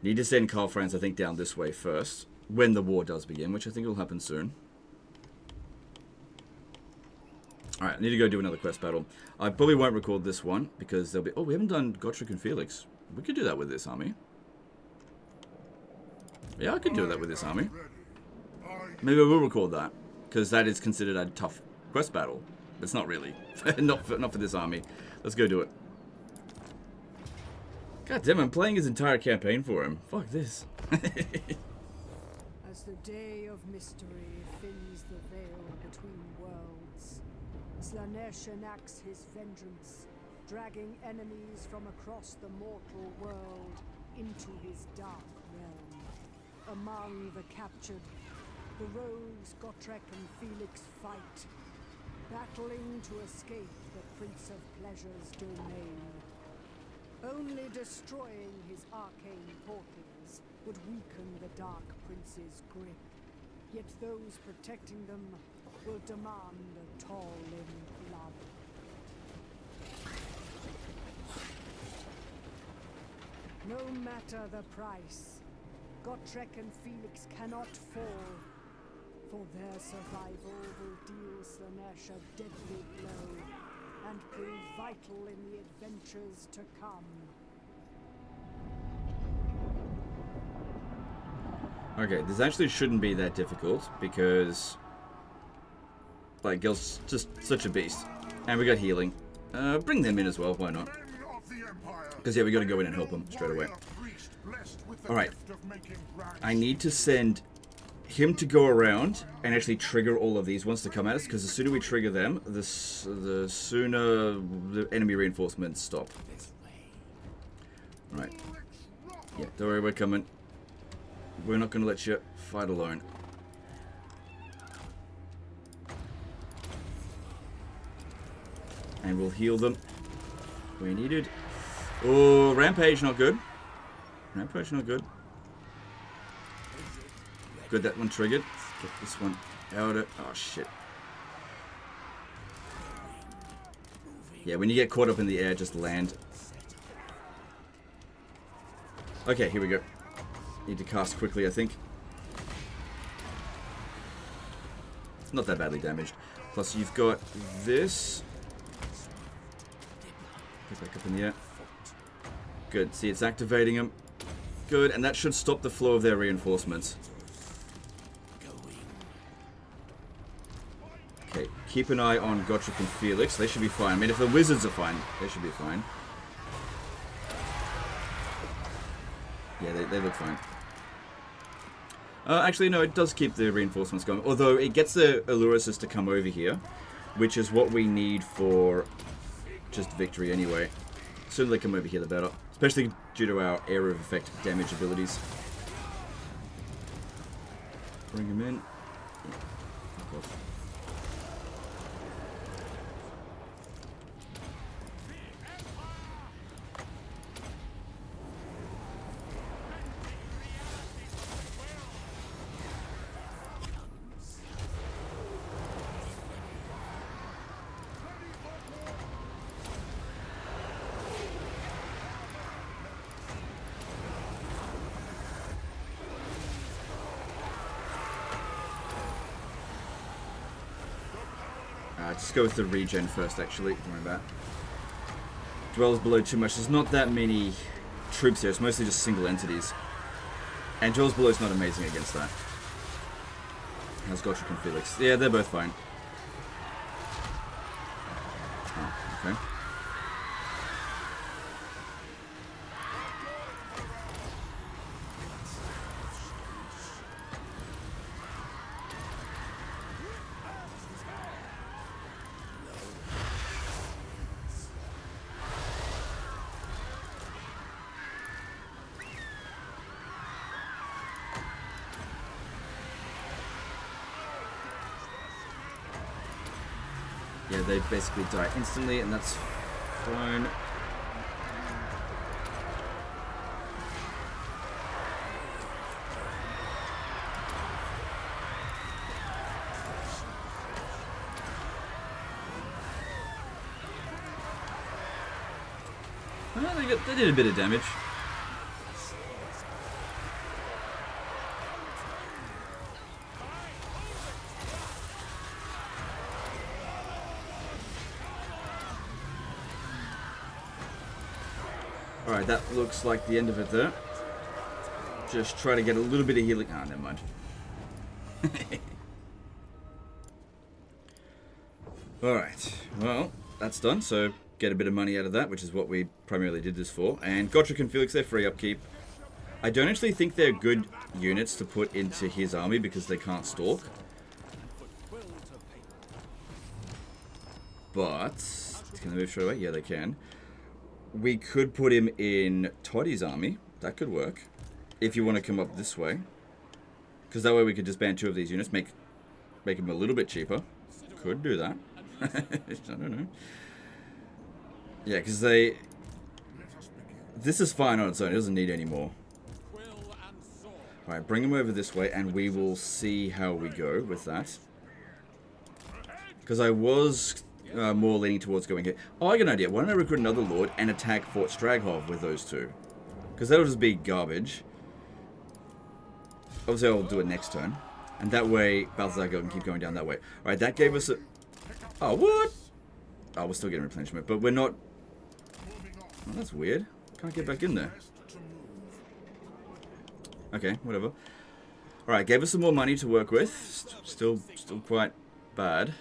Need to send Karl Franz, I think, down this way first. When the war does begin, which I think will happen soon. Alright, I need to go do another quest battle. I probably won't record this one, because there'll be... oh, we haven't done Gotrek and Felix. We could do that with this army. Yeah, I could do that with this army. Maybe I will record that, because that is considered a tough quest battle. But it's not really. not for this army. Let's go do it. God damn, I'm playing his entire campaign for him. Fuck this. As the day of mystery thins the veil between worlds, Slanesh enacts his vengeance, dragging enemies from across the mortal world into his dark realm. among the captured, the rogues Gotrek and Felix fight, battling to escape the Prince of Pleasure's domain. Only destroying his arcane portals would weaken the Dark Prince's grip. Yet those protecting them will demand a tall-limbed blood. No matter the price, Gotrek and Felix cannot fall. For their survival will deal Slanesh a deadly blow and prove vital in the adventures to come. Okay, this actually shouldn't be that difficult because, like, Gil's just such a beast. And we got healing. Bring them in as well, why not? Because, yeah, we gotta go in and help them straight away. Alright. I need to send him to go around and actually trigger all of these ones to come at us, because the sooner we trigger them, the sooner the enemy reinforcements stop. Right. Yeah, don't worry, we're coming. We're not going to let you fight alone. And we'll heal them where needed. Oh, Rampage not good. Rampage not good. Good, that one triggered. Get this one out of... Oh, shit. Yeah, when you get caught up in the air, just land. Okay, here we go. Need to cast quickly, I think. It's not that badly damaged. Plus, you've got this. Get back up in the air. Good. See, it's activating them. Good, and that should stop the flow of their reinforcements. Okay, keep an eye on Gotrek and Felix. They should be fine. I mean, if the wizards are fine, they should be fine. Yeah, they look fine. Actually, no, it does keep the reinforcements going. Although, it gets the Alluruses to come over here, which is what we need for just victory anyway. The sooner they come over here, the better. Especially due to our area of effect damage abilities. Bring them in. Yeah. Just go with the regen first, actually. Don't worry about it. Dwellers below too much. There's not that many troops here. It's mostly just single entities. And Dwellers below is not amazing against that. How's Gotrek and Felix? Yeah, they're both fine. Oh, okay. Yeah, they basically die instantly, and that's fine. Well, they did a bit of damage. Alright, that looks like the end of it there. Just try to get a little bit of healing. Ah, never mind. Alright, well, that's done, so get a bit of money out of that, which is what we primarily did this for. And Gotrek and Felix, they're free upkeep. I don't actually think they're good units to put into his army because they can't stalk. But, can they move straight away? Yeah, they can. We could put him in Toddy's army. That could work. If you want to come up this way. Because that way we could just ban 2 of these units, make them a little bit cheaper. Could do that. I don't know. Yeah, because they... This is fine on its own. It doesn't need any more. Alright, bring them over this way, and we will see how we go with that. Because I was more leaning towards going here. Oh, I got an idea. Why don't I recruit another Lord and attack Fort Straghov with those 2? Because that'll just be garbage. Obviously, I'll do it next turn. And that way, Balthazar can keep going down that way. Alright, that gave us a... Oh, what? Oh, we're still getting replenishment, but we're not... Oh, that's weird. Can't get back in there. Okay, whatever. Alright, gave us some more money to work with. Still quite bad.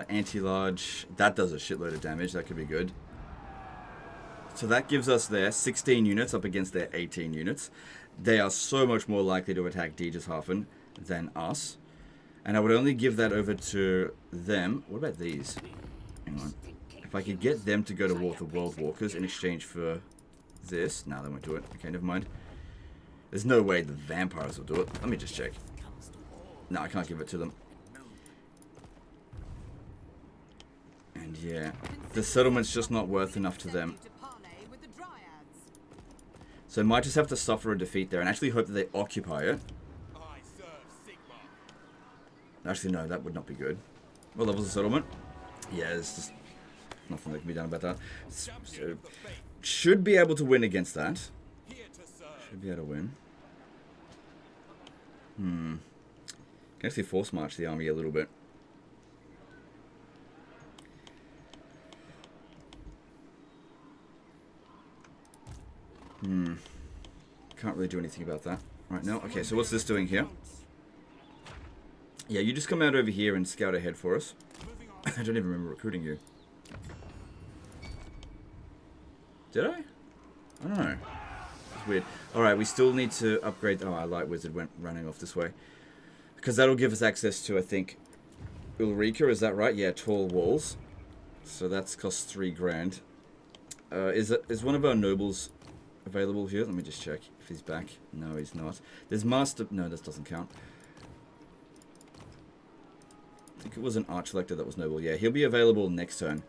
Anti-large. That does a shitload of damage. That could be good. So that gives us their 16 units up against their 18 units. They are so much more likely to attack Diegershafen than us. And I would only give that over to them. What about these? Hang on. If I could get them to go to war with the World Walkers in exchange for this. No, they won't do it. Okay, never mind. There's no way the vampires will do it. Let me just check. No, I can't give it to them. And yeah, the settlement's just not worth enough to them. So might just have to suffer a defeat there and actually hope that they occupy it. Actually, no, that would not be good. What level's the settlement? Yeah, there's just nothing that can be done about that. So, should be able to win against that. Should be able to win. Can actually force march the army a little bit. Can't really do anything about that right now. Okay, so what's this doing here? Yeah, you just come out over here and scout ahead for us. I don't even remember recruiting you. Did I? I don't know. It's weird. Alright, we still need to upgrade... Oh, our light wizard went running off this way. Because that'll give us access to, I think, Ulrika, is that right? Yeah, tall walls. So that's cost 3 grand. Is one of our nobles available here? Let me just check if he's back. No, he's not. There's Master... No, this doesn't count. I think it was an Arch Lector that was noble. Yeah, he'll be available next turn.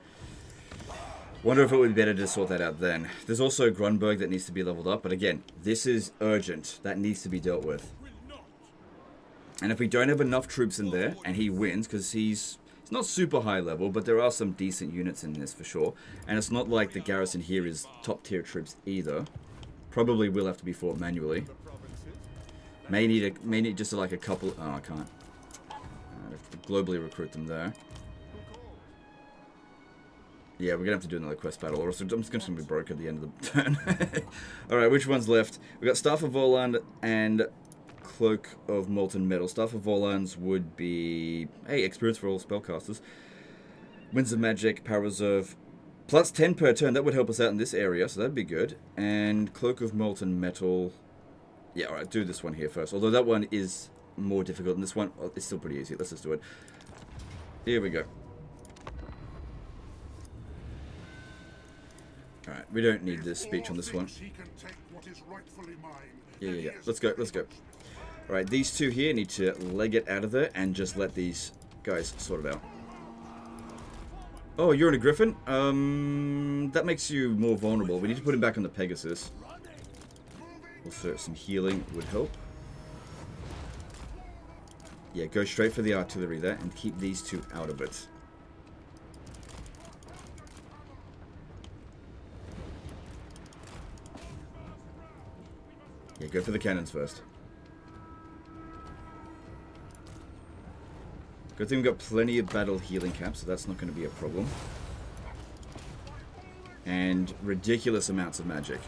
Wonder if it would be better to sort that out then. There's also Grunberg that needs to be leveled up. But again, this is urgent. That needs to be dealt with. And if we don't have enough troops in there, and he wins, because he's not super high level, but there are some decent units in this for sure. And it's not like the garrison here is top tier troops either. Probably will have to be fought manually. May need just like a couple... Oh, I can't. Globally recruit them there. Yeah, we're gonna have to do another quest battle, or else I'm just gonna be broke at the end of the turn. Alright, which one's left? We got Staff of Voland and Cloak of Molten Metal. Staff of Volands would be... Hey, experience for all spellcasters. Winds of Magic, Power Reserve. Plus 10 per turn. That would help us out in this area, so that'd be good. And Cloak of Molten Metal. Yeah, alright, do this one here first. Although that one is more difficult than this one. Oh, it's still pretty easy. Let's just do it. Here we go. Alright, we don't need this speech on this one. Yeah. Let's go. Alright, these two here need to leg it out of there and just let these guys sort it out. Oh, you're in a Griffin? That makes you more vulnerable. We need to put him back on the Pegasus. Also, some healing would help. Yeah, go straight for the artillery there and keep these two out of it. Yeah, go for the cannons first. Good thing we've got plenty of battle healing caps, so that's not going to be a problem. And ridiculous amounts of magic.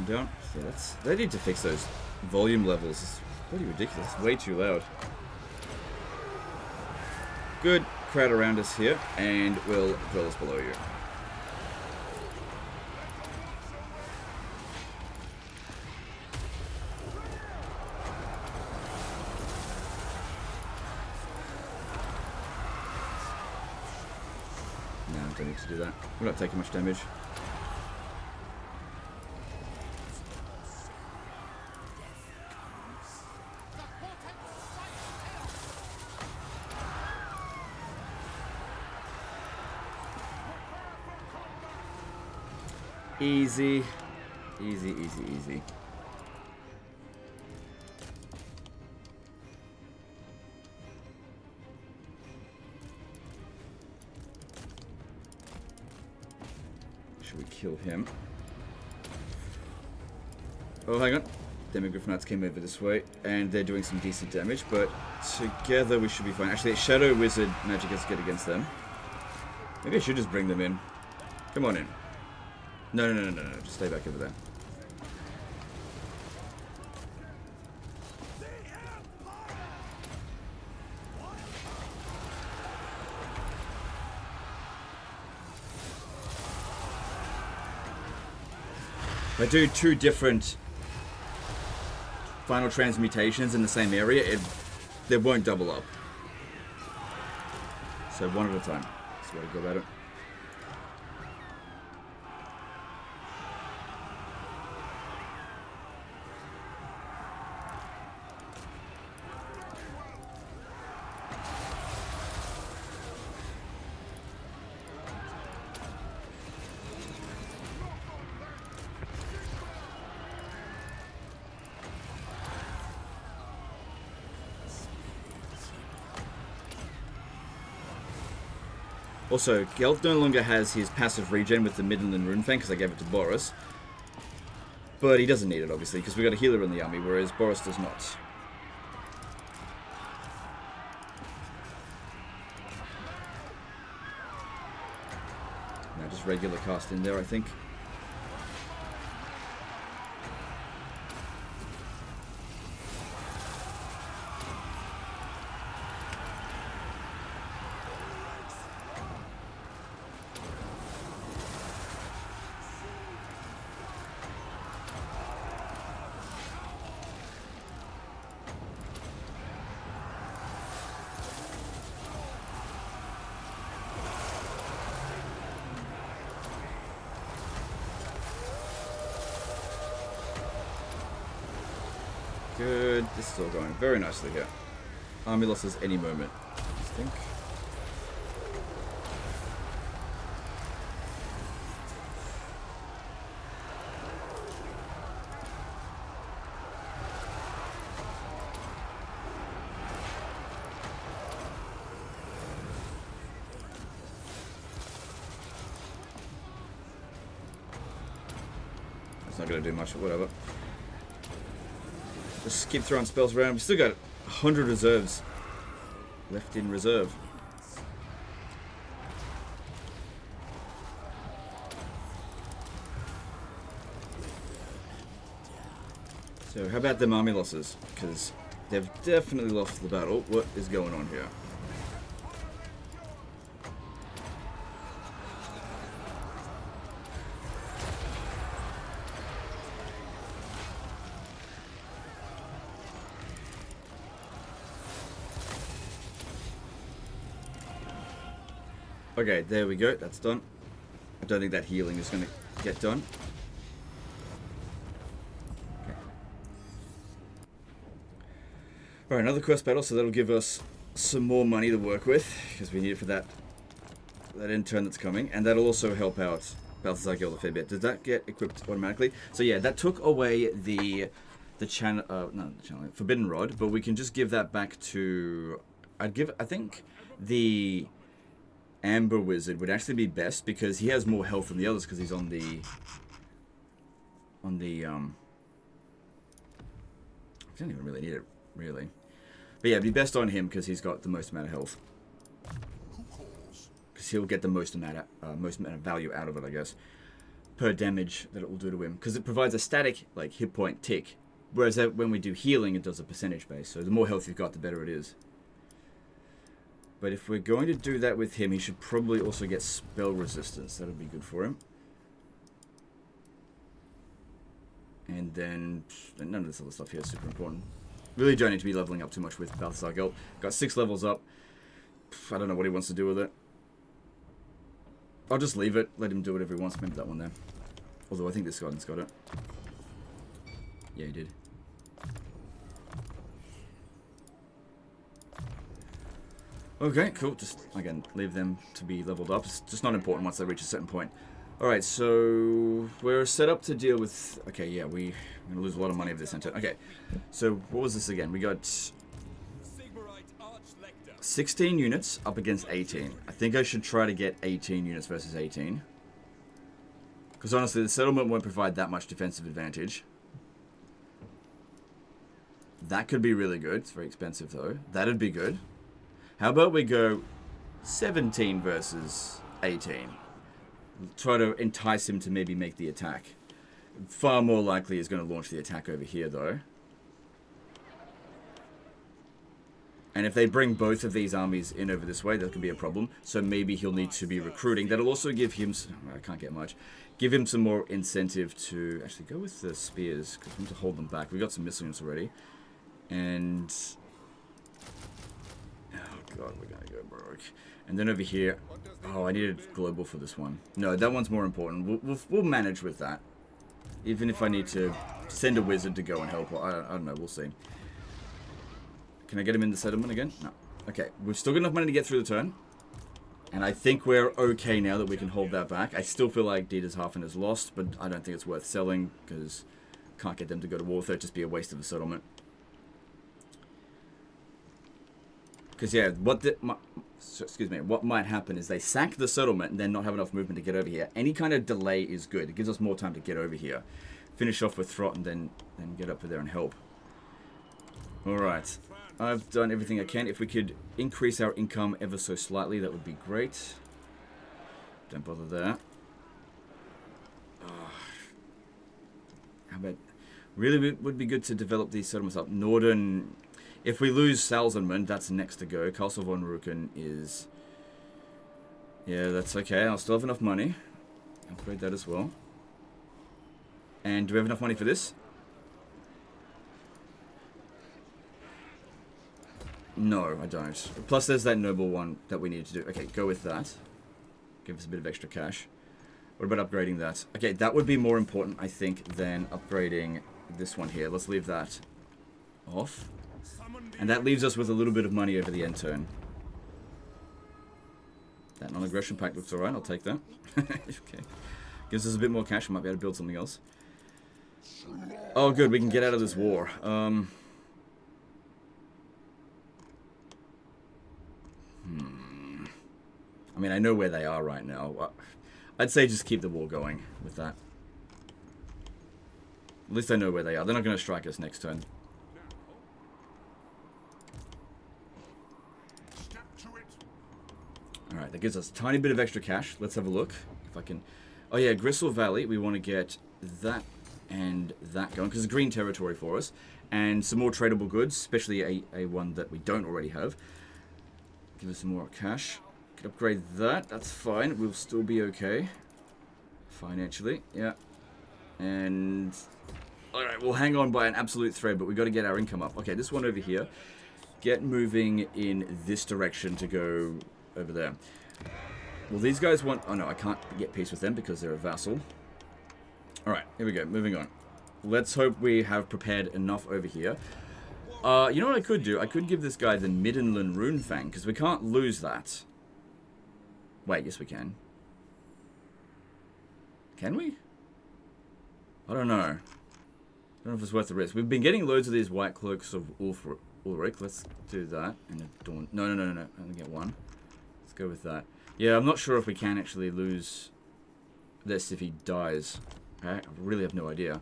Down. So they need to fix those volume levels. Pretty ridiculous. Way too loud. Good crowd around us here, and we'll drill us below you. No, don't need to do that. We're not taking much damage. Easy. Easy, easy, easy. Should we kill him? Oh, hang on. Demigryph Knights came over this way, and they're doing some decent damage, but together we should be fine. Actually, Shadow Wizard magic is good against them. Maybe I should just bring them in. Come on in. No, no, no, no, no, no. Just stay back over there. If I do two different final transmutations in the same area, they won't double up. So one at a time. That's the way to go about it. Also, Gelt no longer has his passive regen with the Midland Rune Fang because I gave it to Boris. But he doesn't need it, obviously, because we got a healer in the army, whereas Boris does not. Now just regular cast in there, I think. Good. This is all going very nicely here. Army losses any moment, I think. It's not going to do much, but whatever. Just keep throwing spells around. We've still got 100 reserves left in reserve. So how about them army losses? Because they've definitely lost the battle. What is going on here? Okay, there we go. That's done. I don't think that healing is going to get done. Okay. Alright, another quest battle, so that'll give us some more money to work with, because we need it for that intern that's coming, and that'll also help out Balthazar Guild a fair bit. Does that get equipped automatically? So yeah, that took away the Forbidden Rod, but we can just give that back to... I think the Amber Wizard would actually be best because he has more health than the others because he's on the I don't even really need it, really. But yeah, it'd be best on him because he's got the most amount of health. Because he'll get the most amount of value out of it, I guess, per damage that it will do to him. Because it provides a static like hit point tick Whereas when we do healing, it does a percentage base. So the more health you've got, the better it is. But if we're going to do that with him, he should probably also get spell resistance. That'll be good for him. And then none of this other stuff here is super important. Really don't need to be leveling up too much with Balthasar Gelt. Got 6 levels up. I don't know what he wants to do with it. I'll just leave it. Let him do whatever he wants. Maybe that one there. Although I think this guy's got it. Yeah, he did. Okay, cool. Just, again, leave them to be leveled up. It's just not important once they reach a certain point. Alright, so we're set up to deal with... Okay, yeah, we're going to lose a lot of money of this enter. Okay, so what was this again? We got 16 units up against 18. I think I should try to get 18 units versus 18. Because honestly, the settlement won't provide that much defensive advantage. That could be really good. It's very expensive, though. That'd be good. How about we go 17 versus 18? Try to entice him to maybe make the attack. Far more likely he's going to launch the attack over here, though. And if they bring both of these armies in over this way, that could be a problem. So maybe he'll need to be recruiting. That'll also give him... I can't get much. Give him some more incentive to... Actually, go with the spears, because we need to hold them back. We've got some missile units already. And... Oh, God, we're going to go broke. And then over here... Oh, I needed global for this one. No, that one's more important. We'll manage with that. Even if I need to send a wizard to go and help. I don't know, we'll see. Can I get him in the settlement again? No. Okay, we've still got enough money to get through the turn. And I think we're okay now that we can hold that back. I still feel like Dietershafen is lost, but I don't think it's worth selling, because can't get them to go to war with it. It'd just be a waste of a settlement. Because, yeah, what might happen is they sack the settlement and then not have enough movement to get over here. Any kind of delay is good. It gives us more time to get over here. Finish off with Throt and then get up there and help. Alright. I've done everything I can. If we could increase our income ever so slightly, that would be great. Don't bother there. How about... Really would be good to develop these settlements up. Norden... If we lose Salzenman, that's next to go. Castle von Ruken is... Yeah, that's okay. I'll still have enough money. Upgrade that as well. And do we have enough money for this? No, I don't. Plus there's that noble one that we need to do. Okay, go with that. Give us a bit of extra cash. What about upgrading that? Okay, that would be more important, I think, than upgrading this one here. Let's leave that off. And that leaves us with a little bit of money over the end turn. That non-aggression pact looks alright, I'll take that. Okay. Gives us a bit more cash, we might be able to build something else. Oh good, we can get out of this war. I mean, I know where they are right now. I'd say just keep the war going with that. At least I know where they are. They're not going to strike us next turn. Alright, that gives us a tiny bit of extra cash. Let's have a look. If I can... Oh yeah, Gristle Valley. We want to get that and that going, because it's green territory for us. And some more tradable goods, especially a one that we don't already have. Give us some more cash. Can upgrade that. That's fine. We'll still be okay. Financially, yeah. And... Alright, we'll hang on by an absolute thread, but we've got to get our income up. Okay, this one over here. Get moving in this direction to go... over there. Well, these guys want... Oh, no, I can't get peace with them because they're a vassal. Alright, here we go. Moving on. Let's hope we have prepared enough over here. You know what I could do? I could give this guy the Middenland Runefang, because we can't lose that. Wait, yes we can. Can we? I don't know. I don't know if it's worth the risk. We've been getting loads of these White Cloaks of Ulrich. Let's do that. And Dawn... No. I only get one. Go with that. Yeah, I'm not sure if we can actually lose this if he dies. Okay, I really have no idea.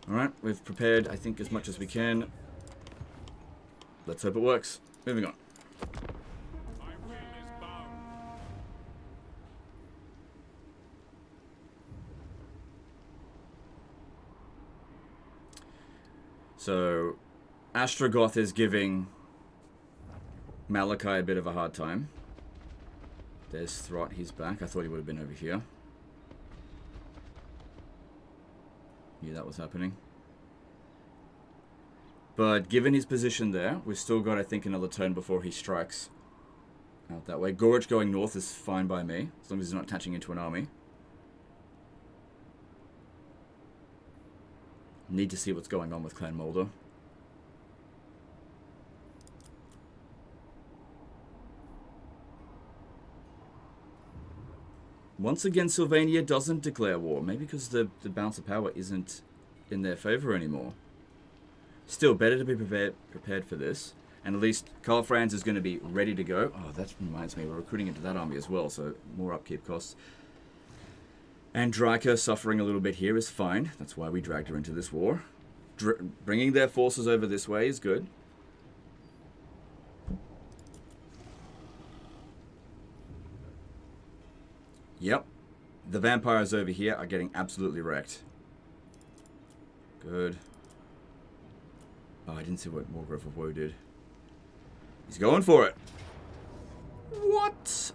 Alright, we've prepared, I think, as much as we can. Let's hope it works. Moving on. So, Astrogoth is giving Malachi a bit of a hard time. There's Throt, he's back. I thought he would have been over here. Yeah, that was happening. But given his position there, we've still got, I think, another turn before he strikes out that way. Gorge going north is fine by me, as long as he's not attaching into an army. Need to see what's going on with Clan Moulder. Once again, Sylvania doesn't declare war. Maybe because the balance of power isn't in their favor anymore. Still, better to be prepared for this. And at least Karl Franz is going to be ready to go. Oh, that reminds me, we're recruiting into that army as well, so more upkeep costs. And Draika suffering a little bit here is fine. That's why we dragged her into this war. Bringing their forces over this way is good. Yep. The vampires over here are getting absolutely wrecked. Good. Oh, I didn't see what Wargrove of Woe did. He's going for it. What?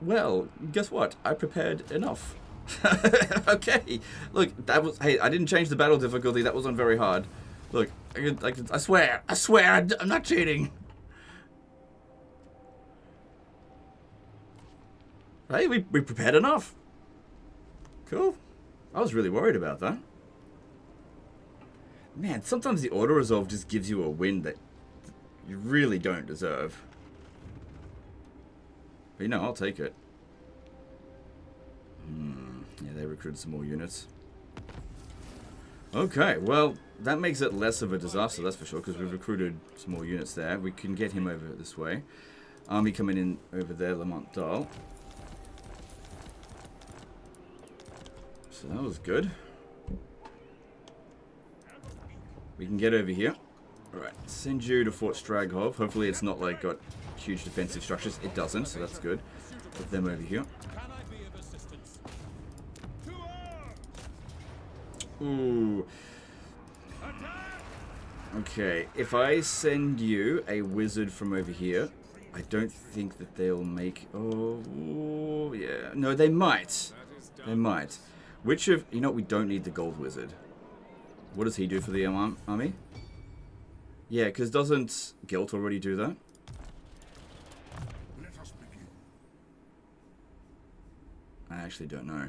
Well, guess what? I prepared enough. Okay. Look, that was... Hey, I didn't change the battle difficulty. That wasn't very hard. Look, I swear, I'm not cheating. Hey, we prepared enough. Cool. I was really worried about that. Man, sometimes the auto-resolve just gives you a win that you really don't deserve. But you know, I'll take it. Yeah, they recruited some more units. Okay, well, that makes it less of a disaster, that's for sure, because we've recruited some more units there. We can get him over this way. Army coming in over there, Lamont Dahl. So that was good. We can get over here. Alright, send you to Fort Straghove. Hopefully it's not like got huge defensive structures. It doesn't, so that's good. Put them over here. Ooh. Okay, if I send you a wizard from over here, I don't think that they'll make... Oh, yeah. No, they might. They might. Which of... You know what? We don't need the gold wizard. What does he do for the army? Yeah, because doesn't Guilt already do that? Let us begin. I actually don't know.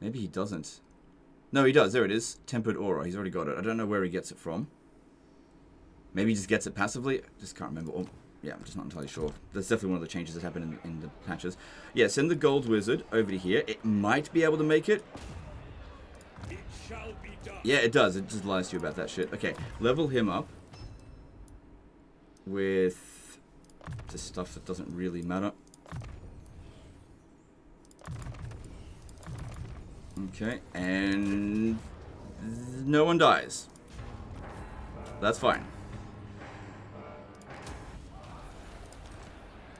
Maybe he doesn't. No, he does. There it is. Tempered Aura. He's already got it. I don't know where he gets it from. Maybe he just gets it passively. Just can't remember. Oh, yeah, I'm just not entirely sure. That's definitely one of the changes that happened in the patches. Yeah, send the gold wizard over to here. It might be able to make it. It shall be done. Yeah, it does. It just lies to you about that shit. Okay, level him up with just stuff that doesn't really matter. Okay, and no one dies. That's fine.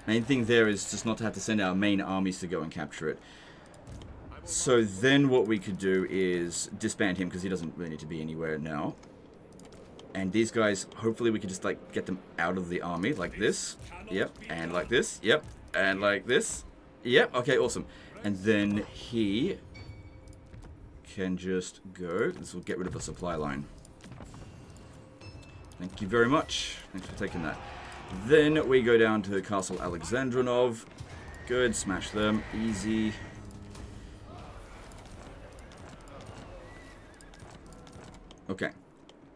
Main thing there is just not to have to send our main armies to go and capture it. So then what we could do is disband him because he doesn't really need to be anywhere now. And these guys, hopefully we can just like get them out of the army like this. Yep, and like this. Yep, and like this. Yep, okay, awesome. And then he can just go. This will get rid of a supply line. Thank you very much. Thanks for taking that. Then we go down to Castle Alexandrinov. Good, smash them. Easy. Okay.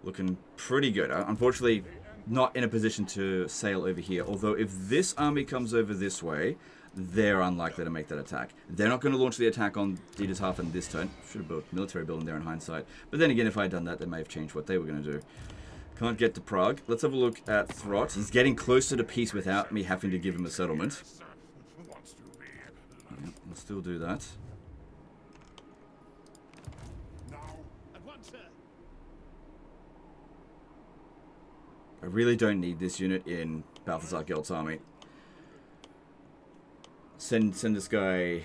Looking pretty good. Unfortunately, not in a position to sail over here. Although if this army comes over this way, they're unlikely to make that attack. They're not going to launch the attack on Diedershafen this turn. Should have built a military building there in hindsight. But then again, if I had done that, they may have changed what they were going to do. Can't get to Prague. Let's have a look at Throt. He's getting closer to peace without me having to give him a settlement. Yeah, we'll still do that. I really don't need this unit in Balthazar Gelt's army. Send this guy...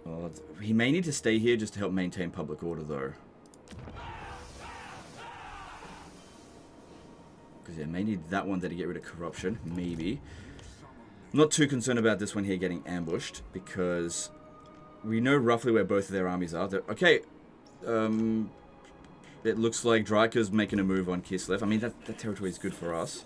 Oh, he may need to stay here just to help maintain public order, though. Because yeah, may need that one there to get rid of corruption. Maybe. I'm not too concerned about this one here getting ambushed. Because we know roughly where both of their armies are. Okay. It looks like Dryker's making a move on Kislev. I mean, that territory is good for us.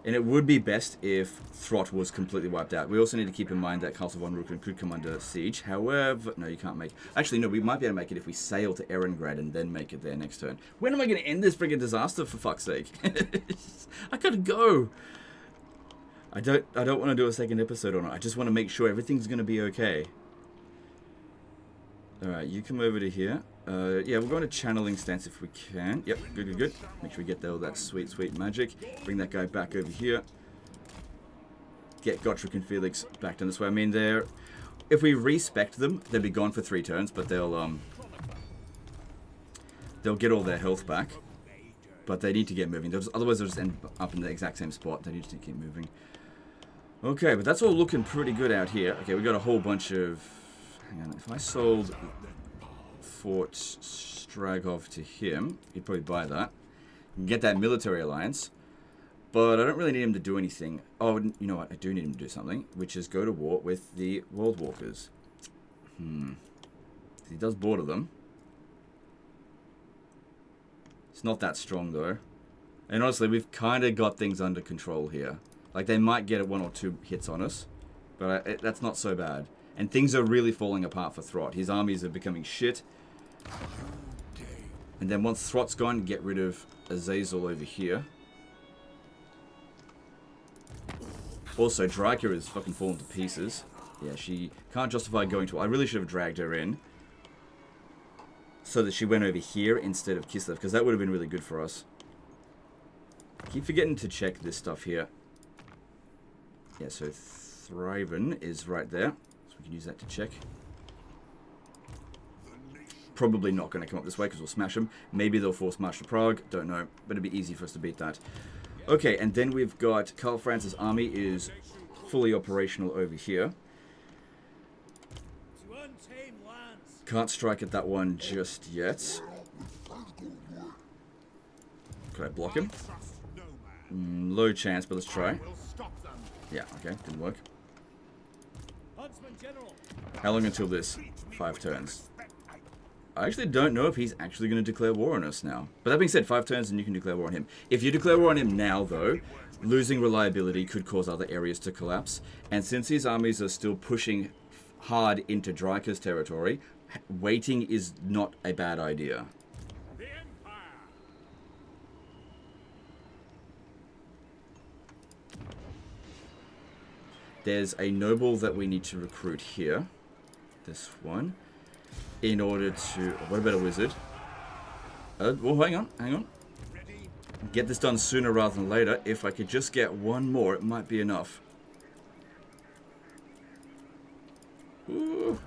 And it would be best if Throt was completely wiped out. We also need to keep in mind that Castle von Rucken could come under siege. However, no, you can't make... Actually, no, we might be able to make it if we sail to Erengrad and then make it there next turn. When am I going to end this friggin' disaster, for fuck's sake? I gotta go. I don't want to do a second episode on it. I just want to make sure everything's going to be okay. Alright, you come over to here. Yeah, we'll go into channeling stance if we can. Yep, good. Make sure we get all that sweet magic. Bring that guy back over here. Get Gotrek and Felix back down this way. I mean, if we respect them, they'll be gone for 3 turns, but they'll get all their health back. But they need to get moving. Otherwise, they'll just end up in the exact same spot. They need to keep moving. Okay, but that's all looking pretty good out here. Okay, we got a whole bunch of... Hang on, if I sold Fort Stragov to him, he'd probably buy that. Get that military alliance. But I don't really need him to do anything. Oh, you know what? I do need him to do something, which is go to war with the World Walkers. He does border them. It's not that strong, though. And honestly, we've kind of got things under control here. Like, they might get 1 or 2 hits on us. But that's not so bad. And things are really falling apart for Throt. His armies are becoming shit. And then once Throt's gone, get rid of Azazel over here. Also, Dryker is fucking falling to pieces. Yeah, she can't justify going to... I really should have dragged her in. So that she went over here instead of Kislev. Because that would have been really good for us. Keep forgetting to check this stuff here. Yeah, so Thriven is right there. We can use that to check. Probably not going to come up this way because we'll smash them. Maybe they'll force march to Prague. Don't know. But it'd be easy for us to beat that. Okay, and then we've got Karl Franz's army is fully operational over here. Can't strike at that one just yet. Could I block him? Low chance, but let's try. Yeah, okay. Didn't work. How long until this? 5 turns. I actually don't know if he's actually going to declare war on us now. But that being said, 5 turns and you can declare war on him. If you declare war on him now, though, losing reliability could cause other areas to collapse. And since his armies are still pushing hard into Dryker's territory, waiting is not a bad idea. There's a noble that we need to recruit here. This one. In order to... What about a wizard? Well, hang on. Get this done sooner rather than later. If I could just get 1 more, it might be enough. Ooh.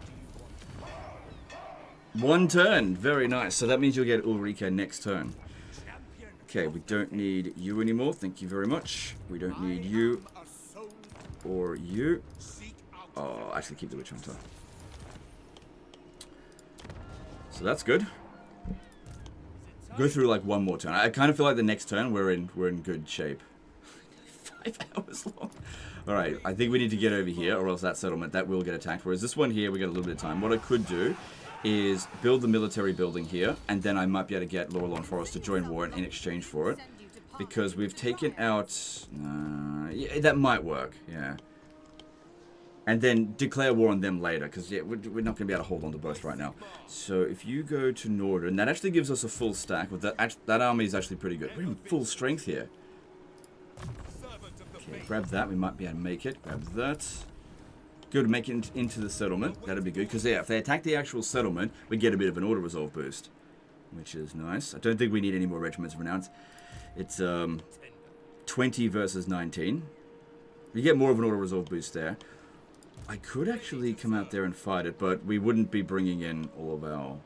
1 turn. Very nice. So that means you'll get Ulrika next turn. Okay, we don't need you anymore. Thank you very much. We don't need you. Or you. Oh, actually keep the Witch Hunter. So that's good. Go through like 1 more turn. I kind of feel like the next turn we're in good shape. 5 hours long. All right, I think we need to get over here, or else that settlement that will get attacked. Whereas this one here, we got a little bit of time. What I could do is build the military building here, and then I might be able to get Lorelon Forest to join war in exchange for it, because we've taken out. Yeah, that might work. Yeah. And then declare war on them later, because yeah, we're not going to be able to hold on to both right now. So if you go to Norden, that actually gives us a full stack. With that army is actually pretty good. We're in full strength here. Okay, grab that. We might be able to make it. Grab that. Good, make it into the settlement. That'd be good, because yeah, if they attack the actual settlement, we get a bit of an auto-resolve boost, which is nice. I don't think we need any more regiments renowned. It's 20 versus 19. You get more of an auto-resolve boost there. I could actually come out there and fight it, but we wouldn't be bringing in all of our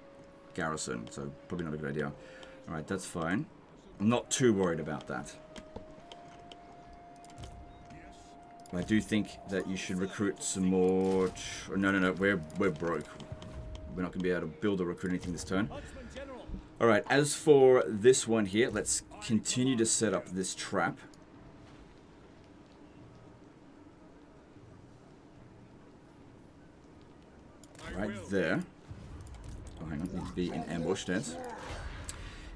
garrison, so probably not a good idea. Alright, that's fine. I'm not too worried about that. I do think that you should recruit some more... No, we're broke. We're not going to be able to build or recruit anything this turn. Alright, as for this one here, let's continue to set up this trap. Right there. Oh, hang on, need to be in ambush stance.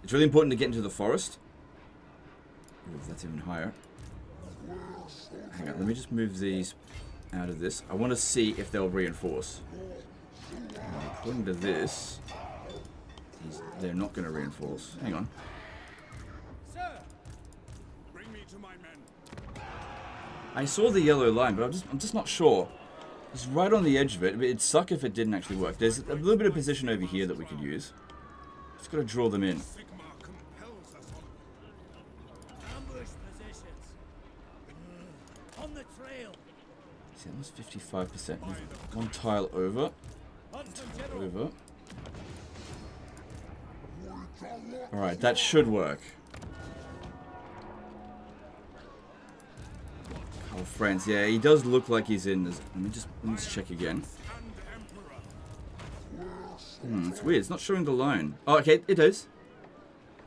It's really important to get into the forest. Ooh, that's even higher. Hang on, let me just move these out of this. I want to see if they'll reinforce. According to this, they're not going to reinforce. Hang on. Sir! Bring me to my men. I saw the yellow line, but I'm just not sure. It's right on the edge of it. It'd suck if it didn't actually work. There's a little bit of position over here that we could use. Just got to draw them in. Sigmar compels us on. Ambush positions. On the trail. See, that was 55%. One tile over. Huntsman General. Over. Alright, that should work. Oh, friends, yeah, he does look like he's in this. Let me just check again. It's weird. It's not showing the line. Oh, okay, it is.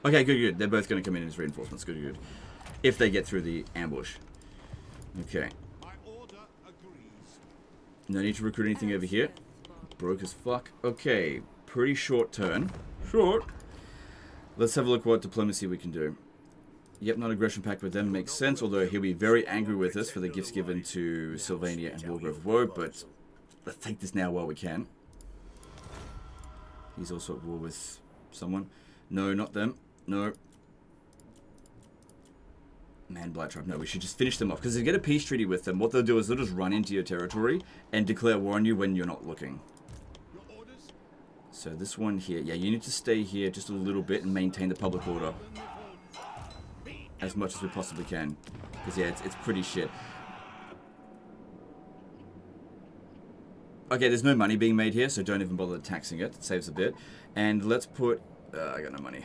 Okay, good. They're both going to come in as reinforcements. Good. If they get through the ambush. Okay. My order agrees. No need to recruit anything over here. Broke as fuck. Okay, pretty short turn. Short. Let's have a look what diplomacy we can do. Yep, non-aggression pact with them makes sense, although he'll be very angry with us for the gifts given to Sylvania and Wargrove of Woe, but let's take this now while we can. He's also at war with someone. No, not them. No. Man, Blight Tribe. No, we should just finish them off, because if you get a peace treaty with them, what they'll do is they'll just run into your territory and declare war on you when you're not looking. Your orders? So this one here, yeah, you need to stay here just a little bit and maintain the public order as much as we possibly can, because yeah, it's pretty shit. Okay, there's no money being made here, so don't even bother taxing it. It saves a bit. And let's put I got no money.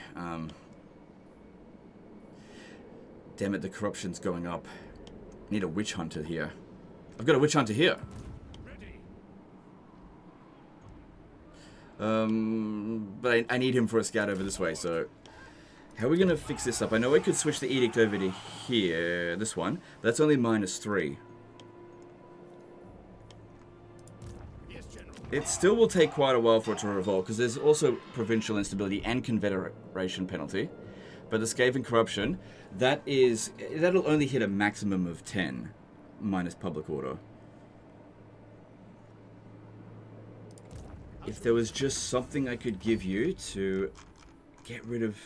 Damn it, the corruption's going up. Need a witch hunter here. I've got a witch hunter here. But I need him for a scout over this way, so how are we going to fix this up? I know I could switch the edict over to here, this one, but that's only -3. Yes, General. It still will take quite a while for it to revolve, because there's also provincial instability and confederation penalty. But the Skaven corruption, that'll only hit a maximum of 10, minus public order. If there was just something I could give you to get rid of...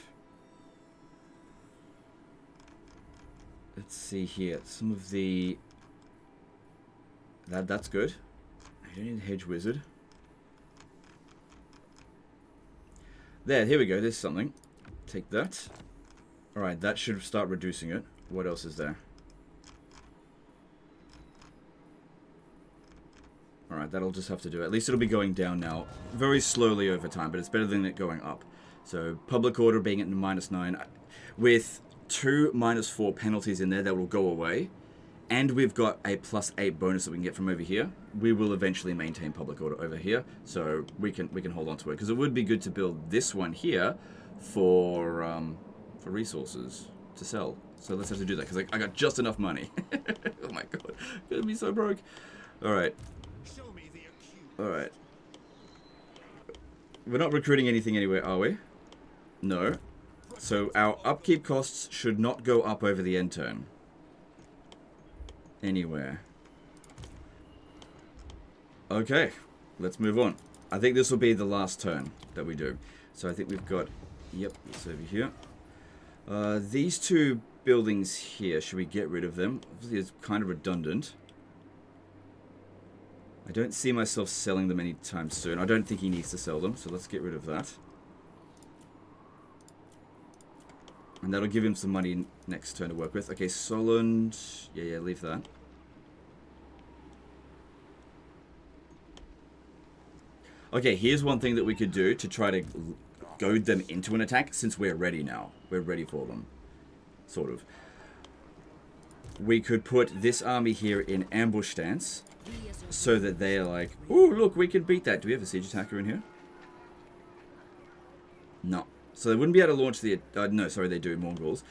Let's see here, some of the... That's good. I don't need a hedge wizard. There, here we go, there's something. Take that. Alright, that should start reducing it. What else is there? Alright, that'll just have to do it. At least it'll be going down now. Very slowly over time, but it's better than it going up. So, public order being at -9. With 2 -4 penalties in there that will go away. And we've got a +8 bonus that we can get from over here. We will eventually maintain public order over here. So, we can hold on to it. Because it would be good to build this one here for resources to sell. So, let's have to do that. Because I got just enough money. Oh my god. I'm going to be so broke. Alright. Show me the accused. Alright. We're not recruiting anything anywhere, are we? No. So our upkeep costs should not go up over the end turn. Anywhere. Okay. Let's move on. I think this will be the last turn that we do. So I think we've got... Yep, it's over here. These 2 buildings here, should we get rid of them? Obviously it's kind of redundant. I don't see myself selling them anytime soon. I don't think he needs to sell them, so let's get rid of that. And that'll give him some money next turn to work with. Okay, Solent... Yeah, leave that. Okay, here's one thing that we could do to try to goad them into an attack, since we're ready now. We're ready for them. Sort of. We could put this army here in ambush stance, so that they're like, ooh, look, we can beat that. Do we have a siege attacker in here? No. So they wouldn't be able to launch the... no, sorry, they do, Mongols.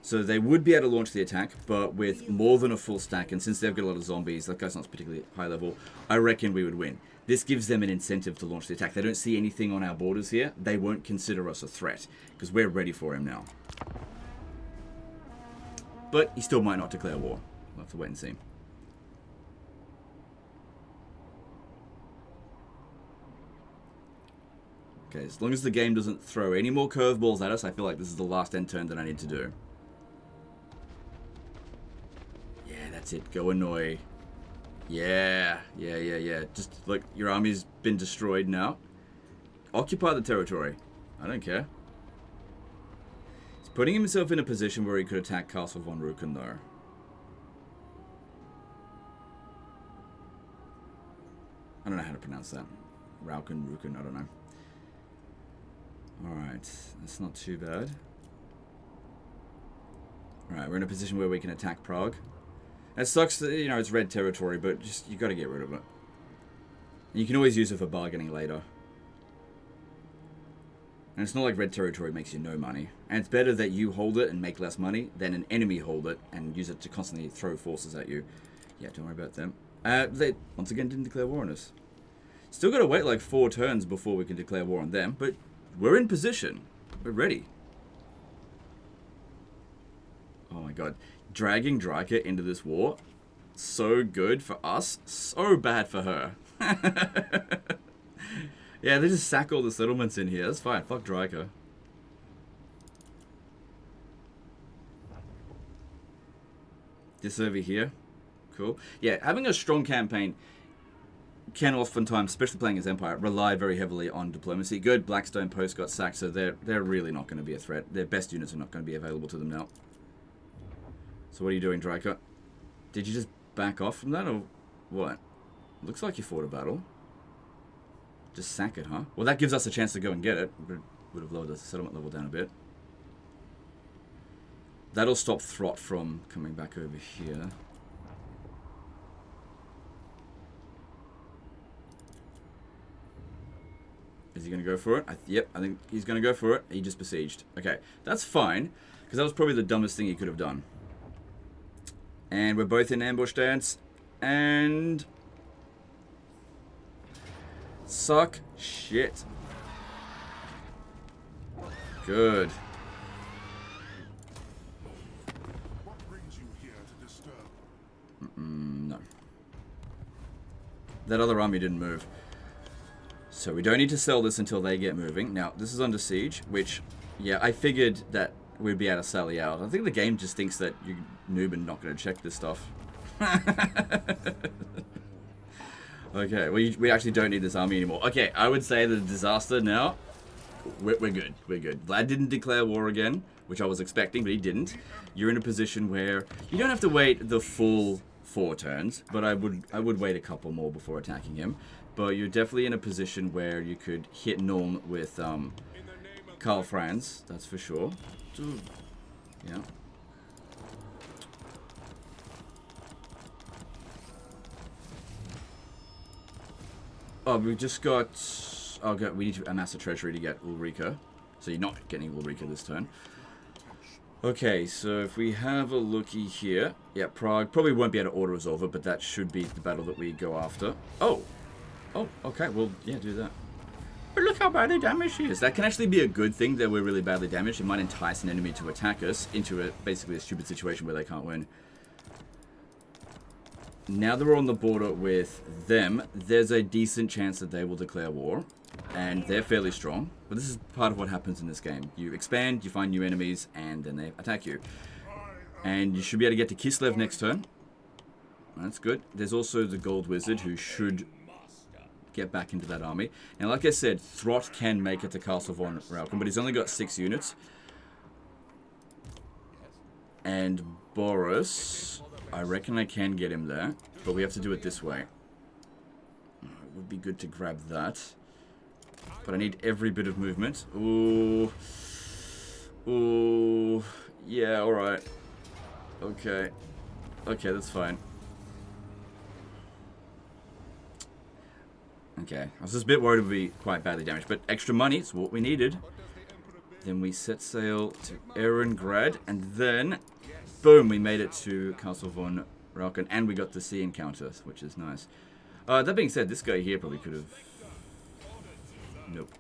So they would be able to launch the attack, but with more than a full stack, and since they've got a lot of zombies, that guy's not particularly high level, I reckon we would win. This gives them an incentive to launch the attack. They don't see anything on our borders here. They won't consider us a threat, because we're ready for him now. But he still might not declare war. We'll have to wait and see. Okay, as long as the game doesn't throw any more curveballs at us, I feel like this is the last end turn that I need to do. Yeah, that's it. Go annoy. Yeah. Just, look, your army's been destroyed now. Occupy the territory. I don't care. He's putting himself in a position where he could attack Castle von Ruken, though. I don't know how to pronounce that. Ruken, I don't know. Alright, that's not too bad. Alright, we're in a position where we can attack Prague. It sucks that, you know, it's red territory, but just, you gotta get rid of it. And you can always use it for bargaining later. And it's not like red territory makes you no money. And it's better that you hold it and make less money than an enemy hold it and use it to constantly throw forces at you. Yeah, don't worry about them. They, once again, didn't declare war on us. Still gotta wait like 4 turns before we can declare war on them, but we're in position. We're ready. Oh my god. Dragging Dryka into this war, so good for us, so bad for her. Yeah, they just sack all the settlements in here. That's fine. Fuck Dryka. This over here. Cool. Yeah, having a strong campaign can oftentimes, especially playing as Empire, rely very heavily on diplomacy. Good, Blackstone Post got sacked, so they're really not going to be a threat. Their best units are not going to be available to them now. So what are you doing, Dryka? Did you just back off from that, or what? Looks like you fought a battle. Just sack it, huh? Well, that gives us a chance to go and get it. Would have lowered the settlement level down a bit. That'll stop Throt from coming back over here. Is he going to go for it? Yep, I think he's going to go for it. He just besieged. Okay, that's fine, because that was probably the dumbest thing he could have done. And we're both in ambush stance. And... suck shit. Good. What brings you here to disturb? No. That other army didn't move. So we don't need to sell this until they get moving. Now, this is under siege, which, yeah, I figured that we'd be able to sally out. I think the game just thinks that you noob and not going to check this stuff. Okay, we actually don't need this army anymore. Okay, I would say the disaster now, we're good. We're good. Vlad didn't declare war again, which I was expecting, but he didn't. You're in a position where you don't have to wait the full 4 turns, but I would wait a couple more before attacking him. But you're definitely in a position where you could hit Nuln with Karl Franz, that's for sure. Yeah. Oh, we just got... oh, we need to amass a treasury to get Ulrika. So you're not getting Ulrika this turn. Okay, so if we have a looky here... yeah, Prague probably won't be able to auto-resolve it, but that should be the battle that we go after. Oh! Oh, okay, well, yeah, do that. But look how badly damaged he is. That can actually be a good thing that we're really badly damaged. It might entice an enemy to attack us into basically a stupid situation where they can't win. Now that we're on the border with them, there's a decent chance that they will declare war. And they're fairly strong. But this is part of what happens in this game. You expand, you find new enemies, and then they attack you. And you should be able to get to Kislev next turn. That's good. There's also the Gold Wizard who should get back into that army. Now, like I said, Throt can make it to Castle von Ruken, but he's only got 6 units. And Boris, I reckon I can get him there, but we have to do it this way. It would be good to grab that, but I need every bit of movement. Ooh. Ooh. Yeah, alright. Okay. Okay, that's fine. Okay, I was just a bit worried it would be quite badly damaged, but extra money is what we needed. Then we set sail to Ehrengrad, and then, boom, we made it to Castle von Rauken, and we got the sea encounter, which is nice. That being said, this guy here probably could have... Nope.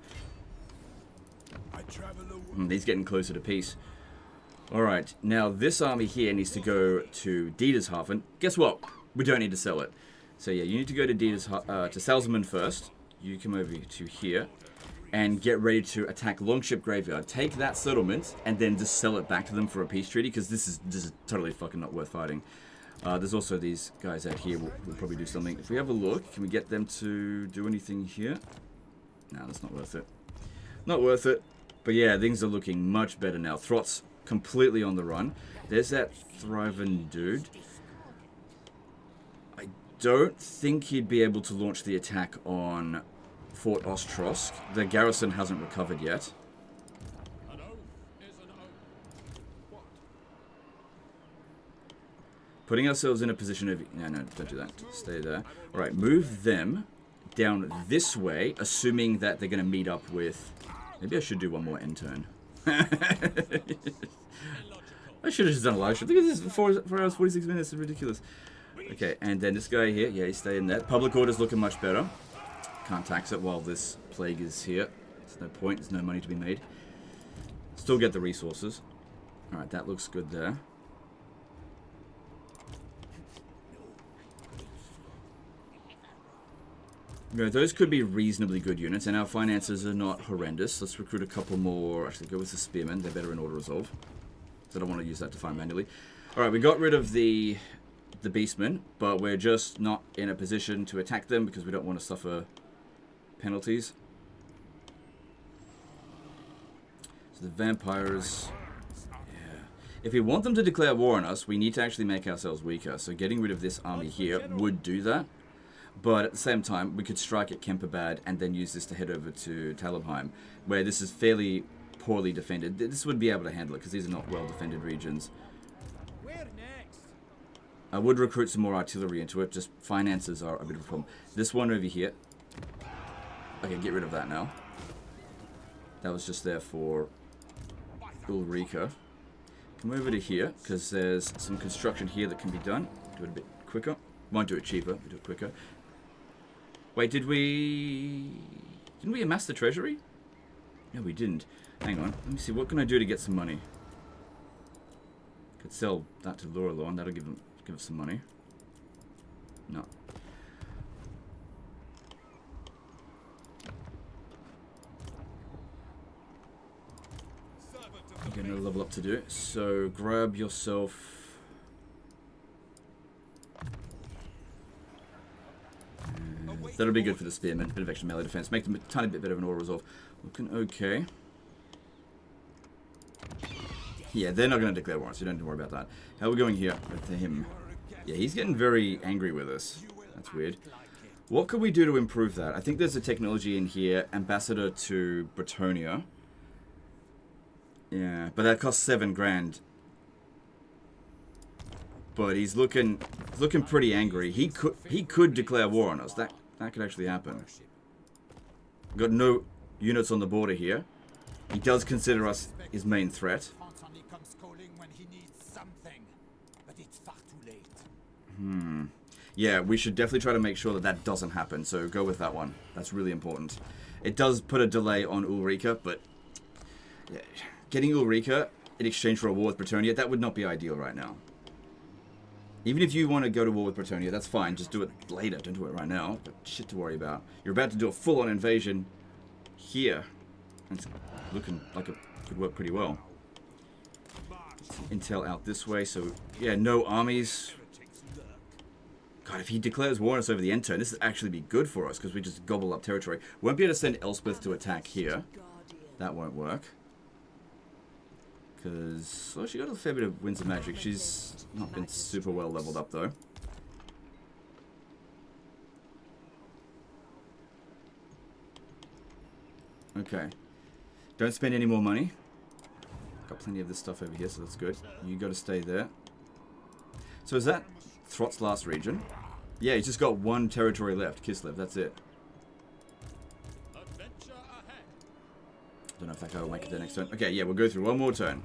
He's getting closer to peace. Alright, now this army here needs to go to Diedershafen. Guess what? We don't need to sell it. So yeah, you need to go to to Salzman first. You come over to here and get ready to attack Longship Graveyard. Take that settlement and then just sell it back to them for a peace treaty, because this is totally fucking not worth fighting. There's also these guys out here will probably do something. If we have a look, can we get them to do anything here? No, that's not worth it. Not worth it. But yeah, things are looking much better now. Throt's completely on the run. There's that Thriven dude. I don't think he'd be able to launch the attack on Fort Ostrosk. The garrison hasn't recovered yet. Putting ourselves in a position of... No, don't do that. Stay there. Alright, move them down this way, assuming that they're going to meet up with... Maybe I should do one more end turn. I should have just done a live stream. Look at this, 4 hours, 46 minutes. It's ridiculous. Okay, and then this guy here, yeah, he's staying there. Public order's looking much better. Can't tax it while this plague is here. There's no point, there's no money to be made. Still get the resources. Alright, that looks good there. Yeah, those could be reasonably good units, and our finances are not horrendous. Let's recruit a couple more. Actually, go with the Spearmen. They're better in auto resolve. So I don't want to use that to find manually. Alright, we got rid of the Beastmen, but we're just not in a position to attack them because we don't want to suffer penalties. So the vampires... Yeah. If we want them to declare war on us, we need to actually make ourselves weaker. So getting rid of this army here would do that. But at the same time, we could strike at Kemperbad and then use this to head over to Talabheim, where this is fairly poorly defended. This would be able to handle it, because these are not well-defended regions. Where next? I would recruit some more artillery into it, just finances are a bit of a problem. This one over here. Okay, get rid of that now. That was just there for Ulrika. Come over to here, because there's some construction here that can be done. Do it a bit quicker. Won't do it cheaper, but do it quicker. Wait, didn't we amass the treasury? No, we didn't. Hang on. Let me see. What can I do to get some money? Could sell that to Lorelorn. That'll give us some money. No. You got another level up to do. So grab yourself. That'll be good for the Spearmen. Bit of extra melee defense. Make them a tiny bit better of an auto resolve. Looking okay. Yeah, they're not going to declare war, so you don't have to worry about that. How are we going here with him? Yeah, he's getting very angry with us. That's weird. What could we do to improve that? I think there's a technology in here. Ambassador to Bretonia. Yeah, but that costs 7 grand. But he's looking pretty angry. He could declare war on us. That could actually happen. Got no units on the border here. He does consider us his main threat. Yeah, we should definitely try to make sure that that doesn't happen. So go with that one. That's really important. It does put a delay on Ulrika, but yeah, getting Ulrika in exchange for a war with Bretonia, that would not be ideal right now. Even if you want to go to war with Bretonia, that's fine. Just do it later. Don't do it right now. Got shit to worry about. You're about to do a full-on invasion here. It's looking like it could work pretty well. Intel out this way, so yeah, no armies. God, if he declares war on us over the end turn, this would actually be good for us, because we just gobble up territory. Won't be able to send Elspeth to attack here. That won't work. Because, well, she got a fair bit of Winds of Magic. She's not been super well leveled up, though. Okay. Don't spend any more money. Got plenty of this stuff over here, so that's good. You got to stay there. So is that Throt's last region? Yeah, he's just got 1 territory left. Kislev, that's it. Don't know if that guy will make it the next turn. Okay, yeah, we'll go through one more turn.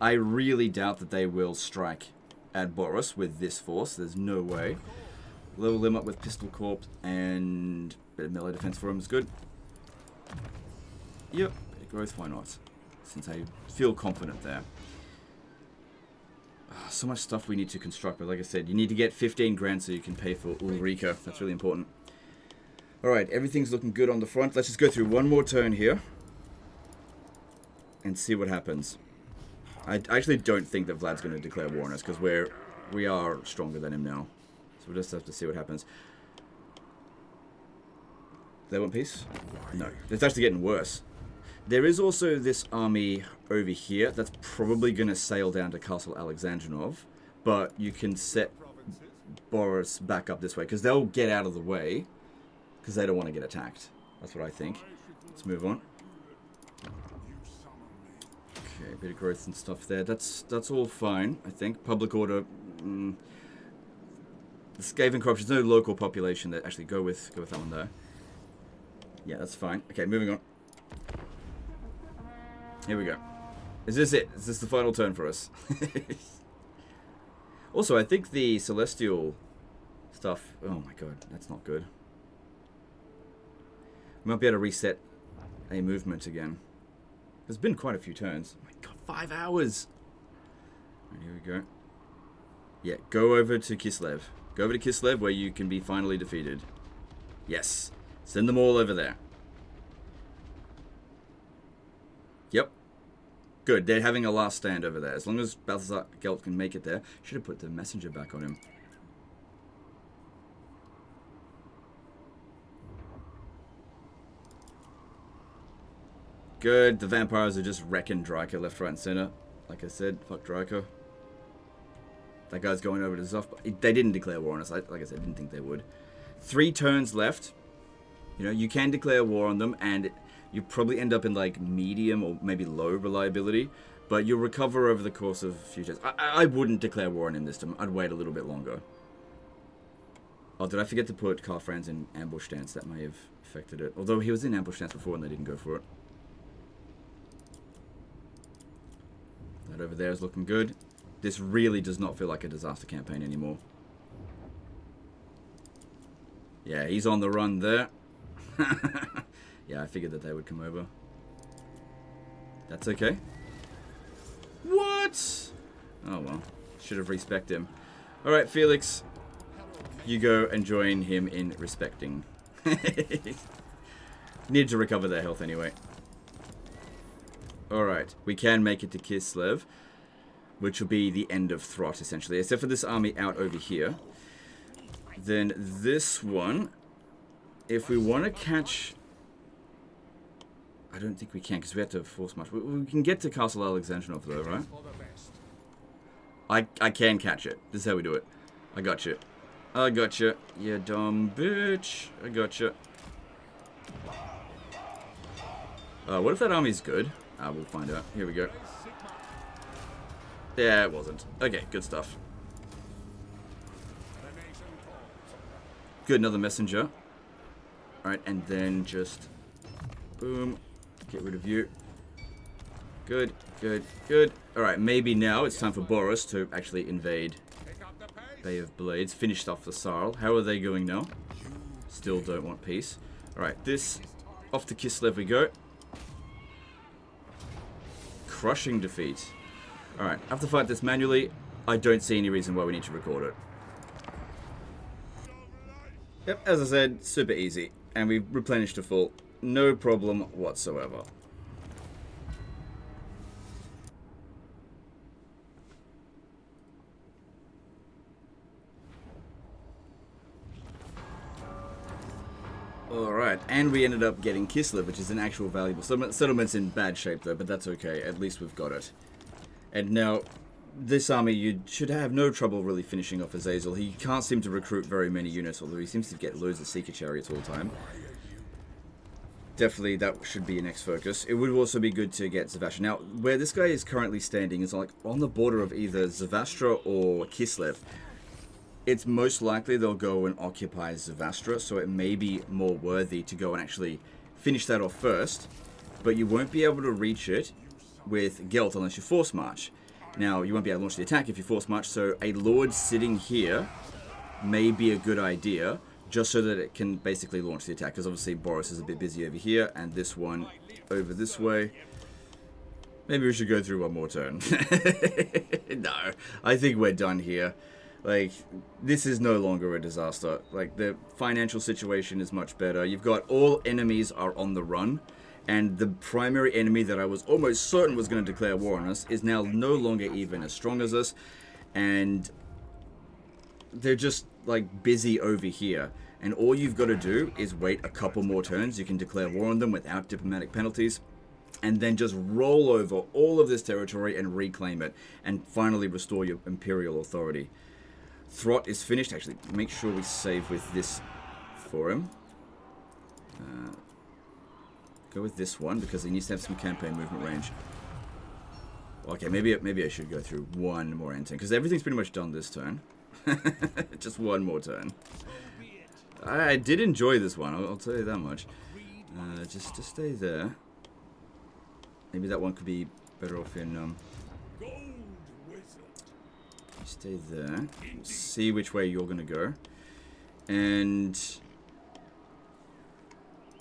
I really doubt that they will strike at Boris with this force. There's no way. Level them up with Pistol Corp and a bit of melee defense for him is good. Yep, bit of growth, why not? Since I feel confident there. So much stuff we need to construct, but like I said, you need to get 15 grand so you can pay for Ulrika. That's really important. Alright, everything's looking good on the front. Let's just go through one more turn here and see what happens. I actually don't think that Vlad's going to declare war on us because we are stronger than him now. So we'll just have to see what happens. They want peace? No. It's actually getting worse. There is also this army over here that's probably going to sail down to Castle Alexandrinov, but you can set Boris back up this way because they'll get out of the way because they don't want to get attacked. That's what I think. Let's move on. Okay, a bit of growth and stuff there. That's all fine, I think. Public order. The Skaven corruption. There's no local population that actually go with that one there. Yeah, that's fine. Okay, moving on. Here we go. Is this it? Is this the final turn for us? Also, I think the Celestial stuff... Oh my god, that's not good. We might be able to reset a movement again. There's been quite a few turns. Oh my god, 5 hours! Right, here we go. Yeah, go over to Kislev. Go over to Kislev where you can be finally defeated. Yes. Send them all over there. Yep. Good. They're having a last stand over there. As long as Balthazar Gelt can make it there. Should have put the messenger back on him. Good. The vampires are just wrecking Dryker left, right, and center. Like I said, fuck Dryker. That guy's going over to Zoff. They didn't declare war on us. Like I said, I didn't think they would. 3 turns left. You know, you can declare war on them, and you probably end up in like medium or maybe low reliability, but you'll recover over the course of a few turns. I wouldn't declare war on him this time. I'd wait a little bit longer. Oh, did I forget to put Karl Franz in ambush stance? That may have affected it. Although he was in ambush stance before and they didn't go for it. That over there is looking good. This really does not feel like a disaster campaign anymore. Yeah, he's on the run there. Yeah, I figured that they would come over. That's okay. What? Oh well. Should have respected him. Alright, Felix. You go and join him in respecting. Need to recover their health anyway. Alright, we can make it to Kislev, which will be the end of Throt, essentially. Except for this army out over here. Then this one, if we want to catch... I don't think we can, because we have to force march. We can get to Castle Alexandrinov, though, right? I can catch it. This is how we do it. I got you. I got you. You dumb bitch. I got you. What if that army's good? We'll find out. Here we go. Yeah, it wasn't. Okay, good stuff. Good, another messenger. Alright, and then just... boom. Get rid of you. Good, good, good. Alright, maybe now it's time for Boris to actually invade Bay of Blades. Finished off the Sarl. How are they going now? Still don't want peace. Alright, this... off to Kislev we go. Crushing defeat. Alright, I have to fight this manually. I don't see any reason why we need to record it. Yep, as I said, super easy. And we've replenished to full. No problem whatsoever. Alright, and we ended up getting Kislev, which is an actual valuable settlement. Settlement's in bad shape though, but that's okay. At least we've got it. And now, this army, you should have no trouble really finishing off Azazel. He can't seem to recruit very many units, although he seems to get loads of Seeker Chariots all the time. Definitely, that should be your next focus. It would also be good to get Zavastra. Now, where this guy is currently standing is like on the border of either Zavastra or Kislev. It's most likely they'll go and occupy Zavastra, so it may be more worthy to go and actually finish that off first, but you won't be able to reach it with Gelt unless you force march. Now, you won't be able to launch the attack if you force march, so a Lord sitting here may be a good idea, just so that it can basically launch the attack, because obviously Boris is a bit busy over here, and this one over this way. Maybe we should go through one more turn. No, I think we're done here. Like, this is no longer a disaster. Like, the financial situation is much better. You've got all enemies are on the run, and the primary enemy that I was almost certain was going to declare war on us is now no longer even as strong as us, and they're just, like, busy over here. And all you've got to do is wait a couple more turns. You can declare war on them without diplomatic penalties, and then just roll over all of this territory and reclaim it, and finally restore your imperial authority. Throt is finished. Actually, make sure we save with this for him. Go with this one, because he needs to have some campaign movement range. Okay, maybe I should go through one more end turn, because everything's pretty much done this turn. Just one more turn. I did enjoy this one, I'll tell you that much. Just to stay there. Maybe that one could be better off in... Stay there. We'll see which way you're going to go. And...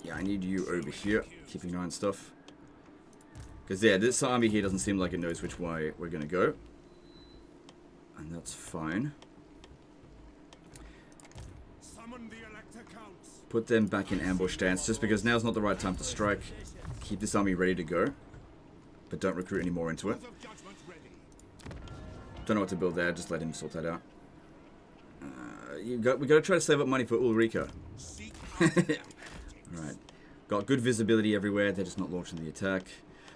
yeah, I need you over here, keeping an eye on stuff. Because, yeah, this army here doesn't seem like it knows which way we're going to go. And that's fine. Put them back in ambush stance, just because now's not the right time to strike. Keep this army ready to go, but don't recruit any more into it. Don't know what to build there, just let him sort that out. We got to try to save up money for Ulrika. Right. Got good visibility everywhere, they're just not launching the attack.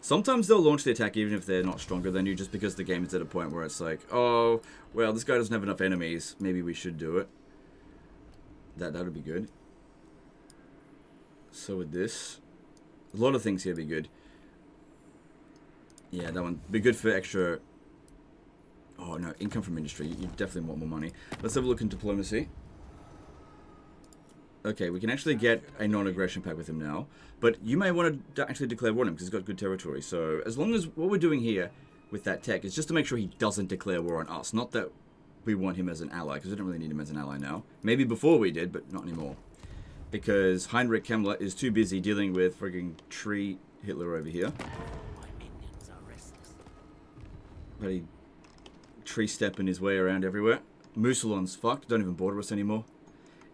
Sometimes they'll launch the attack even if they're not stronger than you, just because the game is at a point where it's like, oh, well, this guy doesn't have enough enemies, maybe we should do it. That would be good. So with this, a lot of things here be good. Yeah, that one be good for extra. Oh no, income from industry. You definitely want more money. Let's have a look in diplomacy. Okay, we can actually get a non-aggression pact with him now, but you may want to actually declare war on him because he's got good territory. So as long as what we're doing here with that tech is just to make sure he doesn't declare war on us, not that we want him as an ally, because we don't really need him as an ally now. Maybe before we did, but not anymore. Because Heinrich Kemmler is too busy dealing with frigging tree Hitler over here. But he tree-stepping his way around everywhere. Musalon's fucked, don't even border us anymore.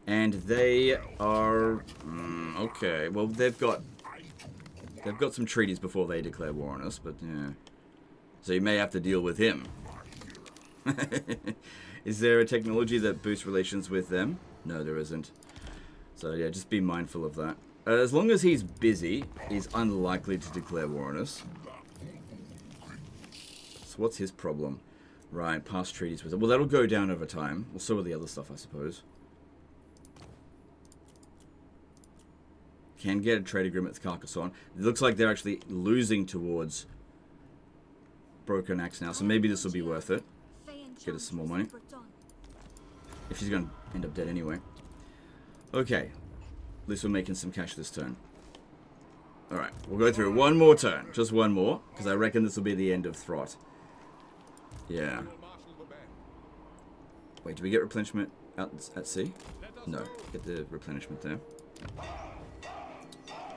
And they are... okay, well they've got some treaties before they declare war on us, but yeah. So you may have to deal with him. Is there a technology that boosts relations with them? No, there isn't. So yeah, just be mindful of that. As long as he's busy, he's unlikely to declare war on us. So what's his problem? Right, past treaties with it. Well, that'll go down over time. Well, so will the other stuff, I suppose. Can get a trade agreement with Carcassonne. It looks like they're actually losing towards Broken Axe now, so maybe this will be worth it. Get us some more money. If she's going to end up dead anyway. Okay. At least we're making some cash this turn. Alright, we'll go through one more turn. Just one more, because I reckon this will be the end of Throt. Yeah. Wait, do we get replenishment out at sea? No, get the replenishment there.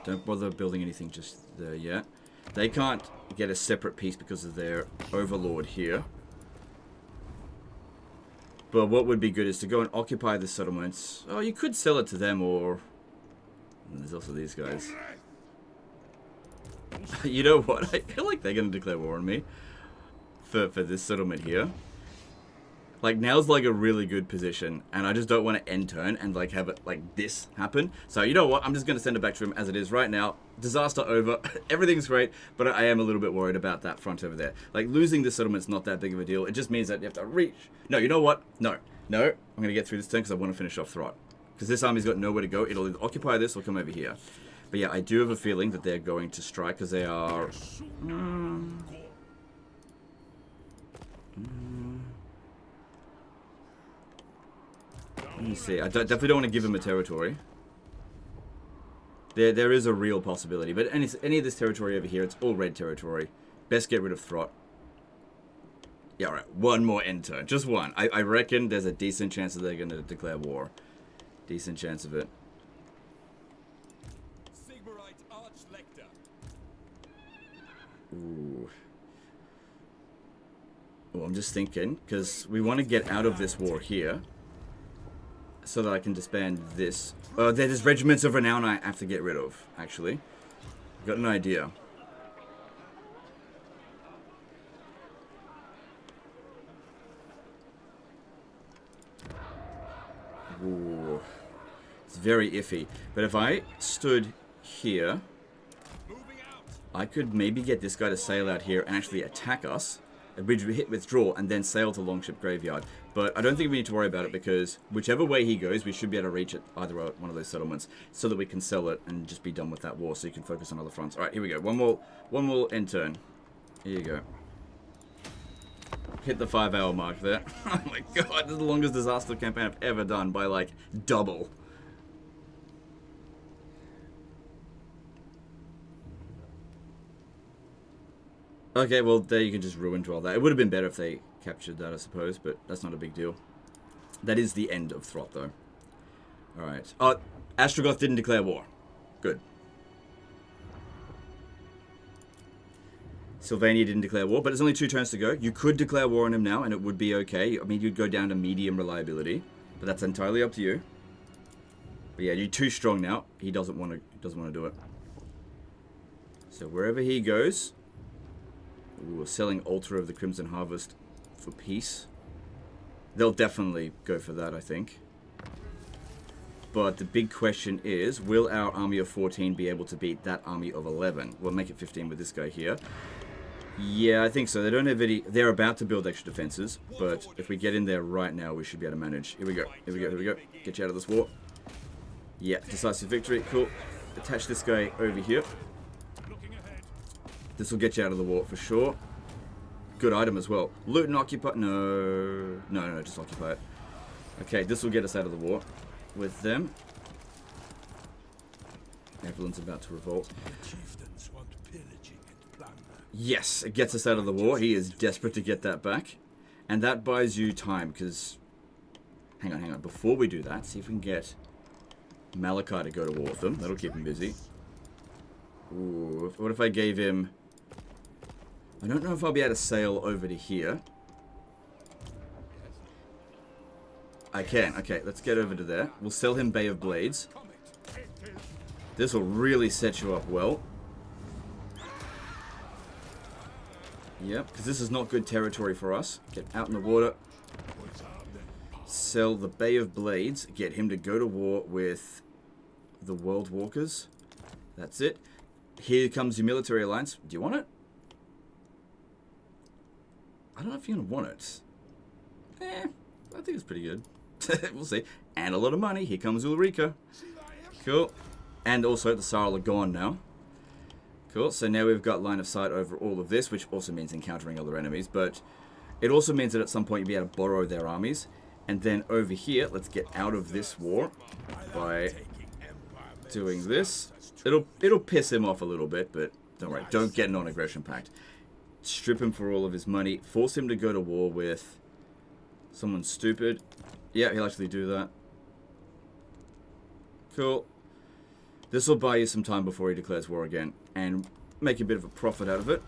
Don't bother building anything just there yet. They can't get a separate piece because of their overlord here. But what would be good is to go and occupy the settlements. Oh, you could sell it to them, or... And there's also these guys. You know what? I feel like they're going to declare war on me. For this settlement here. Like, now's like a really good position. And I just don't want to end turn and like have it like this happen. So, you know what? I'm just going to send it back to him as it is right now. Disaster over. Everything's great. But I am a little bit worried about that front over there. Like, losing this settlement's not that big of a deal. It just means that you have to reach. No, you know what? No. No. I'm going to get through this turn because I want to finish off Throt. Because this army's got nowhere to go. It'll either occupy this or come over here. But yeah, I do have a feeling that they're going to strike because they are... Let me see. I definitely don't want to give him a territory. There is a real possibility. But any of this territory over here, it's all red territory. Best get rid of Throt. Yeah, alright. One more end turn. Just one. I reckon there's a decent chance that they're going to declare war. Decent chance of it. Ooh. Oh, I'm just thinking, because we want to get out of this war here, so that I can disband this. There's regiments of renown I have to get rid of, actually. Got an idea. Ooh. It's very iffy. But if I stood here, I could maybe get this guy to sail out here and actually attack us. A bridge hit withdraw and then sail to Longship Graveyard. But I don't think we need to worry about it because whichever way he goes, we should be able to reach it either one of those settlements so that we can sell it and just be done with that war so you can focus on other fronts. Alright, here we go. One more end turn. Here you go. Hit the 5-hour mark there. Oh my god, this is the longest disaster campaign I've ever done by like double. Okay, well, there you can just ruin dwell that. It would have been better if they captured that, I suppose, but that's not a big deal. That is the end of Throt, though. Alright. Oh, Astrogoth didn't declare war. Good. Sylvania didn't declare war, but it's only 2 turns to go. You could declare war on him now, and it would be okay. I mean, you'd go down to medium reliability, but that's entirely up to you. But yeah, you're too strong now. He doesn't want to do it. So wherever he goes... Ooh, we're selling Altar of the Crimson Harvest for peace. They'll definitely go for that, I think. But the big question is, will our army of 14 be able to beat that army of 11? We'll make it 15 with this guy here. Yeah, I think so. They don't have any... They're about to build extra defenses, but if we get in there right now, we should be able to manage. Here we go. Here we go. Here we go. Get you out of this war. Yeah, decisive victory. Cool. Attach this guy over here. This will get you out of the war for sure. Good item as well. Loot and occupy... No, just occupy it. Okay, this will get us out of the war with them. Evelyn's about to revolt. Yes, it gets us out of the war. He is desperate to get that back. And that buys you time, because... Hang on. Before we do that, see if we can get Malachi to go to war with them. That'll keep him busy. Ooh, what if I gave him... I don't know if I'll be able to sail over to here. I can. Okay, let's get over to there. We'll sell him Bay of Blades. This will really set you up well. Yep, because this is not good territory for us. Get out in the water. Sell the Bay of Blades. Get him to go to war with the World Walkers. That's it. Here comes your military alliance. Do you want it? I don't know if you're going to want it. I think it's pretty good. We'll see. And a lot of money. Here comes Ulrika. Cool. And also the Sarl are gone now. Cool. So now we've got line of sight over all of this, which also means encountering other enemies. But it also means that at some point you'll be able to borrow their armies. And then over here, let's get out of this war by doing this. It'll piss him off a little bit, but don't worry. Don't get non-aggression pact. Strip him for all of his money. Force him to go to war with someone stupid. Yeah, he'll actually do that. Cool. This will buy you some time before he declares war again. And make a bit of a profit out of it.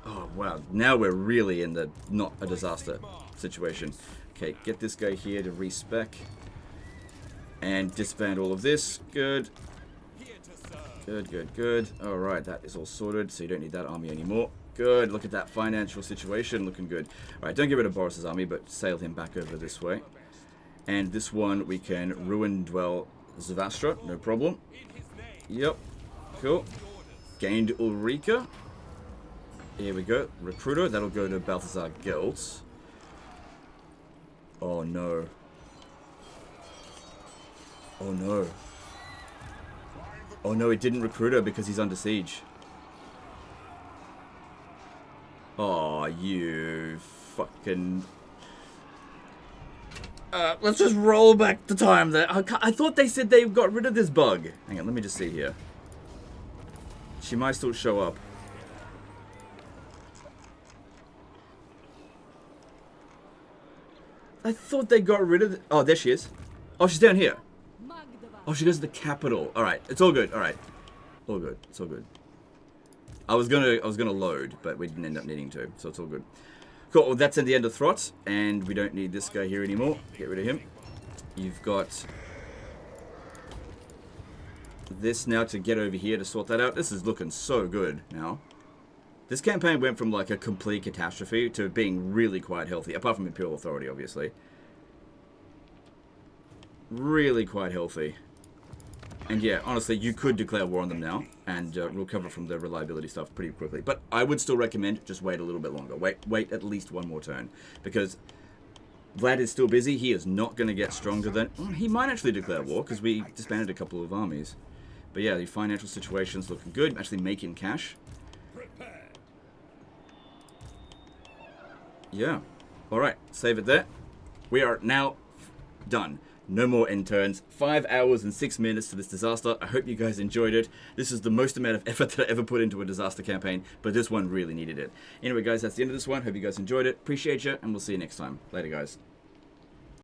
Oh, wow. Now we're really in the not a disaster situation. Okay, get this guy here to respec. And disband all of this. Good. Good. Alright, that is all sorted, so you don't need that army anymore. Good, look at that financial situation, looking good. Alright, don't get rid of Boris's army, but sail him back over this way. And this one, we can ruin dwell Zavastra, no problem. Yep, cool. Gained Ulrika. Here we go, Recruiter, that'll go to Balthazar Gelds. Oh no. Oh no. Oh no, he didn't recruit her because he's under siege. Oh, you fucking... let's just roll back the time there. I thought they said they got rid of this bug. Hang on, let me just see here. She might still show up. I thought they got rid of the... Oh, there she is. Oh, she's down here. Oh, she goes to the capital. Alright, it's all good. Alright. All good. It's all good. I was gonna load, but we didn't end up needing to, so it's all good. Cool, well, that's at the end of Throt, and we don't need this guy here anymore. Get rid of him. You've got this now to get over here to sort that out. This is looking so good now. This campaign went from like a complete catastrophe to being really quite healthy, apart from Imperial Authority, obviously. Really quite healthy. And yeah, honestly, you could declare war on them now, and recover from the reliability stuff pretty quickly. But I would still recommend just wait a little bit longer. Wait at least one more turn, because Vlad is still busy. He is not going to get stronger than... Well, he might actually declare war, because we disbanded a couple of armies. But yeah, the financial situation's looking good. Actually making cash. Yeah. Alright, save it there. We are now done. No more end turns. 5 hours and 6 minutes to this disaster. I hope you guys enjoyed it. This is the most amount of effort that I ever put into a disaster campaign, but this one really needed it. Anyway, guys, that's the end of this one. Hope you guys enjoyed it. Appreciate you, and we'll see you next time. Later, guys.